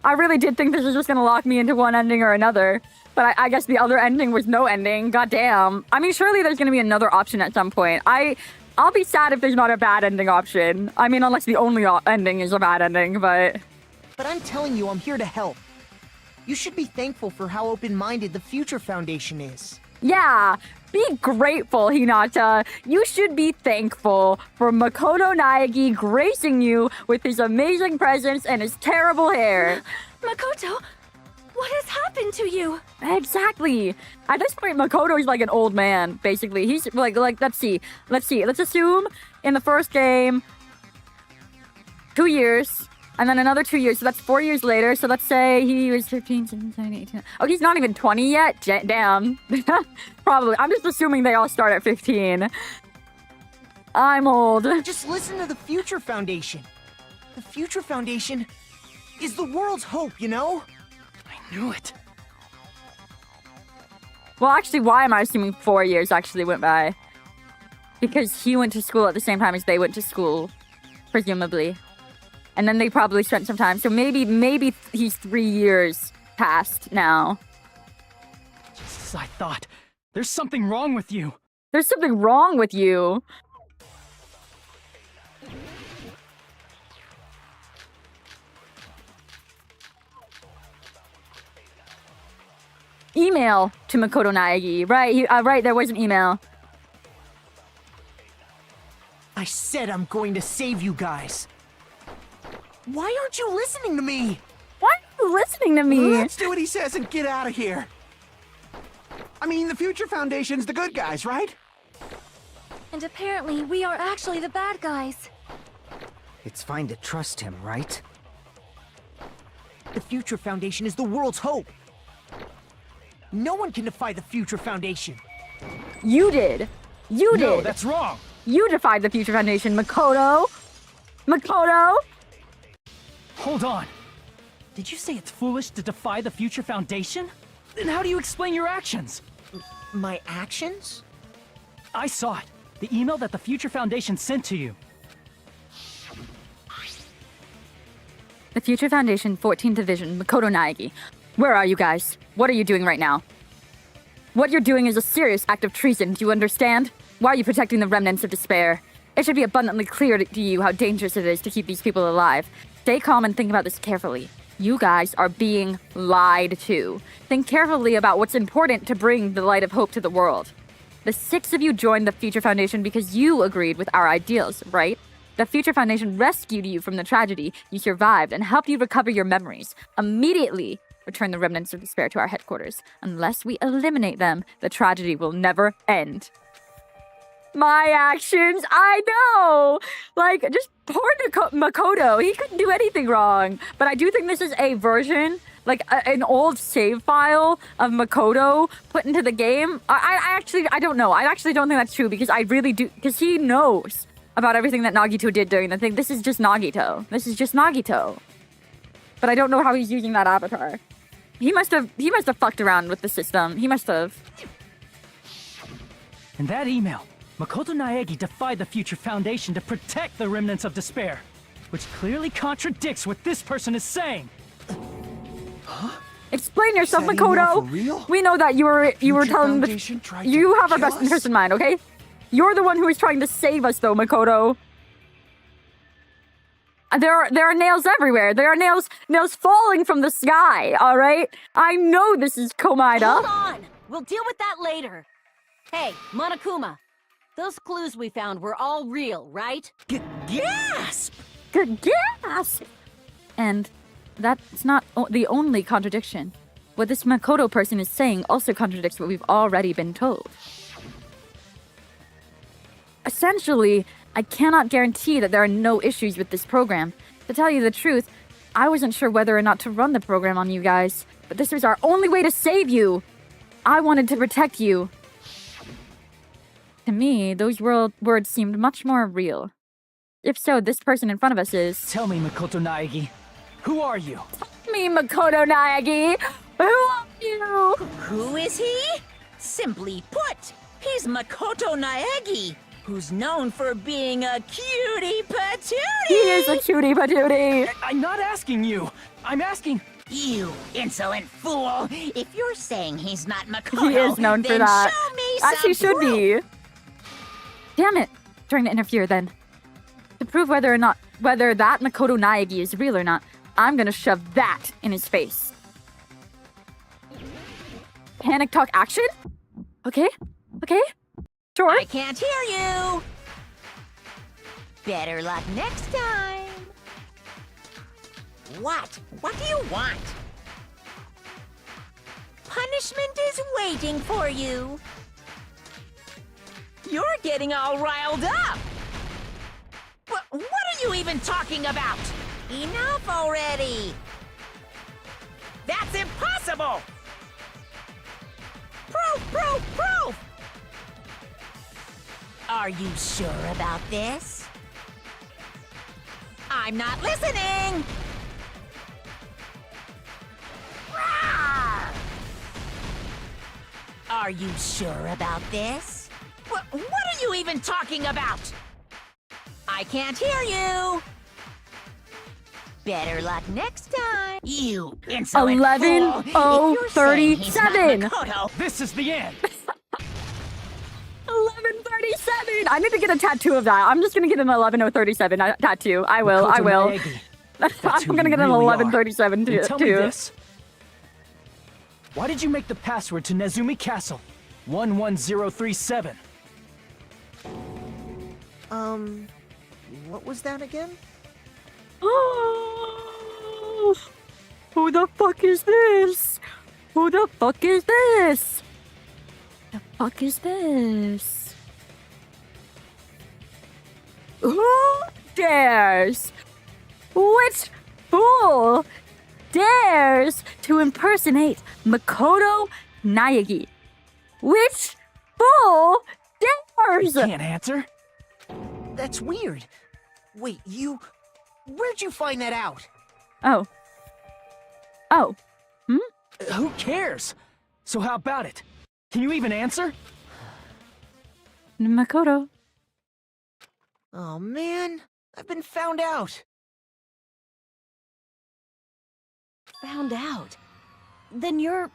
Speaker 5: I really did think this was just gonna lock me into one ending or another. But I guess the other ending was no ending. Goddamn. I mean, surely there's gonna be another option at some point. I'll be sad if there's not a bad ending option. I mean, unless the only ending is a bad ending, but...
Speaker 10: But I'm telling you, I'm here to help. You should be thankful for how open-minded the Future Foundation is.
Speaker 5: Yeah, be grateful, Hinata. You should be thankful for Makoto Naegi gracing you with his amazing presence and his terrible hair.
Speaker 8: Makoto, what has happened to you?
Speaker 5: Exactly. At this point, Makoto is like an old man, basically. He's like, let's see. Let's assume in the first game, 2 years. And then another 2 years, so that's 4 years later. So let's say he was 15, 17, 17, 18. Oh, he's not even 20 yet? Damn. Probably. I'm just assuming they all start at 15. I'm old.
Speaker 10: Just listen to the Future Foundation. The Future Foundation is the world's hope, you know?
Speaker 7: I knew it.
Speaker 5: Well, actually, why am I assuming 4 years actually went by? Because he went to school at the same time as they went to school, presumably.
Speaker 1: And then they probably spent some time. So maybe he's 3 years past now.
Speaker 7: Just as I thought. There's something wrong with you.
Speaker 1: There's something wrong with you. Email to Makoto Naegi. Right, right, there was an email.
Speaker 10: I said I'm going to save you guys. Why aren't you listening to me?
Speaker 1: Why are you listening to me?
Speaker 6: Let's do what he says and get out of here. I mean, the Future Foundation's the good guys, right?
Speaker 8: And apparently, we are actually the bad guys.
Speaker 9: It's fine to trust him, right?
Speaker 10: The Future Foundation is the world's hope. No one can defy the Future Foundation.
Speaker 1: You did. You did.
Speaker 7: No, that's wrong.
Speaker 1: You defied the Future Foundation, Makoto. Makoto.
Speaker 7: Hold on. Did you say it's foolish to defy the Future Foundation? Then how do you explain your actions?
Speaker 10: My actions?
Speaker 7: I saw it. The email that the Future Foundation sent to you.
Speaker 1: The Future Foundation, 14th Division, Makoto Naegi. Where are you guys? What are you doing right now? What you're doing is a serious act of treason, do you understand? Why are you protecting the remnants of despair? It should be abundantly clear to you how dangerous it is to keep these people alive. Stay calm and think about this carefully. You guys are being lied to. Think carefully about what's important to bring the light of hope to the world. The 6 of you joined the Future Foundation because you agreed with our ideals, right? The Future Foundation rescued you from the tragedy, you survived, and helped you recover your memories. Immediately return the remnants of despair to our headquarters. Unless we eliminate them, the tragedy will never end. My actions, I know! Like, just poor Makoto, he couldn't do anything wrong. But I do think this is a version, like an old save file of Makoto put into the game. I don't know. I actually don't think that's true because I really do, because he knows about everything that Nagito did during the thing. This is just Nagito. This is just Nagito. But I don't know how he's using that avatar. He must have fucked around with the system. He must have.
Speaker 7: In that email, Makoto Naegi defied the Future Foundation to protect the remnants of despair, which clearly contradicts what this person is saying.
Speaker 1: Explain yourself,
Speaker 6: Is that email
Speaker 1: Makoto.
Speaker 6: for real?
Speaker 1: We know that you were telling
Speaker 6: Foundation tried to
Speaker 1: you have our
Speaker 6: kill
Speaker 1: best interest
Speaker 6: us?
Speaker 1: in mind, okay? You're the one who is trying to save us, though, Makoto. There are nails everywhere. There are nails falling from the sky. All right, I know this is Komaeda.
Speaker 8: Hold on! We'll deal with that later. Hey, Monokuma. Those clues we found were all real, right?
Speaker 4: Gasp!
Speaker 1: Good gasp! And that's not the only contradiction. What this Makoto person is saying also contradicts what we've already been told. Essentially, I cannot guarantee that there are no issues with this program. To tell you the truth, I wasn't sure whether or not to run the program on you guys, but this was our only way to save you. I wanted to protect you. To me, those words seemed much more real. If so, this person in front of us is...
Speaker 7: Tell me, Makoto Naegi, who are you?
Speaker 1: Me, Makoto Naegi! Who are you?
Speaker 4: Who is he? Simply put, he's Makoto Naegi, who's known for being a cutie patootie!
Speaker 1: He is a cutie patootie!
Speaker 7: I'm not asking you. I'm asking...
Speaker 2: You insolent fool! If you're saying he's not Makoto,
Speaker 1: He is known for
Speaker 2: then
Speaker 1: that.
Speaker 2: show me
Speaker 1: As he
Speaker 2: some
Speaker 1: should
Speaker 2: proof.
Speaker 1: be. Damn it! Trying to interfere then. To prove whether that Makoto Naegi is real or not, I'm gonna shove that in his face. Panic talk action? Okay. Sure.
Speaker 2: I can't hear you! Better luck next time! What? What do you want? Punishment is waiting for you!
Speaker 4: You're getting all riled up! What are you even talking about?
Speaker 2: Enough already!
Speaker 4: That's impossible! Proof!
Speaker 2: Are you sure about this? I'm not listening! Rawr! Are you sure about this?
Speaker 4: What are you even talking about?
Speaker 2: I can't hear you! Better luck next time. You insolent
Speaker 1: 11
Speaker 2: fool. If you're saying he's not
Speaker 1: 37.
Speaker 2: Makoto,
Speaker 7: This is the end.
Speaker 1: 1137. I need to get a tattoo of that. I'm just gonna get an 11037 tattoo. I will. I
Speaker 7: Makoto
Speaker 1: will.
Speaker 7: Naegi. That's who
Speaker 1: I'm gonna
Speaker 7: you
Speaker 1: get an
Speaker 7: really are.
Speaker 1: 1137
Speaker 7: And tell me
Speaker 1: too.
Speaker 7: this. Why did you make the password to Nezumi Castle? 11037.
Speaker 3: What was that again?
Speaker 1: Oh, who the fuck is this? Who the fuck is this? The fuck is this? Who dares? Which fool dares to impersonate Makoto Naegi? Which fool dares?
Speaker 7: Can't answer.
Speaker 3: That's weird. Wait, where'd you find that out?
Speaker 1: Oh. Oh.
Speaker 7: Who cares? So how about it? Can you even answer?
Speaker 1: Makoto.
Speaker 3: Oh man, I've been found out.
Speaker 8: Found out. Then you're...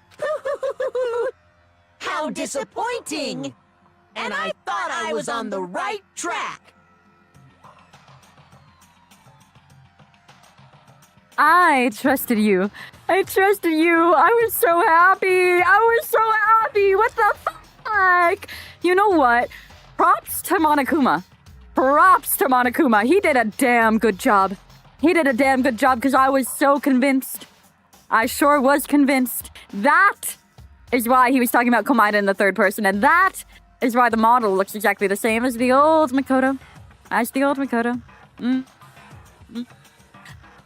Speaker 4: How disappointing! And I thought I was on the right track.
Speaker 1: I trusted you. I trusted you. I was so happy. I was so happy. What the fuck? You know what? Props to Monokuma. Props to Monokuma. He did a damn good job. He did a damn good job because I was so convinced. I sure was convinced. That is why he was talking about Komaeda in the third person. And that is why the model looks exactly the same as the old Makoto. As the old Makoto.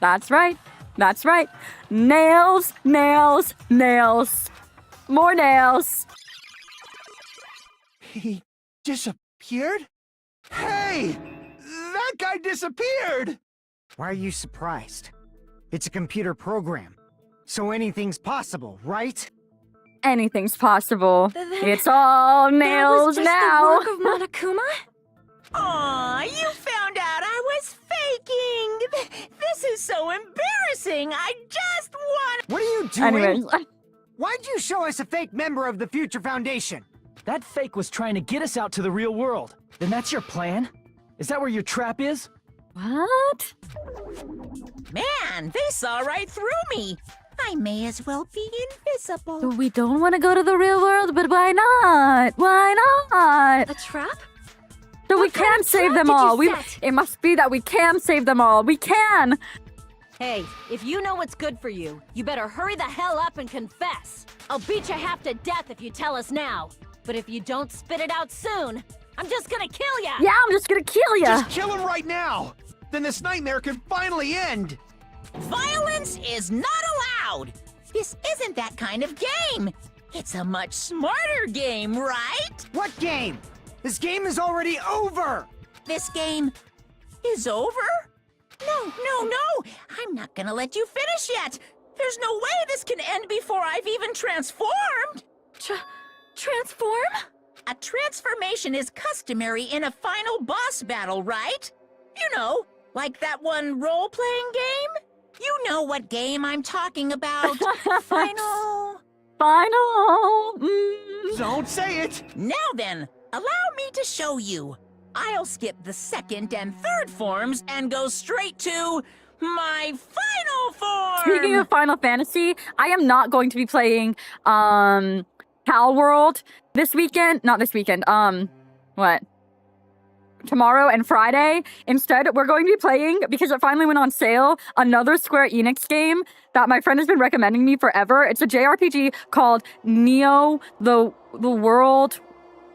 Speaker 1: That's right. That's right. Nails, nails, nails. More nails.
Speaker 6: He disappeared? Hey! That guy disappeared!
Speaker 9: Why are you surprised? It's a computer program, so anything's possible, right?
Speaker 1: Anything's possible.
Speaker 8: Then-
Speaker 1: It's all
Speaker 8: That was
Speaker 1: nails
Speaker 8: just
Speaker 1: now.
Speaker 8: the work of Monokuma?
Speaker 4: Aw, you found out I was faking! This is so embarrassing! I just want...
Speaker 9: What are you doing?
Speaker 1: Anyways,
Speaker 9: Why'd you show us a fake member of the Future Foundation?
Speaker 7: That fake was trying to get us out to the real world. Then that's your plan? Is that where your trap is?
Speaker 1: what?
Speaker 4: Man, they saw right through me! I may as well be invisible.
Speaker 5: We don't want to go to the real world, but why not? Why not?
Speaker 8: A trap?
Speaker 1: So we
Speaker 8: What kind
Speaker 1: can
Speaker 8: of
Speaker 1: save
Speaker 8: trap
Speaker 1: them
Speaker 8: did you
Speaker 1: all.
Speaker 8: set?
Speaker 1: It must be that we can save them all. We can.
Speaker 8: Hey, if you know what's good for you, you better hurry the hell up and confess. I'll beat you half to death if you tell us now. But if you don't spit it out soon, I'm just gonna kill ya!
Speaker 1: Yeah, I'm just gonna kill you.
Speaker 6: Just kill him right now! Then this nightmare can finally end!
Speaker 4: Violence is not allowed! This isn't that kind of game! It's a much smarter game, right?
Speaker 9: What game? This game is already over!
Speaker 4: This game is over? No! I'm not gonna let you finish yet! There's no way this can end before I've even transformed!
Speaker 8: Transform?
Speaker 4: A transformation is customary in a final boss battle, right? You know, like that one role-playing game? You know what game I'm talking about. Final...
Speaker 1: Final.
Speaker 6: Don't say it!
Speaker 4: Now then, allow me to show you. I'll skip the second and third forms and go straight to my final form!
Speaker 1: Speaking of Final Fantasy, I am not going to be playing Pal World this weekend. Not this weekend. What? Tomorrow and Friday. Instead, we're going to be playing, because it finally went on sale, another Square Enix game that my friend has been recommending me forever. It's a JRPG called Neo the World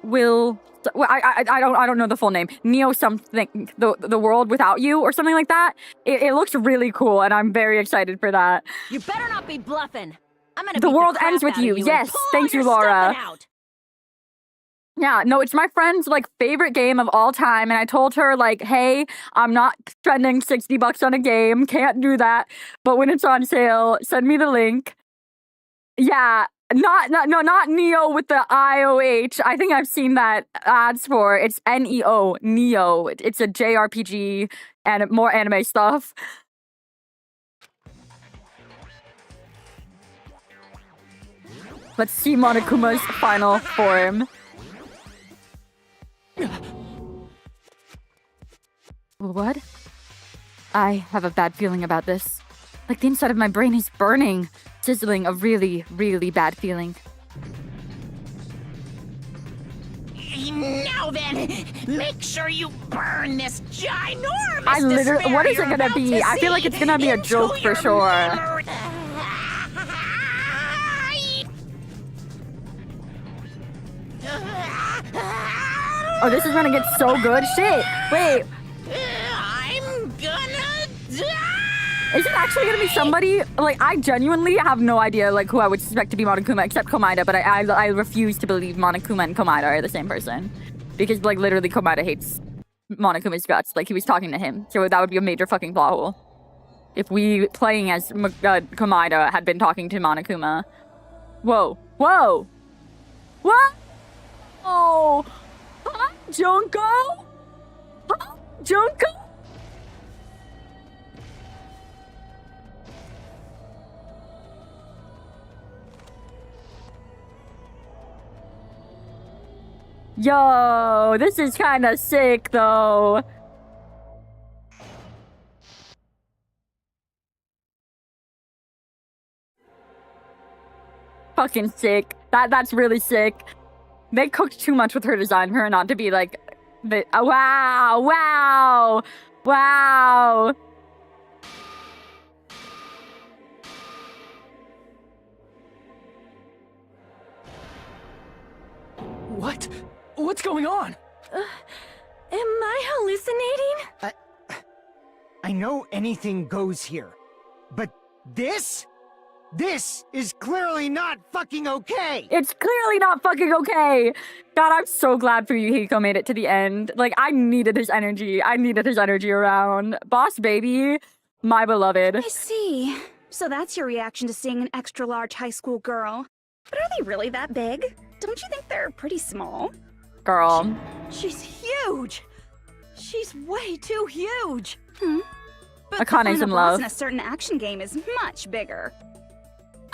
Speaker 1: Will... Well, I don't know the full name. Neo something, the world without you or something like that. It looks really cool, and I'm very excited for that.
Speaker 8: You better not be bluffing. I'm gonna
Speaker 1: The
Speaker 8: beat
Speaker 1: world
Speaker 8: crap
Speaker 1: ends with
Speaker 8: out of
Speaker 1: you.
Speaker 8: and
Speaker 1: Yes,
Speaker 8: pull
Speaker 1: thank
Speaker 8: your
Speaker 1: you, Laura.
Speaker 8: stuffing out.
Speaker 1: Yeah, no, it's my friend's favorite game of all time, and I told her hey, I'm not spending $60 on a game, can't do that. But when it's on sale, send me the link. Yeah. Not Neo with the IOH. I think I've seen that ads for. It's Neo, Neo. It's a JRPG and more anime stuff. Let's see Monokuma's final form. What? I have a bad feeling about this. Like the inside of my brain is burning, sizzling, a really, really bad feeling.
Speaker 4: Now then, make sure you burn this ginormous
Speaker 1: I literally,
Speaker 4: despair
Speaker 1: what is it
Speaker 4: you're
Speaker 1: gonna
Speaker 4: about
Speaker 1: be?
Speaker 4: to
Speaker 1: I feel like
Speaker 4: see
Speaker 1: it's gonna be a
Speaker 4: into
Speaker 1: joke for
Speaker 4: your
Speaker 1: sure.
Speaker 4: memory.
Speaker 1: Oh, this is gonna get so good. Shit. Wait,
Speaker 4: I'm gonna die.
Speaker 1: is it actually gonna be somebody? Like, I genuinely have no idea, like, who I would suspect to be Monokuma, except Komaeda, but I refuse to believe Monokuma and Komaeda are the same person. Because, like, literally, Komaeda hates Monokuma's guts. Like, he was talking to him. So that would be a major fucking plot hole. If we, playing as Komaeda, had been talking to Monokuma. Whoa. Whoa! What? Oh! Huh? Junko? Huh? Junko? Yo, this is kind of sick, though. Fucking sick. That's really sick. They cooked too much with her design for her not to be like, wow, wow, wow.
Speaker 7: What? What's going on?
Speaker 8: Am I hallucinating?
Speaker 9: I know anything goes here, but this is clearly not fucking okay!
Speaker 1: It's clearly not fucking okay. God, I'm so glad for you Hiko made it to the end. Like, I needed his energy. I needed his energy around. Boss baby, my beloved.
Speaker 11: I see. So that's your reaction to seeing an extra-large high school girl. But are they really that big? Don't you think they're pretty small?
Speaker 1: Girl.
Speaker 8: She's huge. She's way too huge.
Speaker 11: But
Speaker 1: Akane's
Speaker 11: the
Speaker 1: in
Speaker 11: final boss
Speaker 1: love.
Speaker 11: in a certain action game is much bigger.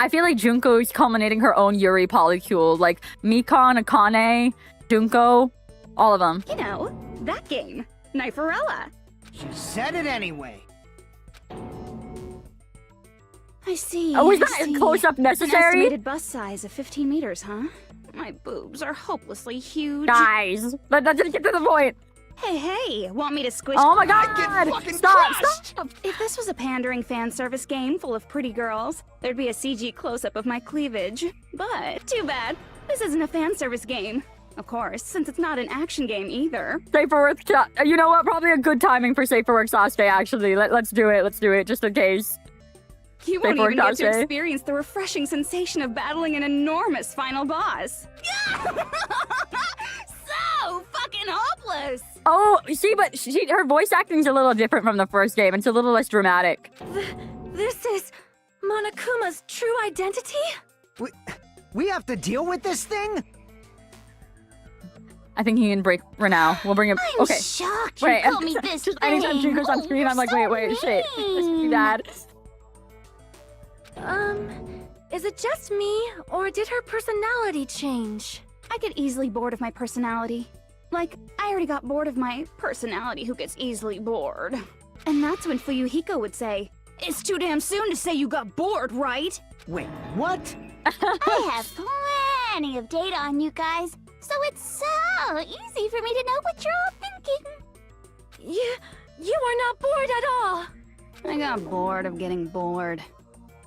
Speaker 1: I feel like Junko's culminating her own Yuri polycule. Like, Mikan, Akane, Junko, all of them.
Speaker 11: You know, that game. Kniferella.
Speaker 9: She said it anyway.
Speaker 11: I see.
Speaker 1: Oh, is
Speaker 11: I
Speaker 1: that
Speaker 11: see.
Speaker 1: close-up
Speaker 11: An
Speaker 1: necessary?
Speaker 11: estimated bust size of 15 meters, huh? My boobs are hopelessly huge.
Speaker 1: Guys, let's just get to the point.
Speaker 11: Hey, want me to squish...
Speaker 1: Oh my god! Stop!
Speaker 11: If this was a pandering fan service game full of pretty girls, there'd be a CG close-up of my cleavage. But, too bad. This isn't a fan service game. Of course, since it's not an action game either.
Speaker 1: Safer work, you know what? Probably a good timing for Safer Work Sasuke, actually. Let's do it, just in case.
Speaker 11: You won't
Speaker 1: Safer
Speaker 11: even get to
Speaker 1: Sasuke.
Speaker 11: experience the refreshing sensation of battling an enormous final boss. So fucking hopeless!
Speaker 1: Oh, see, but her voice acting's a little different from the first game. It's a little less dramatic.
Speaker 8: This is Monokuma's true identity?
Speaker 9: We have to deal with this thing?
Speaker 1: I think he can break Renao. We'll bring him.
Speaker 2: I'm
Speaker 1: Okay.
Speaker 2: shocked you
Speaker 1: Wait,
Speaker 2: call me this
Speaker 1: just anytime
Speaker 2: thing.
Speaker 1: Junko's on screen, I'm like,
Speaker 2: so
Speaker 1: wait, shit. This is too bad.
Speaker 8: Is it just me, or did her personality change?
Speaker 11: I get easily bored of my personality. Like, I already got bored of my personality who gets easily bored. And that's when Fuyuhiko would say, "It's too damn soon to say you got bored, right?"
Speaker 9: Wait, what?
Speaker 2: I have plenty of data on you guys, so it's so easy for me to know what you're all thinking.
Speaker 8: You are not bored at all.
Speaker 11: I got bored of getting bored.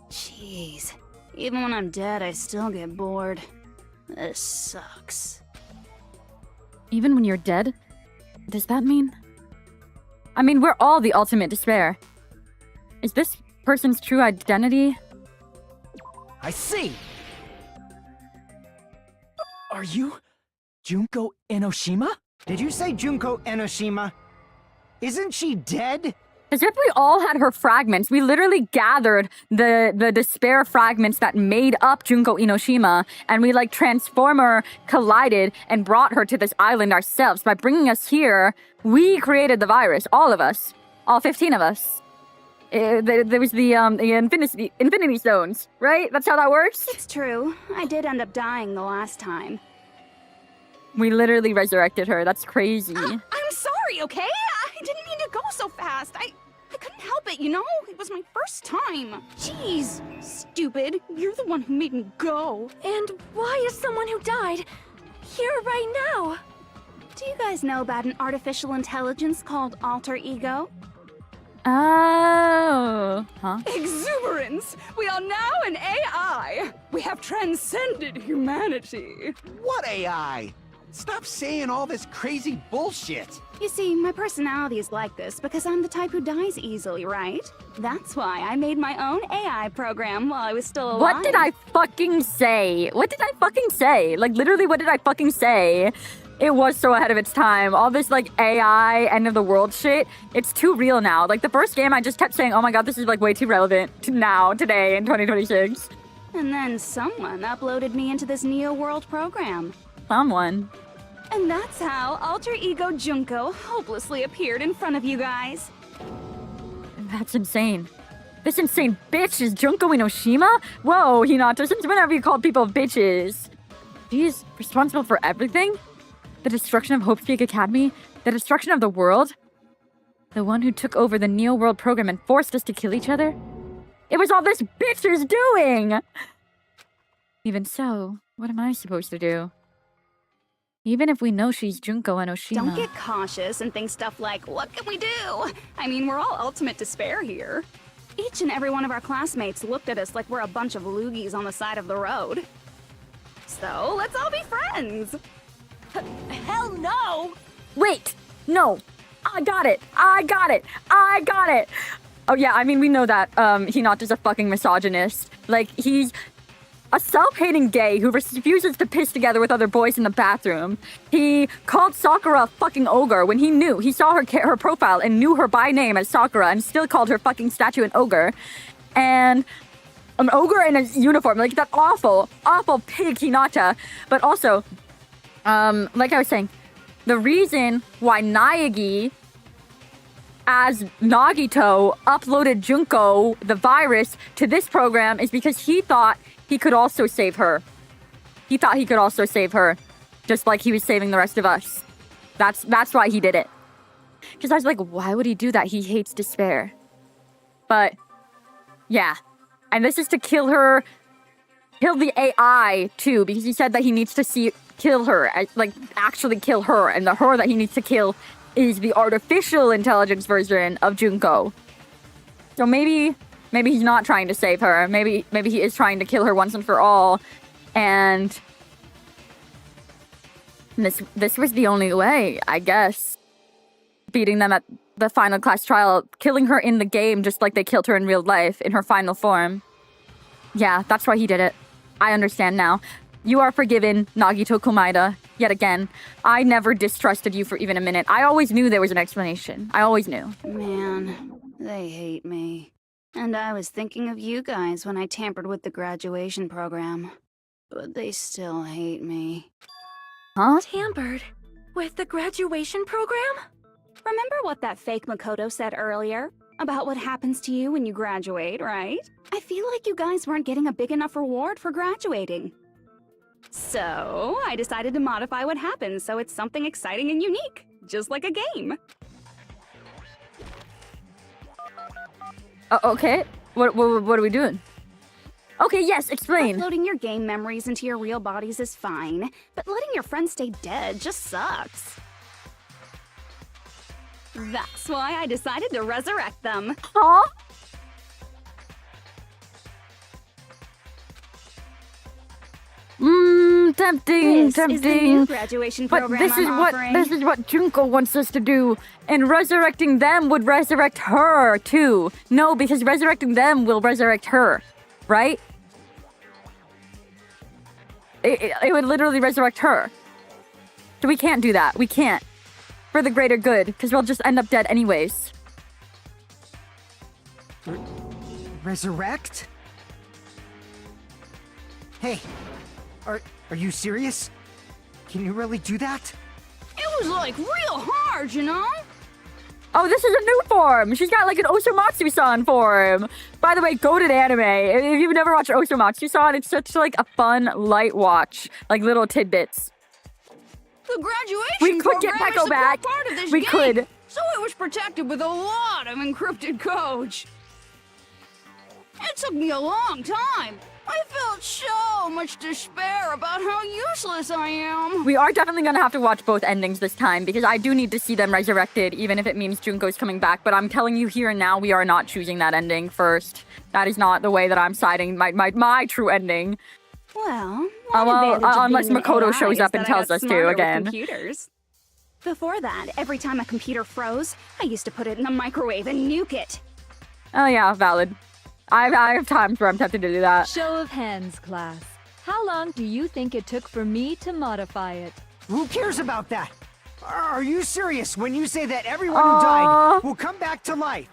Speaker 11: Jeez. Even when I'm dead, I still get bored. This sucks.
Speaker 1: Even when you're dead? Does that mean? I mean, we're all the ultimate despair. Is this person's true identity?
Speaker 9: I see.
Speaker 7: Are you Junko Enoshima?
Speaker 9: Did you say Junko Enoshima? Isn't she dead?
Speaker 1: As if we all had her fragments. We literally gathered the despair fragments that made up Junko Enoshima, and we like Transformer collided and brought her to this island ourselves. By bringing us here, we created the virus. All of us. All 15 of us. There was the Infinity Stones, right? That's how that works?
Speaker 11: It's true. I did end up dying the last time.
Speaker 1: We literally resurrected her. That's crazy.
Speaker 11: I'm sorry, okay? I didn't mean to go so fast. I couldn't help it, you know? It was my first time. Jeez, stupid. You're the one who made me go.
Speaker 8: And why is someone who died here right now?
Speaker 11: Do you guys know about an artificial intelligence called Alter Ego?
Speaker 1: Oh. Huh?
Speaker 11: Exuberance! We are now an AI! We have transcended humanity.
Speaker 6: What AI? Stop saying all this crazy bullshit.
Speaker 11: You see, my personality is like this because I'm the type who dies easily, right? That's why I made my own AI program while I was still alive.
Speaker 1: What did I fucking say? What did I fucking say? Like, literally, what did I fucking say? It was so ahead of its time. All this, like, AI, end of the world shit, it's too real now. Like, the first game, I just kept saying, oh my god, this is, like, way too relevant to now, today, in 2026.
Speaker 11: And then someone uploaded me into this Neo World program.
Speaker 1: Someone.
Speaker 11: And that's how Alter Ego Junko hopelessly appeared in front of you guys.
Speaker 1: That's insane. This insane bitch is Junko Inoshima? Whoa, Hinata, since when have you called people bitches? She's responsible for everything? The destruction of Hope's Peak Academy? The destruction of the world? The one who took over the Neo World program and forced us to kill each other? It was all this bitch is doing! Even so, what am I supposed to do? Even if we know she's Junko Inoshima.
Speaker 11: Don't get cautious and think stuff like, what can we do? I mean, we're all ultimate despair here. Each and every one of our classmates looked at us like we're a bunch of loogies on the side of the road. So, let's all be friends.
Speaker 8: Hell no!
Speaker 1: Wait! No! I got it! I got it! I got it! Oh yeah, I mean, we know that Hinata's a fucking misogynist. Like, he's a self-hating gay who refuses to piss together with other boys in the bathroom. He called Sakura a fucking ogre when he knew. He saw her profile and knew her by name as Sakura and still called her fucking statue an ogre. And an ogre in a uniform. Like, that awful, awful pig Hinata. But also, like I was saying, the reason why Naegi as Nagito uploaded Junko, the virus, to this program is because he thought he could also save her. He thought he could also save her, just like he was saving the rest of us. That's why he did it. Because I was like, why would he do that? He hates despair. But, yeah. And this is to kill her, kill the AI, too, because he said that he needs to kill her, like, actually kill her, and the her that he needs to kill is the artificial intelligence version of Junko. So maybe he's not trying to save her. Maybe he is trying to kill her once and for all. And this was the only way, I guess. Beating them at the final class trial, killing her in the game just like they killed her in real life, in her final form. Yeah, that's why he did it. I understand now. You are forgiven, Nagito Komaeda. Yet again, I never distrusted you for even a minute. I always knew there was an explanation. I always knew.
Speaker 11: Man, they hate me. And I was thinking of you guys when I tampered with the graduation program. But they still hate me.
Speaker 1: Huh?
Speaker 8: Tampered with the graduation program?
Speaker 11: Remember what that fake Makoto said earlier? About what happens to you when you graduate, right? I feel like you guys weren't getting a big enough reward for graduating. So, I decided to modify what happens so it's something exciting and unique. Just like a game.
Speaker 1: Okay. What are we doing? Okay, yes, explain.
Speaker 11: Uploading your game memories into your real bodies is fine, but letting your friends stay dead just sucks. That's why I decided to resurrect them.
Speaker 1: Huh? Tempting.
Speaker 11: This is the new graduation
Speaker 1: But
Speaker 11: program
Speaker 1: this
Speaker 11: I'm
Speaker 1: is what Junko wants us to do. And resurrecting them would resurrect her, too. No, because resurrecting them will resurrect her. Right? It would literally resurrect her. So we can't do that. We can't. For the greater good, because we'll just end up dead anyways.
Speaker 9: Resurrect? Hey, are you serious? Can you really do that?
Speaker 11: It was like real hard, you know?
Speaker 1: Oh, this is a new form. She's got like an Osomatsu-san form. By the way, goated anime. If you've never watched Osomatsu-san, it's such like a fun, light watch. Like little tidbits.
Speaker 11: The graduation
Speaker 1: We could get
Speaker 11: program is
Speaker 1: Peko
Speaker 11: the
Speaker 1: back.
Speaker 11: core part of this
Speaker 1: We
Speaker 11: game,
Speaker 1: could.
Speaker 11: so it was protected with a lot of encrypted codes. It took me a long time. I felt so much despair about how useless I am.
Speaker 1: We are definitely going to have to watch both endings this time because I do need to see them resurrected, even if it means Junko's coming back. But I'm telling you here and now, we are not choosing that ending first. That is not the way that I'm siding my true ending.
Speaker 11: Well,
Speaker 1: unless Makoto shows up and tells us to again.
Speaker 11: Computers. Before that, every time a computer froze, I used to put it in the microwave and nuke it.
Speaker 1: Oh yeah, valid. I have times where I'm tempted to do that.
Speaker 12: Show of hands, class. How long do you think it took for me to modify it?
Speaker 9: Who cares about that? Are you serious when you say that everyone who died will come back to life?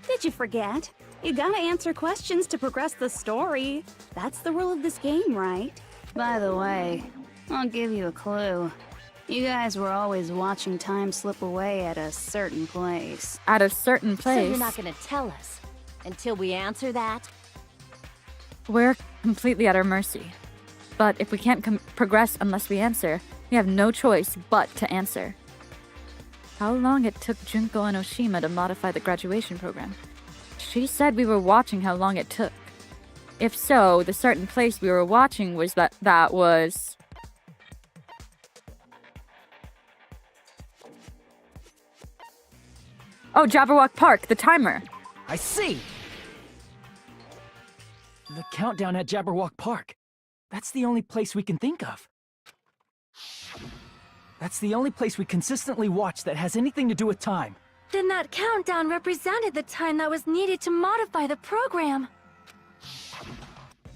Speaker 11: Did you forget? You gotta answer questions to progress the story. That's the rule of this game, right? By the way, I'll give you a clue. You guys were always watching time slip away at a certain place.
Speaker 1: At a certain place.
Speaker 13: So you're not gonna tell us until we answer that?
Speaker 1: We're completely at our mercy. But if we can't progress unless we answer, we have no choice but to answer. How long it took Junko and Oshima to modify the graduation program? She said we were watching how long it took. If so, the certain place we were watching was that was... Oh, Jabberwock Park, the timer.
Speaker 9: I see.
Speaker 7: The countdown at Jabberwock Park. That's the only place we can think of. That's the only place we consistently watch that has anything to do with time.
Speaker 8: Then that countdown represented the time that was needed to modify the program.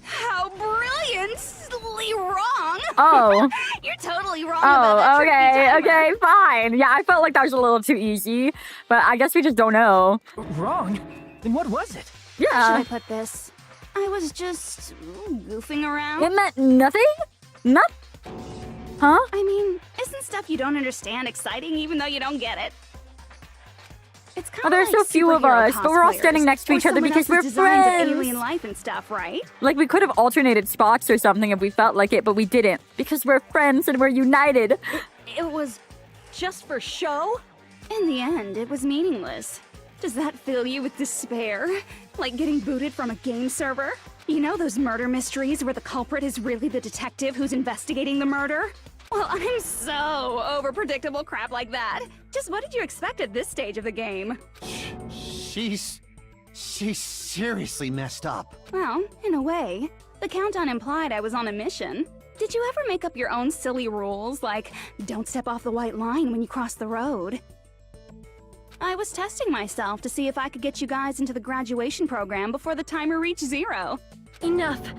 Speaker 11: How brilliantly wrong!
Speaker 1: Oh.
Speaker 11: You're totally wrong about that
Speaker 1: Oh,
Speaker 11: tricky
Speaker 1: okay,
Speaker 11: timer.
Speaker 1: okay, fine. Yeah, I felt like that was a little too easy, but I guess we just don't know.
Speaker 7: Wrong? Then what was it?
Speaker 11: How should
Speaker 1: Yeah.
Speaker 11: I put this? I was just goofing around.
Speaker 1: It meant nothing? Not? Huh?
Speaker 11: I mean, isn't stuff you don't understand exciting even though you don't get it? It's kind
Speaker 1: Oh, there's so few of us, but we're all standing next to each other because we're friends.
Speaker 11: Alien life and stuff, right?
Speaker 1: Like, we could have alternated spots or something if we felt like it, but we didn't. Because we're friends and we're united.
Speaker 8: It was just for show?
Speaker 11: In the end, it was meaningless. Does that fill you with despair? Like getting booted from a game server? You know those murder mysteries where the culprit is really the detective who's investigating the murder? Well, I'm so over predictable crap like that. Just what did you expect at this stage of the game?
Speaker 6: She's seriously messed up.
Speaker 11: Well, in a way. The countdown implied I was on a mission. Did you ever make up your own silly rules, like don't step off the white line when you cross the road? I was testing myself to see if I could get you guys into the graduation program before the timer reached 0.
Speaker 8: Enough.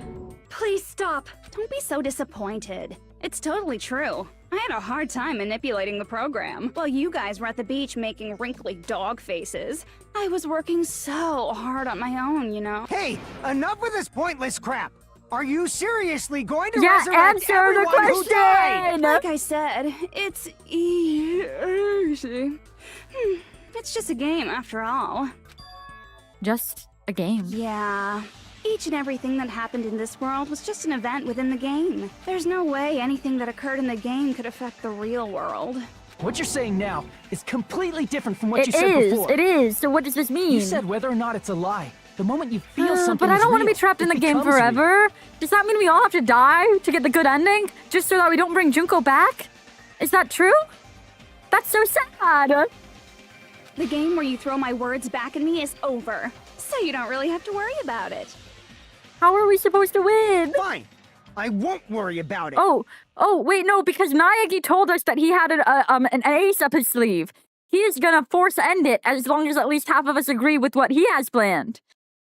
Speaker 8: Please stop.
Speaker 11: Don't be so disappointed. It's totally true. I had a hard time manipulating the program. While you guys were at the beach making wrinkly dog faces, I was working so hard on my own, you know?
Speaker 9: Hey, enough with this pointless crap. Are you seriously going to
Speaker 1: Yeah,
Speaker 9: resurrect
Speaker 1: answer the
Speaker 9: everyone who died?
Speaker 1: question!
Speaker 11: Like I said, it's easy. It's just a game after all.
Speaker 1: Just a game.
Speaker 11: Yeah. Each and everything that happened in this world was just an event within the game. There's no way anything that occurred in the game could affect the real world.
Speaker 7: What you're saying now is completely different from what
Speaker 1: It
Speaker 7: you said before.
Speaker 1: is, it is. So what does this mean?
Speaker 7: You said whether or not it's a lie. The moment you feel something
Speaker 1: but I
Speaker 7: is
Speaker 1: don't want to be
Speaker 7: real,
Speaker 1: trapped in
Speaker 7: it
Speaker 1: the game
Speaker 7: becomes real.
Speaker 1: forever. Does that mean we all have to die to get the good ending? Just so that we don't bring Junko back? Is that true? That's so sad.
Speaker 11: The game where you throw my words back at me is over, so you don't really have to worry about it.
Speaker 1: How are we supposed to win?
Speaker 9: Fine. I won't worry about it.
Speaker 1: Oh, wait, no, because Naegi told us that he had an ace up his sleeve. He is gonna force end it as long as at least half of us agree with what he has planned.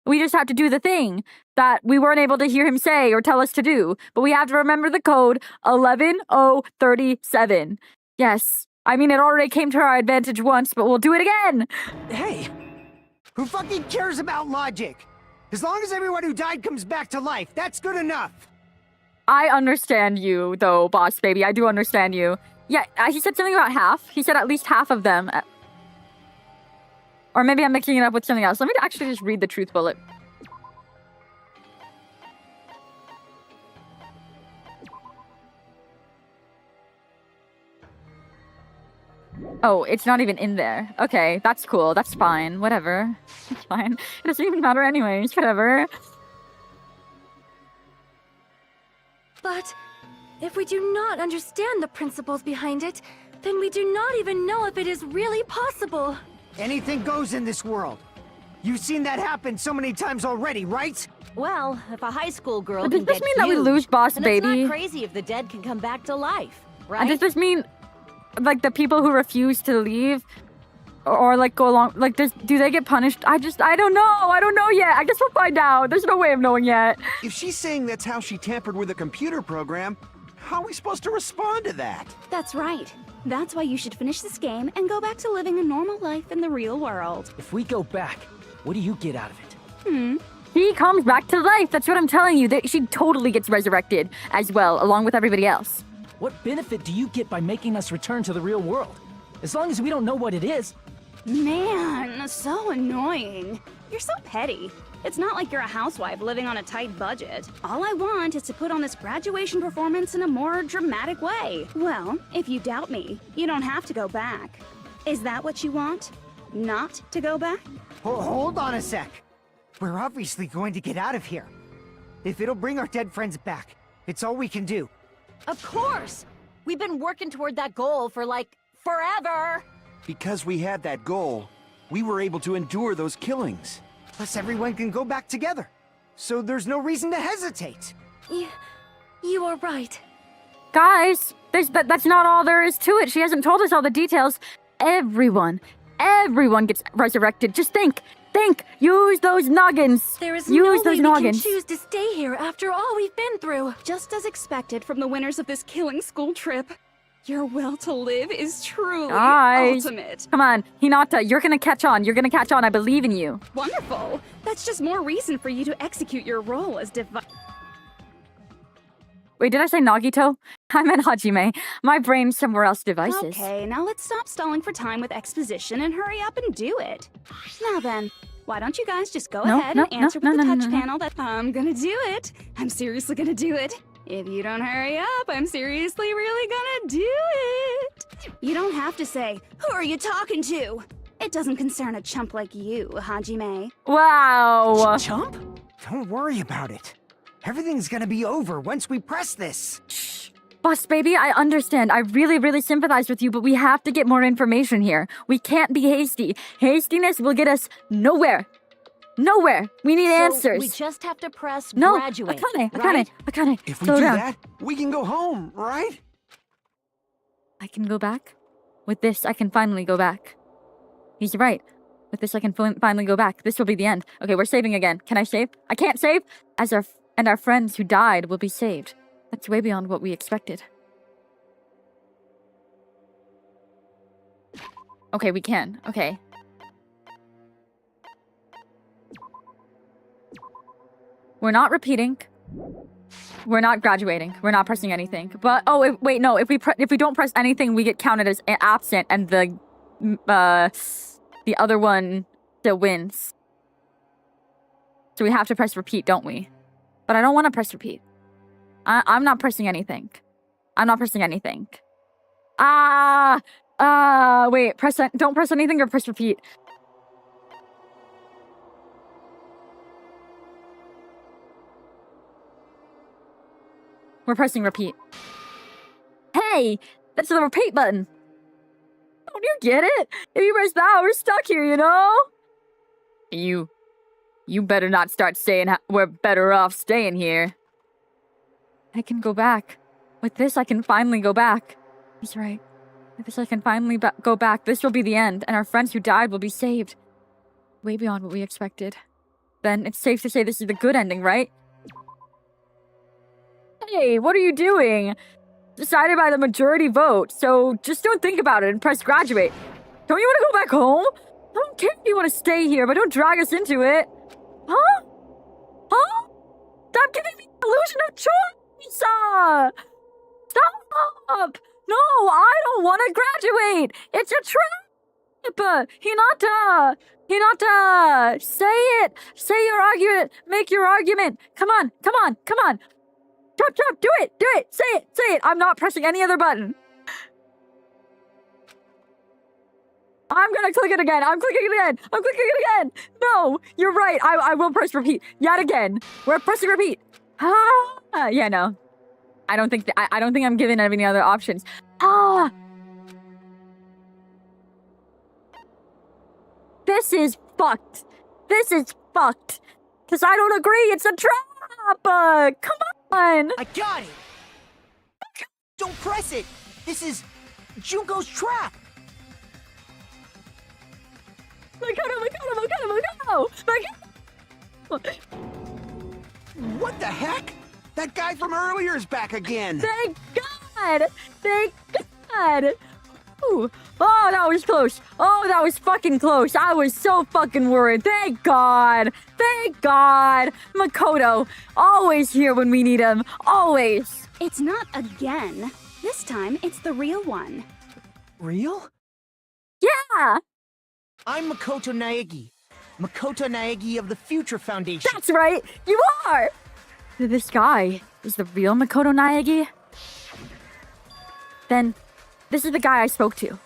Speaker 1: We just have to do the thing that we weren't able to hear him say or tell us to do. But we have to remember the code 11037. Yes. I mean, it already came to our advantage once, but we'll do it again.
Speaker 9: Hey, who fucking cares about logic? As long as everyone who died comes back to life, that's good enough.
Speaker 1: I understand you, though, boss baby. I do understand you. Yeah, he said something about half. He said at least half of them. Or maybe I'm mixing it up with something else. Let me actually just read the truth bullet. Oh, it's not even in there. Okay, that's cool. That's fine. Whatever. It's fine. It doesn't even matter anyways. Whatever.
Speaker 8: But if we do not understand the principles behind it, then we do not even know if it is really possible.
Speaker 9: Anything goes in this world. You've seen that happen so many times already, right?
Speaker 13: Well, if a high school girl
Speaker 1: But
Speaker 13: can
Speaker 1: does this
Speaker 13: get
Speaker 1: mean that we
Speaker 13: huge,
Speaker 1: lose Boss
Speaker 13: then
Speaker 1: Baby?
Speaker 13: It's not crazy if the dead can come back to life, right?
Speaker 1: And does this mean, like, the people who refuse to leave or like go along, like, do they get punished? I don't know. I don't know yet. I guess we'll find out. There's no way of knowing yet.
Speaker 6: If she's saying that's how she tampered with a computer program, how are we supposed to respond to that?
Speaker 11: That's right. That's why you should finish this game and go back to living a normal life in the real world.
Speaker 7: If we go back, what do you get out of it?
Speaker 1: He comes back to life. That's what I'm telling you. That she totally gets resurrected as well, along with everybody else.
Speaker 7: What benefit do you get by making us return to the real world? As long as we don't know what it is.
Speaker 11: Man, so annoying. You're so petty. It's not like you're a housewife living on a tight budget. All I want is to put on this graduation performance in a more dramatic way. Well, if you doubt me, you don't have to go back. Is that what you want? Not to go back?
Speaker 9: Hold on a sec. We're obviously going to get out of here. If it'll bring our dead friends back, it's all we can do.
Speaker 13: Of course! We've been working toward that goal for, like, forever!
Speaker 6: Because we had that goal, we were able to endure those killings.
Speaker 9: Plus everyone can go back together. So there's no reason to hesitate.
Speaker 8: You are right.
Speaker 1: Guys, that's not all there is to it. She hasn't told us all the details. Everyone gets resurrected. Just think. Use those noggins.
Speaker 8: There is
Speaker 1: Use
Speaker 8: no
Speaker 1: those
Speaker 8: way
Speaker 1: noggins.
Speaker 8: we can choose to stay here after all we've been through.
Speaker 11: Just as expected from the winners of this killing school trip. Your will to live is truly
Speaker 1: Guys,
Speaker 11: ultimate.
Speaker 1: come on, Hinata, you're gonna catch on. I believe in you.
Speaker 11: Wonderful. That's just more reason for you to execute your role as
Speaker 1: Wait, did I say Nagito? I meant Hajime. My brain's somewhere else devices.
Speaker 11: Okay, now let's stop stalling for time with exposition and hurry up and do it. Now then, why don't you guys just go ahead and answer with the touch panel that I'm gonna do it. I'm seriously gonna do it. If you don't hurry up, I'm seriously really gonna do it. You don't have to say, who are you talking to? It doesn't concern a chump like you, Hajime.
Speaker 1: Wow.
Speaker 9: Chump? Don't worry about it. Everything's gonna be over once we press this.
Speaker 1: Shh. Boss Baby, I understand. I really sympathize with you, but we have to get more information here. We can't be hasty. Hastiness will get us nowhere. We need answers.
Speaker 13: We just have to press graduate.
Speaker 1: Akane.
Speaker 6: If we
Speaker 1: Slow
Speaker 6: do
Speaker 1: down.
Speaker 6: that, we can go home, right?
Speaker 1: I can go back? With this, I can finally go back. He's right. With this, I can finally go back. This will be the end. Okay, we're saving again. Can I save? I can't save! And our friends who died will be saved. That's way beyond what we expected. Okay, we can. Okay. We're not repeating. We're not graduating. We're not pressing anything. But wait, no. If we don't press anything, we get counted as absent, and the other one still wins. So we have to press repeat, don't we? But I don't want to press repeat. I'm not pressing anything. Wait, don't press anything or press repeat. We're pressing repeat. Hey, that's the repeat button. Don't you get it? If you press that, we're stuck here, you know? You better not start saying we're better off staying here. I can go back. With this, I can finally go back. He's right. With this, I can finally go back. This will be the end, and our friends who died will be saved. Way beyond what we expected. Then it's safe to say this is the good ending, right? Hey, what are you doing? Decided by the majority vote, so just don't think about it and press graduate. Don't you want to go back home? I don't care if you want to stay here, but don't drag us into it. Huh? Stop giving me the illusion of choice! Stop! No, I don't want to graduate! It's a trap!
Speaker 5: Hinata! Hinata! Say it! Say your argument! Make your argument! Come on! Come on! Come on! Chop, chop! Do it! Do it! Say it! Say it! I'm not pressing any other button. I'm gonna click it again! I'm clicking it again! I'm clicking it again! No! You're right! I will press repeat yet again! We're pressing repeat! Ah! Yeah, no. I don't think I'm given any other options. Ah! This is fucked. This is fucked. Because I don't agree. It's a trap. Come on.
Speaker 10: I got it! Don't press it! This is Junko's trap!
Speaker 6: What the heck? That guy from earlier is back again.
Speaker 5: Thank God. Thank God. Ooh. Oh, that was close. Oh, that was fucking close. I was so fucking worried. Thank God. Thank God. Makoto, always here when we need him. Always.
Speaker 11: It's not again. This time, it's the real one.
Speaker 10: Real?
Speaker 5: Yeah.
Speaker 10: I'm Makoto Naegi. Makoto Naegi of the Future Foundation.
Speaker 5: That's right. You are. This guy is the real Makoto Naegi? Then, this is the guy I spoke to.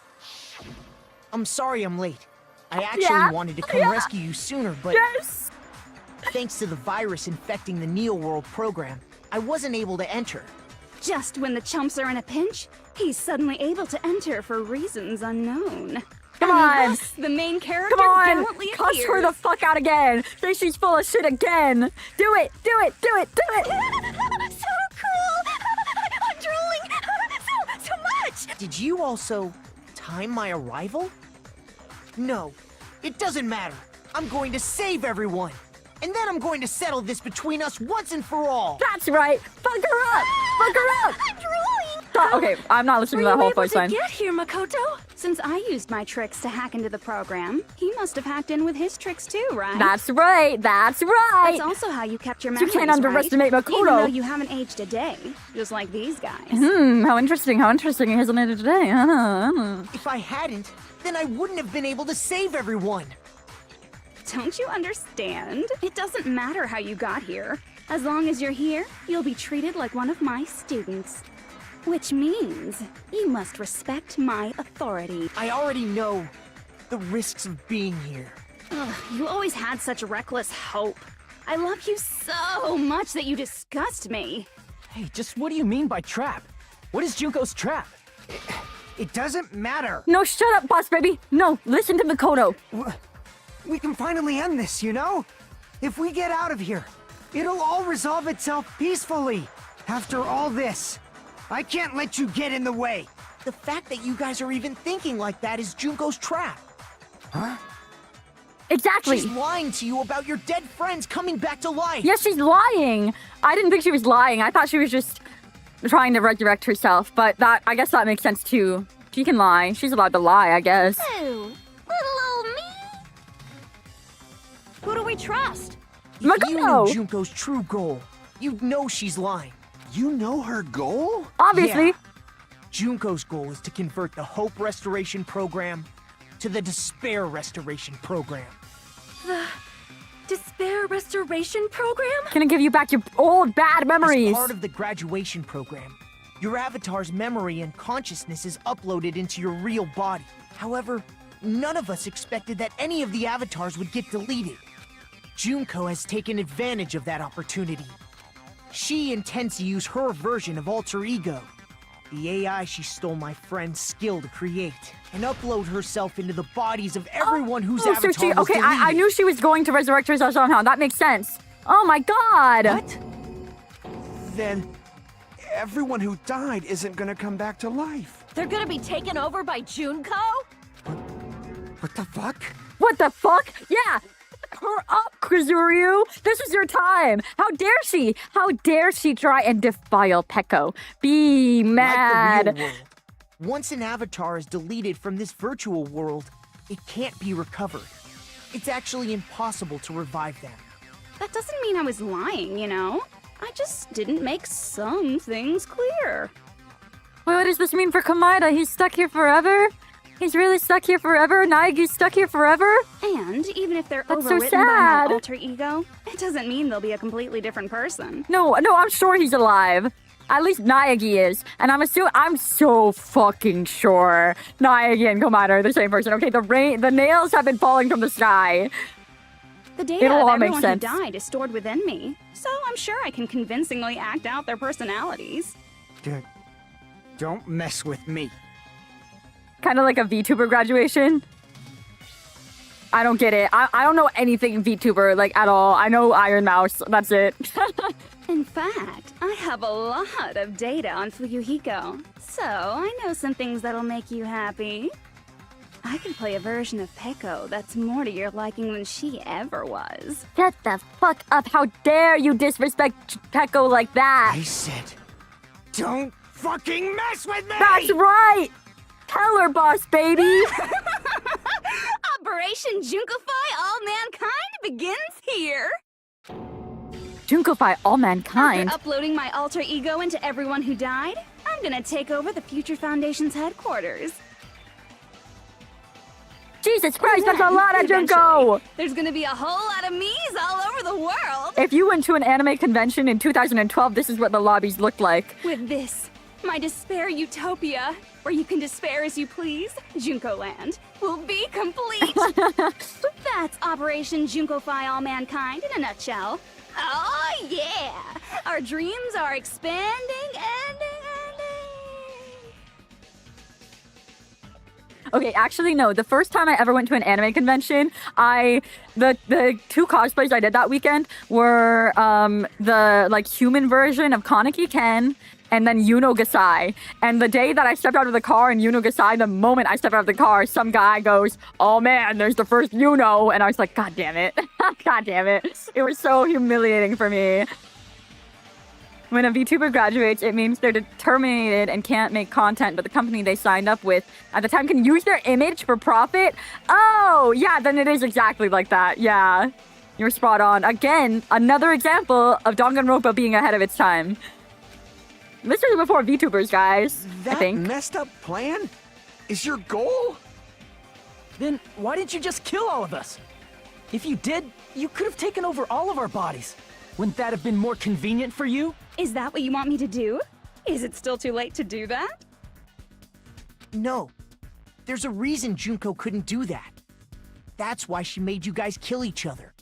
Speaker 10: I'm sorry I'm late. I actually wanted to come rescue you sooner, but
Speaker 5: Yes.
Speaker 10: thanks to the virus infecting the Neo World program, I wasn't able to enter.
Speaker 11: Just when the chumps are in a pinch, he's suddenly able to enter for reasons unknown.
Speaker 5: Come
Speaker 11: And
Speaker 5: on.
Speaker 11: thus, the main character
Speaker 5: Come on.
Speaker 11: gallantly
Speaker 5: Cuss
Speaker 11: appears.
Speaker 5: her the fuck out again. Say she's full of shit again. Do it. Do it. Do it. Do it.
Speaker 11: So cruel! I'm drooling! So much!
Speaker 10: Did you also time my arrival? No, it doesn't matter. I'm going to save everyone. And then I'm going to settle this between us once and for all.
Speaker 5: That's right. Fuck her up. Fuck her up.
Speaker 11: I'm drooling!
Speaker 5: Okay, I'm not listening to that whole voice line.
Speaker 11: Get here, Makoto? Since I used my tricks to hack into the program, he must have hacked in with his tricks too, right?
Speaker 5: That's right. That's right.
Speaker 11: That's also how you kept your
Speaker 5: You
Speaker 11: memories,
Speaker 5: can't underestimate
Speaker 11: right?
Speaker 5: Makoto.
Speaker 11: Even though you haven't aged a day, just like these guys.
Speaker 5: How interesting. How interesting. He hasn't made it today.
Speaker 10: If I hadn't, then I wouldn't have been able to save everyone.
Speaker 11: Don't you understand? It doesn't matter how you got here. As long as you're here, you'll be treated like one of my students. Which means you must respect my authority.
Speaker 10: I already know the risks of being here.
Speaker 11: Ugh, you always had such reckless hope. I love you so much that you disgust me.
Speaker 7: Hey, just what do you mean by trap? What is Junko's trap?
Speaker 9: It doesn't matter.
Speaker 5: No, shut up, boss baby. No, listen to Makoto.
Speaker 9: We can finally end this, you know? If we get out of here, it'll all resolve itself peacefully. After all this, I can't let you get in the way.
Speaker 10: The fact that you guys are even thinking like that is Junko's trap.
Speaker 9: Huh?
Speaker 5: Exactly.
Speaker 10: She's lying to you about your dead friends coming back to life.
Speaker 5: Yes, she's lying. I didn't think she was lying. I thought she was just trying to resurrect herself, but I guess that makes sense too. She can lie. She's allowed to lie, I guess.
Speaker 13: Oh, little old me. Who do we trust?
Speaker 10: If you
Speaker 5: Makoto!
Speaker 10: knew Junko's true goal, you'd know she's lying.
Speaker 6: You know her goal?
Speaker 5: Obviously.
Speaker 10: Yeah. Junko's goal is to convert the Hope Restoration Program to the Despair Restoration Program.
Speaker 8: The Despair Restoration Program?
Speaker 5: Gonna give you back your old bad memories.
Speaker 10: As part of the graduation program, your avatar's memory and consciousness is uploaded into your real body. However, none of us expected that any of the avatars would get deleted. Junko has taken advantage of that opportunity. She intends to use her version of Alter Ego, the AI she stole my friend's skill to create, and upload herself into the bodies of everyone whose
Speaker 5: Oh,
Speaker 10: avatar
Speaker 5: so she,
Speaker 10: was
Speaker 5: okay,
Speaker 10: deleted.
Speaker 5: I knew she was going to resurrect herself somehow. That makes sense. Oh my god.
Speaker 6: What? Then everyone who died isn't gonna come back to life.
Speaker 13: They're gonna be taken over by Junko?
Speaker 9: What the fuck?
Speaker 5: What the fuck? Yeah. Her up, Kazuryu. This is your time. How dare she? How dare she try and defile Peko? Be mad.
Speaker 10: Like the real world, once an avatar is deleted from this virtual world, it can't be recovered. It's actually impossible to revive them.
Speaker 11: That doesn't mean I was lying, you know? I just didn't make some things clear.
Speaker 5: Wait, what does this mean for Komaeda? He's stuck here forever?
Speaker 1: He's really stuck here forever? Naegi's stuck here forever?
Speaker 11: And even if they're
Speaker 1: That's so
Speaker 11: overwritten by my
Speaker 1: sad.
Speaker 11: alter ego, it doesn't mean they'll be a completely different person.
Speaker 1: No, I'm sure he's alive. At least Naegi is. And I'm so fucking sure Naegi and Komata are the same person. Okay, the nails have been falling from the sky.
Speaker 11: The data
Speaker 1: It'll
Speaker 11: of
Speaker 1: all make
Speaker 11: everyone who
Speaker 1: sense.
Speaker 11: died is stored within me, so I'm sure I can convincingly act out their personalities.
Speaker 9: Don't mess with me.
Speaker 1: Kind of like a VTuber graduation. I don't get it. I don't know anything VTuber, like, at all. I know Iron Mouse. That's it.
Speaker 11: In fact, I have a lot of data on Fuyuhiko, so I know some things that'll make you happy. I can play a version of Peko that's more to your liking than she ever was.
Speaker 1: Shut the fuck up. How dare you disrespect Peko like that?
Speaker 9: I said, don't fucking mess with me!
Speaker 1: That's right! Tell her, boss baby!
Speaker 11: Operation Junkify All Mankind begins here!
Speaker 1: Junkify all mankind?
Speaker 11: After uploading my alter ego into everyone who died, I'm gonna take over the Future Foundation's headquarters.
Speaker 1: Jesus Christ, that's a
Speaker 11: Then,
Speaker 1: lot of
Speaker 11: eventually,
Speaker 1: Junko!
Speaker 11: There's gonna be a whole lot of me's all over the world!
Speaker 1: If you went to an anime convention in 2012, this is what the lobbies looked like.
Speaker 11: With this, my despair utopia, where you can despair as you please, Junko Land, will be complete! That's Operation Junkify All Mankind in a nutshell. Oh yeah! Our dreams are expanding and...
Speaker 1: Okay, actually, no. The first time I ever went to an anime convention, the two cosplays I did that weekend were the like human version of Kaneki Ken and then Yuno Gasai. And the day that I stepped out of the car in Yuno Gasai, the moment I stepped out of the car, some guy goes, "Oh man, there's the first Yuno," and I was like, "God damn it, God damn it!" It was so humiliating for me. When a VTuber graduates, it means they're terminated and can't make content, but the company they signed up with at the time can use their image for profit? Oh, yeah, then it is exactly like that. Yeah, you're spot on. Again, another example of Danganronpa being ahead of its time. This was before VTubers, guys, I
Speaker 6: That
Speaker 1: think.
Speaker 6: messed up plan is your goal?
Speaker 7: Then why didn't you just kill all of us? If you did, you could have taken over all of our bodies. Wouldn't that have been more convenient for you?
Speaker 11: Is that what you want me to do? Is it still too late to do that?
Speaker 10: No. There's a reason Junko couldn't do that. That's why she made you guys kill each other.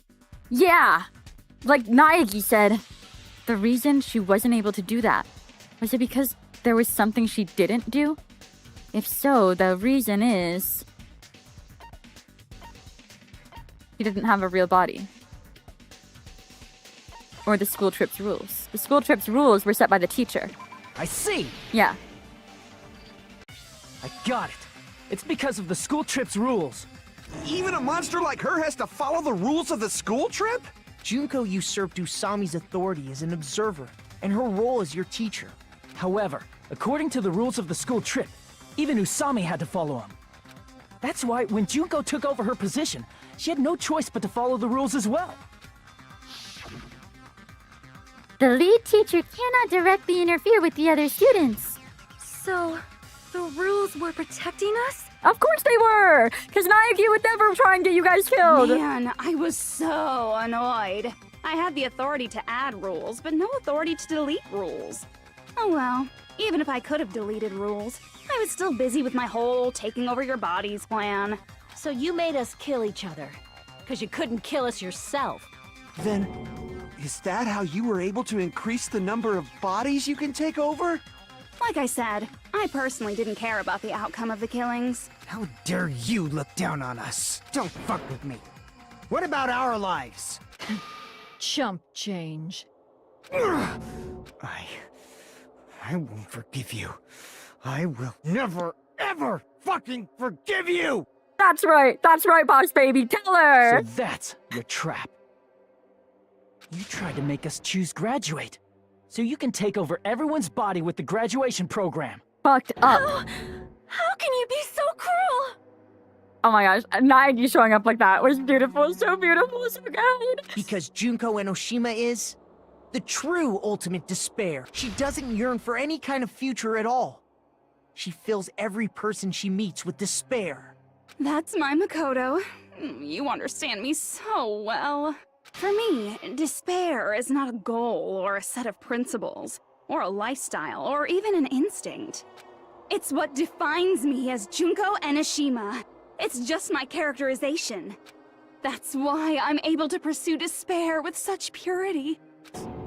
Speaker 1: Yeah, like Naegi said, the reason she wasn't able to do that, was it because there was something she didn't do? If so, the reason is she didn't have a real body. Or the school trip's rules. The school trip's rules were set by the teacher.
Speaker 7: I see!
Speaker 1: Yeah.
Speaker 7: I got it. It's because of the school trip's rules.
Speaker 6: Even a monster like her has to follow the rules of the school trip?
Speaker 10: Junko usurped Usami's authority as an observer, and her role as your teacher.
Speaker 7: However, according to the rules of the school trip, even Usami had to follow them. That's why when Junko took over her position, she had no choice but to follow the rules as well.
Speaker 5: The lead teacher cannot directly interfere with the other students.
Speaker 8: So, the rules were protecting us?
Speaker 1: Of course they were! Because Naegi would never try and get you guys killed!
Speaker 11: Man, I was so annoyed. I had the authority to add rules, but no authority to delete rules. Oh well, even if I could have deleted rules, I was still busy with my whole taking over your bodies plan.
Speaker 13: So you made us kill each other. Because you couldn't kill us yourself.
Speaker 6: Then, is that how you were able to increase the number of bodies you can take over?
Speaker 11: Like I said, I personally didn't care about the outcome of the killings.
Speaker 9: How dare you look down on us? Don't fuck with me. What about our lives?
Speaker 12: Chump change.
Speaker 9: I won't forgive you. I will never, ever fucking forgive you!
Speaker 1: That's right, boss baby, tell her!
Speaker 7: So that's your trap. You tried to make us choose graduate, so you can take over everyone's body with the graduation program.
Speaker 1: Fucked up.
Speaker 8: How can you be so cruel?
Speaker 1: Oh my gosh, Naegi showing up like that was beautiful, so good.
Speaker 10: Because Junko Enoshima is the true ultimate despair. She doesn't yearn for any kind of future at all.
Speaker 3: She fills every person she meets with despair.
Speaker 11: That's my Makoto. You understand me so well. For me, despair is not a goal or a set of principles, or a lifestyle, or even an instinct. It's what defines me as Junko Enoshima. It's just my characterization. That's why I'm able to pursue despair with such purity.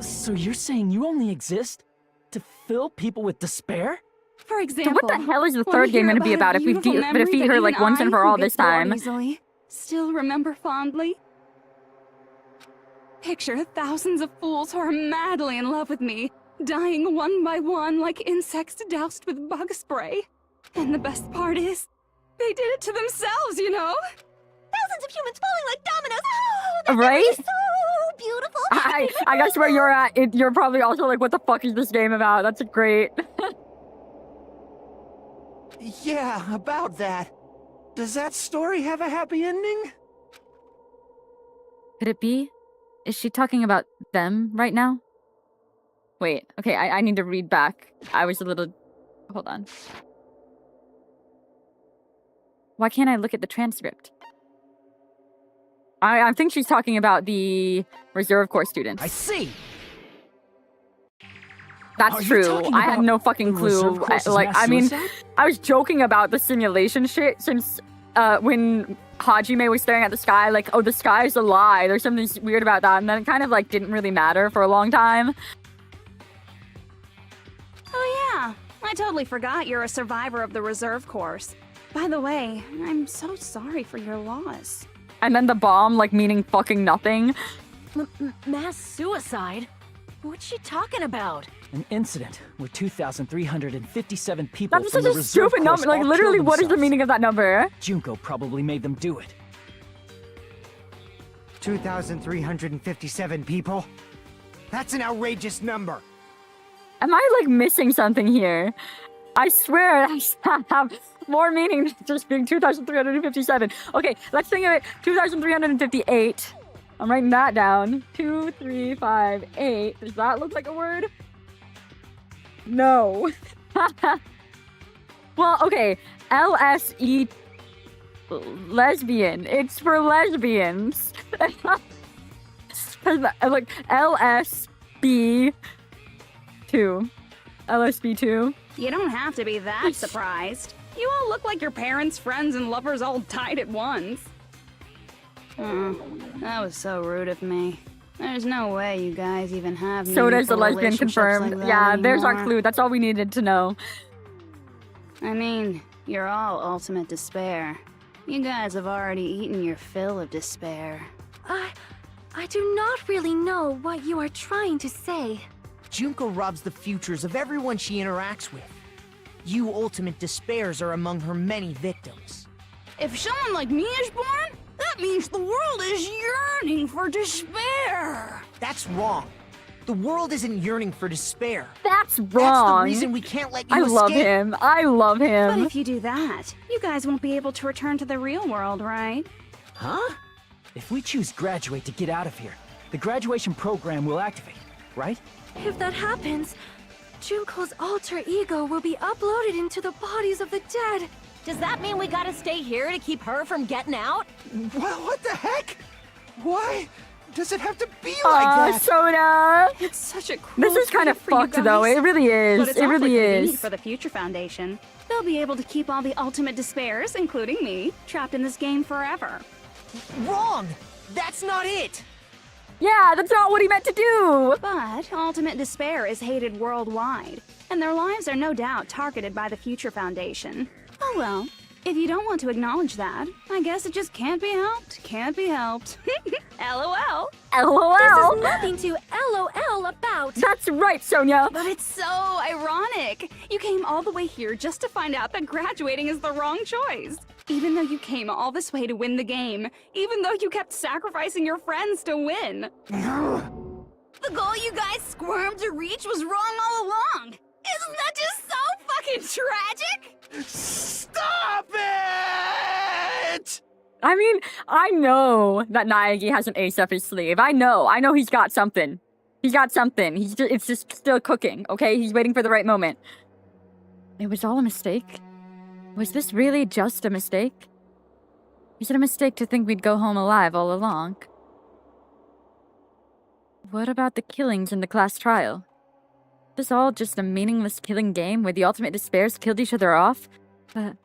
Speaker 7: So you're saying you only exist to fill people with despair?
Speaker 11: For
Speaker 1: So
Speaker 11: example,
Speaker 1: what the hell is the
Speaker 11: wanna
Speaker 1: third game
Speaker 11: hear
Speaker 1: gonna be about
Speaker 11: a
Speaker 1: if we
Speaker 11: beautiful memory
Speaker 1: defeat
Speaker 11: that
Speaker 1: her
Speaker 11: even
Speaker 1: like once and
Speaker 11: I,
Speaker 1: for
Speaker 11: who
Speaker 1: all
Speaker 11: gets
Speaker 1: this time?
Speaker 11: bored easily, still remember fondly? Picture thousands of fools who are madly in love with me, dying one by one like insects doused with bug spray. And the best part is, they did it to themselves, you know?
Speaker 13: Thousands of humans falling like dominoes. Oh, that
Speaker 1: Right?
Speaker 13: memory is so beautiful.
Speaker 1: I guess where you're at, you're probably also like, what the fuck is this game about? That's great.
Speaker 6: Yeah, about that. Does that story have a happy ending?
Speaker 5: Could it be? Is she talking about them right now?
Speaker 1: Wait, okay, I need to read back. I was a little... Hold on.
Speaker 5: Why can't I look at the transcript?
Speaker 1: I think she's talking about the Reserve Corps students.
Speaker 7: I see.
Speaker 1: That's
Speaker 7: Are you
Speaker 1: true.
Speaker 7: talking
Speaker 1: I had
Speaker 7: about
Speaker 1: no fucking
Speaker 7: the Reserve
Speaker 1: clue.
Speaker 7: Corps'
Speaker 1: Like,
Speaker 7: mass
Speaker 1: I mean,
Speaker 7: suicide?
Speaker 1: I was joking about the simulation shit since when Hajime was staring at the sky, like, oh, the sky's a lie. There's something weird about that. And then it kind of, like, didn't really matter for a long time.
Speaker 11: Oh yeah, I totally forgot you're a survivor of the Reserve Corps. By the way, I'm so sorry for your loss.
Speaker 1: And then the bomb, like, meaning fucking nothing.
Speaker 13: Mass suicide? What's she talking about?
Speaker 7: An incident where 2,357 people
Speaker 1: That's
Speaker 7: from
Speaker 1: such
Speaker 7: the
Speaker 1: a
Speaker 7: Reserve
Speaker 1: stupid number.
Speaker 7: Corps
Speaker 1: Like,
Speaker 7: all
Speaker 1: literally,
Speaker 7: killed
Speaker 1: what is the
Speaker 7: themselves.
Speaker 1: meaning of that number?
Speaker 7: Junko probably made them do it.
Speaker 9: 2,357 people? That's an outrageous number.
Speaker 1: Am I, like, missing something here? I swear I have more meaning than just being 2,357. Okay, let's think of it. 2,358. I'm writing that down. 2, 3, 5, 8. Does that look like a word? No. Well, okay. LSE lesbian. It's for lesbians. Like LSB2. LSB2.
Speaker 11: You don't have to be that surprised. You all look like your parents, friends, and lovers all died at once. Oh, that was so rude of me. There's no way you guys even have
Speaker 1: So does the
Speaker 11: meaningful
Speaker 1: lesbian
Speaker 11: relationships
Speaker 1: confirmed.
Speaker 11: like that
Speaker 1: Yeah, there's our
Speaker 11: anymore.
Speaker 1: clue. That's all we needed to know.
Speaker 11: I mean, you're all ultimate despair. You guys have already eaten your fill of despair.
Speaker 8: I do not really know what you are trying to say.
Speaker 3: Junko robs the futures of everyone she interacts with. You ultimate despairs are among her many victims.
Speaker 11: If someone like me is born, that means the world is yearning for despair.
Speaker 3: That's wrong. The world isn't yearning for despair.
Speaker 1: That's wrong.
Speaker 3: That's the reason we can't let you
Speaker 1: I
Speaker 3: escape.
Speaker 1: love him. I love him.
Speaker 11: But if you do that, you guys won't be able to return to the real world, right?
Speaker 7: Huh? If we choose graduate to get out of here, the graduation program will activate, right?
Speaker 8: If that happens, Junko's alter ego will be uploaded into the bodies of the dead.
Speaker 13: Does that mean we gotta stay here to keep her from getting out?
Speaker 6: Well, what the heck? Why does it have to be like that?
Speaker 1: Soda!
Speaker 11: It's such a cruel
Speaker 1: This is kind of
Speaker 11: treat for you
Speaker 1: fucked, though.
Speaker 11: guys.
Speaker 1: It really is.
Speaker 11: But it's
Speaker 1: It
Speaker 11: awfully
Speaker 1: really
Speaker 11: convenient
Speaker 1: is.
Speaker 11: for the Future Foundation. They'll be able to keep all the ultimate despairs, including me, trapped in this game forever.
Speaker 3: Wrong! That's not it!
Speaker 1: Yeah, that's not what he meant to do!
Speaker 11: But ultimate despair is hated worldwide, and their lives are no doubt targeted by the Future Foundation. Oh well, if you don't want to acknowledge that, I guess it just can't be helped. Can't be helped. LOL.
Speaker 1: LOL!
Speaker 8: There's nothing to LOL about.
Speaker 1: That's right, Sonia!
Speaker 11: But it's so ironic. You came all the way here just to find out that graduating is the wrong choice. Even though you came all this way to win the game, even though you kept sacrificing your friends to win. The goal you guys squirmed to reach was wrong all along. Isn't that just so fucking tragic?
Speaker 6: Stop it!
Speaker 1: I mean, I know that Naegi has an ace up his sleeve. I know he's got something. He's got something. It's just still cooking, okay? He's waiting for the right moment.
Speaker 5: It was all a mistake? Was this really just a mistake? Is it a mistake to think we'd go home alive all along? What about the killings in the class trial? This all just a meaningless killing game where the ultimate despairs killed each other off? But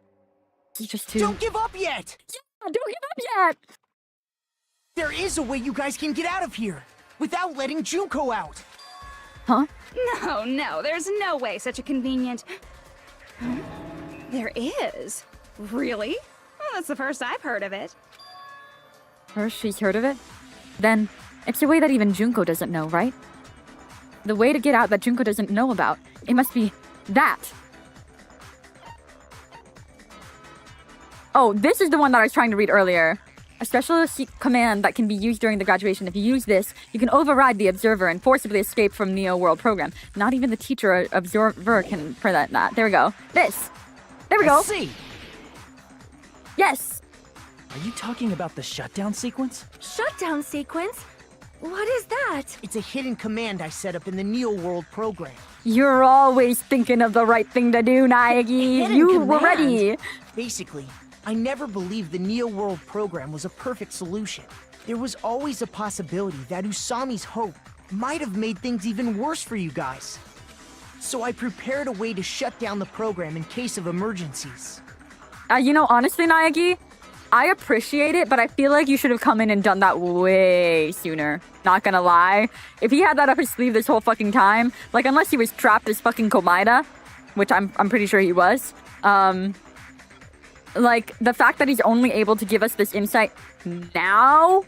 Speaker 5: it's just too...
Speaker 10: Don't give up yet!
Speaker 5: Yeah, don't give up yet!
Speaker 10: There is a way you guys can get out of here without letting Junko out.
Speaker 5: Huh?
Speaker 11: No, there's no way such a convenient... There is? Really? Well, that's the first I've heard of it.
Speaker 5: First she's heard of it? Then, it's a way that even Junko doesn't know, right? The way to get out that Junko doesn't know about. It must be that. Oh, this is the one that I was trying to read earlier. A special command that can be used during the graduation. If you use this, you can override the observer and forcibly escape from Neo World Program. Not even the teacher or observer can prevent that. There we go. This. There we go.
Speaker 7: See.
Speaker 5: Yes.
Speaker 7: Are you talking about the shutdown sequence?
Speaker 8: Shutdown sequence? What is that?
Speaker 10: It's a hidden command I set up in the Neo World program.
Speaker 5: You're always thinking of the right thing to do, Naegi. You were ready.
Speaker 10: Basically, I never believed the Neo World program was a perfect solution. There was always a possibility that Usami's hope might have made things even worse for you guys. So I prepared a way to shut down the program in case of emergencies.
Speaker 5: You know, honestly, Naegi, I appreciate it, but I feel like you should have come in and done that way sooner. Not gonna lie. If he had that up his sleeve this whole fucking time, like, unless he was trapped as fucking Komaeda, which I'm pretty sure he was, like, the fact that he's only able to give us this insight now,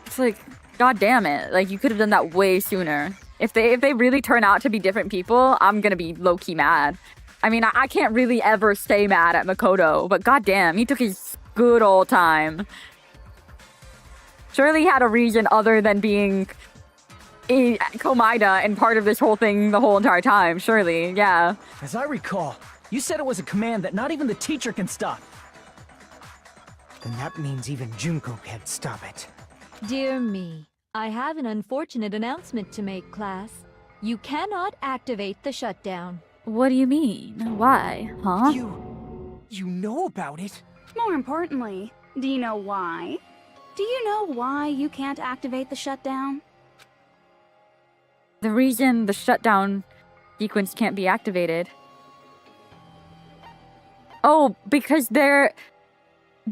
Speaker 5: it's like, god damn it. Like, you could have done that way sooner. If they really turn out to be different people, I'm gonna be low-key mad. I mean, I can't really ever stay mad at Makoto, but goddamn, he took his good old time. Surely he had a reason other than being a Komaeda and part of this whole thing the whole entire time. Surely, yeah.
Speaker 7: As I recall, you said it was a command that not even the teacher can stop.
Speaker 9: Then that means even Junko can't stop it.
Speaker 12: Dear me, I have an unfortunate announcement to make, class. You cannot activate the shutdown.
Speaker 5: What do you mean? Why? Huh?
Speaker 10: You know about it?
Speaker 11: More importantly, do you know why? Do you know why you can't activate the shutdown?
Speaker 5: The reason the shutdown sequence can't be activated. Oh, because there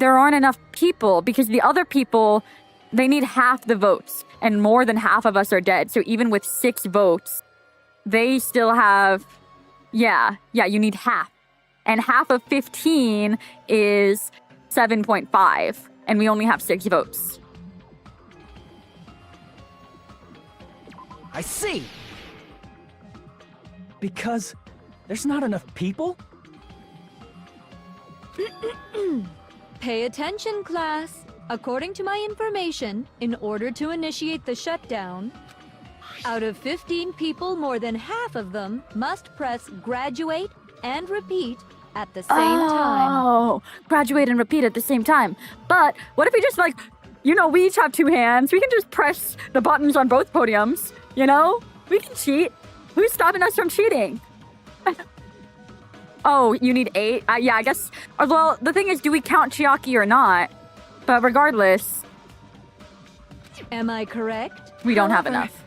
Speaker 5: aren't enough people. Because the other people, they need half the votes. And more than half of us are dead. So even with 6 votes, they still have... Yeah, you need half. And half of 15 is 7.5. And we only have 6 votes.
Speaker 7: I see. Because there's not enough people?
Speaker 12: Pay attention, class. According to my information, in order to initiate the shutdown, out of 15 people, more than half of them must press graduate and repeat at the same time.
Speaker 5: Oh, graduate and repeat at the same time. But what if we just, like, you know, we each have 2 hands. We can just press the buttons on both podiums, you know? We can cheat. Who's stopping us from cheating? Oh, you need 8? Yeah, I guess. Well, the thing is, do we count Chiaki or not? But regardless...
Speaker 12: Am I correct?
Speaker 5: We don't have enough.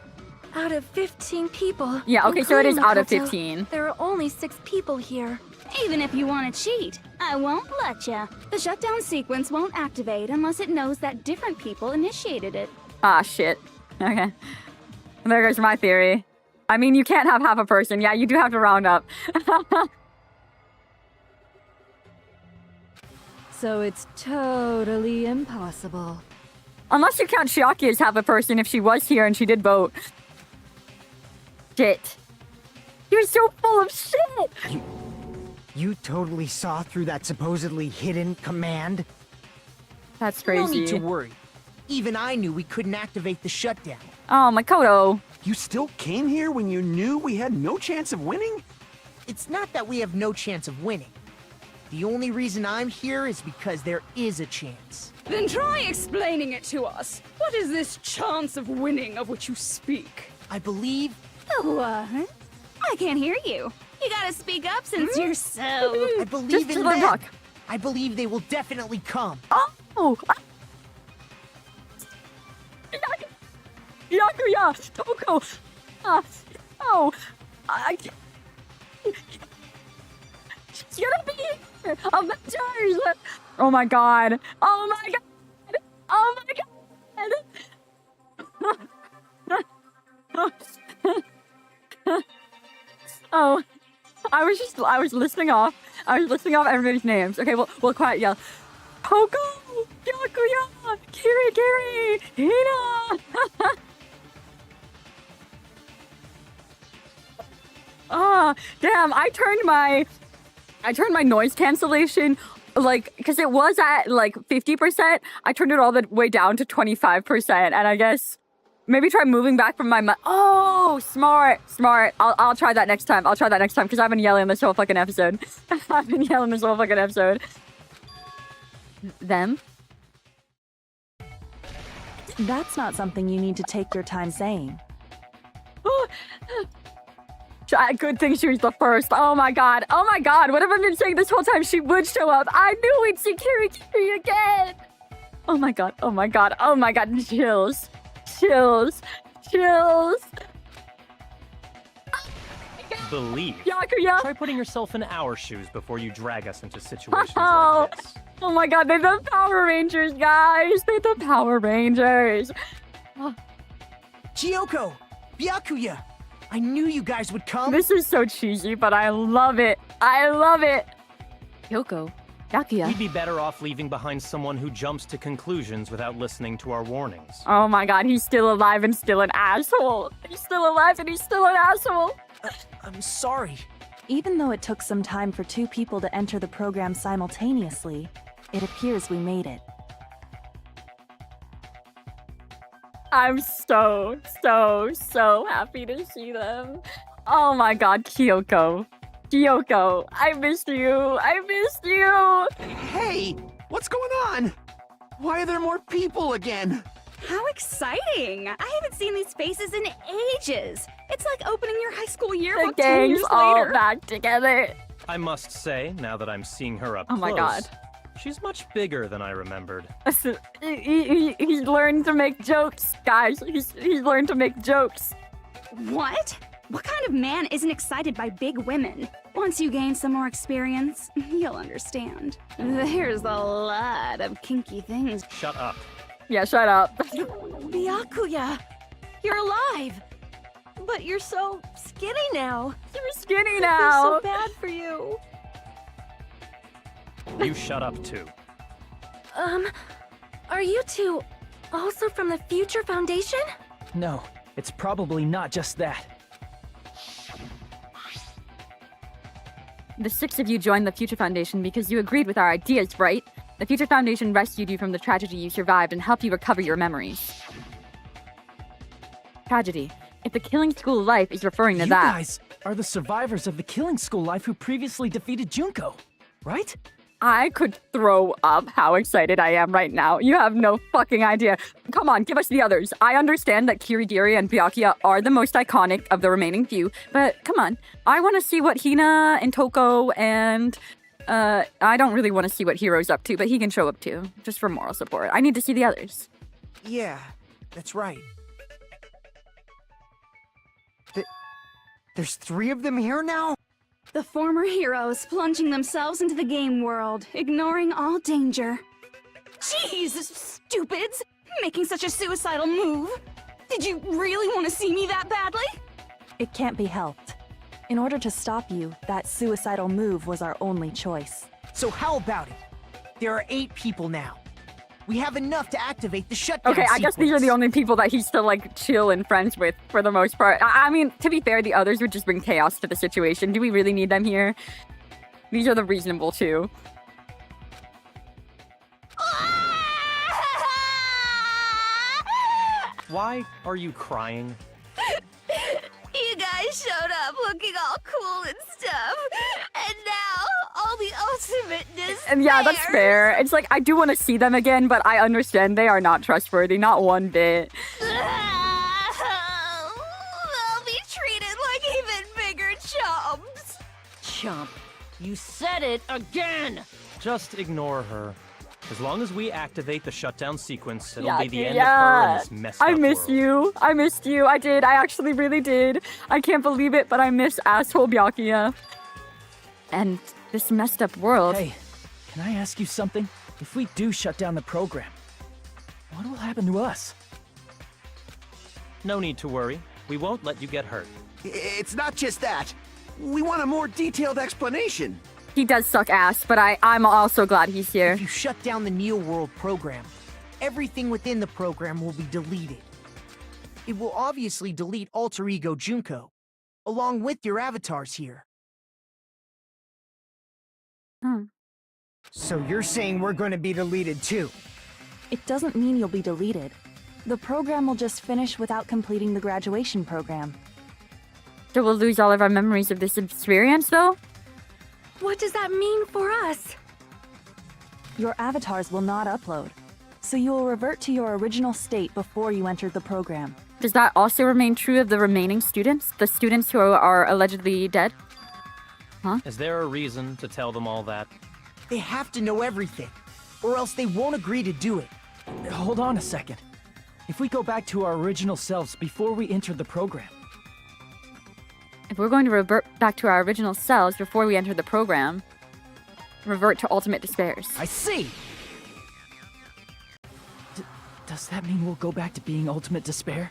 Speaker 8: Out of 15 people.
Speaker 5: Yeah, okay, so it is
Speaker 8: including
Speaker 5: out of
Speaker 8: Makoto,
Speaker 5: 15.
Speaker 8: There are only 6 people here.
Speaker 11: Even if you want to cheat, I won't let ya. The shutdown sequence won't activate unless it knows that different people initiated it.
Speaker 5: Ah, shit. Okay. There goes my theory. I mean, you can't have half a person. Yeah, you do have to round up.
Speaker 12: So it's totally impossible.
Speaker 5: Unless you count Chiaki as half a person if she was here and she did vote. Shit. You're so full of shit!
Speaker 9: You totally saw through that supposedly hidden command?
Speaker 5: That's crazy.
Speaker 10: No need to worry. Even I knew we couldn't activate the shutdown.
Speaker 5: Oh, Makoto.
Speaker 6: You still came here when you knew we had no chance of winning?
Speaker 10: It's not that we have no chance of winning. The only reason I'm here is because there is a chance.
Speaker 11: Then try explaining it to us. What is this chance of winning of which you speak?
Speaker 10: I believe...
Speaker 11: What? I can't hear you. You gotta speak up since you're so...
Speaker 3: I believe
Speaker 1: Just
Speaker 3: in
Speaker 1: let
Speaker 3: them.
Speaker 1: him talk.
Speaker 3: I believe they will definitely come.
Speaker 1: Oh! Yakuya! Toko! Oh! I can't... It's gonna be Avengers! Oh my god! Oh my god! Oh my god! Oh, I was listing off everybody's names. Okay, we'll quiet yell. Toko! Yakuya! Kiri! Hina! Ah, damn, I turned my noise cancellation, like, because it was at, like, 50%. I turned it all the way down to 25%, and I guess maybe try moving back from my Oh, smart. I'll try that next time. Because I've been yelling this whole fucking episode. Them?
Speaker 14: That's not something you need to take your time saying.
Speaker 1: Good thing she was the first. Oh my god. What have I been saying this whole time? She would show up. I knew we'd see Kiri again. Oh my god. Chills.
Speaker 15: Believe.
Speaker 1: Yakuya.
Speaker 15: Try putting yourself in our shoes before you drag us into situations like this.
Speaker 1: Oh my god, they're the Power Rangers, guys.
Speaker 3: Kyoko! Byakuya! I knew you guys would come.
Speaker 1: This is so cheesy, but I love it. Kyoko. Yakuya.
Speaker 15: We'd be better off leaving behind someone who jumps to conclusions without listening to our warnings.
Speaker 1: Oh my god, he's still alive and still an asshole.
Speaker 3: I'm sorry.
Speaker 14: Even though it took some time for two people to enter the program simultaneously, it appears we made it.
Speaker 1: I'm so happy to see them. Oh my god, Kyoko, I missed you.
Speaker 6: Hey, what's going on? Why are there more people again?
Speaker 11: How exciting! I haven't seen these faces in ages. It's like opening your high school
Speaker 1: The
Speaker 11: yearbook 10
Speaker 1: gang's
Speaker 11: years
Speaker 1: all
Speaker 11: later.
Speaker 1: back together.
Speaker 15: I must say, now that I'm seeing her up
Speaker 1: Oh my
Speaker 15: close,
Speaker 1: god.
Speaker 15: she's much bigger than I remembered.
Speaker 1: He's learned to make jokes, guys. He's learned to make jokes.
Speaker 11: What? What kind of man isn't excited by big women? Once you gain some more experience, you'll understand. There's a lot of kinky things.
Speaker 15: Shut up.
Speaker 1: Yeah, shut up.
Speaker 13: Byakuya, you're alive. But you're so skinny now.
Speaker 1: You're skinny
Speaker 13: I
Speaker 1: now.
Speaker 13: feel so bad for you.
Speaker 15: You shut up too.
Speaker 8: Are you two also from the Future Foundation?
Speaker 7: No, it's probably not just that.
Speaker 1: The 6 of you joined the Future Foundation because you agreed with our ideas, right? The Future Foundation rescued you from the tragedy you survived and helped you recover your memories. Tragedy. If the Killing School Life is referring to
Speaker 7: You
Speaker 1: that...
Speaker 7: guys are the survivors of the Killing School Life who previously defeated Junko, right?
Speaker 1: I could throw up how excited I am right now. You have no fucking idea. Come on, give us the others. I understand that Kirigiri and Byakuya are the most iconic of the remaining few, but come on. I want to see what Hina and Toko and... I don't really want to see what Hiro's up to, but he can show up too, just for moral support. I need to see the others.
Speaker 3: Yeah, that's right. There's 3 of them here now?
Speaker 11: The former heroes plunging themselves into the game world, ignoring all danger. Jeez, stupids! Making such a suicidal move! Did you really want to see me that badly?
Speaker 14: It can't be helped. In order to stop you, that suicidal move was our only choice.
Speaker 3: So how about it? There are 8 people now. We have enough to activate the shutdown
Speaker 1: Okay, I guess these are the only people that he's still, like, chill and friends with, for the most part. I mean, to be fair, the others would just bring chaos to the situation. Do we really need them here? These are the reasonable 2.
Speaker 15: Why are you crying?
Speaker 13: You guys showed up looking all cool and stuff. And now, all the ultimateness.
Speaker 1: And yeah, that's fair. It's like, I do want to see them again, but I understand they are not trustworthy, not one bit.
Speaker 13: They'll be treated like even bigger chumps.
Speaker 16: chump. You said it again!
Speaker 15: Just ignore her. As long as we activate the shutdown sequence, it'll be the
Speaker 1: dude,
Speaker 15: end of her and this messed up
Speaker 1: I miss
Speaker 15: world.
Speaker 1: you. I missed you. I did. I actually really did. I can't believe it, but I miss asshole Byakuya. And this messed up world.
Speaker 7: Hey, can I ask you something? If we do shut down the program, what will happen to us?
Speaker 15: No need to worry. We won't let you get hurt.
Speaker 6: It's not just that. We want a more detailed explanation.
Speaker 1: He does suck ass, but I'm also glad he's here.
Speaker 3: If you shut down the Neo World program, everything within the program will be deleted. It will obviously delete Alter Ego Junko, along with your avatars here.
Speaker 9: So you're saying we're going to be deleted too?
Speaker 14: It doesn't mean you'll be deleted. The program will just finish without completing the graduation program.
Speaker 1: So we'll lose all of our memories of this experience, though?
Speaker 8: What does that mean for us?
Speaker 14: Your avatars will not upload, so you will revert to your original state before you entered the program.
Speaker 1: Does that also remain true of the remaining students? The students who are allegedly dead? Huh?
Speaker 15: Is there a reason to tell them all that?
Speaker 3: They have to know everything, or else they won't agree to do it.
Speaker 7: Hold on a second. If we go back to our original selves before we entered the program,
Speaker 1: If we're going to revert back to our original selves before we enter the program, revert to ultimate despairs.
Speaker 7: I see! Does that mean we'll go back to being ultimate despair?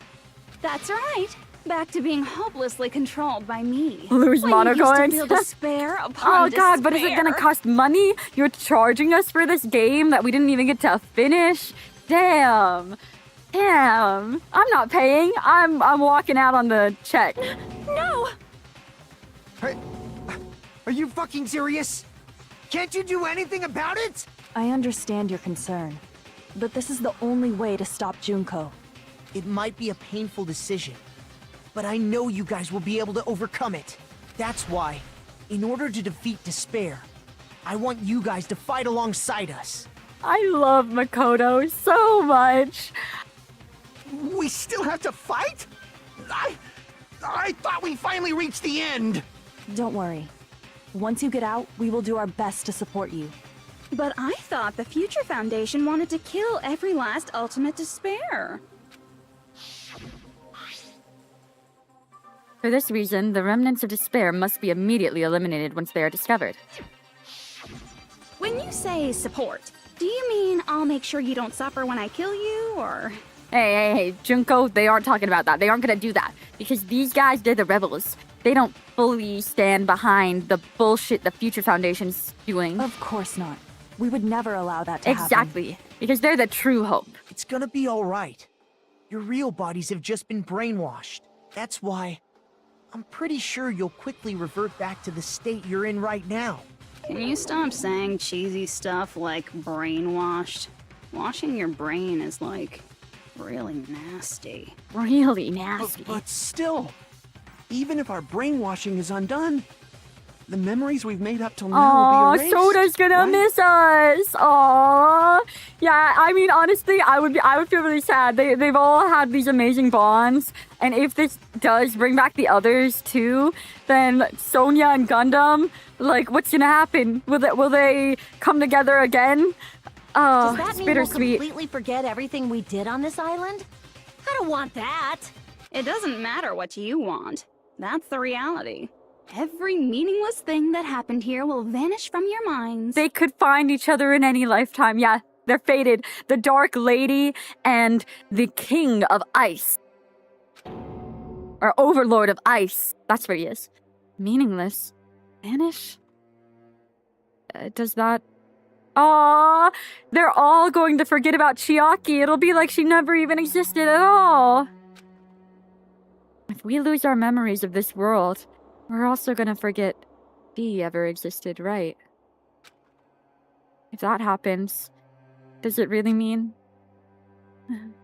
Speaker 11: That's right. Back to being hopelessly controlled by me.
Speaker 1: Lose
Speaker 11: When
Speaker 1: mono
Speaker 11: you used to
Speaker 1: coins.
Speaker 11: feel despair
Speaker 1: Oh
Speaker 11: upon
Speaker 1: god, but is it
Speaker 11: despair.
Speaker 1: gonna cost money? You're charging us for this game that we didn't even get to finish? Damn. Damn. I'm not paying. I'm walking out on the check.
Speaker 8: No!
Speaker 9: Are you fucking serious? Can't you do anything about it?
Speaker 14: I understand your concern, but this is the only way to stop Junko.
Speaker 3: It might be a painful decision, but I know you guys will be able to overcome it. That's why, in order to defeat despair, I want you guys to fight alongside us.
Speaker 1: I love Makoto so much.
Speaker 6: We still have to fight? I thought we finally reached the end.
Speaker 14: Don't worry. Once you get out, we will do our best to support you.
Speaker 11: But I thought the Future Foundation wanted to kill every last ultimate despair.
Speaker 1: For this reason, the remnants of despair must be immediately eliminated once they are discovered.
Speaker 11: When you say support, do you mean I'll make sure you don't suffer when I kill you, or...
Speaker 1: Hey, Junko, they aren't talking about that. They aren't gonna do that. Because these guys, they're the rebels. They don't fully stand behind the bullshit the Future Foundation's doing.
Speaker 14: Of course not. We would never allow that to happen.
Speaker 1: Exactly. Because they're the true hope.
Speaker 3: It's gonna be alright. Your real bodies have just been brainwashed. That's why I'm pretty sure you'll quickly revert back to the state you're in right now.
Speaker 11: Can you stop saying cheesy stuff like brainwashed? Washing your brain is like really nasty.
Speaker 1: Really nasty.
Speaker 6: But still, even if our brainwashing is undone, the memories we've made up till now
Speaker 1: Aw,
Speaker 6: will be erased.
Speaker 1: Soda's gonna miss us. Aw. Yeah, I mean, honestly, I would feel really sad. They've all had these amazing bonds, and if this does bring back the others too, then Sonia and Gundam, like, what's gonna happen? Will they come together again? Oh,
Speaker 16: Does that
Speaker 1: it's
Speaker 16: mean we'll
Speaker 1: bittersweet.
Speaker 16: completely forget everything we did on this island? I don't want that.
Speaker 11: It doesn't matter what you want. That's the reality. Every meaningless thing that happened here will vanish from your minds.
Speaker 1: They could find each other in any lifetime. Yeah, they're fated. The Dark Lady and the King of Ice. Or Overlord of Ice. That's what he is. Meaningless. Vanish? Does that... Aww, they're all going to forget about Chiaki. It'll be like she never even existed at all. If we lose our memories of this world, we're also gonna forget she ever existed, right? If that happens, does it really mean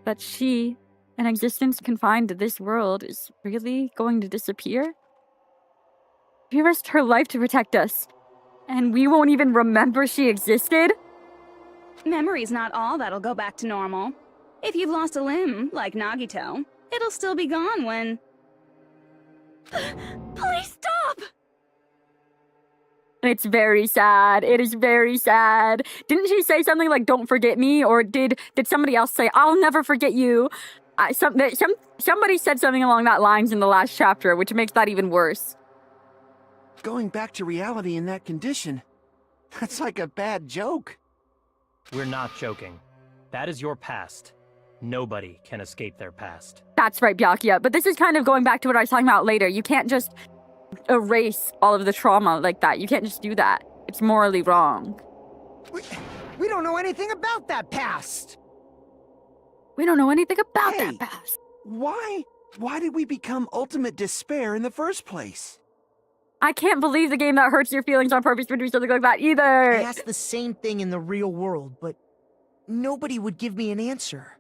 Speaker 1: that she, an existence confined to this world, is really going to disappear? She risked her life to protect us, and we won't even remember she existed?
Speaker 11: Memory's not all that'll go back to normal. If you've lost a limb, like Nagito, it'll still be gone when...
Speaker 8: Please stop!
Speaker 1: It's very sad. It is very sad. Didn't she say something like "Don't forget me," or did somebody else say "I'll never forget you"? Somebody said something along that lines in the last chapter, which makes that even worse.
Speaker 6: Going back to reality in that condition, that's like a bad joke.
Speaker 15: We're not joking. That is your past. Nobody can escape their past.
Speaker 1: That's right, Byakuya. But this is kind of going back to what I was talking about later. You can't just erase all of the trauma like that. You can't just do that. It's morally wrong.
Speaker 9: We don't know anything about that past.
Speaker 1: We don't know anything about that past.
Speaker 6: Why did we become ultimate despair in the first place?
Speaker 1: I can't believe the game that hurts your feelings on purpose would do something like that either.
Speaker 3: I asked the same thing in the real world, but nobody would give me an answer.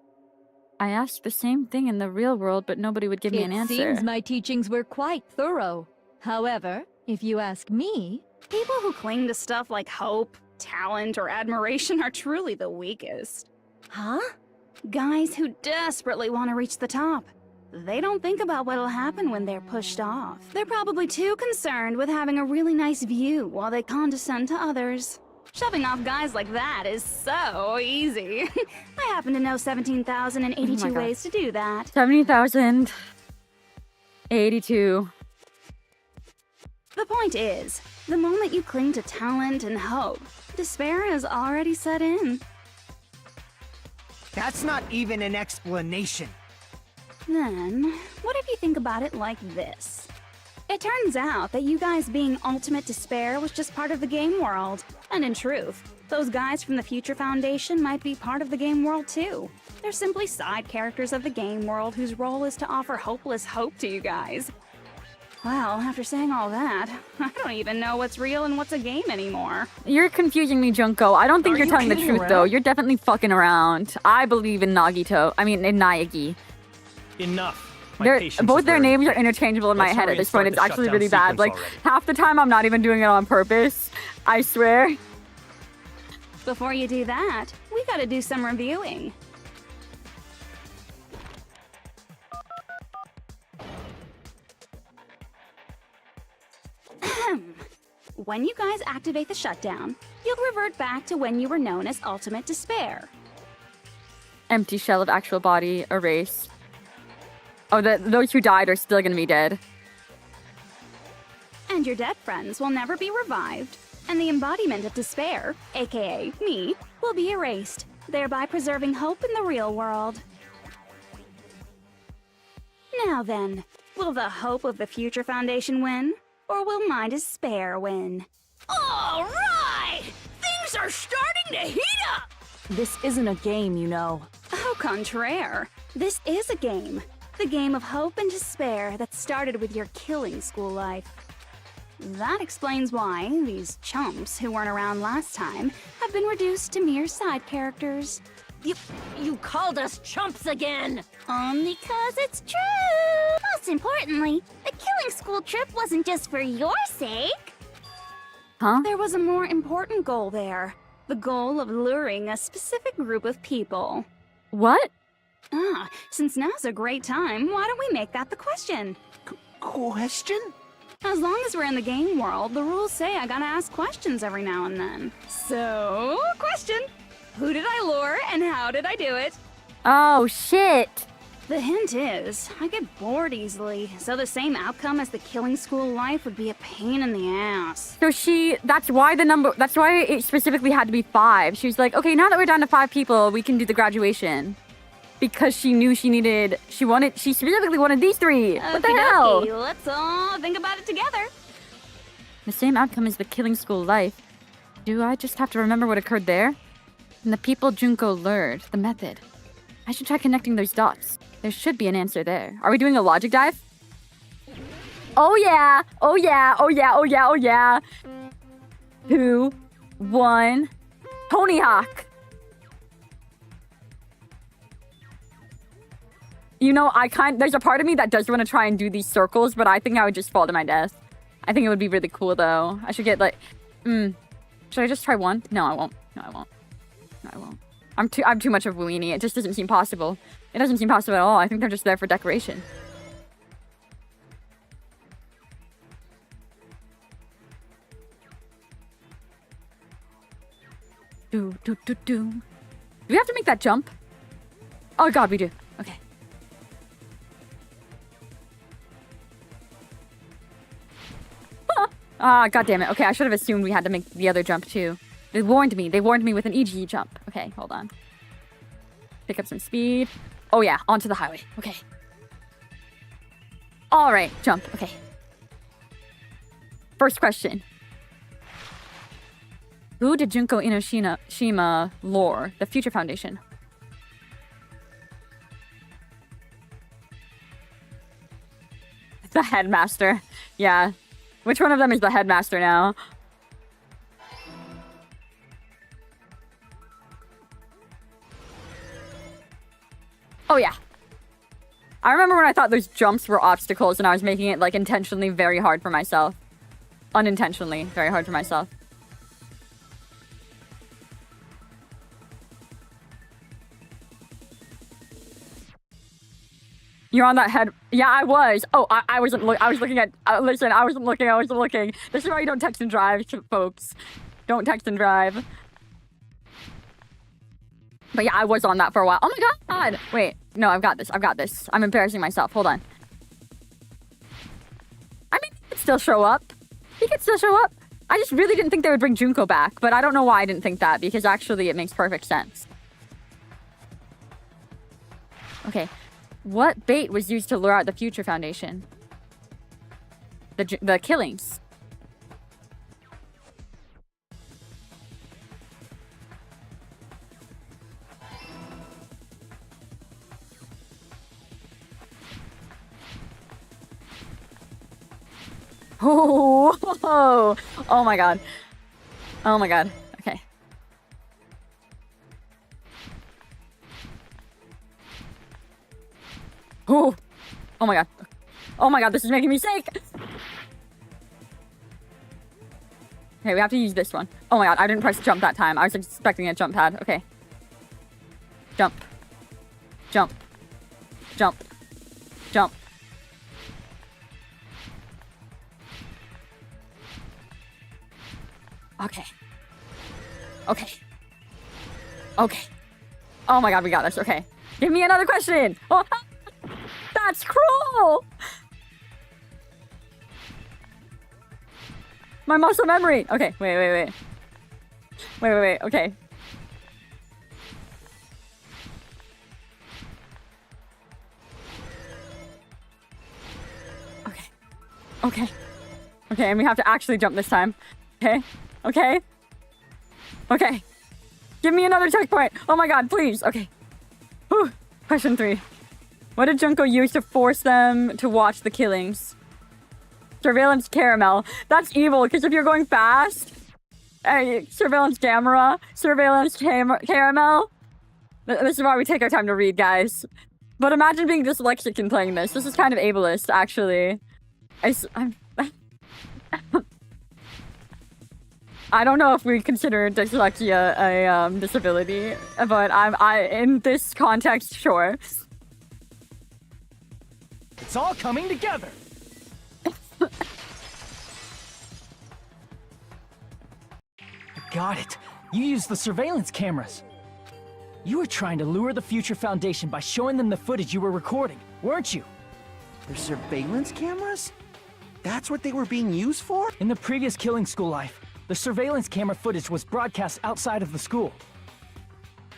Speaker 5: I asked the same thing in the real world, but nobody would give me an answer.
Speaker 12: It seems my teachings were quite thorough. However, if you ask me...
Speaker 11: People who cling to stuff like hope, talent, or admiration are truly the weakest.
Speaker 16: Huh?
Speaker 11: Guys who desperately want to reach the top. They don't think about what'll happen when they're pushed off. They're probably too concerned with having a really nice view while they condescend to others. Shoving off guys like that is so easy. I happen to know 17,082 ways to do that.
Speaker 1: 70,082.
Speaker 11: The point is, the moment you cling to talent and hope, despair has already set in.
Speaker 9: That's not even an explanation.
Speaker 11: Then, what if you think about it like this? It turns out that you guys being ultimate despair was just part of the game world. And in truth, those guys from the Future Foundation might be part of the game world too. They're simply side characters of the game world whose role is to offer hopeless hope to you guys. Well, after saying all that, I don't even know what's real and what's a game anymore.
Speaker 1: You're confusing me, Junko. I don't think you're telling the truth, though. You're definitely fucking around. I believe in Nagito. I mean, in Naegi.
Speaker 15: Enough.
Speaker 1: Both their names are interchangeable in my head at this point. It's actually really bad. Like, half the time I'm not even doing it on purpose. I swear.
Speaker 11: Before you do that, we gotta do some reviewing. When you guys activate the shutdown, you'll revert back to when you were known as Ultimate Despair.
Speaker 1: Empty shell of actual body erased. Oh, those who died are still gonna be dead.
Speaker 11: And your dead friends will never be revived, and the embodiment of despair, aka me, will be erased, thereby preserving hope in the real world. Now then, will the hope of the Future Foundation win? Or will my despair win?
Speaker 13: All right! Things are starting to heat up!
Speaker 14: This isn't a game, you know.
Speaker 11: Au contraire. This is a game. The game of hope and despair that started with your killing school life. That explains why these chumps who weren't around last time have been reduced to mere side characters.
Speaker 13: You called us chumps again!
Speaker 11: Only 'cause it's true!
Speaker 13: Most importantly, the killing school trip wasn't just for your sake.
Speaker 1: Huh?
Speaker 11: There was a more important goal there. The goal of luring a specific group of people.
Speaker 1: What?
Speaker 11: Since now's a great time, why don't we make that the question?
Speaker 6: Question?
Speaker 11: As long as we're in the game world, the rules say I gotta ask questions every now and then. So, question! Who did I lure and how did I do it?
Speaker 1: Oh, shit!
Speaker 11: The hint is, I get bored easily, so the same outcome as the killing school life would be a pain in the ass.
Speaker 1: So that's why it specifically had to be 5. She was like, okay, now that we're down to 5 people, we can do the graduation. Because she knew she specifically wanted these 3. What the hell?
Speaker 11: Let's all think about it together.
Speaker 1: The same outcome as the killing school life. Do I just have to remember what occurred there? And the people Junko lured, the method. I should try connecting those dots. There should be an answer there. Are we doing a logic dive? Oh yeah! Oh yeah! Oh yeah! Oh yeah! Oh yeah! 2, 1, Tony Hawk! You know, there's a part of me that does want to try and do these circles, but I think I would just fall to my death. I think it would be really cool though. I should get like, should I just try 1? No, I won't. No, I won't. No, I won't. I'm too much of a weenie. It just doesn't seem possible. It doesn't seem possible at all. I think they're just there for decoration. Do. Do we have to make that jump? Oh god, we do. Okay. Ah, god damn it. Okay, I should have assumed we had to make the other jump too. They warned me. They warned me with an EG jump. Okay, hold on. Pick up some speed. Oh yeah, onto the highway. Okay. Alright, jump. Okay. First question. Who did Junko Inoshima lure? The Future Foundation. The headmaster. Yeah. Which one of them is the headmaster now? Oh yeah. I remember when I thought those jumps were obstacles and I was making it like intentionally very hard for myself. Unintentionally very hard for myself. You're on that head. Yeah, I was. Oh, I wasn't. I was looking at. Listen, I wasn't looking. I wasn't looking. This is why you don't text and drive, folks. Don't text and drive. But yeah, I was on that for a while. Oh my god! Wait, no, I've got this. I've got this. I'm embarrassing myself. Hold on. I mean, he could still show up. He could still show up. I just really didn't think they would bring Junko back, but I don't know why I didn't think that because actually it makes perfect sense. Okay. What bait was used to lure out the Future Foundation? The killings. Oh, oh my god. Oh my god. Okay. Oh, oh my god. Oh my god, this is making me sick. Okay, we have to use this one. Oh my god, I didn't press jump that time. I was expecting a jump pad. Okay. Jump. Jump. Jump. Jump. Okay. Okay. Okay. Oh my god, we got this. Okay. Give me another question. Oh, that's cruel. My muscle memory. Okay, wait. Wait. Okay. Okay, and we have to actually jump this time. Okay. Give me another checkpoint. Oh my god, please. Okay. Whew. Question 3. What did Junko use to force them to watch the killings? Surveillance caramel. That's evil, because if you're going fast, surveillance camera, surveillance caramel. This is why we take our time to read, guys. But imagine being dyslexic and playing this. This is kind of ableist, actually. I don't know if we consider dyslexia a disability, but I in this context, sure.
Speaker 7: It's all coming together. I got it. You used the surveillance cameras. You were trying to lure the Future Foundation by showing them the footage you were recording, weren't you?
Speaker 6: The surveillance cameras? That's what they were being used for?
Speaker 7: In the previous Killing School life, the surveillance camera footage was broadcast outside of the school.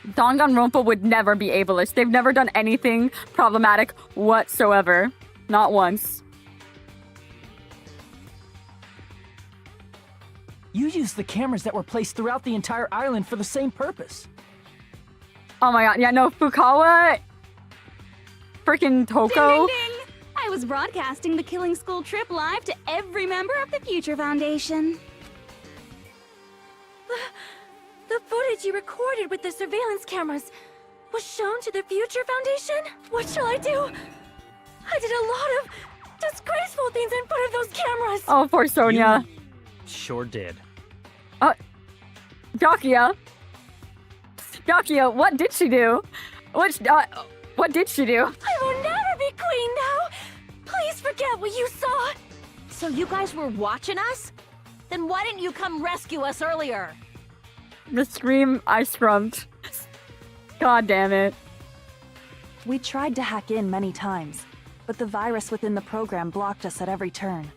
Speaker 1: Danganronpa would never be ableist. They've never done anything problematic whatsoever. Not once.
Speaker 7: You used the cameras that were placed throughout the entire island for the same purpose.
Speaker 1: Oh my god, yeah, no, Fukawa... Freaking Toko...
Speaker 11: Ding, ding, ding. I was broadcasting the Killing School trip live to every member of the Future Foundation.
Speaker 8: The footage you recorded with the surveillance cameras was shown to the Future Foundation? What shall I do? I did a lot of disgraceful things in front of those cameras.
Speaker 1: Oh, poor Sonia.
Speaker 15: You sure did.
Speaker 1: Byakuya, what did she do? What did she do?
Speaker 8: I will never be queen now. Please forget what you saw.
Speaker 16: So you guys were watching us? Then why didn't you come rescue us earlier?
Speaker 1: The scream I scrumped. God damn it.
Speaker 14: We tried to hack in many times, but the virus within the program blocked us at every turn.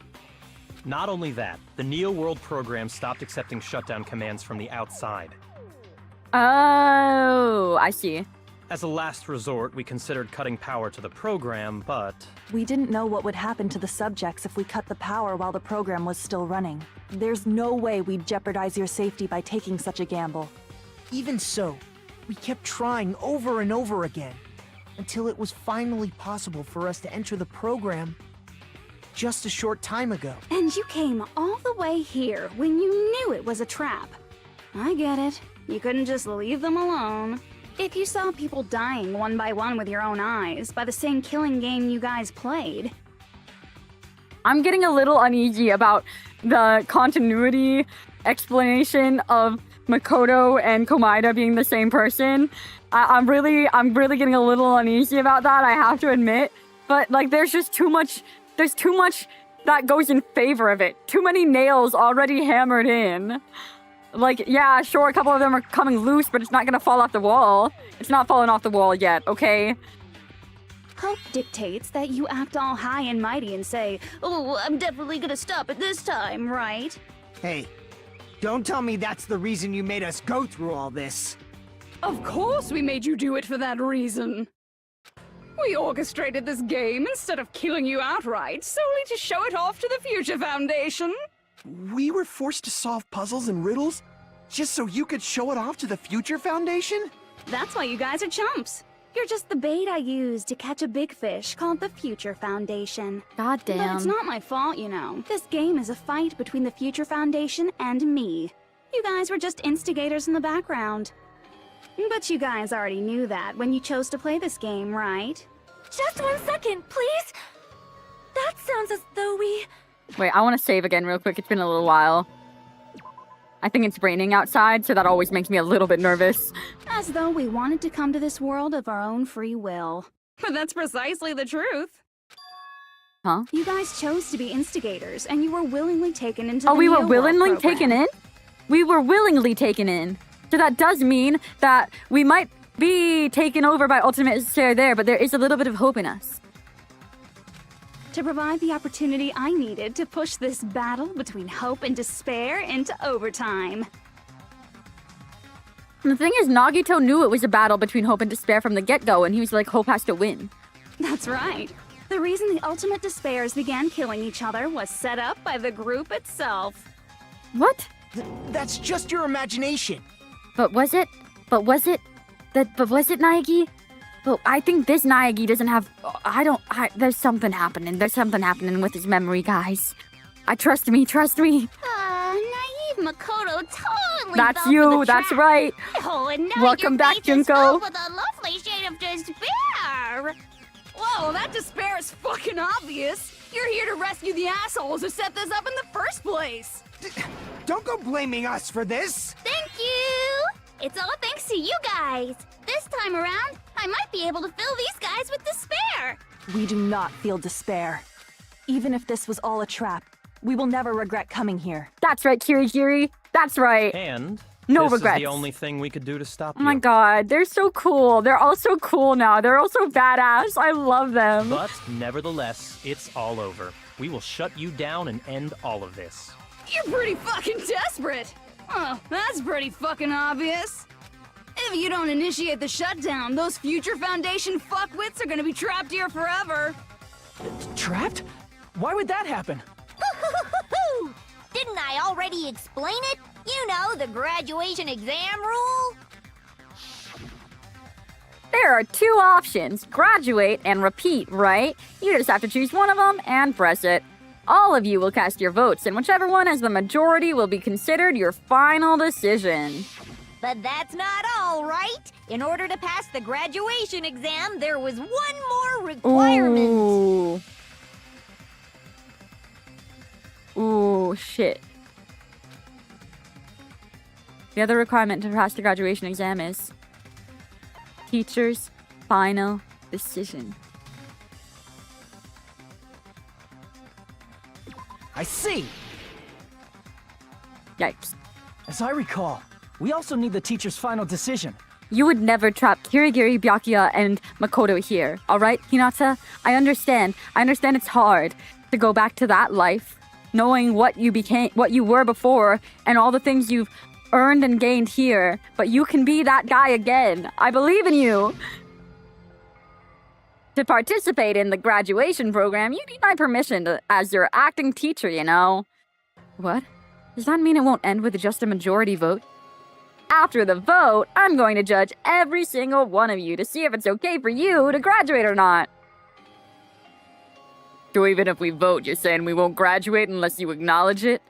Speaker 15: Not only that, the Neo World program stopped accepting shutdown commands from the outside.
Speaker 1: Oh, I see.
Speaker 15: As a last resort, we considered cutting power to the program, but...
Speaker 14: We didn't know what would happen to the subjects if we cut the power while the program was still running. There's no way we'd jeopardize your safety by taking such a gamble.
Speaker 3: Even so, we kept trying over and over again, until it was finally possible for us to enter the program just a short time ago.
Speaker 11: And you came all the way here when you knew it was a trap. I get it. You couldn't just leave them alone. If you saw people dying one by one with your own eyes by the same killing game you guys played.
Speaker 1: I'm getting a little uneasy about the continuity explanation of Makoto and Komaeda being the same person. I'm really getting a little uneasy about that, I have to admit. But like there's too much that goes in favor of it. Too many nails already hammered in. Like, yeah, sure, a couple of them are coming loose, but it's not gonna fall off the wall. It's not falling off the wall yet, okay?
Speaker 11: Hope dictates that you act all high and mighty and say, "Oh, I'm definitely gonna stop it this time, right?"
Speaker 9: Hey, don't tell me that's the reason you made us go through all this.
Speaker 17: Of course we made you do it for that reason. We orchestrated this game instead of killing you outright, solely to show it off to the Future Foundation.
Speaker 6: We were forced to solve puzzles and riddles just so you could show it off to the Future Foundation?
Speaker 11: That's why you guys are chumps. You're just the bait I used to catch a big fish called the Future Foundation.
Speaker 1: God damn.
Speaker 11: But it's not my fault, you know. This game is a fight between the Future Foundation and me. You guys were just instigators in the background. But you guys already knew that when you chose to play this game, right?
Speaker 8: Just 1 second, please! That sounds as though we...
Speaker 1: Wait, I want to save again real quick. It's been a little while. I think it's raining outside, so that always makes me a little bit nervous.
Speaker 11: As though we wanted to come to this world of our own free will.
Speaker 17: But that's precisely the truth.
Speaker 1: Huh?
Speaker 11: You guys chose to be instigators, and you were willingly taken into
Speaker 1: Oh,
Speaker 11: the
Speaker 1: we were
Speaker 11: Neo
Speaker 1: willingly
Speaker 11: World program.
Speaker 1: taken in? We were willingly taken in. So that does mean that we might be taken over by Ultimate Despair there, but there is a little bit of hope in us.
Speaker 11: To provide the opportunity I needed to push this battle between hope and despair into overtime.
Speaker 1: And the thing is, Nagito knew it was a battle between hope and despair from the get-go, and he was like, hope has to win.
Speaker 11: That's right. The reason the Ultimate Despairs began killing each other was set up by the group itself.
Speaker 1: What?
Speaker 3: That's just your imagination.
Speaker 1: But was it? But was it Naegi? But I think this Naegi doesn't have... there's something happening. There's something happening with his memory, guys. Trust me.
Speaker 13: Naive Makoto totally
Speaker 1: That's
Speaker 13: fell
Speaker 1: you,
Speaker 13: for the
Speaker 1: that's
Speaker 13: trap.
Speaker 1: right.
Speaker 13: Oh, and now
Speaker 1: Welcome
Speaker 13: your
Speaker 1: back,
Speaker 13: face is
Speaker 1: Junko.
Speaker 13: filled with a lovely shade of despair.
Speaker 17: Whoa, that despair is fucking obvious. You're here to rescue the assholes who set this up in the first place.
Speaker 9: Don't go blaming us for this.
Speaker 13: Thank you. It's all thanks to you guys. This time around, I might be able to fill these guys with despair.
Speaker 14: We do not feel despair. Even if this was all a trap, we will never regret coming here.
Speaker 1: That's right, Kirigiri. That's right.
Speaker 15: And
Speaker 1: no
Speaker 15: this
Speaker 1: regrets.
Speaker 15: is the only thing we could do to stop
Speaker 1: Oh
Speaker 15: you.
Speaker 1: my god, they're so cool. They're all so cool now. They're all so badass. I love them.
Speaker 15: But nevertheless, it's all over. We will shut you down and end all of this.
Speaker 17: You're pretty fucking desperate. Oh, that's pretty fucking obvious. If you don't initiate the shutdown, those Future Foundation fuckwits are gonna be trapped here forever.
Speaker 7: Trapped? Why would that happen?
Speaker 13: Didn't I already explain it? You know, the graduation exam rule.
Speaker 1: There are two options, graduate and repeat, right? You just have to choose one of them and press it. All of you will cast your votes, and whichever one has the majority will be considered your final decision.
Speaker 2: But that's not all, right? In order to pass the graduation exam, there was one more requirement.
Speaker 1: Ooh, shit. The other requirement to pass the graduation exam is teacher's final decision.
Speaker 7: I see.
Speaker 1: Yikes.
Speaker 7: As I recall, We also need the teacher's final decision.
Speaker 1: You would never trap Kirigiri, Byakuya, and Makoto here, alright, Hinata? I understand. I understand it's hard to go back to that life, knowing what you were before, and all the things you've earned and gained here. But you can be that guy again. I believe in you. To participate in the graduation program, you need my permission as your acting teacher, you know. What? Does that mean it won't end with just a majority vote? After the vote, I'm going to judge every single one of you to see if it's okay for you to graduate or not. So even if we vote, you're saying we won't graduate unless you acknowledge it?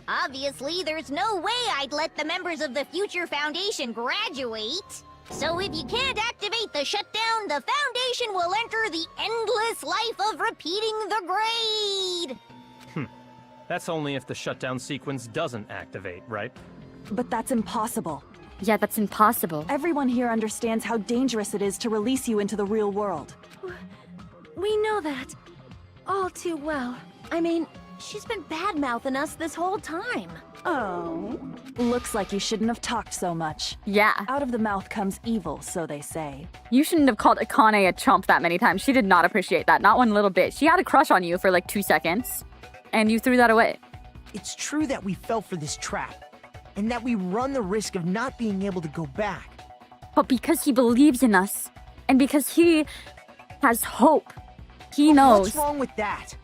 Speaker 16: Obviously, there's no way I'd let the members of the Future Foundation graduate. So if you can't activate the shutdown, the Foundation will enter the endless life of repeating the grade!
Speaker 15: That's only if the shutdown sequence doesn't activate, right?
Speaker 14: But that's impossible.
Speaker 1: Yeah, that's impossible.
Speaker 14: Everyone here understands how dangerous it is to release you into the real world.
Speaker 8: We know that. All too well.
Speaker 16: I mean, she's been bad-mouthing us this whole time.
Speaker 14: Oh. Looks like you shouldn't have talked so much.
Speaker 1: Yeah.
Speaker 14: Out of the mouth comes evil, so they say.
Speaker 1: You shouldn't have called Akane a chump that many times. She did not appreciate that, not one little bit. She had a crush on you for like 2 seconds, and you threw that away.
Speaker 3: It's true that we fell for this trap, and that we run the risk of not being able to go back.
Speaker 1: But because he believes in us, and because he has hope, he knows.
Speaker 3: What's wrong with that?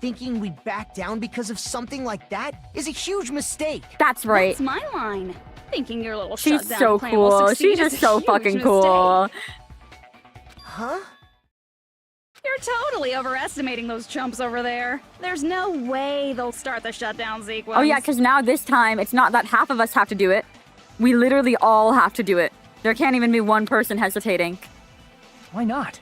Speaker 3: Thinking we'd back down because of something like that is a huge mistake.
Speaker 1: That's right.
Speaker 11: That's my line. Thinking your little
Speaker 1: She's
Speaker 11: shutdown
Speaker 1: so
Speaker 11: plan will
Speaker 1: cool.
Speaker 11: succeed
Speaker 1: She's
Speaker 11: is
Speaker 1: just
Speaker 11: a
Speaker 1: so
Speaker 11: huge
Speaker 1: fucking
Speaker 11: mistake.
Speaker 1: cool.
Speaker 3: Huh?
Speaker 11: You're totally overestimating those chumps over there. There's no way they'll start the shutdown sequence.
Speaker 1: Oh yeah, because now this time, it's not that half of us have to do it. We literally all have to do it. There can't even be one person hesitating.
Speaker 7: Why not?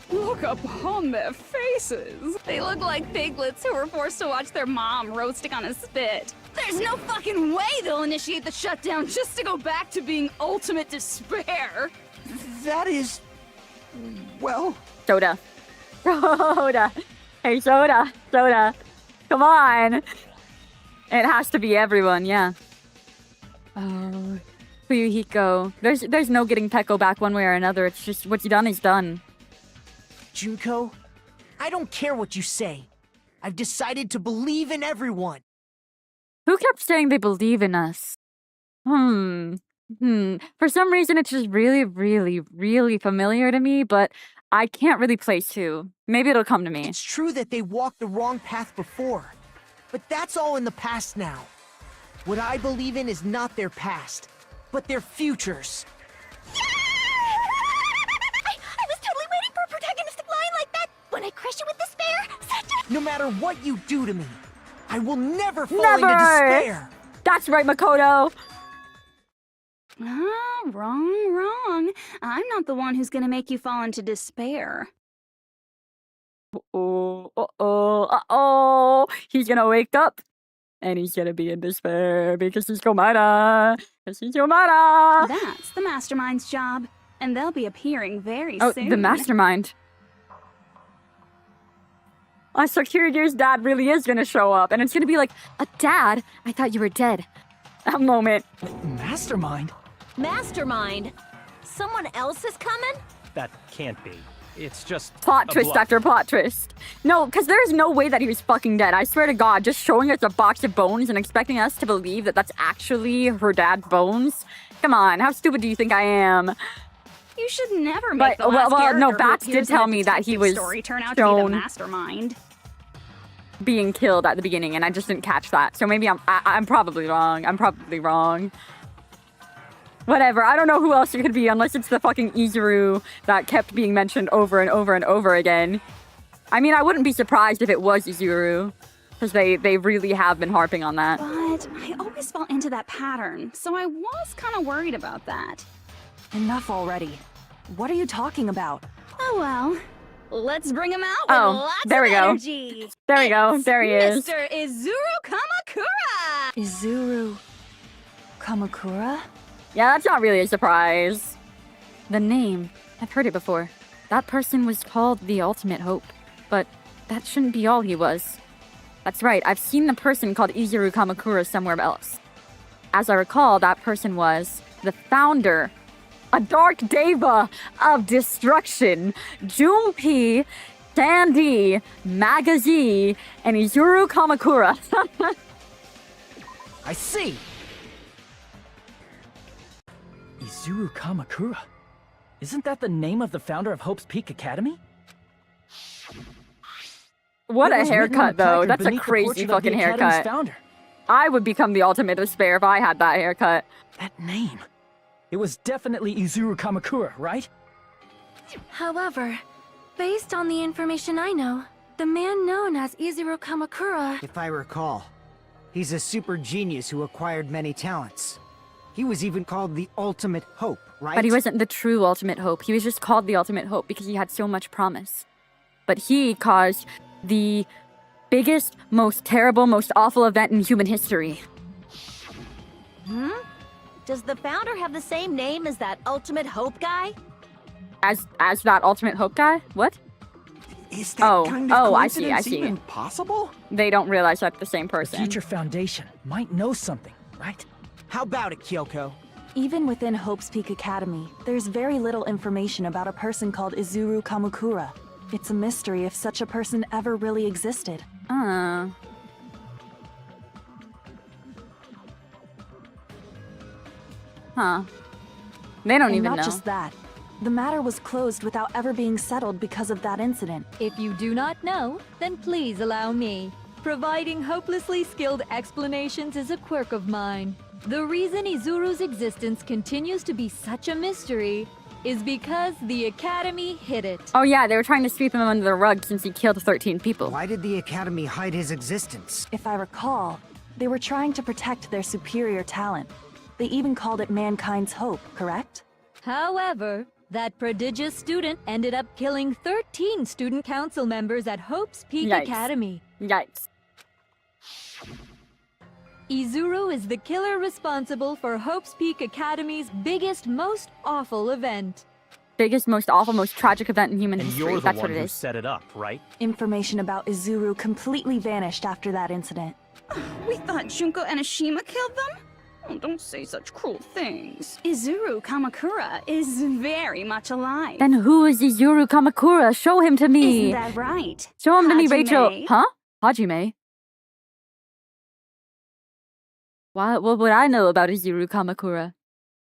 Speaker 17: Look upon their faces. They look like piglets who were forced to watch their mom roasting on a spit. There's no fucking way they'll initiate the shutdown just to go back to being ultimate despair.
Speaker 6: That is... well...
Speaker 1: Soda. Soda. Hey, Soda. Soda. Come on. It has to be everyone, yeah. Oh, Fuyuhiko. There's no getting Peko back one way or another. It's just what's done is done.
Speaker 3: Junko, I don't care what you say. I've decided to believe in everyone.
Speaker 1: Who kept saying they believe in us? For some reason, it's just really, really, really familiar to me, but I can't really place who. Maybe it'll come to me.
Speaker 3: It's true that they walked the wrong path before, but that's all in the past now. What I believe in is not their past, but their futures.
Speaker 16: I was totally waiting for a protagonistic line like that when I crush you with despair.
Speaker 3: No matter what you do to me, I will never fall into despair.
Speaker 1: That's right, Makoto.
Speaker 11: Wrong. I'm not the one who's gonna make you fall into despair.
Speaker 1: Uh-oh. He's gonna wake up. And he's gonna be in despair because he's Komada. Because he's Komada.
Speaker 11: That's the mastermind's job. And they'll be appearing very
Speaker 1: Oh,
Speaker 11: soon.
Speaker 1: the mastermind. So Kirigi's dad really is gonna show up. And it's gonna be like, a dad? I thought you were dead. A moment.
Speaker 7: Mastermind?
Speaker 16: Mastermind? Someone else is coming?
Speaker 15: That can't be. It's just
Speaker 1: Plot
Speaker 15: a
Speaker 1: twist
Speaker 15: bluff.
Speaker 1: after plot twist. No, because there's no way that he was fucking dead. I swear to God, just showing us a box of bones and expecting us to believe that that's actually her dad's bones. Come on, how stupid do you think I am?
Speaker 11: You should never make
Speaker 1: But,
Speaker 11: the last
Speaker 1: well, no,
Speaker 11: character who
Speaker 1: Bats did
Speaker 11: appears in
Speaker 1: tell
Speaker 11: a
Speaker 1: me that he
Speaker 11: detective
Speaker 1: was
Speaker 11: story turn out to be the
Speaker 1: shown
Speaker 11: mastermind.
Speaker 1: being killed at the beginning, and I just didn't catch that. So maybe I'm probably wrong. I'm probably wrong. Whatever, I don't know who else it could be unless it's the fucking Izuru that kept being mentioned over and over and over again. I mean, I wouldn't be surprised if it was Izuru, because they really have been harping on that.
Speaker 11: But I always fall into that pattern, so I was kind of worried about that.
Speaker 14: Enough already. What are you talking about?
Speaker 11: Oh well. Let's bring him out with
Speaker 1: Oh,
Speaker 11: lots
Speaker 1: there we
Speaker 11: of
Speaker 1: go.
Speaker 11: energy.
Speaker 1: There we go. There he is.
Speaker 11: Mr. Izuru Kamakura!
Speaker 14: Izuru Kamakura?
Speaker 1: Yeah, that's not really a surprise. The name, I've heard it before. That person was called the Ultimate Hope, but that shouldn't be all he was. That's right, I've seen the person called Izuru Kamakura somewhere else. as I recall, that person was the founder, a dark deva of destruction, Junpei, Sandy, Magazi, and Izuru Kamakura.
Speaker 7: I see! Izuru Kamakura? Isn't that the name of the founder of Hope's Peak Academy?
Speaker 1: What a
Speaker 7: It was written on
Speaker 1: haircut,
Speaker 7: the
Speaker 1: though.
Speaker 7: placard
Speaker 1: That's a
Speaker 7: beneath the
Speaker 1: crazy
Speaker 7: portrait of
Speaker 1: fucking
Speaker 7: the Academy's
Speaker 1: haircut.
Speaker 7: founder.
Speaker 1: I would become the ultimate despair if I had that haircut.
Speaker 7: That name. It was definitely Izuru Kamakura, right?
Speaker 8: However, based on the information I know, the man known as Izuru Kamakura...
Speaker 9: If I recall, he's a super genius who acquired many talents. He was even called the Ultimate Hope, right?
Speaker 1: But he wasn't the true Ultimate Hope. He was just called the Ultimate Hope because he had so much promise. But he caused the biggest, most terrible, most awful event in human history.
Speaker 13: Does the founder have the same name as that Ultimate Hope guy?
Speaker 1: As that Ultimate Hope guy? What?
Speaker 6: Is that kind of
Speaker 1: I see,
Speaker 6: coincidence
Speaker 1: I see.
Speaker 6: even possible?
Speaker 1: They don't realize that's the same
Speaker 7: The
Speaker 1: person.
Speaker 7: Future Foundation might know something, right?
Speaker 3: How about it, Kyoko?
Speaker 14: Even within Hope's Peak Academy, there's very little information about a person called Izuru Kamakura. It's a mystery if such a person ever really existed.
Speaker 1: Huh. They don't
Speaker 14: And
Speaker 1: even
Speaker 14: not
Speaker 1: know.
Speaker 14: just that. The matter was closed without ever being settled because of that incident.
Speaker 12: If you do not know, then please allow me. Providing hopelessly skilled explanations is a quirk of mine. The reason Izuru's existence continues to be such a mystery is because the Academy hid it.
Speaker 1: Oh yeah, they were trying to sweep him under the rug since he killed 13 people.
Speaker 9: Why did the Academy hide his existence?
Speaker 14: If I recall, they were trying to protect their superior talent. They even called it mankind's hope, correct?
Speaker 12: However, that prodigious student ended up killing 13 student council members at Hope's Peak
Speaker 1: Yikes.
Speaker 12: Academy.
Speaker 1: Yikes.
Speaker 12: Izuru is the killer responsible for Hope's Peak Academy's biggest, most awful event.
Speaker 1: Biggest, most awful, most tragic event in human
Speaker 15: And
Speaker 1: history.
Speaker 15: you're the
Speaker 1: That's
Speaker 15: one
Speaker 1: what it
Speaker 15: who
Speaker 1: is.
Speaker 15: set it up, right?
Speaker 14: Information about Izuru completely vanished after that incident.
Speaker 17: We thought Junko Enoshima killed them? Oh, don't say such cruel things. Izuru Kamakura is very much alive.
Speaker 1: Then who is Izuru Kamakura? Show him to me.
Speaker 17: Isn't that right?
Speaker 1: Show him to me,
Speaker 17: Hajime?
Speaker 1: Rachel. Huh? Hajime? What would I know about Izuru Kamakura?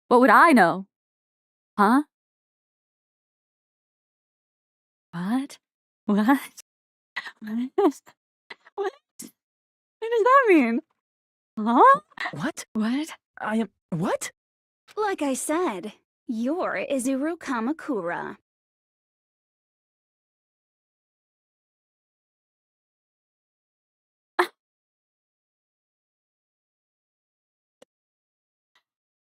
Speaker 1: What would I know? Huh? What? What? What? What does that mean? Huh?
Speaker 7: What?
Speaker 1: What?
Speaker 7: I am... What?
Speaker 17: Like I said, you're Izuru Kamakura.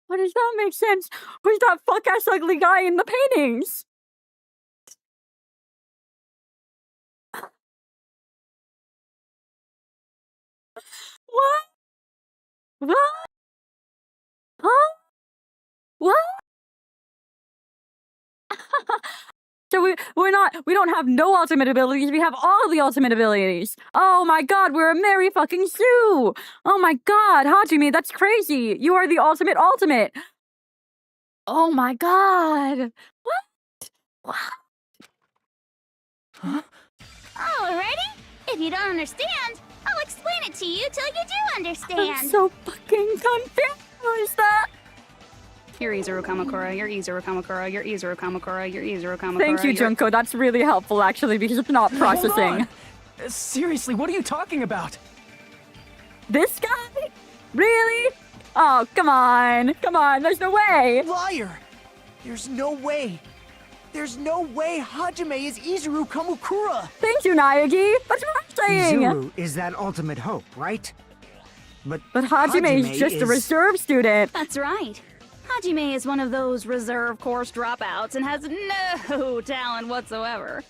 Speaker 1: What does that make sense? Who's that fuck-ass ugly guy in the paintings? What? What? Huh? What? So we don't have no ultimate abilities, we have all the ultimate abilities. Oh my god, we're a merry fucking Sue! Oh my god, Hajime, that's crazy! You are the ultimate ultimate! Oh my god! What?
Speaker 7: Huh?
Speaker 11: Alrighty? If you don't understand, I'll explain it to you till you do understand.
Speaker 1: I'm so fucking confused!
Speaker 17: You're Izuru Kamakura, you're Izuru Kamakura, you're Izuru Kamakura, you're Izuru Kamakura.
Speaker 1: Thank you, Junko. That's really helpful, actually, because it's not processing.
Speaker 7: Hold on. Seriously, what are you talking about?
Speaker 1: This guy? Really? Oh, come on. Come on, there's no way.
Speaker 3: Liar! There's no way. There's no way Hajime is Izuru Kamakura!
Speaker 1: Thank you, Naegi. That's what I'm saying.
Speaker 9: Izuru is that Ultimate Hope, right? But
Speaker 1: Hajime is just a reserve student.
Speaker 17: That's right. Hajime is one of those reserve course dropouts and has no talent whatsoever.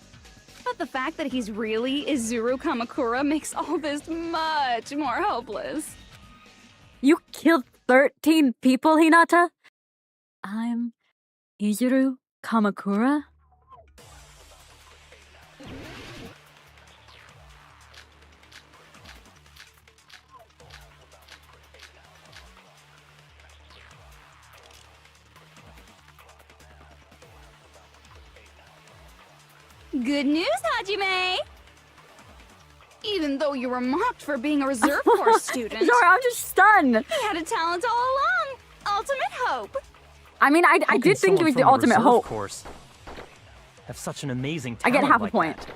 Speaker 17: But the fact that he's really Izuru Kamakura makes all this much more hopeless.
Speaker 1: You killed 13 people, Hinata? I'm Izuru Kamakura?
Speaker 17: Good news, Hajime! Even though you were mocked for being a reserve corps student.
Speaker 1: Sorry, I'm just stunned.
Speaker 17: He had a talent all along. Ultimate hope.
Speaker 1: I mean, I
Speaker 15: How
Speaker 1: did
Speaker 15: can
Speaker 1: think he
Speaker 15: someone
Speaker 1: was the
Speaker 15: from
Speaker 1: ultimate
Speaker 15: reserve
Speaker 1: hope.
Speaker 15: Course have such an amazing
Speaker 1: I
Speaker 15: talent
Speaker 1: get half
Speaker 15: like
Speaker 1: a point.
Speaker 15: that?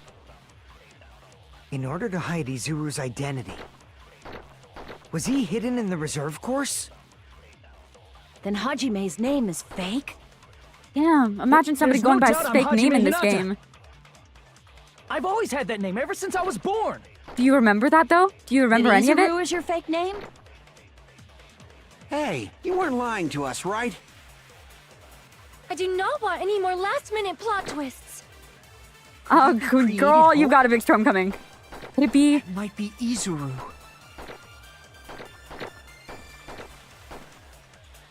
Speaker 9: In order to hide Izuru's identity. Was he hidden in the reserve course?
Speaker 14: Then Hajime's name is fake?
Speaker 1: Damn, imagine somebody
Speaker 7: There's
Speaker 1: going
Speaker 7: no
Speaker 1: by
Speaker 7: doubt
Speaker 1: a
Speaker 7: I'm
Speaker 1: fake name
Speaker 7: Hajime
Speaker 1: in this
Speaker 7: Hinata.
Speaker 1: game.
Speaker 7: I've always had that name ever since I was born.
Speaker 1: Do you remember that though? Do you remember
Speaker 14: Then
Speaker 1: any of it?
Speaker 14: Izuru is your fake name?
Speaker 6: Hey, you weren't lying to us, right?
Speaker 8: I do not want any more last-minute plot twists.
Speaker 1: Oh, good girl, you got a big storm coming. Could it be?
Speaker 10: It might be Izuru.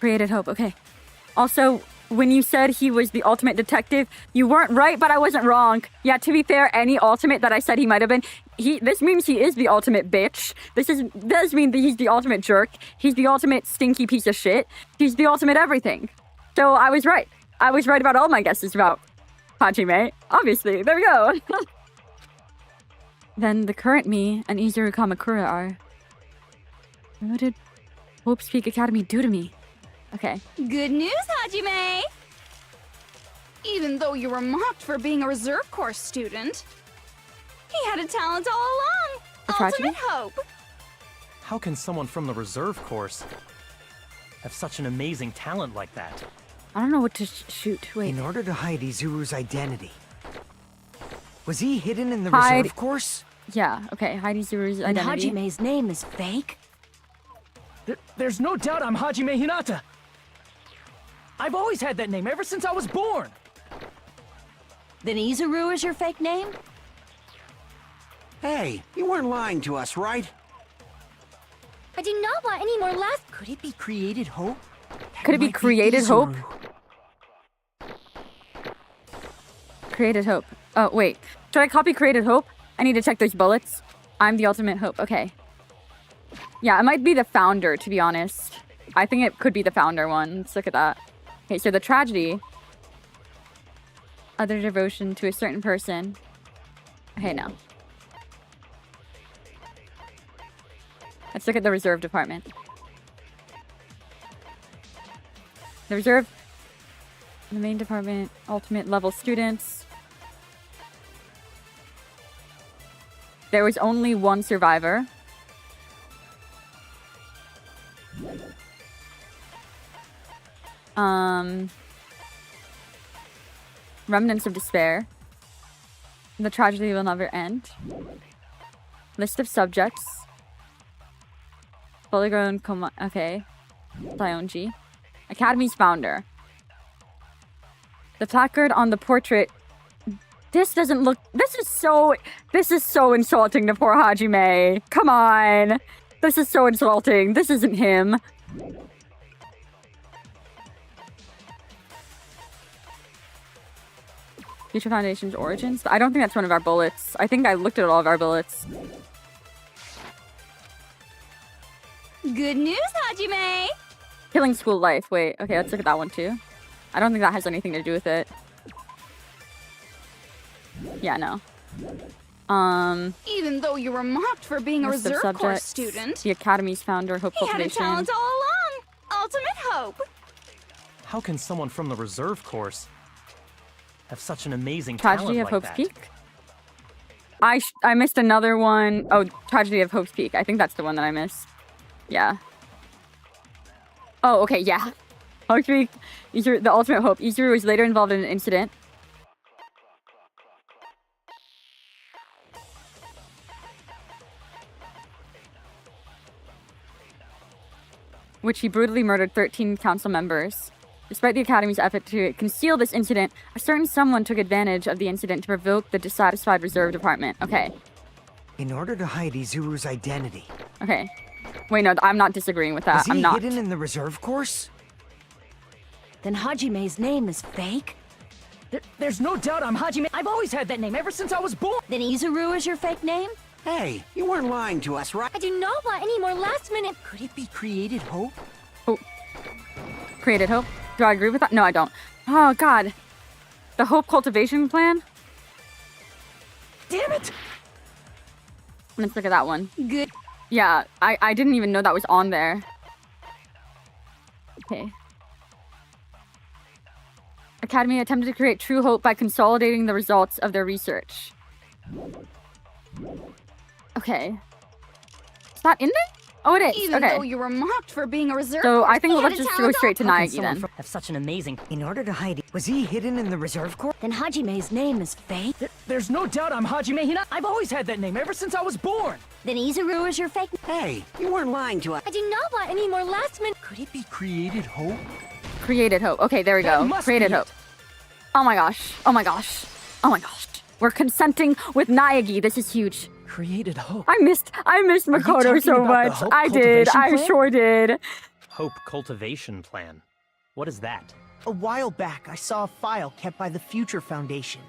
Speaker 1: Created hope, okay. Also, when you said he was the ultimate detective, you weren't right, but I wasn't wrong. Yeah, to be fair, any ultimate that I said he might have been, this means he is the ultimate bitch. Does mean that he's the ultimate jerk. He's the ultimate stinky piece of shit. He's the ultimate everything. So I was right. I was right about all my guesses about Hajime. Obviously, there we go. Then the current me and Izuru Kamakura are... What did Hope's Peak Academy do to me? Okay.
Speaker 17: Good news, Hajime! Even though you were mocked for being a reserve corps student, he had a talent all along.
Speaker 1: A tragedy?
Speaker 17: Ultimate hope.
Speaker 15: How can someone from the reserve course have such an amazing talent like that?
Speaker 1: I don't know what to shoot. Wait.
Speaker 9: In order to hide Izuru's identity. Was he hidden in the
Speaker 1: Hide-
Speaker 9: reserve course?
Speaker 1: Yeah, okay. Hide Izuru's
Speaker 14: Then
Speaker 1: identity.
Speaker 14: Hajime's name is fake?
Speaker 7: There's no doubt I'm Hajime Hinata. I've always had that name ever since I was born.
Speaker 14: Then Izuru is your fake name?
Speaker 6: Hey, you weren't lying to us, right?
Speaker 8: I do not want any more last.
Speaker 10: Could it be Created Hope?
Speaker 1: Could it be
Speaker 10: Might
Speaker 1: Created Hope?
Speaker 10: Izuru.
Speaker 1: Created Hope. Oh, wait. Should I copy Created Hope? I need to check those bullets. I'm the ultimate hope. Okay. Yeah, it might be the founder, to be honest. I think it could be the founder one. Let's look at that. Okay, so the tragedy. Other devotion to a certain person. Okay, no. Let's look at the reserve department. The reserve. The main department. Ultimate level students. There was only one survivor. Remnants of despair. The tragedy will never end. List of subjects. Fully grown okay. Dionji. Academy's founder. The placard on the portrait. This doesn't look... This is so insulting to poor Hajime. Come on. This is so insulting. This isn't him. Future Foundation's origins? I don't think that's one of our bullets. I think I looked at all of our bullets.
Speaker 17: Good news, Hajime!
Speaker 1: Killing school life. Wait, okay, let's look at that one too. I don't think that has anything to do with it. Yeah, no.
Speaker 17: Even though you were mocked for being a
Speaker 1: List of
Speaker 17: reserve corps
Speaker 1: subjects.
Speaker 17: student,
Speaker 1: The Academy's founder, Hope
Speaker 17: he had a
Speaker 1: Cultivation.
Speaker 17: talent all along. Ultimate hope.
Speaker 15: How can someone from the reserve course have such an amazing
Speaker 1: Tragedy
Speaker 15: talent
Speaker 1: of
Speaker 15: like
Speaker 1: Hope's
Speaker 15: that?
Speaker 1: Peak? I missed another one. Oh, Tragedy of Hope's Peak. I think that's the one that I missed. Yeah. Oh, okay, yeah. Hope's Peak, Izuru, the ultimate hope. Izuru was later involved in an incident. Which he brutally murdered 13 council members. Despite the Academy's effort to conceal this incident, a certain someone took advantage of the incident to provoke the dissatisfied reserve department. Okay.
Speaker 9: In order to hide Izuru's identity.
Speaker 1: Okay. Wait, no, I'm not disagreeing with that.
Speaker 9: Was he
Speaker 1: I'm not.
Speaker 9: hidden in the reserve course?
Speaker 14: Then Hajime's name is fake?
Speaker 7: There's no doubt I'm Hajime. I've always had that name ever since I was born.
Speaker 14: Then Izuru is your fake name?
Speaker 6: Hey, you weren't lying to us, right?
Speaker 8: I do not want any more last-minute.
Speaker 10: Could it be Created Hope?
Speaker 1: Oh. Created Hope? Do I agree with that? No, I don't. Oh, God. The Hope Cultivation Plan?
Speaker 7: Damn it!
Speaker 1: Let's look at that one.
Speaker 8: Good.
Speaker 1: Yeah, I didn't even know that was on there. Okay. Academy attempted to create true hope by consolidating the results of their research. Okay. Is that in there? Oh, it is.
Speaker 11: Even
Speaker 1: Okay.
Speaker 11: though you were mocked for being a reserve
Speaker 1: So
Speaker 11: corps,
Speaker 1: I think
Speaker 11: they
Speaker 1: we'll
Speaker 11: had a
Speaker 1: just go
Speaker 11: talent
Speaker 1: straight to
Speaker 11: all-
Speaker 1: Naegi then.
Speaker 18: Have such an amazing.
Speaker 9: In order to hide it, was he hidden in the reserve corps?
Speaker 18: Then Hajime's name is fake.
Speaker 7: There's no doubt I'm Hajime Hina. I've always had that name ever since I was born.
Speaker 18: Then Izuru is your fake.
Speaker 9: Hey, you weren't lying to us.
Speaker 8: I do not want any more last minute.
Speaker 6: Could it be Created Hope?
Speaker 1: Created hope. Okay, there we
Speaker 7: That
Speaker 1: go.
Speaker 7: must
Speaker 1: Created
Speaker 7: be
Speaker 1: hope.
Speaker 7: it.
Speaker 1: Oh my gosh. Oh my gosh. Oh my gosh. We're consenting with Naegi. This is huge.
Speaker 7: Created hope.
Speaker 1: I missed Makoto
Speaker 7: talking
Speaker 1: so
Speaker 7: about the
Speaker 1: much.
Speaker 7: Hope
Speaker 1: I did.
Speaker 7: cultivation
Speaker 1: I
Speaker 7: plan?
Speaker 1: sure did.
Speaker 15: Hope Cultivation Plan. What is that?
Speaker 3: A while back, I saw a file kept by the Future Foundation.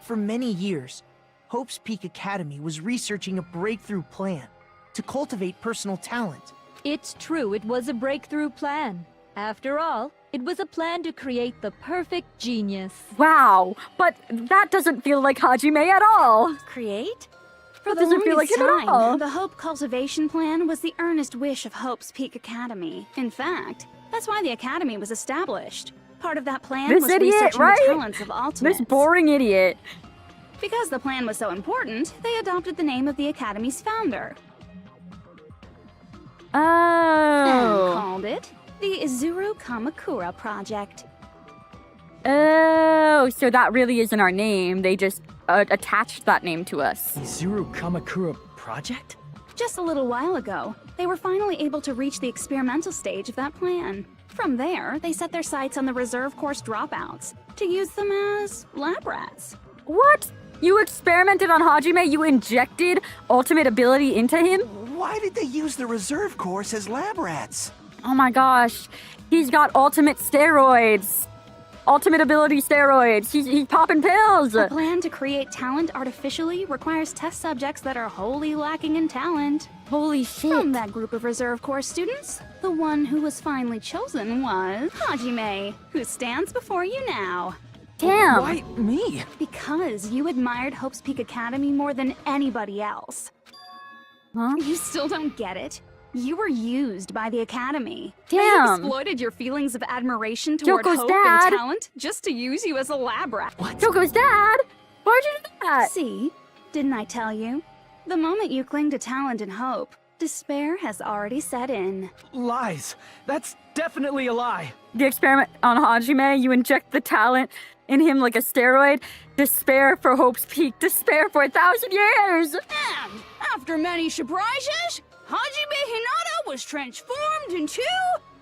Speaker 3: For many years, Hope's Peak Academy was researching a breakthrough plan to cultivate personal talent.
Speaker 12: It's true, it was a breakthrough plan. After all, it was a plan to create the perfect genius.
Speaker 1: Wow. But that doesn't feel like Hajime at all.
Speaker 8: Create?
Speaker 11: For
Speaker 1: That
Speaker 11: the
Speaker 1: doesn't feel
Speaker 11: longest
Speaker 1: like it at all.
Speaker 11: time, the Hope Cultivation Plan was the earnest wish of Hope's Peak Academy. In fact, that's why the Academy was established. Part of that plan
Speaker 1: This
Speaker 11: was
Speaker 1: idiot,
Speaker 11: researching
Speaker 1: right?
Speaker 11: the talents of Ultimates.
Speaker 1: This boring idiot.
Speaker 11: Because the plan was so important, they adopted the name of the Academy's founder and
Speaker 1: Oh.
Speaker 11: called it the Izuru Kamakura Project.
Speaker 1: Oh, so that really isn't our name. They just attached that name to us.
Speaker 7: Izuru Kamakura Project?
Speaker 11: Just a little while ago, they were finally able to reach the experimental stage of that plan. From there, they set their sights on the reserve course dropouts to use them as lab rats.
Speaker 1: What? You experimented on Hajime? You injected ultimate ability into him?
Speaker 6: Why did they use the reserve course as lab rats?
Speaker 1: Oh my gosh. He's got ultimate steroids. Ultimate ability steroids. He's popping pills.
Speaker 11: A plan to create talent artificially requires test subjects that are wholly lacking in talent.
Speaker 1: Holy shit.
Speaker 11: From that group of reserve corps students, the one who was finally chosen was Hajime, who stands before you now.
Speaker 1: Damn.
Speaker 7: Why me?
Speaker 11: Because you admired Hope's Peak Academy more than anybody else.
Speaker 1: Huh?
Speaker 11: You still don't get it? You were used by the Academy.
Speaker 1: Damn.
Speaker 11: They exploited your feelings of admiration toward
Speaker 1: Joko's
Speaker 11: hope
Speaker 1: dad.
Speaker 11: and talent just to use you as a lab rat.
Speaker 1: Joko's dad? Why'd you do that?
Speaker 11: See? Didn't I tell you? The moment you cling to talent and hope, despair has already set in.
Speaker 7: Lies. That's definitely a lie.
Speaker 1: The experiment on Hajime, you inject the talent in him like a steroid. Despair for Hope's Peak. Despair for 1,000 years.
Speaker 11: And after many surprises, Hajime Hinata was transformed into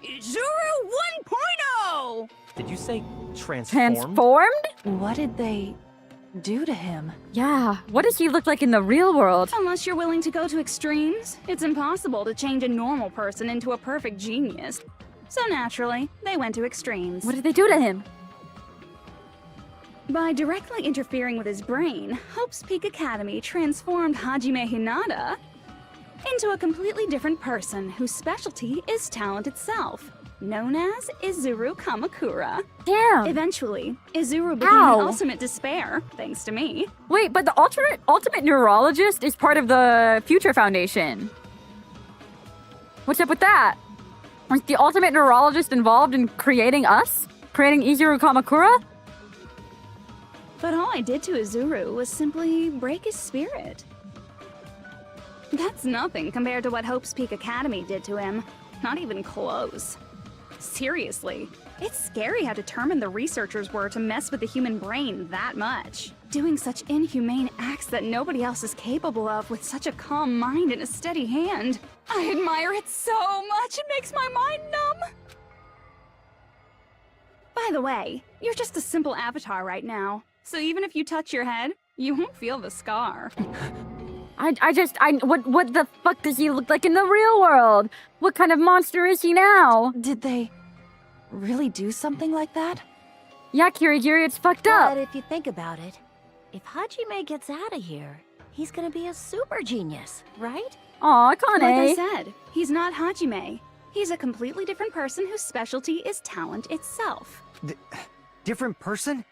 Speaker 11: Izuru 1.0!
Speaker 15: Did you say transformed?
Speaker 1: Transformed?
Speaker 14: What did they do to him?
Speaker 1: Yeah. What does he look like in the real world?
Speaker 11: Unless you're willing to go to extremes, it's impossible to change a normal person into a perfect genius. So naturally, they went to extremes.
Speaker 1: What did they do to him?
Speaker 11: By directly interfering with his brain, Hope's Peak Academy transformed Hajime Hinata into a completely different person whose specialty is talent itself, known as Izuru Kamakura.
Speaker 1: Damn.
Speaker 11: Eventually, Izuru became
Speaker 1: Ow.
Speaker 11: the ultimate despair, thanks to me.
Speaker 1: Wait, but the ultimate neurologist is part of the Future Foundation. What's up with that? Was the ultimate neurologist involved in creating us? Creating Izuru Kamakura?
Speaker 11: But all I did to Izuru was simply break his spirit. That's nothing compared to what Hope's Peak Academy did to him. Not even close. Seriously, it's scary how determined the researchers were to mess with the human brain that much. Doing such inhumane acts that nobody else is capable of with such a calm mind and a steady hand. I admire it so much, it makes my mind numb. By the way, you're just a simple avatar right now. So even if you touch your head, you won't feel the scar.
Speaker 1: What the fuck does he look like in the real world? What kind of monster is he now?
Speaker 14: Did they really do something like that?
Speaker 1: Yeah, Kirigiri, it's fucked up.
Speaker 18: But if you think about it, if Hajime gets out of here, he's gonna be a super genius, right?
Speaker 1: Aw, Kane.
Speaker 11: Like I said, he's not Hajime. He's a completely different person whose specialty is talent itself.
Speaker 9: Different person?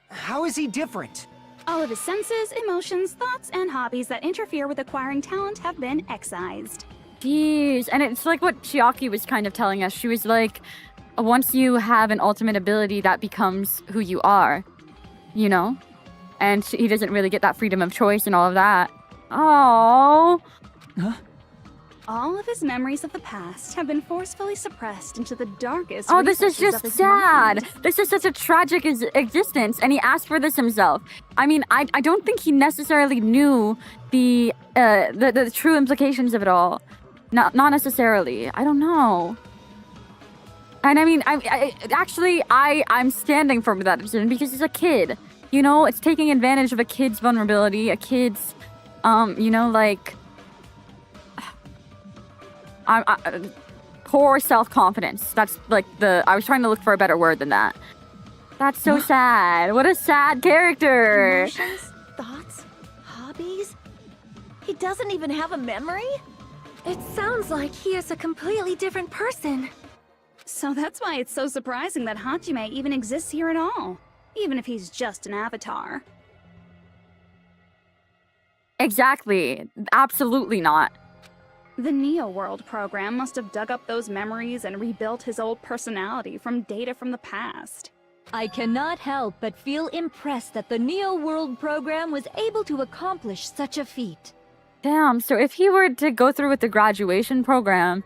Speaker 9: How is he different?
Speaker 11: All of his senses, emotions, thoughts, and hobbies that interfere with acquiring talent have been excised.
Speaker 1: Jeez, and it's like what Chiaki was kind of telling us. She was like, once you have an ultimate ability, that becomes who you are, you know? And he doesn't really get that freedom of choice and all of that. Oh.
Speaker 7: Huh?
Speaker 11: All of his memories of the past have been forcefully suppressed into the darkest
Speaker 1: Oh, this is
Speaker 11: recesses
Speaker 1: just
Speaker 11: of his
Speaker 1: sad.
Speaker 11: mind.
Speaker 1: This is such a tragic existence, and he asked for this himself. I mean, I don't think he necessarily knew the true implications of it all. Not necessarily. I don't know. And I mean, I'm standing for that decision because he's a kid. You know, it's taking advantage of a kid's vulnerability, a kid's, you know, like, poor self-confidence. That's like I was trying to look for a better word than that. That's so sad. What a sad character.
Speaker 18: Emotions, thoughts, hobbies. He doesn't even have a memory?
Speaker 8: It sounds like he is a completely different person.
Speaker 11: So that's why it's so surprising that Hajime even exists here at all, even if he's just an avatar.
Speaker 1: Exactly. Absolutely not.
Speaker 11: The Neo World program must have dug up those memories and rebuilt his old personality from data from the past.
Speaker 12: I cannot help but feel impressed that the Neo World program was able to accomplish such a feat.
Speaker 1: Damn, so if he were to go through with the graduation program,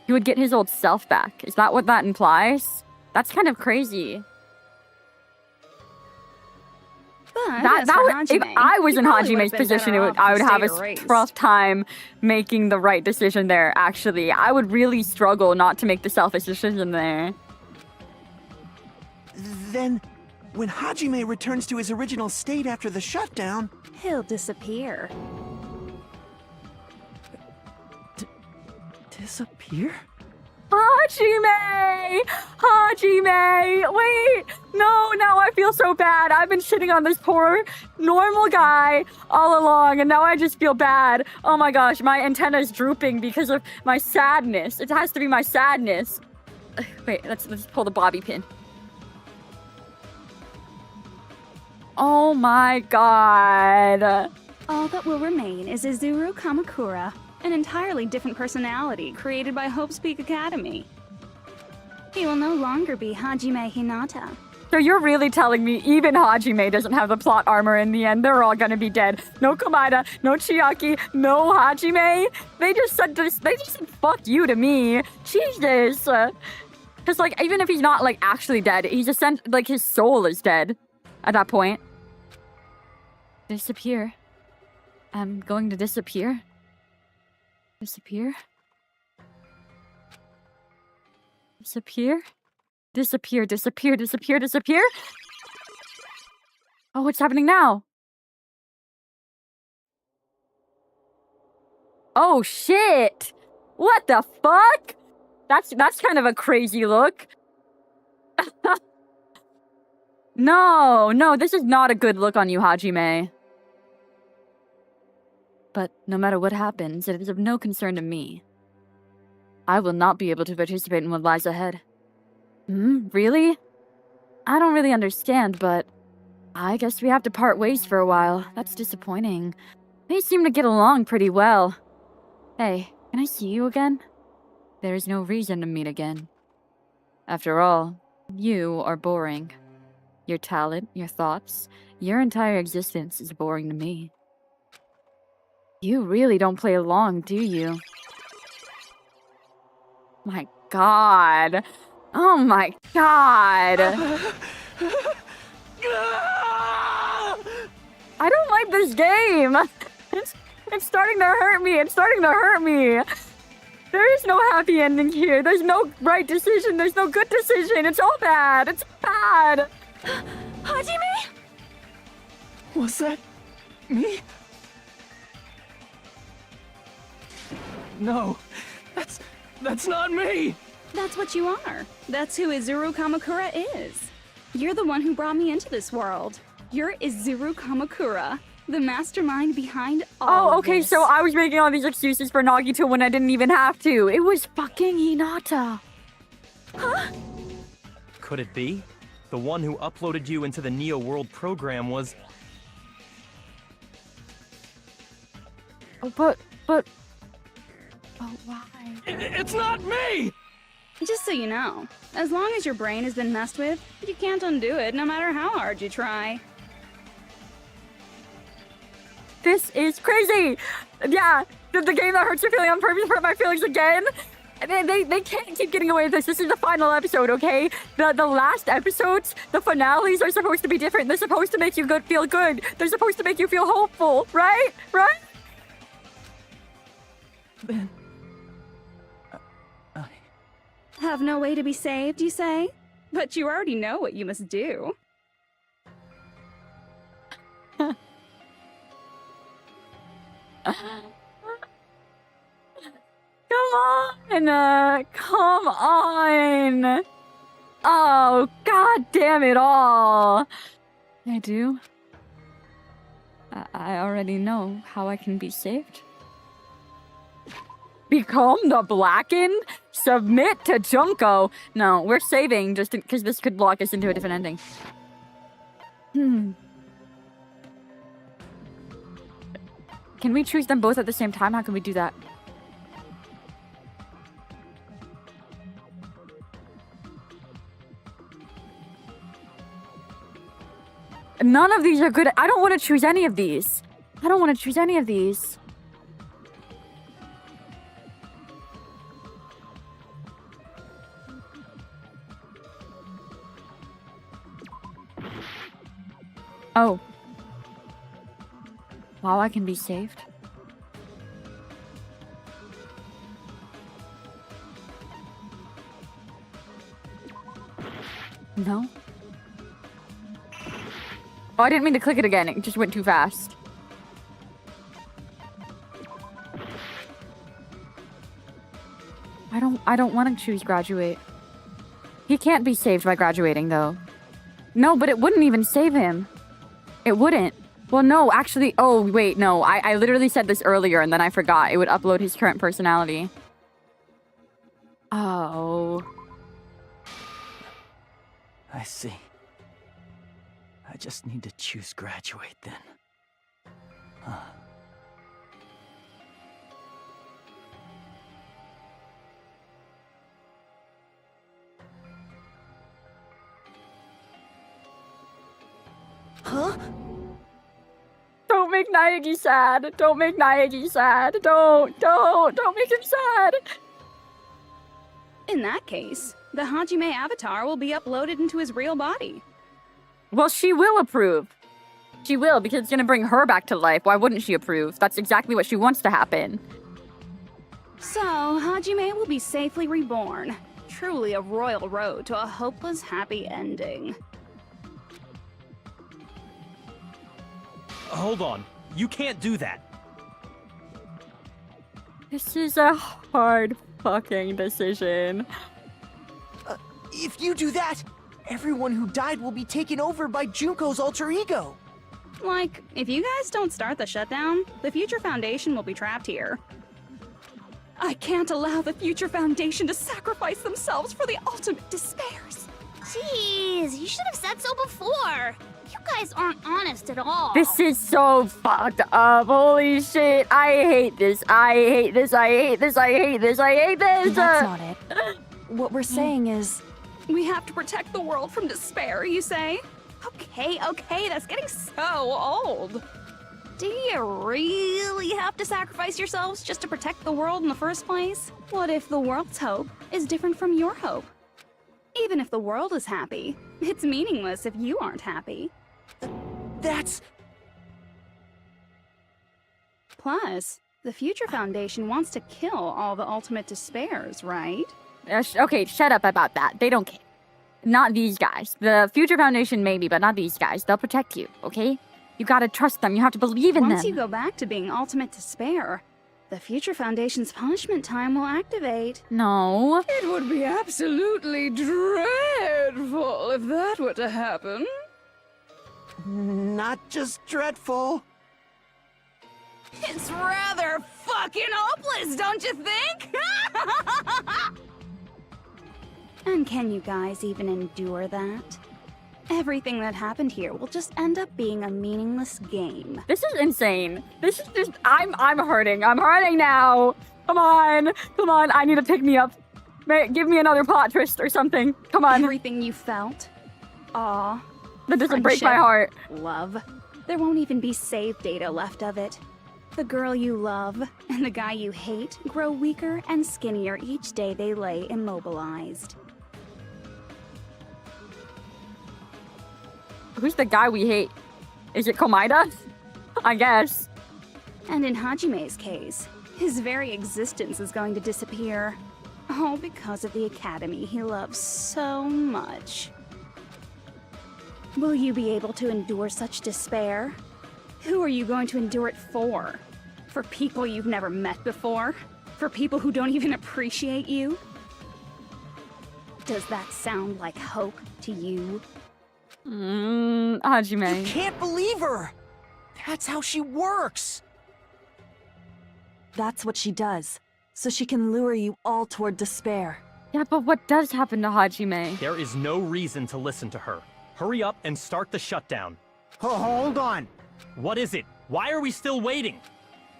Speaker 1: he would get his old self back. Is that what that implies? That's kind of crazy.
Speaker 11: But
Speaker 1: If I was in Hajime's position, I would have a rough time making the right decision there, actually. I would really struggle not to make the selfish decision there.
Speaker 6: Then, when Hajime returns to his original state after the shutdown,
Speaker 11: he'll disappear.
Speaker 7: Disappear?
Speaker 1: Hajime! Hajime! Wait! No, now I feel so bad. I've been shitting on this poor, normal guy all along, and now I just feel bad. Oh my gosh, my antenna's drooping because of my sadness. It has to be my sadness. Wait, let's pull the bobby pin. Oh my god.
Speaker 11: All that will remain is Izuru Kamakura, an entirely different personality created by Hope's Peak Academy. He will no longer be Hajime Hinata.
Speaker 1: So you're really telling me even Hajime doesn't have the plot armor in the end? They're all gonna be dead. No Komaeda, no Chiaki, no Hajime. They just said fuck you to me. Jesus. Cause like even if he's not like actually dead, he's just like his soul is dead at that point. Disappear. I'm going to disappear. Disappear? Disappear? Disappear, disappear, disappear, disappear? Oh, what's happening now? Oh, shit! What the fuck? That's kind of a crazy look. No, this is not a good look on you, Hajime. But no matter what happens, it is of no concern to me. I will not be able to participate in what lies ahead. Really? I don't really understand, but I guess we have to part ways for a while. That's disappointing. They seem to get along pretty well. Hey, can I see you again? There is no reason to meet again. After all, you are boring. Your talent, your thoughts, your entire existence is boring to me. You really don't play along, do you? My god. Oh my god. I don't like this game. It's starting to hurt me. It's starting to hurt me. There is no happy ending here. There's no right decision. There's no good decision. It's all bad. It's bad.
Speaker 8: Hajime?
Speaker 7: Was that me? No, that's not me!
Speaker 11: That's what you are. That's who Izuru Kamakura is. You're the one who brought me into this world. You're Izuru Kamakura, the mastermind behind all
Speaker 1: Oh, okay,
Speaker 11: this.
Speaker 1: so I was making all these excuses for Nagito when I didn't even have to. It was fucking Hinata.
Speaker 11: Huh?
Speaker 15: Could it be? The one who uploaded you into the Neo World program was...
Speaker 1: But why?
Speaker 7: It's not me!
Speaker 17: Just so you know, as long as your brain has been messed with, you can't undo it no matter how hard you try.
Speaker 1: This is crazy! Yeah, the game that hurts your feelings on purpose hurt my feelings again. They can't keep getting away with this. This is the final episode, okay? The last episodes, the finales are supposed to be different. They're supposed to make you feel good. They're supposed to make you feel hopeful, right? Right?
Speaker 7: Ben...
Speaker 17: Have no way to be saved, you say? But you already know what you must do.
Speaker 1: Come on! Oh, god damn it all! I do. I already know how I can be saved. Become the Blackened? Submit to Junko? No, we're saving just because this could lock us into a different ending. Can we choose them both at the same time? How can we do that? None of these are good. I don't want to choose any of these. I don't want to choose any of these. Oh. Wow, I can be saved. No. Oh, I didn't mean to click it again. It just went too fast. I don't want to choose graduate. He can't be saved by graduating, though. No, but it wouldn't even save him. It wouldn't. Well, no, actually... Oh, wait, no. I literally said this earlier, and then I forgot. It would upload his current personality. Oh.
Speaker 7: I see. I just need to choose graduate, then. Huh.
Speaker 1: Huh? Don't make Naegi sad. Don't make Naegi sad. Don't make him sad.
Speaker 17: In that case, the Hajime avatar will be uploaded into his real body.
Speaker 1: Well, she will approve. She will, because it's gonna bring her back to life. Why wouldn't she approve? That's exactly what she wants to happen.
Speaker 17: So, Hajime will be safely reborn. Truly a royal road to a hopeless, happy ending.
Speaker 15: Hold on. You can't do that.
Speaker 1: This is a hard fucking decision.
Speaker 10: If you do that, everyone who died will be taken over by Junko's alter ego.
Speaker 17: Like, if you guys don't start the shutdown, the Future Foundation will be trapped here. I can't allow the Future Foundation to sacrifice themselves for the ultimate despairs.
Speaker 11: Jeez, you should have said so before. You guys aren't honest at all.
Speaker 1: This is so fucked up. Holy shit. I hate this. I hate this. I hate this. I hate this. I hate this.
Speaker 14: That's not it. What we're saying is...
Speaker 17: We have to protect the world from despair, you say? Okay, that's getting so old. Do you really have to sacrifice yourselves just to protect the world in the first place? What if the world's hope is different from your hope? Even if the world is happy, it's meaningless if you aren't happy.
Speaker 10: That's...
Speaker 17: Plus, the Future Foundation wants to kill all the ultimate despairs, right?
Speaker 1: Okay, shut up about that. They don't care. Not these guys. The Future Foundation maybe, but not these guys. They'll protect you, okay? You gotta trust them. You have to believe in them.
Speaker 17: Once you go back to being ultimate despair, the Future Foundation's punishment time will activate.
Speaker 1: No.
Speaker 17: It would be absolutely dreadful if that were to happen.
Speaker 6: Not just dreadful.
Speaker 17: It's rather fucking hopeless, don't you think? And can you guys even endure that?
Speaker 11: Everything that happened here will just end up being a meaningless game.
Speaker 1: This is insane. This is just, I'm hurting. I'm hurting now. Come on. Come on. I need to pick me up. Give me another plot twist or something. Come on.
Speaker 11: Everything you felt, awe,
Speaker 1: that doesn't break my heart.
Speaker 11: Love. There won't even be save data left of it. The girl you love and the guy you hate grow weaker and skinnier each day they lay immobilized.
Speaker 1: Who's the guy we hate? Is it Komaeda? I guess.
Speaker 11: And in Hajime's case, his very existence is going to disappear. All because of the academy he loves so much. Will you be able to endure such despair? Who are you going to endure it for? For people you've never met before? For people who don't even appreciate you? Does that sound like hope to you?
Speaker 1: Hajime.
Speaker 3: You can't believe her! That's how she works!
Speaker 14: That's what she does, so she can lure you all toward despair.
Speaker 1: Yeah, but what does happen to Hajime?
Speaker 15: There is no reason to listen to her. Hurry up and start the shutdown.
Speaker 9: Hold on.
Speaker 15: What is it? Why are we still waiting?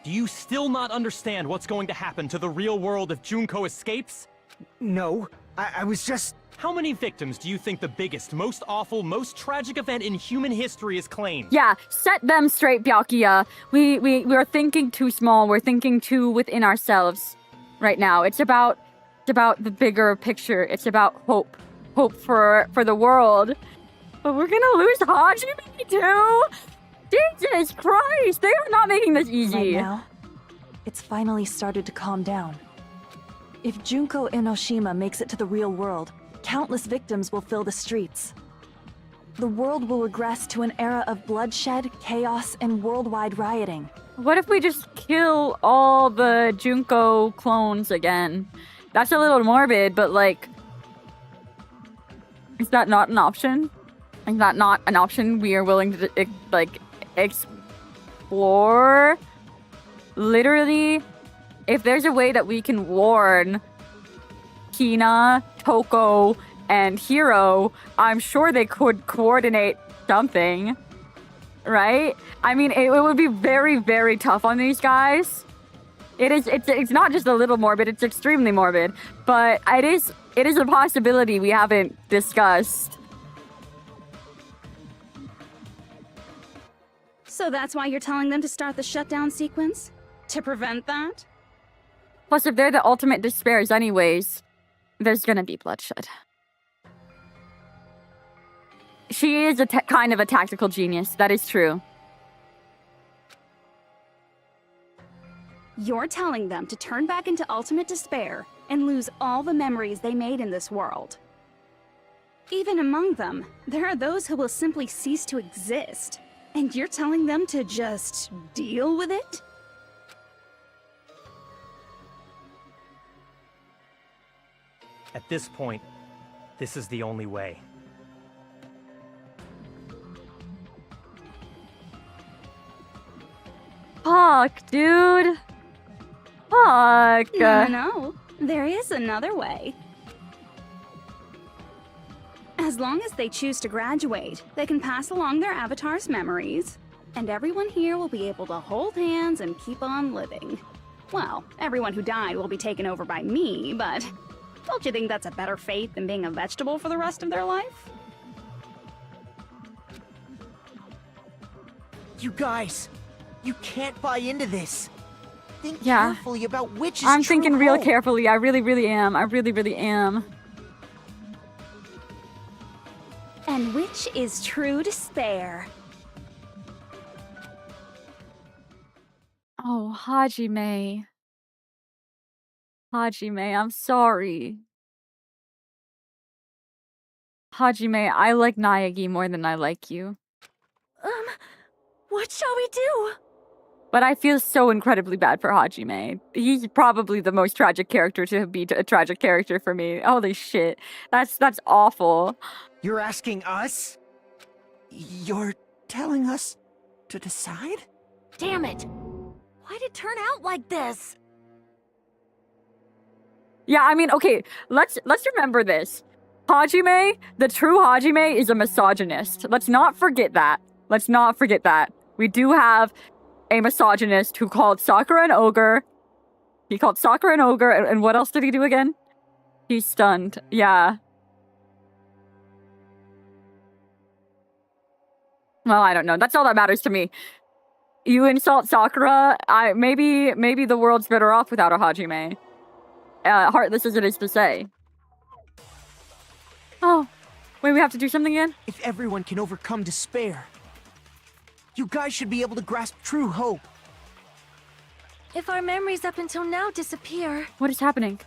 Speaker 15: Do you still not understand what's going to happen to the real world if Junko escapes?
Speaker 9: No, I was just...
Speaker 15: How many victims do you think the biggest, most awful, most tragic event in human history has claimed?
Speaker 1: Yeah, set them straight, Byakuya. We're thinking too small. We're thinking too within ourselves right now. It's about the bigger picture. It's about hope. Hope for the world. But we're gonna lose Hajime too? Jesus Christ! They are not making this easy.
Speaker 14: Right now, it's finally started to calm down. If Junko Enoshima makes it to the real world, countless victims will fill the streets. The world will regress to an era of bloodshed, chaos, and worldwide rioting.
Speaker 1: What if we just kill all the Junko clones again? That's a little morbid, but like... Is that not an option? Is that not an option we are willing to, like, explore? Literally, if there's a way that we can warn Hina, Toko, and Hiro, I'm sure they could coordinate something, right? I mean, it would be very, very tough on these guys. It's not just a little morbid, it's extremely morbid, but it is a possibility we haven't discussed.
Speaker 11: So that's why you're telling them to start the shutdown sequence? To prevent that?
Speaker 1: Plus, if they're the ultimate despairs anyways, there's gonna be bloodshed. She is a kind of a tactical genius, that is true.
Speaker 11: You're telling them to turn back into ultimate despair and lose all the memories they made in this world. Even among them, there are those who will simply cease to exist. And you're telling them to just deal with it?
Speaker 15: At this point, this is the only way.
Speaker 1: Fuck, dude. Fuck.
Speaker 11: No, there is another way. As long as they choose to graduate, they can pass along their avatar's memories, and everyone here will be able to hold hands and keep on living. Well, everyone who died will be taken over by me, but don't you think that's a better fate than being a vegetable for the rest of their life?
Speaker 3: You guys, you can't buy into this. Think
Speaker 1: Yeah.
Speaker 3: carefully about which is
Speaker 1: I'm
Speaker 3: true
Speaker 1: thinking real
Speaker 3: hope.
Speaker 1: carefully. I really, really am. I really, really am.
Speaker 11: And which is true despair?
Speaker 1: Oh, Hajime. Hajime, I'm sorry. Hajime, I like Naegi more than I like you.
Speaker 8: What shall we do?
Speaker 1: But I feel so incredibly bad for Hajime. He's probably the most tragic character to be a tragic character for me. Holy shit. That's awful.
Speaker 9: You're asking us?
Speaker 3: You're telling us to decide?
Speaker 18: Damn it! Why'd it turn out like this?
Speaker 1: Yeah, I mean, okay, let's remember this. Hajime, the true Hajime, is a misogynist. Let's not forget that. Let's not forget that. We do have a misogynist who called Sakura an ogre. He called Sakura an ogre, and what else did he do again? He's stunned. Yeah. Well, I don't know. That's all that matters to me. You insult Sakura, maybe the world's better off without a Hajime. Heartless as it is to say. Oh, wait, we have to do something again?
Speaker 3: If everyone can overcome despair, you guys should be able to grasp true hope.
Speaker 8: If our memories up until now disappear,
Speaker 1: What is happening?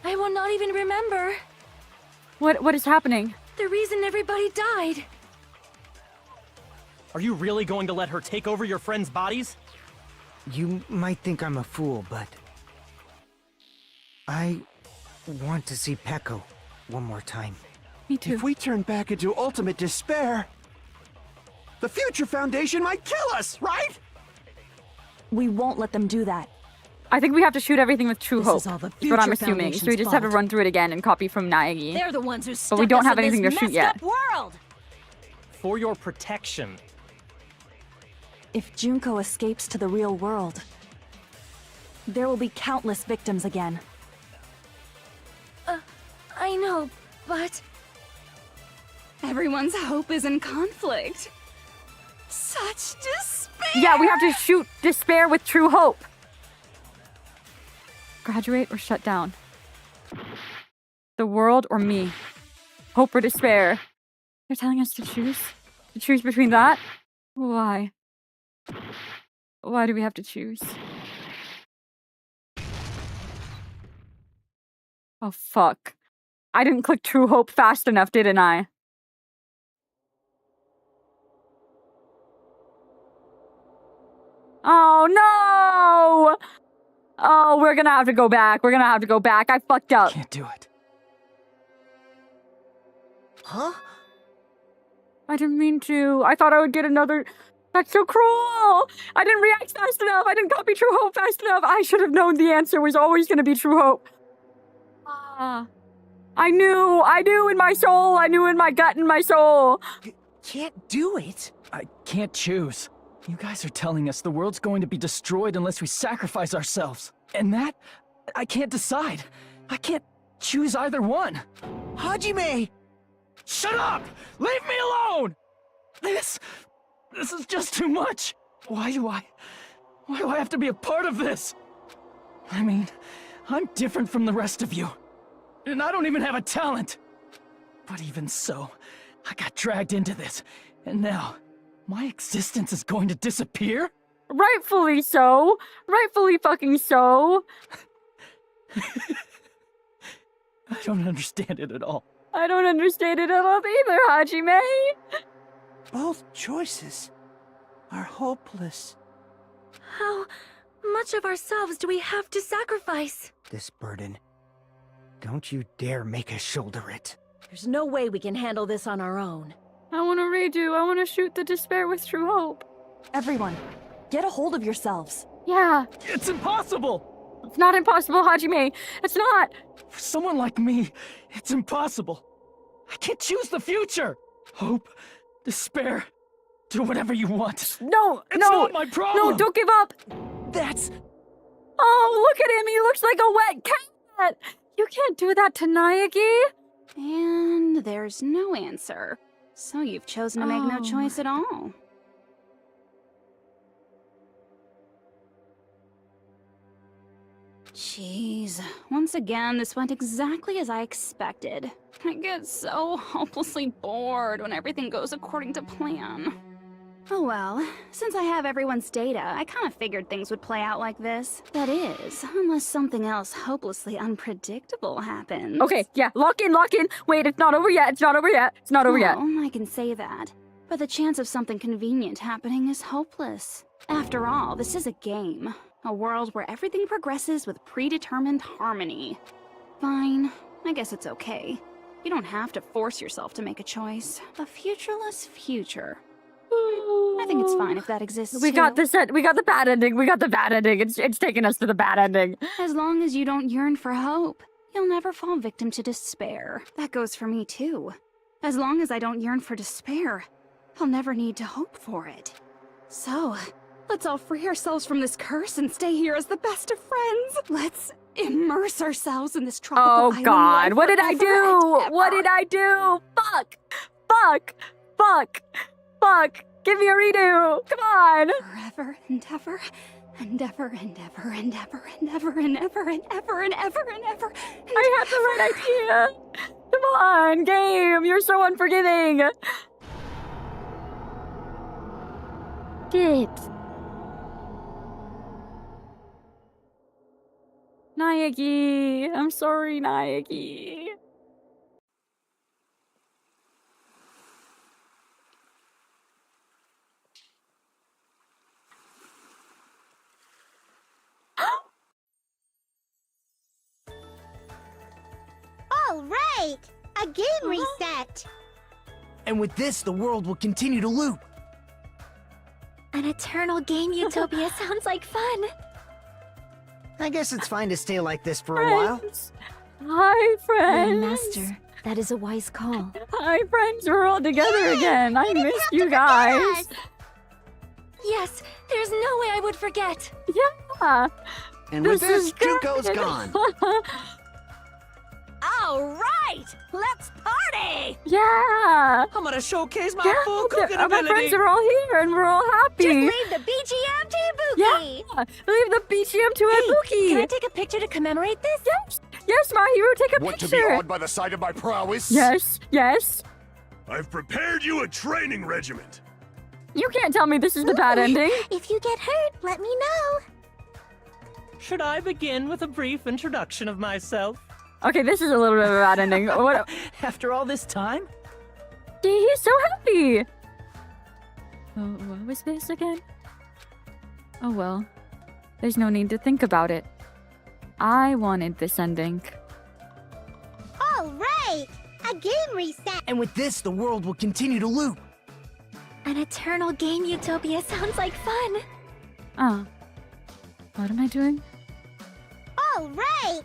Speaker 8: I will not even remember
Speaker 1: What is happening?
Speaker 8: the reason everybody died.
Speaker 15: Are you really going to let her take over your friends' bodies?
Speaker 9: You might think I'm a fool, but I want to see Peko one more time.
Speaker 1: Me too.
Speaker 6: If we turn back into ultimate despair, the Future Foundation might kill us, right?
Speaker 14: We won't let them do that.
Speaker 1: I think we have to shoot everything with true
Speaker 14: This
Speaker 1: hope.
Speaker 14: is all the
Speaker 1: That's what I'm
Speaker 14: Future
Speaker 1: assuming. So we just
Speaker 14: Foundation's
Speaker 1: have to
Speaker 14: fault.
Speaker 1: run through it again and copy from Naegi.
Speaker 8: They're the ones who stuck
Speaker 1: But we don't
Speaker 8: us
Speaker 1: have
Speaker 8: in
Speaker 1: anything
Speaker 8: this
Speaker 1: to shoot
Speaker 8: messed
Speaker 1: yet.
Speaker 8: up world.
Speaker 15: For your protection.
Speaker 14: If Junko escapes to the real world, there will be countless victims again.
Speaker 8: I know, but
Speaker 17: Everyone's hope is in conflict. Such despair!
Speaker 1: Yeah, we have to shoot despair with true hope. Graduate or shut down? The world or me? Hope or despair? They're telling us to choose? To choose between that? Why? Why do we have to choose? Oh, fuck. I didn't click true hope fast enough, didn't I? Oh, no! Oh, we're gonna have to go back. We're gonna have to go back. I fucked up.
Speaker 7: Can't do it.
Speaker 3: Huh?
Speaker 1: I didn't mean to. I thought I would get another... That's so cruel! I didn't react fast enough. I didn't copy True Hope fast enough. I should have known the answer was always gonna be True Hope. I knew in my soul. I knew in my gut, in my soul.
Speaker 3: Can't do it.
Speaker 7: I can't choose. You guys are telling us the world's going to be destroyed unless we sacrifice ourselves. And that, I can't decide. I can't choose either one.
Speaker 3: Hajime!
Speaker 7: Shut up! Leave me alone! This is just too much. Why do I have to be a part of this? I mean, I'm different from the rest of you. And I don't even have a talent. But even so, I got dragged into this. And now, my existence is going to disappear?
Speaker 1: Rightfully so. Rightfully fucking so.
Speaker 7: I don't understand it at all.
Speaker 1: I don't understand it at all either, Hajime.
Speaker 6: Both choices are hopeless.
Speaker 8: How much of ourselves do we have to sacrifice?
Speaker 9: This burden. Don't you dare make us shoulder it.
Speaker 18: There's no way we can handle this on our own.
Speaker 1: I want to redo. I want to shoot the despair with true hope.
Speaker 14: Everyone, get a hold of yourselves.
Speaker 1: Yeah.
Speaker 7: It's impossible!
Speaker 1: It's not impossible, Hajime. It's not.
Speaker 7: For someone like me, it's impossible. I can't choose the future. Hope, despair, do whatever you want.
Speaker 1: No,
Speaker 7: it's
Speaker 1: no.
Speaker 7: not my problem.
Speaker 1: No, don't give up.
Speaker 3: That's...
Speaker 1: Oh, look at him. He looks like a wet cat. You can't do that to Naegi.
Speaker 11: And there's no answer. So you've chosen to make no choice at all. Jeez. Once again, this went exactly as I expected. I get so hopelessly bored when everything goes according to plan. Oh well, since I have everyone's data, I kind of figured things would play out like this. That is, unless something else hopelessly unpredictable happens.
Speaker 1: Okay, yeah, lock in. Wait, it's not over yet. It's not over yet.
Speaker 11: I can say that. But the chance of something convenient happening is hopeless. After all, this is a game. A world where everything progresses with predetermined harmony. Fine, I guess it's okay. You don't have to force yourself to make a choice. A futureless future. I think it's fine if that exists
Speaker 1: We
Speaker 11: too.
Speaker 1: got this. We got the bad ending. It's taking us to the bad ending.
Speaker 11: As long as you don't yearn for hope. you'll never fall victim to despair. That goes for me too. As long as I don't yearn for despair, I'll never need to hope for it. So, let's all free ourselves from this curse and stay here as the best of friends. Let's immerse ourselves in this tropical island
Speaker 1: God,
Speaker 11: life
Speaker 1: what did I
Speaker 11: forever
Speaker 1: do?
Speaker 11: and ever.
Speaker 1: What did I do? Fuck! Fuck! Fuck! Fuck! Give me a redo! Come on!
Speaker 11: Forever and ever, and ever and ever and ever and ever and ever and ever and ever and ever.
Speaker 1: I had the right idea! Come on, game! You're so unforgiving!
Speaker 5: Shit.
Speaker 1: Naegi! I'm sorry, Naegi.
Speaker 16: All right! A game reset!
Speaker 10: And with this, the world will continue to loop.
Speaker 13: An eternal game utopia sounds like fun.
Speaker 9: I guess it's fine to stay like this for a while.
Speaker 1: Hi, friends!
Speaker 13: Young Master, that is a wise call.
Speaker 1: Hi, friends! We're all together again! I missed you guys!
Speaker 13: Yes, there's no way I would forget.
Speaker 1: Yeah!
Speaker 6: And with this,
Speaker 1: is
Speaker 6: Junko's
Speaker 1: good.
Speaker 6: gone.
Speaker 4: All right, let's party!
Speaker 1: Yeah!
Speaker 4: I'm gonna showcase my
Speaker 1: Yeah,
Speaker 4: full cooking
Speaker 1: my
Speaker 4: ability.
Speaker 1: friends are all here and we're all happy!
Speaker 13: Just leave the BGM to Ibuki.
Speaker 1: Yeah! Leave the BGM to Ibuki!
Speaker 13: Can I take a picture to commemorate this?
Speaker 1: Yes! Yes, Mahiru, take a
Speaker 19: Want to
Speaker 1: picture!
Speaker 19: be awed by the sight of my prowess?
Speaker 1: Yes, yes.
Speaker 19: I've prepared you a training regiment.
Speaker 1: You can't tell me this is the bad ending.
Speaker 16: If you get hurt, let me know.
Speaker 15: Should I begin with a brief introduction of myself?
Speaker 1: Okay, this is a little bit of a bad ending. What?
Speaker 7: After all this time?
Speaker 1: He's so happy! Oh, what was this again? Oh well. There's no need to think about it. I wanted this ending.
Speaker 16: All right! A game reset!
Speaker 10: And with this, the world will continue to loop.
Speaker 13: An eternal game utopia sounds like fun.
Speaker 1: Oh. What am I doing?
Speaker 16: All right!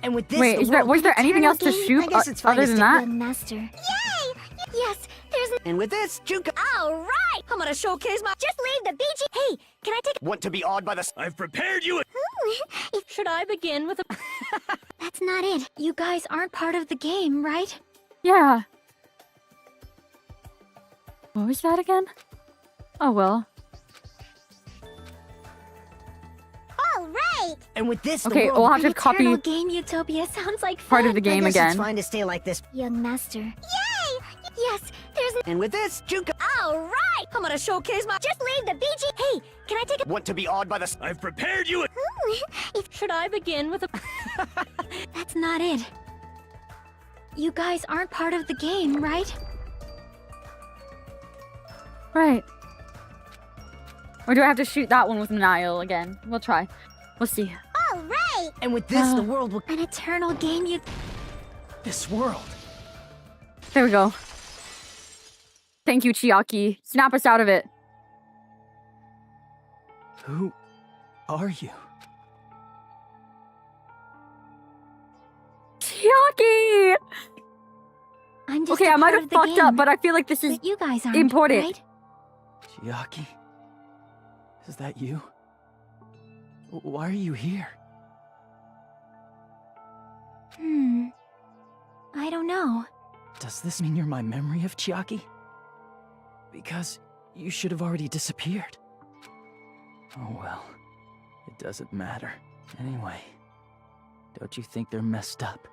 Speaker 10: And with this,
Speaker 1: Wait, was there anything else to shoot
Speaker 10: I guess it's fine
Speaker 1: other
Speaker 10: to
Speaker 1: than
Speaker 10: stick
Speaker 1: that?
Speaker 13: Young Master.
Speaker 16: Yay! Yes, there's...
Speaker 9: And with this, Junko.
Speaker 16: All right!
Speaker 4: I'm gonna showcase my...
Speaker 16: Just leave the BG... Hey, can I take...
Speaker 19: Want to be awed by the... I've prepared you a...
Speaker 12: Should I begin with a...
Speaker 13: That's not it. You guys aren't part of the game, right?
Speaker 1: Yeah. What was that again? Oh well.
Speaker 16: All right!
Speaker 10: And with this,
Speaker 1: Okay,
Speaker 10: the world
Speaker 1: we'll have to
Speaker 13: An
Speaker 1: copy
Speaker 13: eternal game utopia sounds like fun.
Speaker 1: part of the game
Speaker 9: I guess
Speaker 1: again.
Speaker 9: it's fine to stay like this.
Speaker 13: Young Master.
Speaker 16: Yay! Yes, there's...
Speaker 9: And with this, Junko.
Speaker 16: All right!
Speaker 4: I'm gonna showcase my...
Speaker 16: Just leave the BG... Hey, can I take a...
Speaker 19: Want to be awed by the... I've prepared you a...
Speaker 12: Should I begin with a...
Speaker 13: That's not it. You guys aren't part of the game, right?
Speaker 1: Right. Or do I have to shoot that one with Niall again? We'll try. We'll see.
Speaker 16: All right!
Speaker 10: And with this, the world will...
Speaker 13: An eternal game
Speaker 7: This world.
Speaker 1: There we go. Thank you, Chiaki. Snap us out of it.
Speaker 7: Who are you?
Speaker 1: Chiaki!
Speaker 13: I'm just
Speaker 1: Okay,
Speaker 13: a
Speaker 1: I might
Speaker 13: part
Speaker 1: have
Speaker 13: of the
Speaker 1: fucked up,
Speaker 13: game.
Speaker 1: but I feel like this is
Speaker 13: But you guys aren't,
Speaker 1: important.
Speaker 13: right?
Speaker 7: Chiaki? Is that you? Why are you here?
Speaker 13: I don't know.
Speaker 7: Does this mean you're my memory of Chiaki? Because you should have already disappeared. Oh well, it doesn't matter. Anyway, don't you think they're messed up?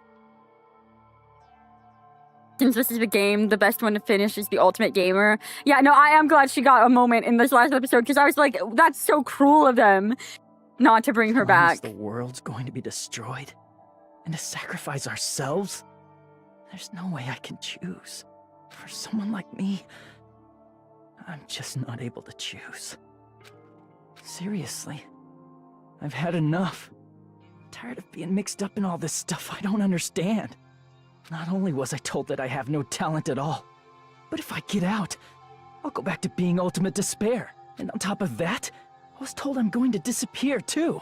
Speaker 1: Since this is the game, the best one to finish is the ultimate gamer. Yeah, no, I am glad she got a moment in this last episode, because I was like, that's so cruel of them not to bring her
Speaker 7: Promise
Speaker 1: back.
Speaker 7: The world's going to be destroyed, and to sacrifice ourselves? There's no way I can choose. For someone like me, I'm just not able to choose. Seriously, I've had enough. I'm tired of being mixed up in all this stuff I don't understand. Not only was I told that I have no talent at all, but if I get out, I'll go back to being ultimate despair. And on top of that, I was told I'm going to disappear too.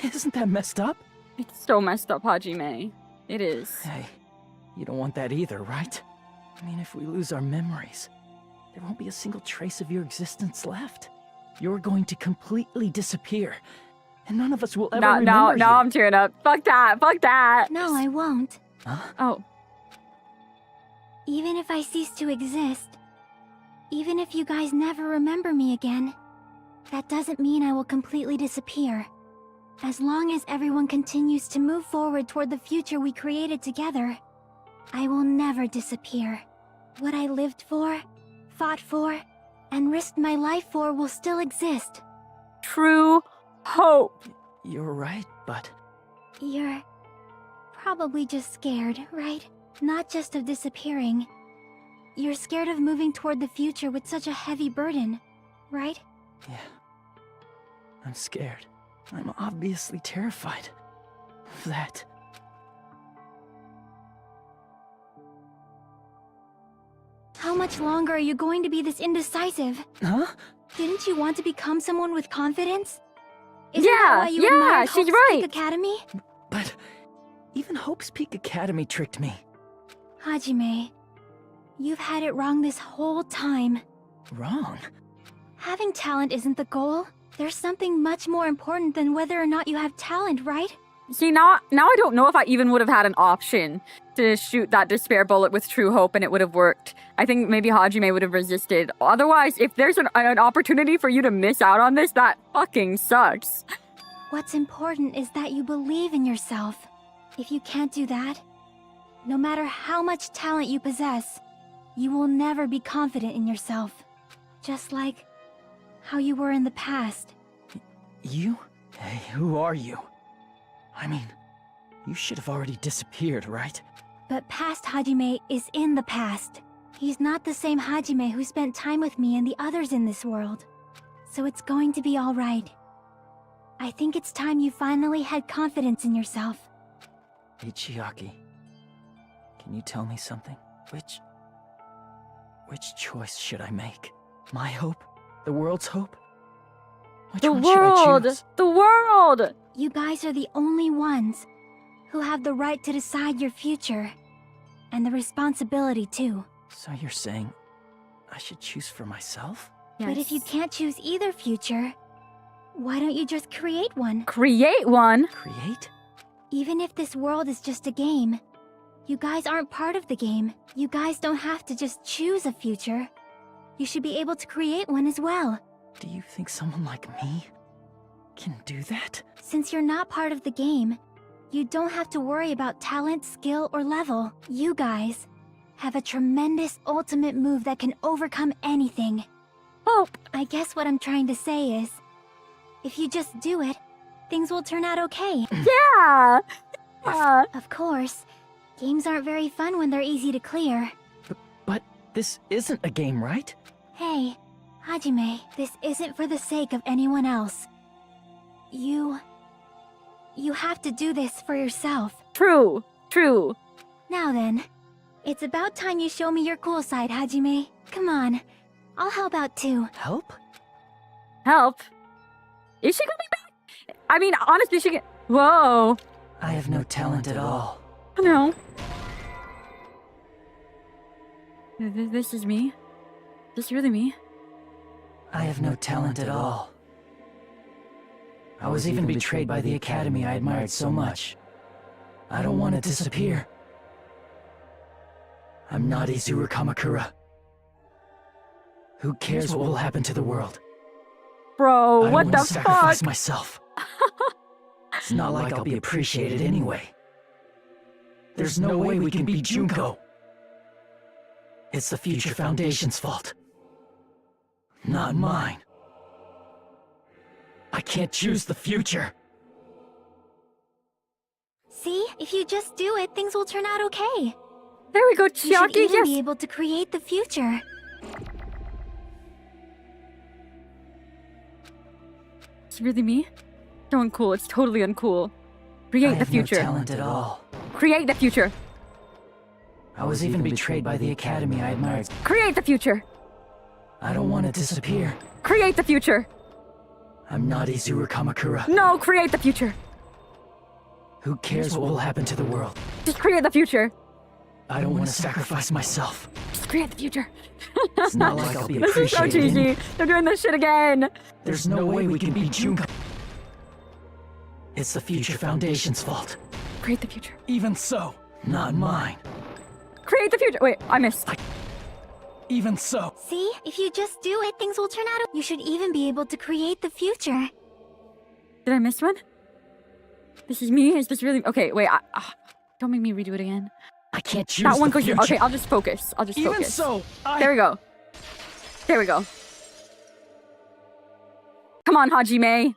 Speaker 7: Isn't that messed up?
Speaker 1: It's so messed up, Hajime. It is.
Speaker 7: Hey, you don't want that either, right? I mean, if we lose our memories, there won't be a single trace of your existence left. You're going to completely disappear, and none of us will ever remember you.
Speaker 1: No, I'm tearing up. Fuck that. Fuck that.
Speaker 13: No, I won't.
Speaker 7: Huh?
Speaker 1: Oh.
Speaker 13: Even if I cease to exist, even if you guys never remember me again, that doesn't mean I will completely disappear. As long as everyone continues to move forward toward the future we created together, I will never disappear. What I lived for, fought for, and risked my life for will still exist.
Speaker 1: True hope.
Speaker 7: You're right, but...
Speaker 13: You're probably just scared, right? Not just of disappearing. You're scared of moving toward the future with such a heavy burden, right?
Speaker 7: Yeah. I'm scared. I'm obviously terrified of that.
Speaker 13: How much longer are you going to be this indecisive?
Speaker 7: Huh?
Speaker 13: Didn't you want to become someone with confidence? Isn't
Speaker 1: Yeah,
Speaker 13: that why you
Speaker 1: yeah,
Speaker 13: admired
Speaker 1: she's
Speaker 13: Hope's
Speaker 1: right.
Speaker 13: Peak Academy?
Speaker 7: But even Hope's Peak Academy tricked me.
Speaker 13: Hajime, you've had it wrong this whole time.
Speaker 7: Wrong?
Speaker 13: Having talent isn't the goal. There's something much more important than whether or not you have talent, right?
Speaker 1: See, now I don't know if I even would have had an option to shoot that despair bullet with true hope and it would have worked. I think maybe Hajime would have resisted. Otherwise, if there's an opportunity for you to miss out on this, that fucking sucks.
Speaker 13: What's important is that you believe in yourself. If you can't do that, no matter how much talent you possess, you will never be confident in yourself. Just like how you were in the past.
Speaker 7: You? Hey, who are you? I mean, you should have already disappeared, right?
Speaker 13: But past Hajime is in the past. He's not the same Hajime who spent time with me and the others in this world. So it's going to be alright. I think it's time you finally had confidence in yourself.
Speaker 7: Hey, Chiaki. Can you tell me something? Which choice should I make? My hope? The world's hope? Which
Speaker 1: The
Speaker 7: one should I
Speaker 1: world!
Speaker 7: choose?
Speaker 1: The world!
Speaker 13: You guys are the only ones who have the right to decide your future. And the responsibility, too.
Speaker 7: So you're saying I should choose for myself?
Speaker 13: But if you can't choose either future, why don't you just create one?
Speaker 1: Create one?
Speaker 7: Create?
Speaker 13: Even if this world is just a game, you guys aren't part of the game. You guys don't have to just choose a future. You should be able to create one as well.
Speaker 7: Do you think someone like me can do that?
Speaker 13: Since you're not part of the game, you don't have to worry about talent, skill, or level. You guys have a tremendous ultimate move that can overcome anything.
Speaker 1: Hope!
Speaker 13: I guess what I'm trying to say is, if you just do it, things will turn out okay.
Speaker 1: Yeah!
Speaker 13: Of course, games aren't very fun when they're easy to clear.
Speaker 7: But this isn't a game, right?
Speaker 13: Hey, Hajime, this isn't for the sake of anyone else. You have to do this for yourself.
Speaker 1: True. True.
Speaker 13: Now then, it's about time you show me your cool side, Hajime. Come on, I'll help out too.
Speaker 7: Help?
Speaker 1: Help? Is she coming back? I mean, honestly, she can... Whoa.
Speaker 7: I have no talent at all.
Speaker 1: No. This is me? Is this really me?
Speaker 7: I have no talent at all. I was even betrayed by the academy I admired so much. I don't want to disappear. I'm not Izuru Kamakura. Who cares what will happen to the world?
Speaker 1: Bro, what
Speaker 7: I
Speaker 1: the
Speaker 7: don't sacrifice
Speaker 1: fuck?
Speaker 7: myself. It's not like I'll be appreciated anyway. There's no way we can beat Junko. It's the Future Foundation's fault. Not mine. I can't choose the future.
Speaker 13: See, if you just do it, things will turn out okay.
Speaker 1: There we go,
Speaker 13: You should
Speaker 1: Chiaki,
Speaker 13: even
Speaker 1: yes!
Speaker 13: be able to create the future.
Speaker 1: It's really me? So uncool, it's totally uncool. Create the future.
Speaker 7: I have no talent at all.
Speaker 1: Create the future.
Speaker 7: I was even betrayed by the academy I admired.
Speaker 1: Create the future.
Speaker 7: I don't want to disappear.
Speaker 1: Create the future.
Speaker 7: I'm not Izuru Kamakura.
Speaker 1: No, create the future.
Speaker 7: Who cares what will happen to the world?
Speaker 1: Just create the future.
Speaker 7: I don't want to sacrifice myself.
Speaker 1: Just create the future.
Speaker 7: It's not like I'll be
Speaker 1: This is so
Speaker 7: appreciated.
Speaker 1: cheesy. They're doing this shit again.
Speaker 7: There's no way we can beat Junko. It's the Future Foundation's fault.
Speaker 1: Create the future.
Speaker 7: Even so, not mine.
Speaker 1: Create the future. Wait, I missed.
Speaker 7: Even so.
Speaker 13: See? If you just do it, things will turn out. You should even be able to create the future.
Speaker 1: Did I miss one? This is me? Is this really... Okay, wait. Don't make me redo it again.
Speaker 7: I can't choose
Speaker 1: That one
Speaker 7: the
Speaker 1: goes...
Speaker 7: future.
Speaker 1: Okay, I'll just focus. I'll just
Speaker 7: Even
Speaker 1: focus.
Speaker 7: so,
Speaker 1: There we go. There we go. Come on, Hajime.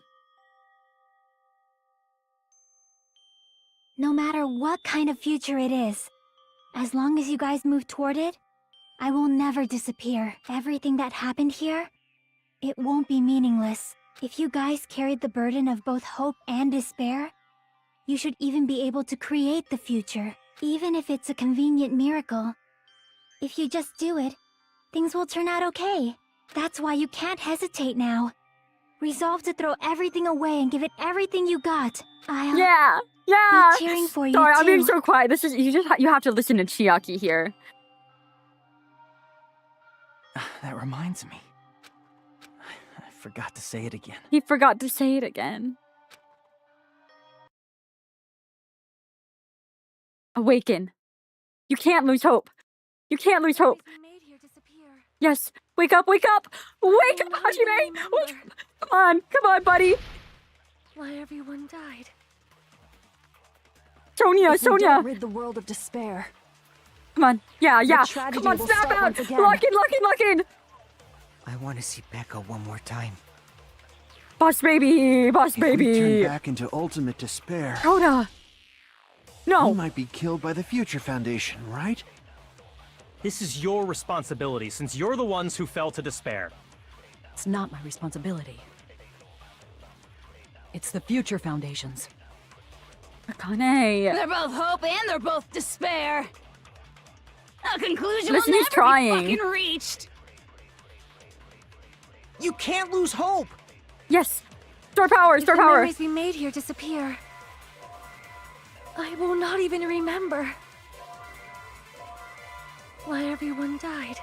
Speaker 13: No matter what kind of future it is, as long as you guys move toward it, I will never disappear. Everything that happened here, it won't be meaningless. If you guys carried the burden of both hope and despair, you should even be able to create the future, even if it's a convenient miracle. If you just do it, things will turn out okay. That's why you can't hesitate now. Resolve to throw everything away and give it everything you got. I'll
Speaker 1: Yeah.
Speaker 13: be cheering for you
Speaker 1: Sorry, I'm
Speaker 13: too.
Speaker 1: being so quiet. This is... You have to listen to Chiaki here.
Speaker 7: That reminds me. I forgot to say it again.
Speaker 1: He forgot to say it again. Awaken. You can't lose hope. You can't lose hope. Yes. Wake up, wake up! Wake up, Hajime! Wake up. Come on, buddy.
Speaker 8: Why everyone died.
Speaker 1: Sonia,
Speaker 14: If we
Speaker 1: Sonia!
Speaker 14: don't rid the world of despair.
Speaker 1: Come on. Yeah.
Speaker 14: tragedy
Speaker 1: Come on,
Speaker 14: will
Speaker 1: snap
Speaker 14: start
Speaker 1: out!
Speaker 14: once again.
Speaker 1: Lock in!
Speaker 9: I want to see Becca one more time.
Speaker 1: Boss baby!
Speaker 6: If we turn back into ultimate despair,
Speaker 1: Koda! No!
Speaker 6: we might be killed by the Future Foundation, right?
Speaker 15: This is your responsibility, since you're the ones who fell to despair.
Speaker 20: It's not my responsibility. It's the Future Foundation's.
Speaker 1: Akane!
Speaker 11: They're both hope and they're both despair. A conclusion
Speaker 1: Listen,
Speaker 11: will
Speaker 1: he's
Speaker 11: never
Speaker 1: trying.
Speaker 11: be fucking reached.
Speaker 3: You can't lose hope!
Speaker 1: Yes! Star power!
Speaker 8: If
Speaker 1: Star
Speaker 8: the
Speaker 1: power!
Speaker 8: memories we made here disappear, I will not even remember why everyone died.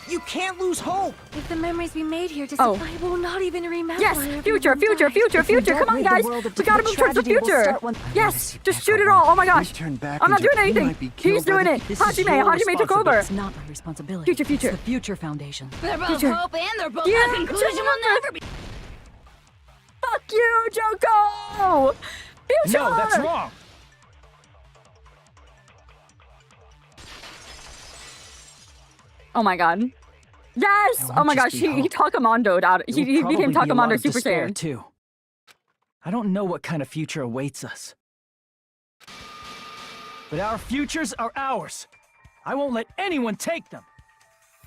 Speaker 3: You can't lose hope!
Speaker 8: If the memories we made here
Speaker 1: Oh.
Speaker 8: disappear, I will not even remember
Speaker 1: Yes!
Speaker 8: why
Speaker 1: Future,
Speaker 8: everyone
Speaker 1: future,
Speaker 8: died.
Speaker 1: future,
Speaker 14: If we
Speaker 1: future!
Speaker 14: don't
Speaker 1: Come on,
Speaker 14: rid the
Speaker 1: guys!
Speaker 14: world of
Speaker 1: We gotta move towards the
Speaker 14: tragedy will
Speaker 1: future!
Speaker 14: start once-
Speaker 1: Yes! Just shoot it all! Oh my gosh!
Speaker 6: We turn back
Speaker 1: I'm not
Speaker 6: into-
Speaker 1: doing
Speaker 6: we
Speaker 1: anything!
Speaker 6: might be killed
Speaker 1: He's
Speaker 6: by
Speaker 1: doing
Speaker 6: the-
Speaker 1: it!
Speaker 20: This is
Speaker 1: Hajime!
Speaker 20: your
Speaker 1: Hajime took over!
Speaker 20: It's not my responsibility.
Speaker 1: Future, future.
Speaker 20: It's the Future Foundation.
Speaker 11: They're both
Speaker 1: Future.
Speaker 11: hope and they're both
Speaker 1: Yeah,
Speaker 11: a conclusion will never be.
Speaker 1: Fuck you, Joko! Future!
Speaker 7: No, that's wrong.
Speaker 1: Oh my god. Yes!
Speaker 7: It
Speaker 1: Oh
Speaker 7: won't
Speaker 1: my
Speaker 7: just
Speaker 1: gosh,
Speaker 7: be
Speaker 1: he
Speaker 7: hope.
Speaker 1: Takamondo'd out.
Speaker 7: There
Speaker 1: He
Speaker 7: will
Speaker 1: became
Speaker 7: probably be a lot
Speaker 1: Takamondo
Speaker 7: of
Speaker 1: Super
Speaker 7: despair,
Speaker 1: Saiyan.
Speaker 7: too. I don't know what kind of future awaits us. But our futures are ours. I won't let anyone take them.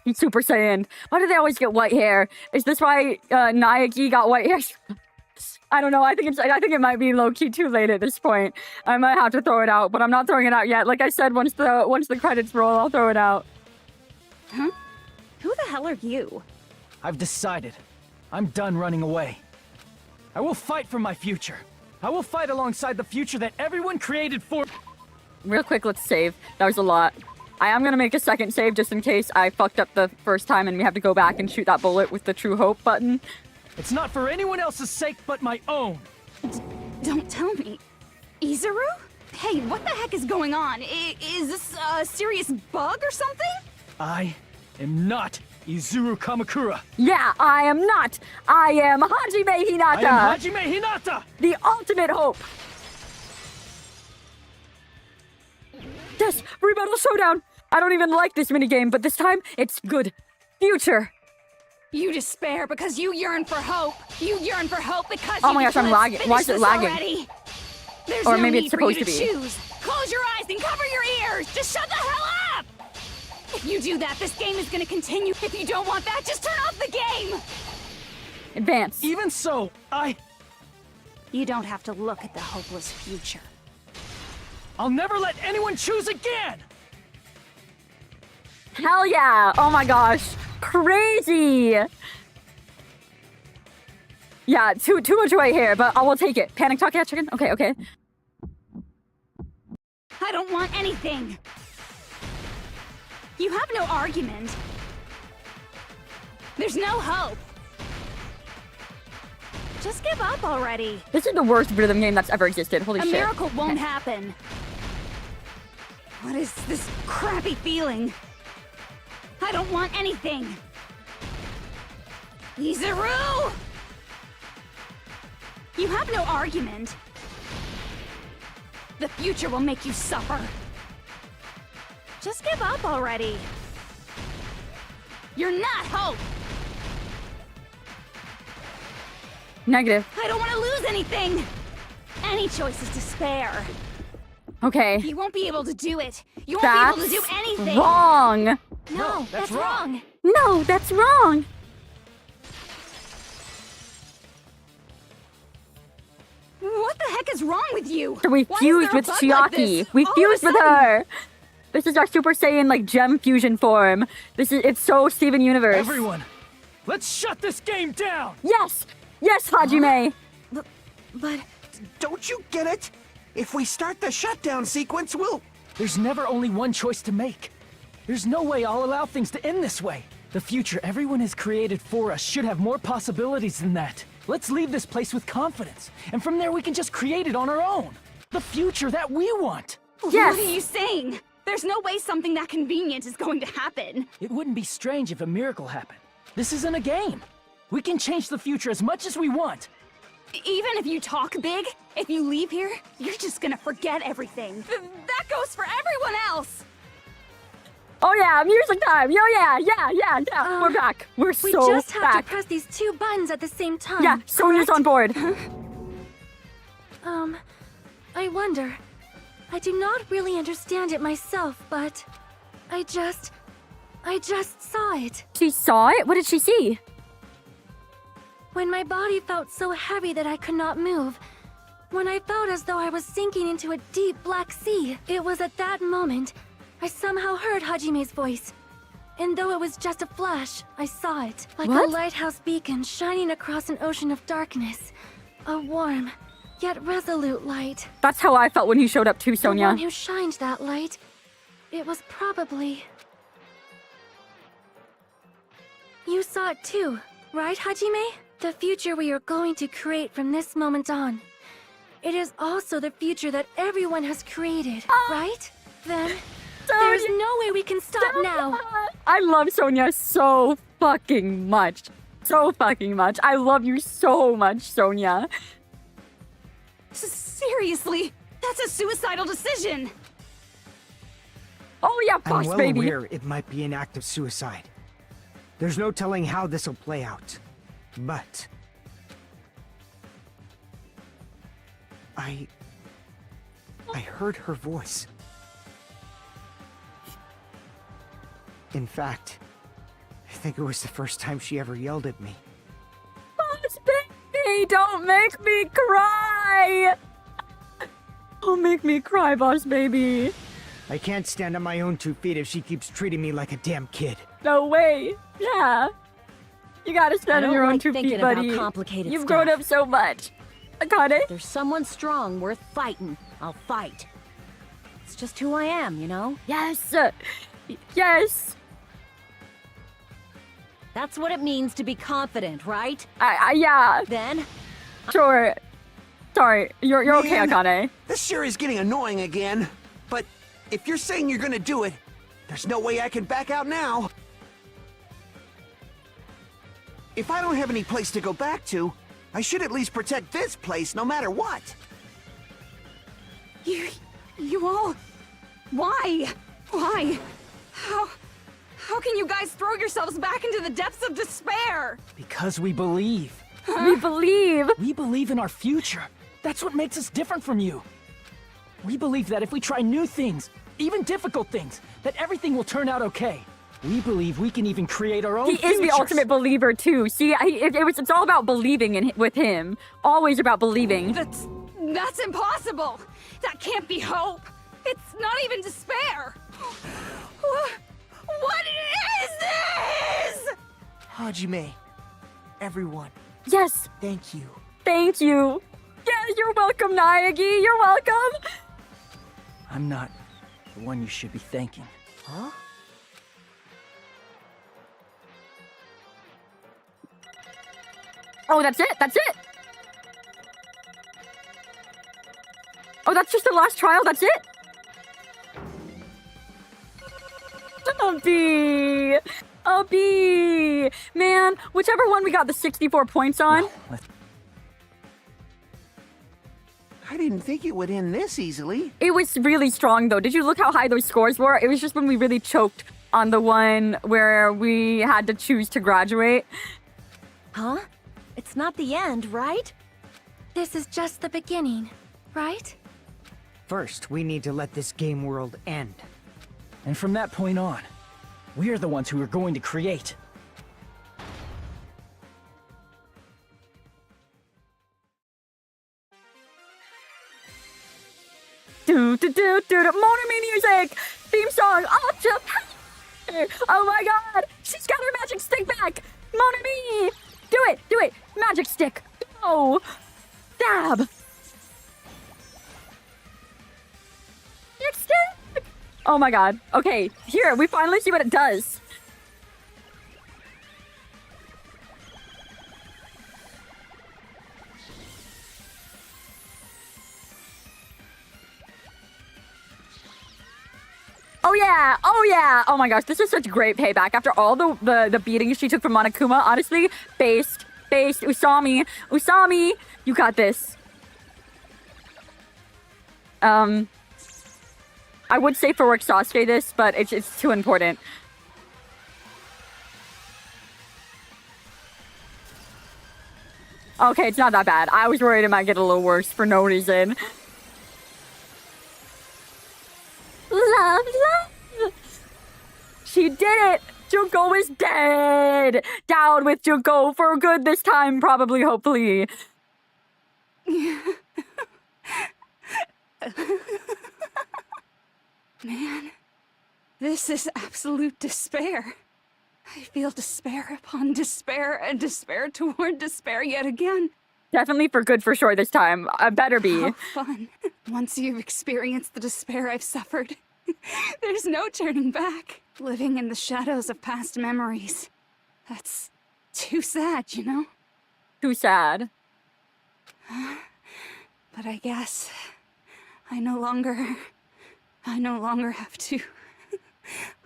Speaker 1: He's Super Saiyan. Why do they always get white hair? Is this why Naegi got white hair? I don't know. I think it might be low key too late at this point. I might have to throw it out, but I'm not throwing it out yet. Like I said, once the credits roll, I'll throw it out.
Speaker 11: Huh? Who the hell are you?
Speaker 7: I've decided. I'm done running away. I will fight for my future. I will fight alongside the future that everyone created for.
Speaker 1: Real quick, let's save. That was a lot. I am gonna make a second save just in case I fucked up the first time and we have to go back and shoot that bullet with the True Hope button.
Speaker 7: It's not for anyone else's sake but my own.
Speaker 11: Don't tell me. Izuru? Hey, what the heck is going on? Is this a serious bug or something?
Speaker 7: I am not Izuru Kamakura.
Speaker 1: Yeah, I am not. I am Hajime Hinata.
Speaker 7: I am Hajime Hinata.
Speaker 1: The ultimate hope. Yes, Rebuttal Showdown. I don't even like this minigame, but this time it's good. Future.
Speaker 11: You despair because you yearn for hope. You yearn for hope because
Speaker 1: Oh
Speaker 11: you
Speaker 1: my gosh, I'm
Speaker 11: could
Speaker 1: lagging. Why is
Speaker 11: finish
Speaker 1: it
Speaker 11: this
Speaker 1: lagging?
Speaker 11: already. There's
Speaker 1: Or
Speaker 11: no
Speaker 1: maybe
Speaker 11: need
Speaker 1: it's
Speaker 11: for you
Speaker 1: supposed
Speaker 11: to
Speaker 1: to be.
Speaker 11: choose. Close your eyes and cover your ears. Just shut the hell up. If you do that, this game is going to continue. If you don't want that, just turn off the game.
Speaker 1: Advance.
Speaker 7: Even so,
Speaker 11: You don't have to look at the hopeless future.
Speaker 7: I'll never let anyone choose again.
Speaker 1: Hell yeah. Oh my gosh. Crazy. Yeah, too much white hair, but I will take it. Panic talk, yeah, chicken. Okay, okay.
Speaker 11: I don't want anything. You have no argument. There's no hope. Just give up already.
Speaker 1: This is the worst rhythm game that's ever existed. Holy shit.
Speaker 11: A miracle won't happen. What is this crappy feeling? I don't want anything. Izuru! You have no argument. The future will make you suffer. Just give up already. You're not hope.
Speaker 1: Negative.
Speaker 11: I don't want to lose anything. Any choice is despair.
Speaker 1: Okay.
Speaker 11: You won't be able to do it. You won't be able to do anything.
Speaker 1: Wrong.
Speaker 11: No, that's wrong.
Speaker 1: No, that's wrong.
Speaker 11: What the heck is wrong with you?
Speaker 1: So we
Speaker 11: Why is
Speaker 1: fused
Speaker 11: there a
Speaker 1: with
Speaker 11: bug like
Speaker 1: Chiaki.
Speaker 11: this
Speaker 1: We
Speaker 11: all of a
Speaker 1: fused with
Speaker 11: sudden?
Speaker 1: her. This is our Super Saiyan like gem fusion form. It's so Steven Universe.
Speaker 7: Everyone, let's shut this game down!
Speaker 1: Yes! Yes, Hajime!
Speaker 6: But don't you get it? If we start the shutdown sequence, we'll...
Speaker 7: There's never only one choice to make. There's no way I'll allow things to end this way. The future everyone has created for us should have more possibilities than that. Let's leave this place with confidence, and from there we can just create it on our own. The future that we want.
Speaker 11: Yes. What are you saying? There's no way something that convenient is going to happen.
Speaker 7: It wouldn't be strange if a miracle happened. This isn't a game. We can change the future as much as we want.
Speaker 11: Even if you talk big, if you leave here, you're just gonna forget everything. That goes for everyone else.
Speaker 1: Oh yeah, music time! Yo yeah. We're back. We're
Speaker 8: We
Speaker 1: so
Speaker 8: just have
Speaker 1: back.
Speaker 8: to press these two buttons at the same time.
Speaker 1: Yeah, Sonya's on board.
Speaker 8: I wonder. I do not really understand it myself, but I just saw it.
Speaker 1: She saw it? What did she see?
Speaker 8: When my body felt so heavy that I could not move. When I felt as though I was sinking into a deep black sea. It was at that moment I somehow heard Hajime's voice. And though it was just a flash, I saw it. Like
Speaker 1: What?
Speaker 8: a lighthouse beacon shining across an ocean of darkness. A warm, yet resolute light.
Speaker 1: That's how I felt when he showed up too,
Speaker 8: The
Speaker 1: Sonya.
Speaker 8: one who shined that light. It was probably... You saw it too, right, Hajime? The future we are going to create from this moment on. It is also the future that everyone has created, right? Then, there's no way we can stop now.
Speaker 1: I love Sonya so fucking much. So fucking much. I love you so much, Sonya.
Speaker 11: Seriously, that's a suicidal decision.
Speaker 1: Oh yeah,
Speaker 9: I'm
Speaker 1: boss
Speaker 9: well
Speaker 1: baby.
Speaker 9: aware it might be an act of suicide. There's no telling how this will play out. But... I heard her voice. In fact, I think it was the first time she ever yelled at me.
Speaker 1: Boss baby, don't make me cry. Don't make me cry, boss baby.
Speaker 9: I can't stand on my own 2 feet if she keeps treating me like a damn kid.
Speaker 1: No way. Yeah. You gotta stand on
Speaker 18: I don't
Speaker 1: your own
Speaker 18: like
Speaker 1: 2
Speaker 18: thinking
Speaker 1: feet,
Speaker 18: about
Speaker 1: buddy.
Speaker 18: complicated
Speaker 1: You've
Speaker 18: stuff.
Speaker 1: grown up so much. Akane?
Speaker 18: If there's someone strong worth fighting, I'll fight. It's just who I am, you know?
Speaker 1: Yes. Yes.
Speaker 18: That's what it means to be confident, right?
Speaker 1: Yeah.
Speaker 18: Then?
Speaker 1: Sure. Sorry, you're okay,
Speaker 6: Man,
Speaker 1: Akane.
Speaker 6: This sure is getting annoying again. But if you're saying you're gonna do it, there's no way I can back out now. If I don't have any place to go back to, I should at least protect this place no matter what.
Speaker 11: You all... Why? Why? How can you guys throw yourselves back into the depths of despair?
Speaker 7: Because we believe.
Speaker 1: We believe.
Speaker 7: We believe in our future. That's what makes us different from you. We believe that if we try new things, even difficult things, that everything will turn out okay. We believe we can even create our own
Speaker 1: He is the ultimate believer too. See, it's all about believing with him. Always about believing.
Speaker 11: That's impossible. That can't be hope. It's not even despair. What is this?
Speaker 10: Hajime, everyone,
Speaker 1: Yes.
Speaker 3: Thank you.
Speaker 1: Thank you. Yeah, you're welcome, Naegi. You're welcome.
Speaker 7: I'm not the one you should be thanking.
Speaker 3: Huh?
Speaker 1: Oh, that's it? That's it? Oh, that's just the last trial? That's it? Oh, B. Oh, B. Man, whichever one we got the 64 points on.
Speaker 6: I didn't think it would end this easily.
Speaker 1: It was really strong, though. Did you look how high those scores were? It was just when we really choked on the one where we had to choose to graduate.
Speaker 8: Huh? It's not the end, right?
Speaker 13: This is just the beginning, right?
Speaker 9: First, we need to let this game world end.
Speaker 7: And from that point on, we're the ones who are going to create.
Speaker 1: Monami music! Theme song! Oh, Japan! Oh my god! She's got her magic stick back! Monami! Do it! Do it! Magic stick! Oh! Dab! Magic stick! Oh my god. Okay, here, we finally see what it does. Oh yeah! Oh yeah! Oh my gosh, this is such great payback. After all the beatings she took from Monokuma, honestly, based, Usami, you got this. I would say for work Sasuke this, but it's too important. Okay, it's not that bad. I was worried it might get a little worse for no reason. Love. She did it! Junko is dead! Down with Junko for good this time, probably, hopefully.
Speaker 17: Man, this is absolute despair. I feel despair upon despair and despair toward despair yet again.
Speaker 1: Definitely for good for sure this time. Better be.
Speaker 17: How fun. Once you've experienced the despair I've suffered, there's no turning back. Living in the shadows of past memories. That's too sad, you know?
Speaker 1: Too sad.
Speaker 17: But I guess I no longer have to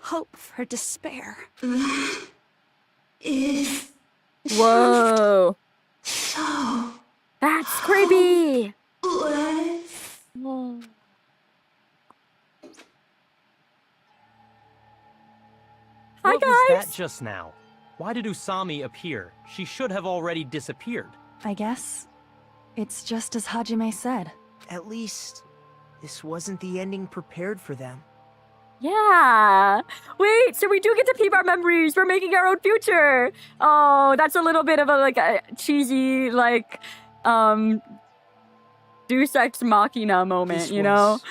Speaker 17: hope for despair.
Speaker 1: Whoa.
Speaker 13: So
Speaker 1: that's creepy.
Speaker 13: Whoa.
Speaker 15: What was that just now? Why did Usami appear? She should have already disappeared.
Speaker 14: I guess it's just as Hajime said.
Speaker 3: At least this wasn't the ending prepared for them.
Speaker 1: Yeah. Wait, so we do get to keep our memories. We're making our own future. Oh, that's a little bit of a cheesy Deus Ex Machina moment,
Speaker 3: This
Speaker 1: you know?
Speaker 3: was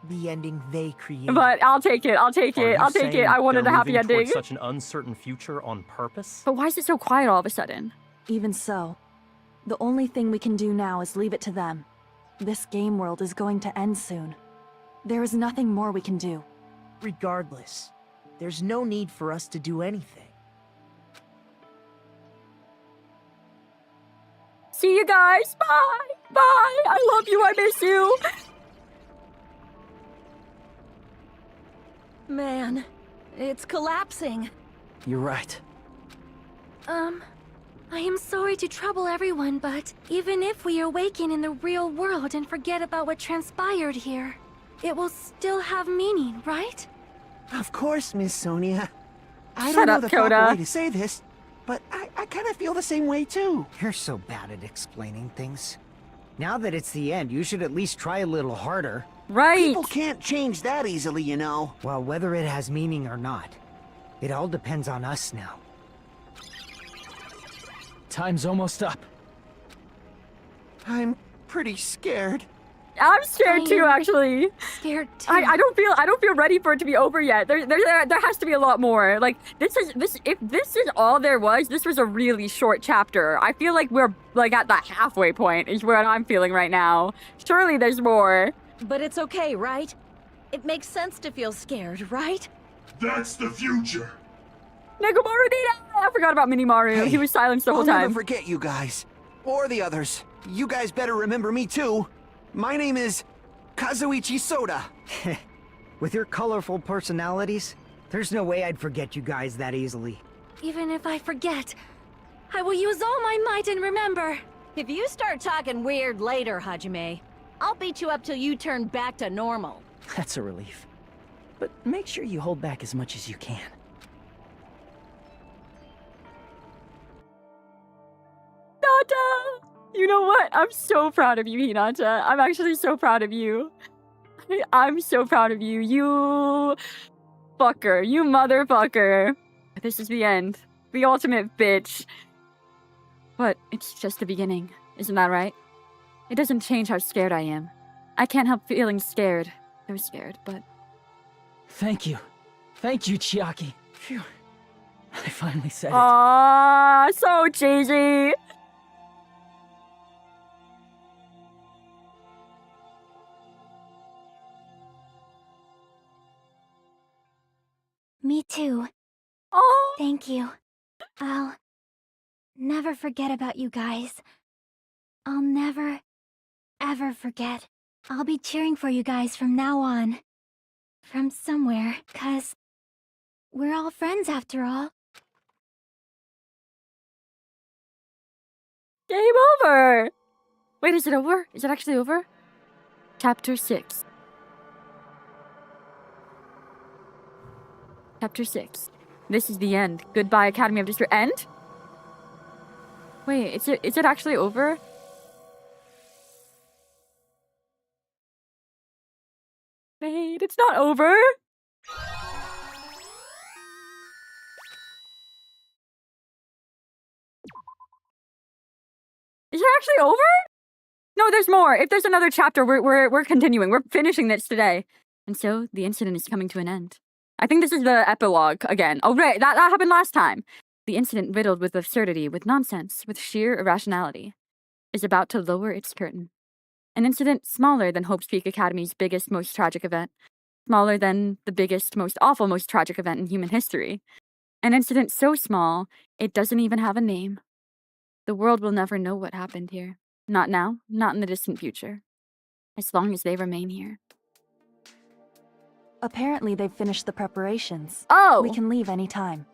Speaker 3: the ending they created.
Speaker 1: But I'll take it. I'll take it. I'll take it. I wanted a happy
Speaker 15: They're moving
Speaker 1: ending.
Speaker 15: towards such an uncertain future on purpose?
Speaker 1: But why is it so quiet all of a sudden?
Speaker 14: Even so, the only thing we can do now is leave it to them. This game world is going to end soon. There is nothing more we can do.
Speaker 3: Regardless, there's no need for us to do anything.
Speaker 1: See you guys. Bye. Bye. I love you. I miss you.
Speaker 8: Man, it's collapsing.
Speaker 7: You're right.
Speaker 13: I am sorry to trouble everyone, but even if we awaken in the real world and forget about what transpired here, it will still have meaning, right?
Speaker 6: Of course, Miss Sonia. I
Speaker 1: Shut
Speaker 6: don't know
Speaker 1: up,
Speaker 6: the proper
Speaker 1: Coda.
Speaker 6: way to say this, but I kind of feel the same way too.
Speaker 9: You're so bad at explaining things. Now that it's the end, you should at least try a little harder.
Speaker 1: Right.
Speaker 6: People can't change that easily, you know.
Speaker 9: Well, whether it has meaning or not, it all depends on us now.
Speaker 7: Time's almost up.
Speaker 6: I'm pretty scared.
Speaker 1: I'm scared too, actually.
Speaker 8: Scared too.
Speaker 1: I don't feel ready for it to be over yet. There has to be a lot more. Like if this is all there was, this was a really short chapter. I feel like we're like at the halfway point is what I'm feeling right now. Surely there's more.
Speaker 8: But it's okay, right? It makes sense to feel scared, right?
Speaker 19: That's the future.
Speaker 1: Nekomaru Data! I forgot about Minimaru.
Speaker 6: Hey,
Speaker 1: He was silenced the whole
Speaker 6: I'll
Speaker 1: time.
Speaker 6: never forget you guys. Or the others. You guys better remember me too. My name is Kazuichi Soda.
Speaker 9: With your colorful personalities, there's no way I'd forget you guys that easily.
Speaker 8: Even if I forget, I will use all my might and remember.
Speaker 18: If you start talking weird later, Hajime, I'll beat you up till you turn back to normal.
Speaker 7: That's a relief. But make sure you hold back as much as you can.
Speaker 1: Hinata! You know what? I'm so proud of you, Hinata. I'm actually so proud of you. I'm so proud of you. You fucker. You motherfucker. This is the end. The ultimate bitch. But it's just the beginning. Isn't that right? It doesn't change how scared I am. I can't help feeling scared. I was scared, but...
Speaker 7: Thank you. Thank you, Chiaki. Phew. I finally said it.
Speaker 1: Aww, so cheesy.
Speaker 13: Me too.
Speaker 1: Oh.
Speaker 13: Thank you. I'll never forget about you guys. I'll never, ever forget. I'll be cheering for you guys from now on. From somewhere, 'cause we're all friends after all.
Speaker 1: Game over! Wait, is it over? Is it actually over? Chapter 6. Chapter 6. This is the end. Goodbye, Academy of Despair. End? Wait, is it actually over? Wait, it's not over? Is it actually over? No, there's more. If there's another chapter, we're continuing. We're finishing this today. And so the incident is coming to an end. I think this is the epilogue again. Oh, right, that happened last time. The incident, riddled with absurdity, with nonsense, with sheer irrationality, is about to lower its curtain. An incident smaller than Hope's Peak Academy's biggest, most tragic event. Smaller than the biggest, most awful, most tragic event in human history. An incident so small, it doesn't even have a name. The world will never know what happened here. Not now, not in the distant future. As long as they remain here.
Speaker 14: Apparently they've finished the preparations.
Speaker 1: Oh!
Speaker 14: We can leave any time.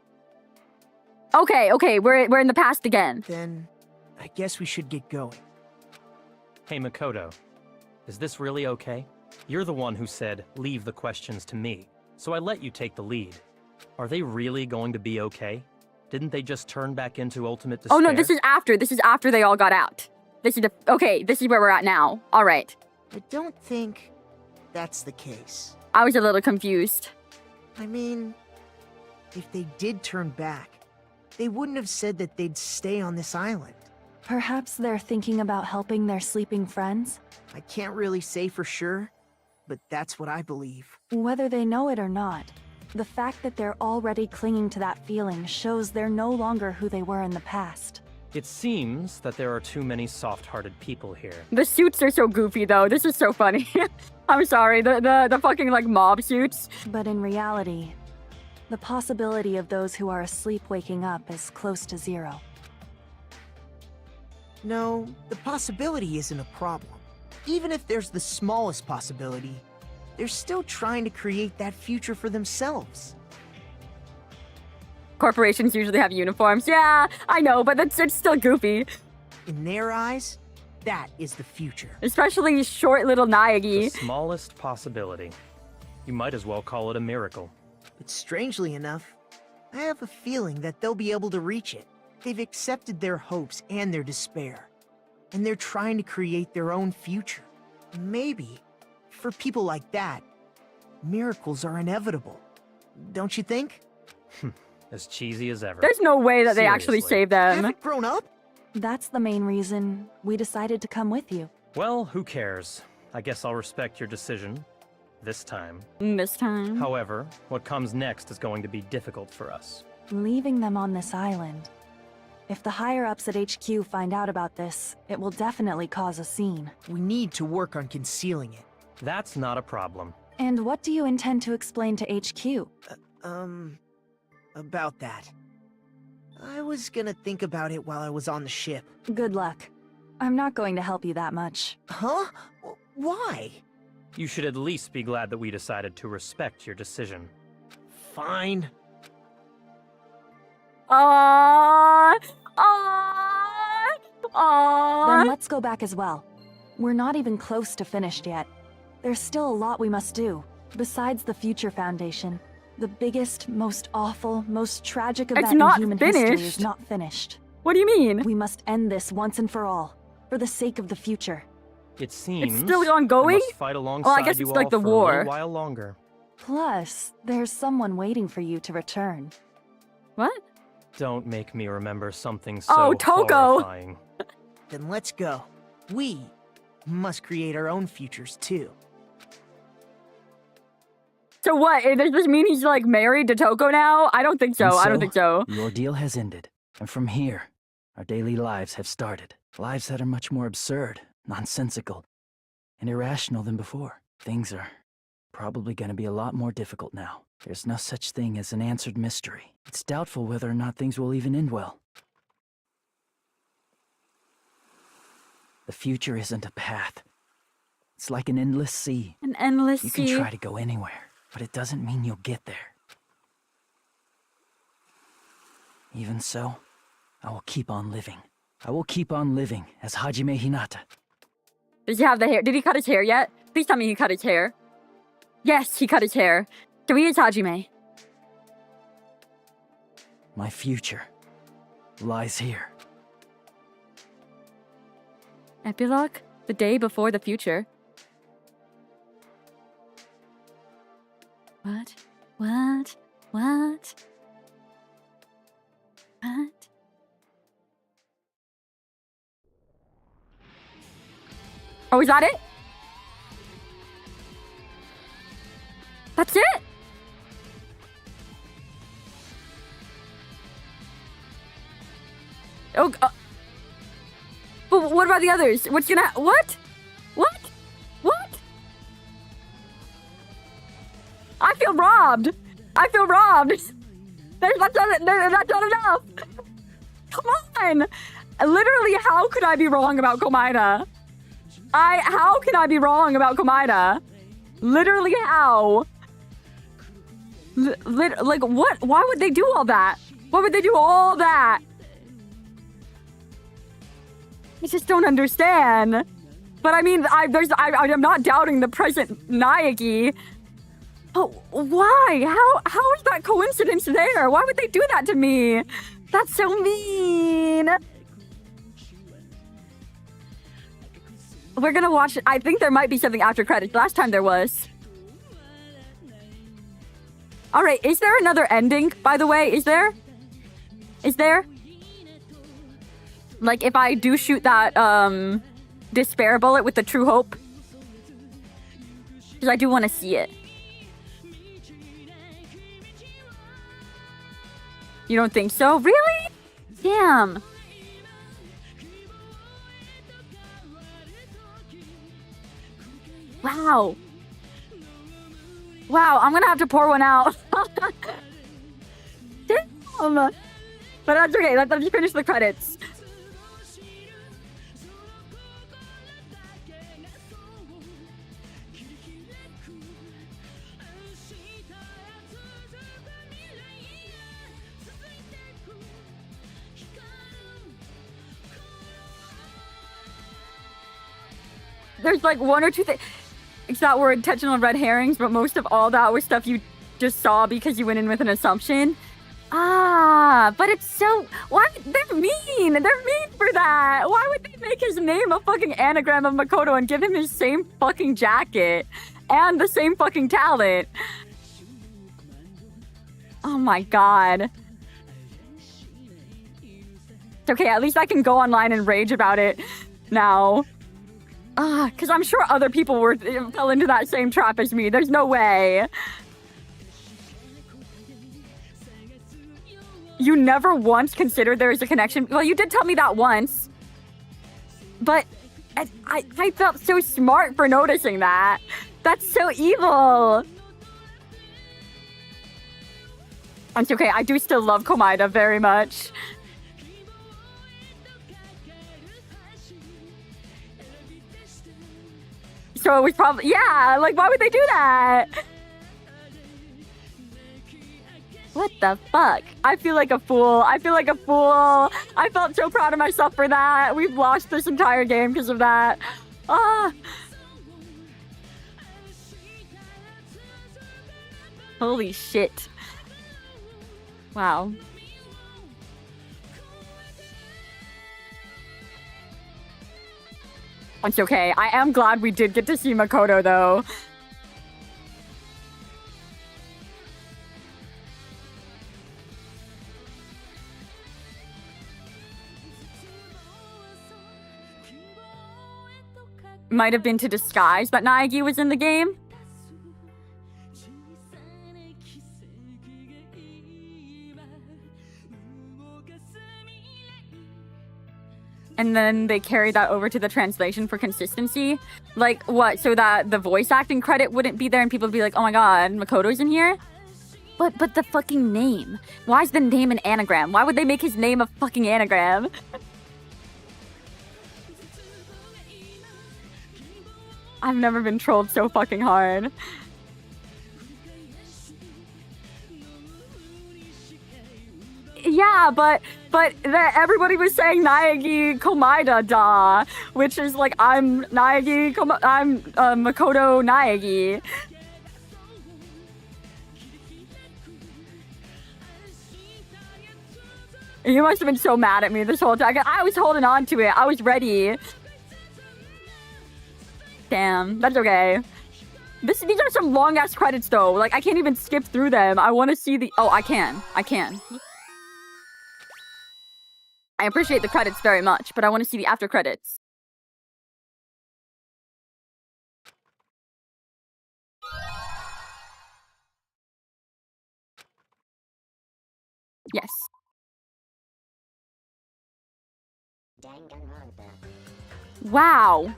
Speaker 1: Okay, we're in the past again.
Speaker 3: Then, I guess we should get going.
Speaker 15: Hey, Makoto. Is this really okay? You're the one who said, leave the questions to me. So I let you take the lead. Are they really going to be okay? Didn't they just turn back into ultimate despair?
Speaker 1: Oh no, this is after they all got out. This is where we're at now. All right.
Speaker 3: I don't think that's the case.
Speaker 1: I was a little confused.
Speaker 3: I mean, if they did turn back, they wouldn't have said that they'd stay on this island.
Speaker 14: Perhaps they're thinking about helping their sleeping friends?
Speaker 3: I can't really say for sure, but that's what I believe.
Speaker 14: Whether they know it or not, the fact that they're already clinging to that feeling shows they're no longer who they were in the past.
Speaker 15: It seems that there are too many soft-hearted people here.
Speaker 1: The suits are so goofy though. This is so funny. I'm sorry, the fucking like mob suits.
Speaker 14: But in reality, the possibility of those who are asleep waking up is close to zero.
Speaker 3: No, the possibility isn't a problem. Even if there's the smallest possibility, they're still trying to create that future for themselves.
Speaker 1: Corporations usually have uniforms. Yeah, I know, but it's still goofy.
Speaker 3: In their eyes, that is the future.
Speaker 1: Especially short little Naegi.
Speaker 15: The smallest possibility. You might as well call it a miracle.
Speaker 3: But strangely enough, I have a feeling that they'll be able to reach it. They've accepted their hopes and their despair, and they're trying to create their own future. Maybe, for people like that, miracles are inevitable. Don't you think?
Speaker 15: As cheesy as ever.
Speaker 1: There's no way that they actually save them.
Speaker 3: Haven't grown up?
Speaker 14: That's the main reason we decided to come with you.
Speaker 15: Well, who cares? I guess I'll respect your decision. This time.
Speaker 1: This time.
Speaker 15: However, what comes next is going to be difficult for us.
Speaker 14: Leaving them on this island. If the higher-ups at HQ find out about this, it will definitely cause a scene.
Speaker 3: We need to work on concealing it.
Speaker 15: That's not a problem.
Speaker 14: And what do you intend to explain to HQ?
Speaker 3: About that. I was gonna think about it while I was on the ship.
Speaker 14: Good luck. I'm not going to help you that much.
Speaker 3: Huh? Why?
Speaker 15: You should at least be glad that we decided to respect your decision.
Speaker 3: Fine.
Speaker 14: Then let's go back as well. We're not even close to finished yet. There's still a lot we must do. Besides the Future Foundation, the biggest, most awful, most tragic event in human history is not finished.
Speaker 1: What do you mean?
Speaker 14: We must end this once and for all, for the sake of the future.
Speaker 15: It seems
Speaker 1: it's still ongoing?
Speaker 15: I must fight alongside
Speaker 1: well, I guess
Speaker 15: you
Speaker 1: it's like
Speaker 15: all
Speaker 1: the
Speaker 15: for
Speaker 1: war.
Speaker 15: a little while longer.
Speaker 14: Plus, there's someone waiting for you to return.
Speaker 1: What?
Speaker 15: Don't make me remember something so
Speaker 1: Toko!
Speaker 15: horrifying.
Speaker 3: Then let's go. We must create our own futures too.
Speaker 1: So what? Does this mean he's like married to Toko now? I don't think so.
Speaker 7: And
Speaker 1: I don't think so.
Speaker 7: The ordeal has ended. And from here, our daily lives have started. Lives that are much more absurd, nonsensical, and irrational than before. Things are probably going to be a lot more difficult now. There's no such thing as an answered mystery. It's doubtful whether or not things will even end well. The future isn't a path. It's like an endless sea.
Speaker 1: An endless sea.
Speaker 7: You can try to go anywhere, but it doesn't mean you'll get there. Even so, I will keep on living. I will keep on living as Hajime Hinata.
Speaker 1: Does he have the hair? Did he cut his hair yet? Please tell me he cut his hair. Yes, he cut his hair. So he is Hajime.
Speaker 7: My future lies here.
Speaker 1: Epilogue? The day before the future. What? What? What? What? Oh, is that it? That's it? Oh, but what about the others? What's gonna... What? What? What? I feel robbed. I feel robbed. That's not enough. Come on. Literally, how could I be wrong about Komaeda? How can I be wrong about Komaeda? Literally, how? Like, what? Why would they do all that? Why would they do all that? I just don't understand. But I mean, I'm not doubting the present Naegi. But why? How is that coincidence there? Why would they do that to me? That's so mean. We're gonna watch it. I think there might be something after credits. Last time there was. Alright, is there another ending, by the way? Is there? Is there? Like, if I do shoot that, despair bullet with the true hope? Because I do want to see it. You don't think so? Really? Damn. Wow. Wow, I'm gonna have to pour one out. Damn. But that's okay. Let's just finish the credits. There's like one or two things that were intentional red herrings, but most of all that was stuff you just saw because you went in with an assumption. But it's so... Why? They're mean! They're mean for that! Why would they make his name a fucking anagram of Makoto and give him his same fucking jacket? And the same fucking talent? Oh my god. It's okay, at least I can go online and rage about it now. Because I'm sure other people fell into that same trap as me. There's no way. You never once considered there is a connection. Well, you did tell me that once. But I felt so smart for noticing that. That's so evil. It's okay. I do still love Komaeda very much. So it was probably, yeah, like, why would they do that? What the fuck? I feel like a fool. I feel like a fool. I felt so proud of myself for that. We've lost this entire game because of that. Holy shit. Wow. It's okay. I am glad we did get to see Makoto, though. Might have been to disguise that Naegi was in the game. And then they carry that over to the translation for consistency. Like, what? So that the voice acting credit wouldn't be there and people would be like, oh my god, Makoto's in here? But the fucking name. Why is the name an anagram? Why would they make his name a fucking anagram? I've never been trolled so fucking hard. Yeah, but everybody was saying Naegi Komaeda da, which is like I'm Makoto Naegi. You must have been so mad at me this whole time. I was holding on to it. I was ready. Damn, that's okay. These are some long ass credits though. Like I can't even skip through them. I want to see the. Oh, I can. I appreciate the credits very much, but I want to see the after credits. Yes. Wow.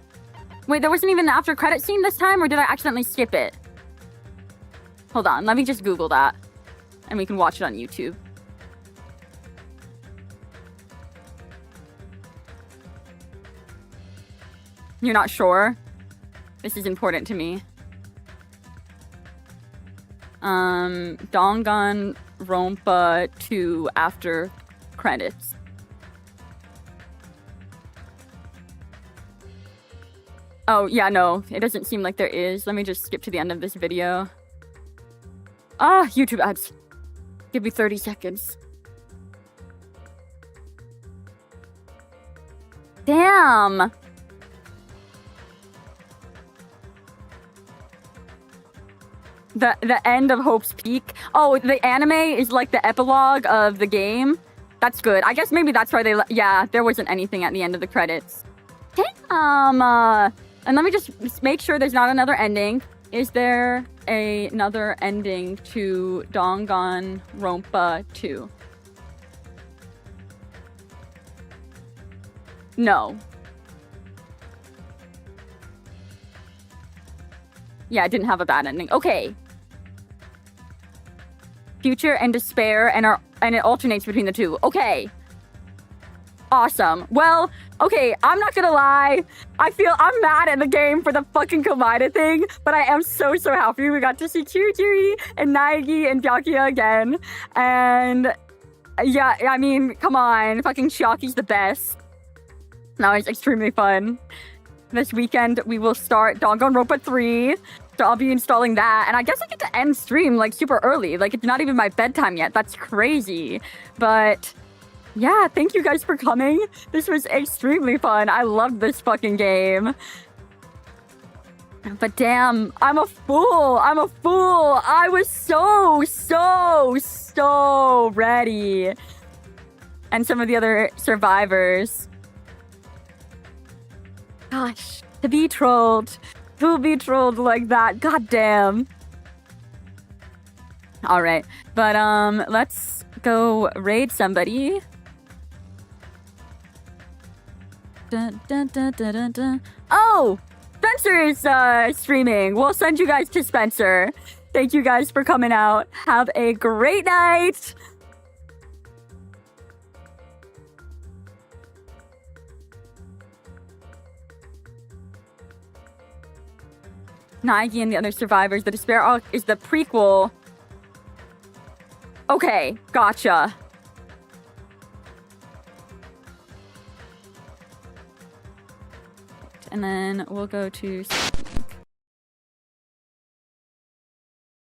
Speaker 1: Wait, there wasn't even an after credit scene this time, or did I accidentally skip it? Hold on, let me just Google that. And we can watch it on YouTube. You're not sure? This is important to me. Danganronpa 2 after credits. Oh, yeah, no. It doesn't seem like there is. Let me just skip to the end of this video. YouTube ads. Give me 30 seconds. Damn! The end of Hope's Peak. Oh, the anime is like the epilogue of the game. That's good. I guess maybe that's why they... Yeah, there wasn't anything at the end of the credits. Damn! And let me just make sure there's not another ending. Is there another ending to Danganronpa 2? No. Yeah, it didn't have a bad ending. Okay. Future and despair, and it alternates between the two. Okay. Awesome. Well, okay, I'm not gonna lie. I'm mad at the game for the fucking Komaeda thing, but I am so happy we got to see Kirigiri and Naegi and Byakuya again. And yeah, I mean, come on, fucking Chiaki's the best. That was extremely fun. This weekend, we will start Danganronpa 3. So I'll be installing that. And I guess I get to end stream, like, super early. Like, it's not even my bedtime yet. That's crazy. But, yeah, thank you guys for coming. This was extremely fun. I loved this fucking game. But damn, I'm a fool. I was so ready. And some of the other survivors. Gosh, To be trolled. To be trolled like that. God damn. Alright. But, let's go raid somebody. Dun, dun, dun, dun, dun, dun. Oh! Spencer is streaming. We'll send you guys to Spencer. Thank you guys for coming out. Have a great night. Nike and the other survivors. The Despair Arc is the prequel. Okay, gotcha. And then we'll go to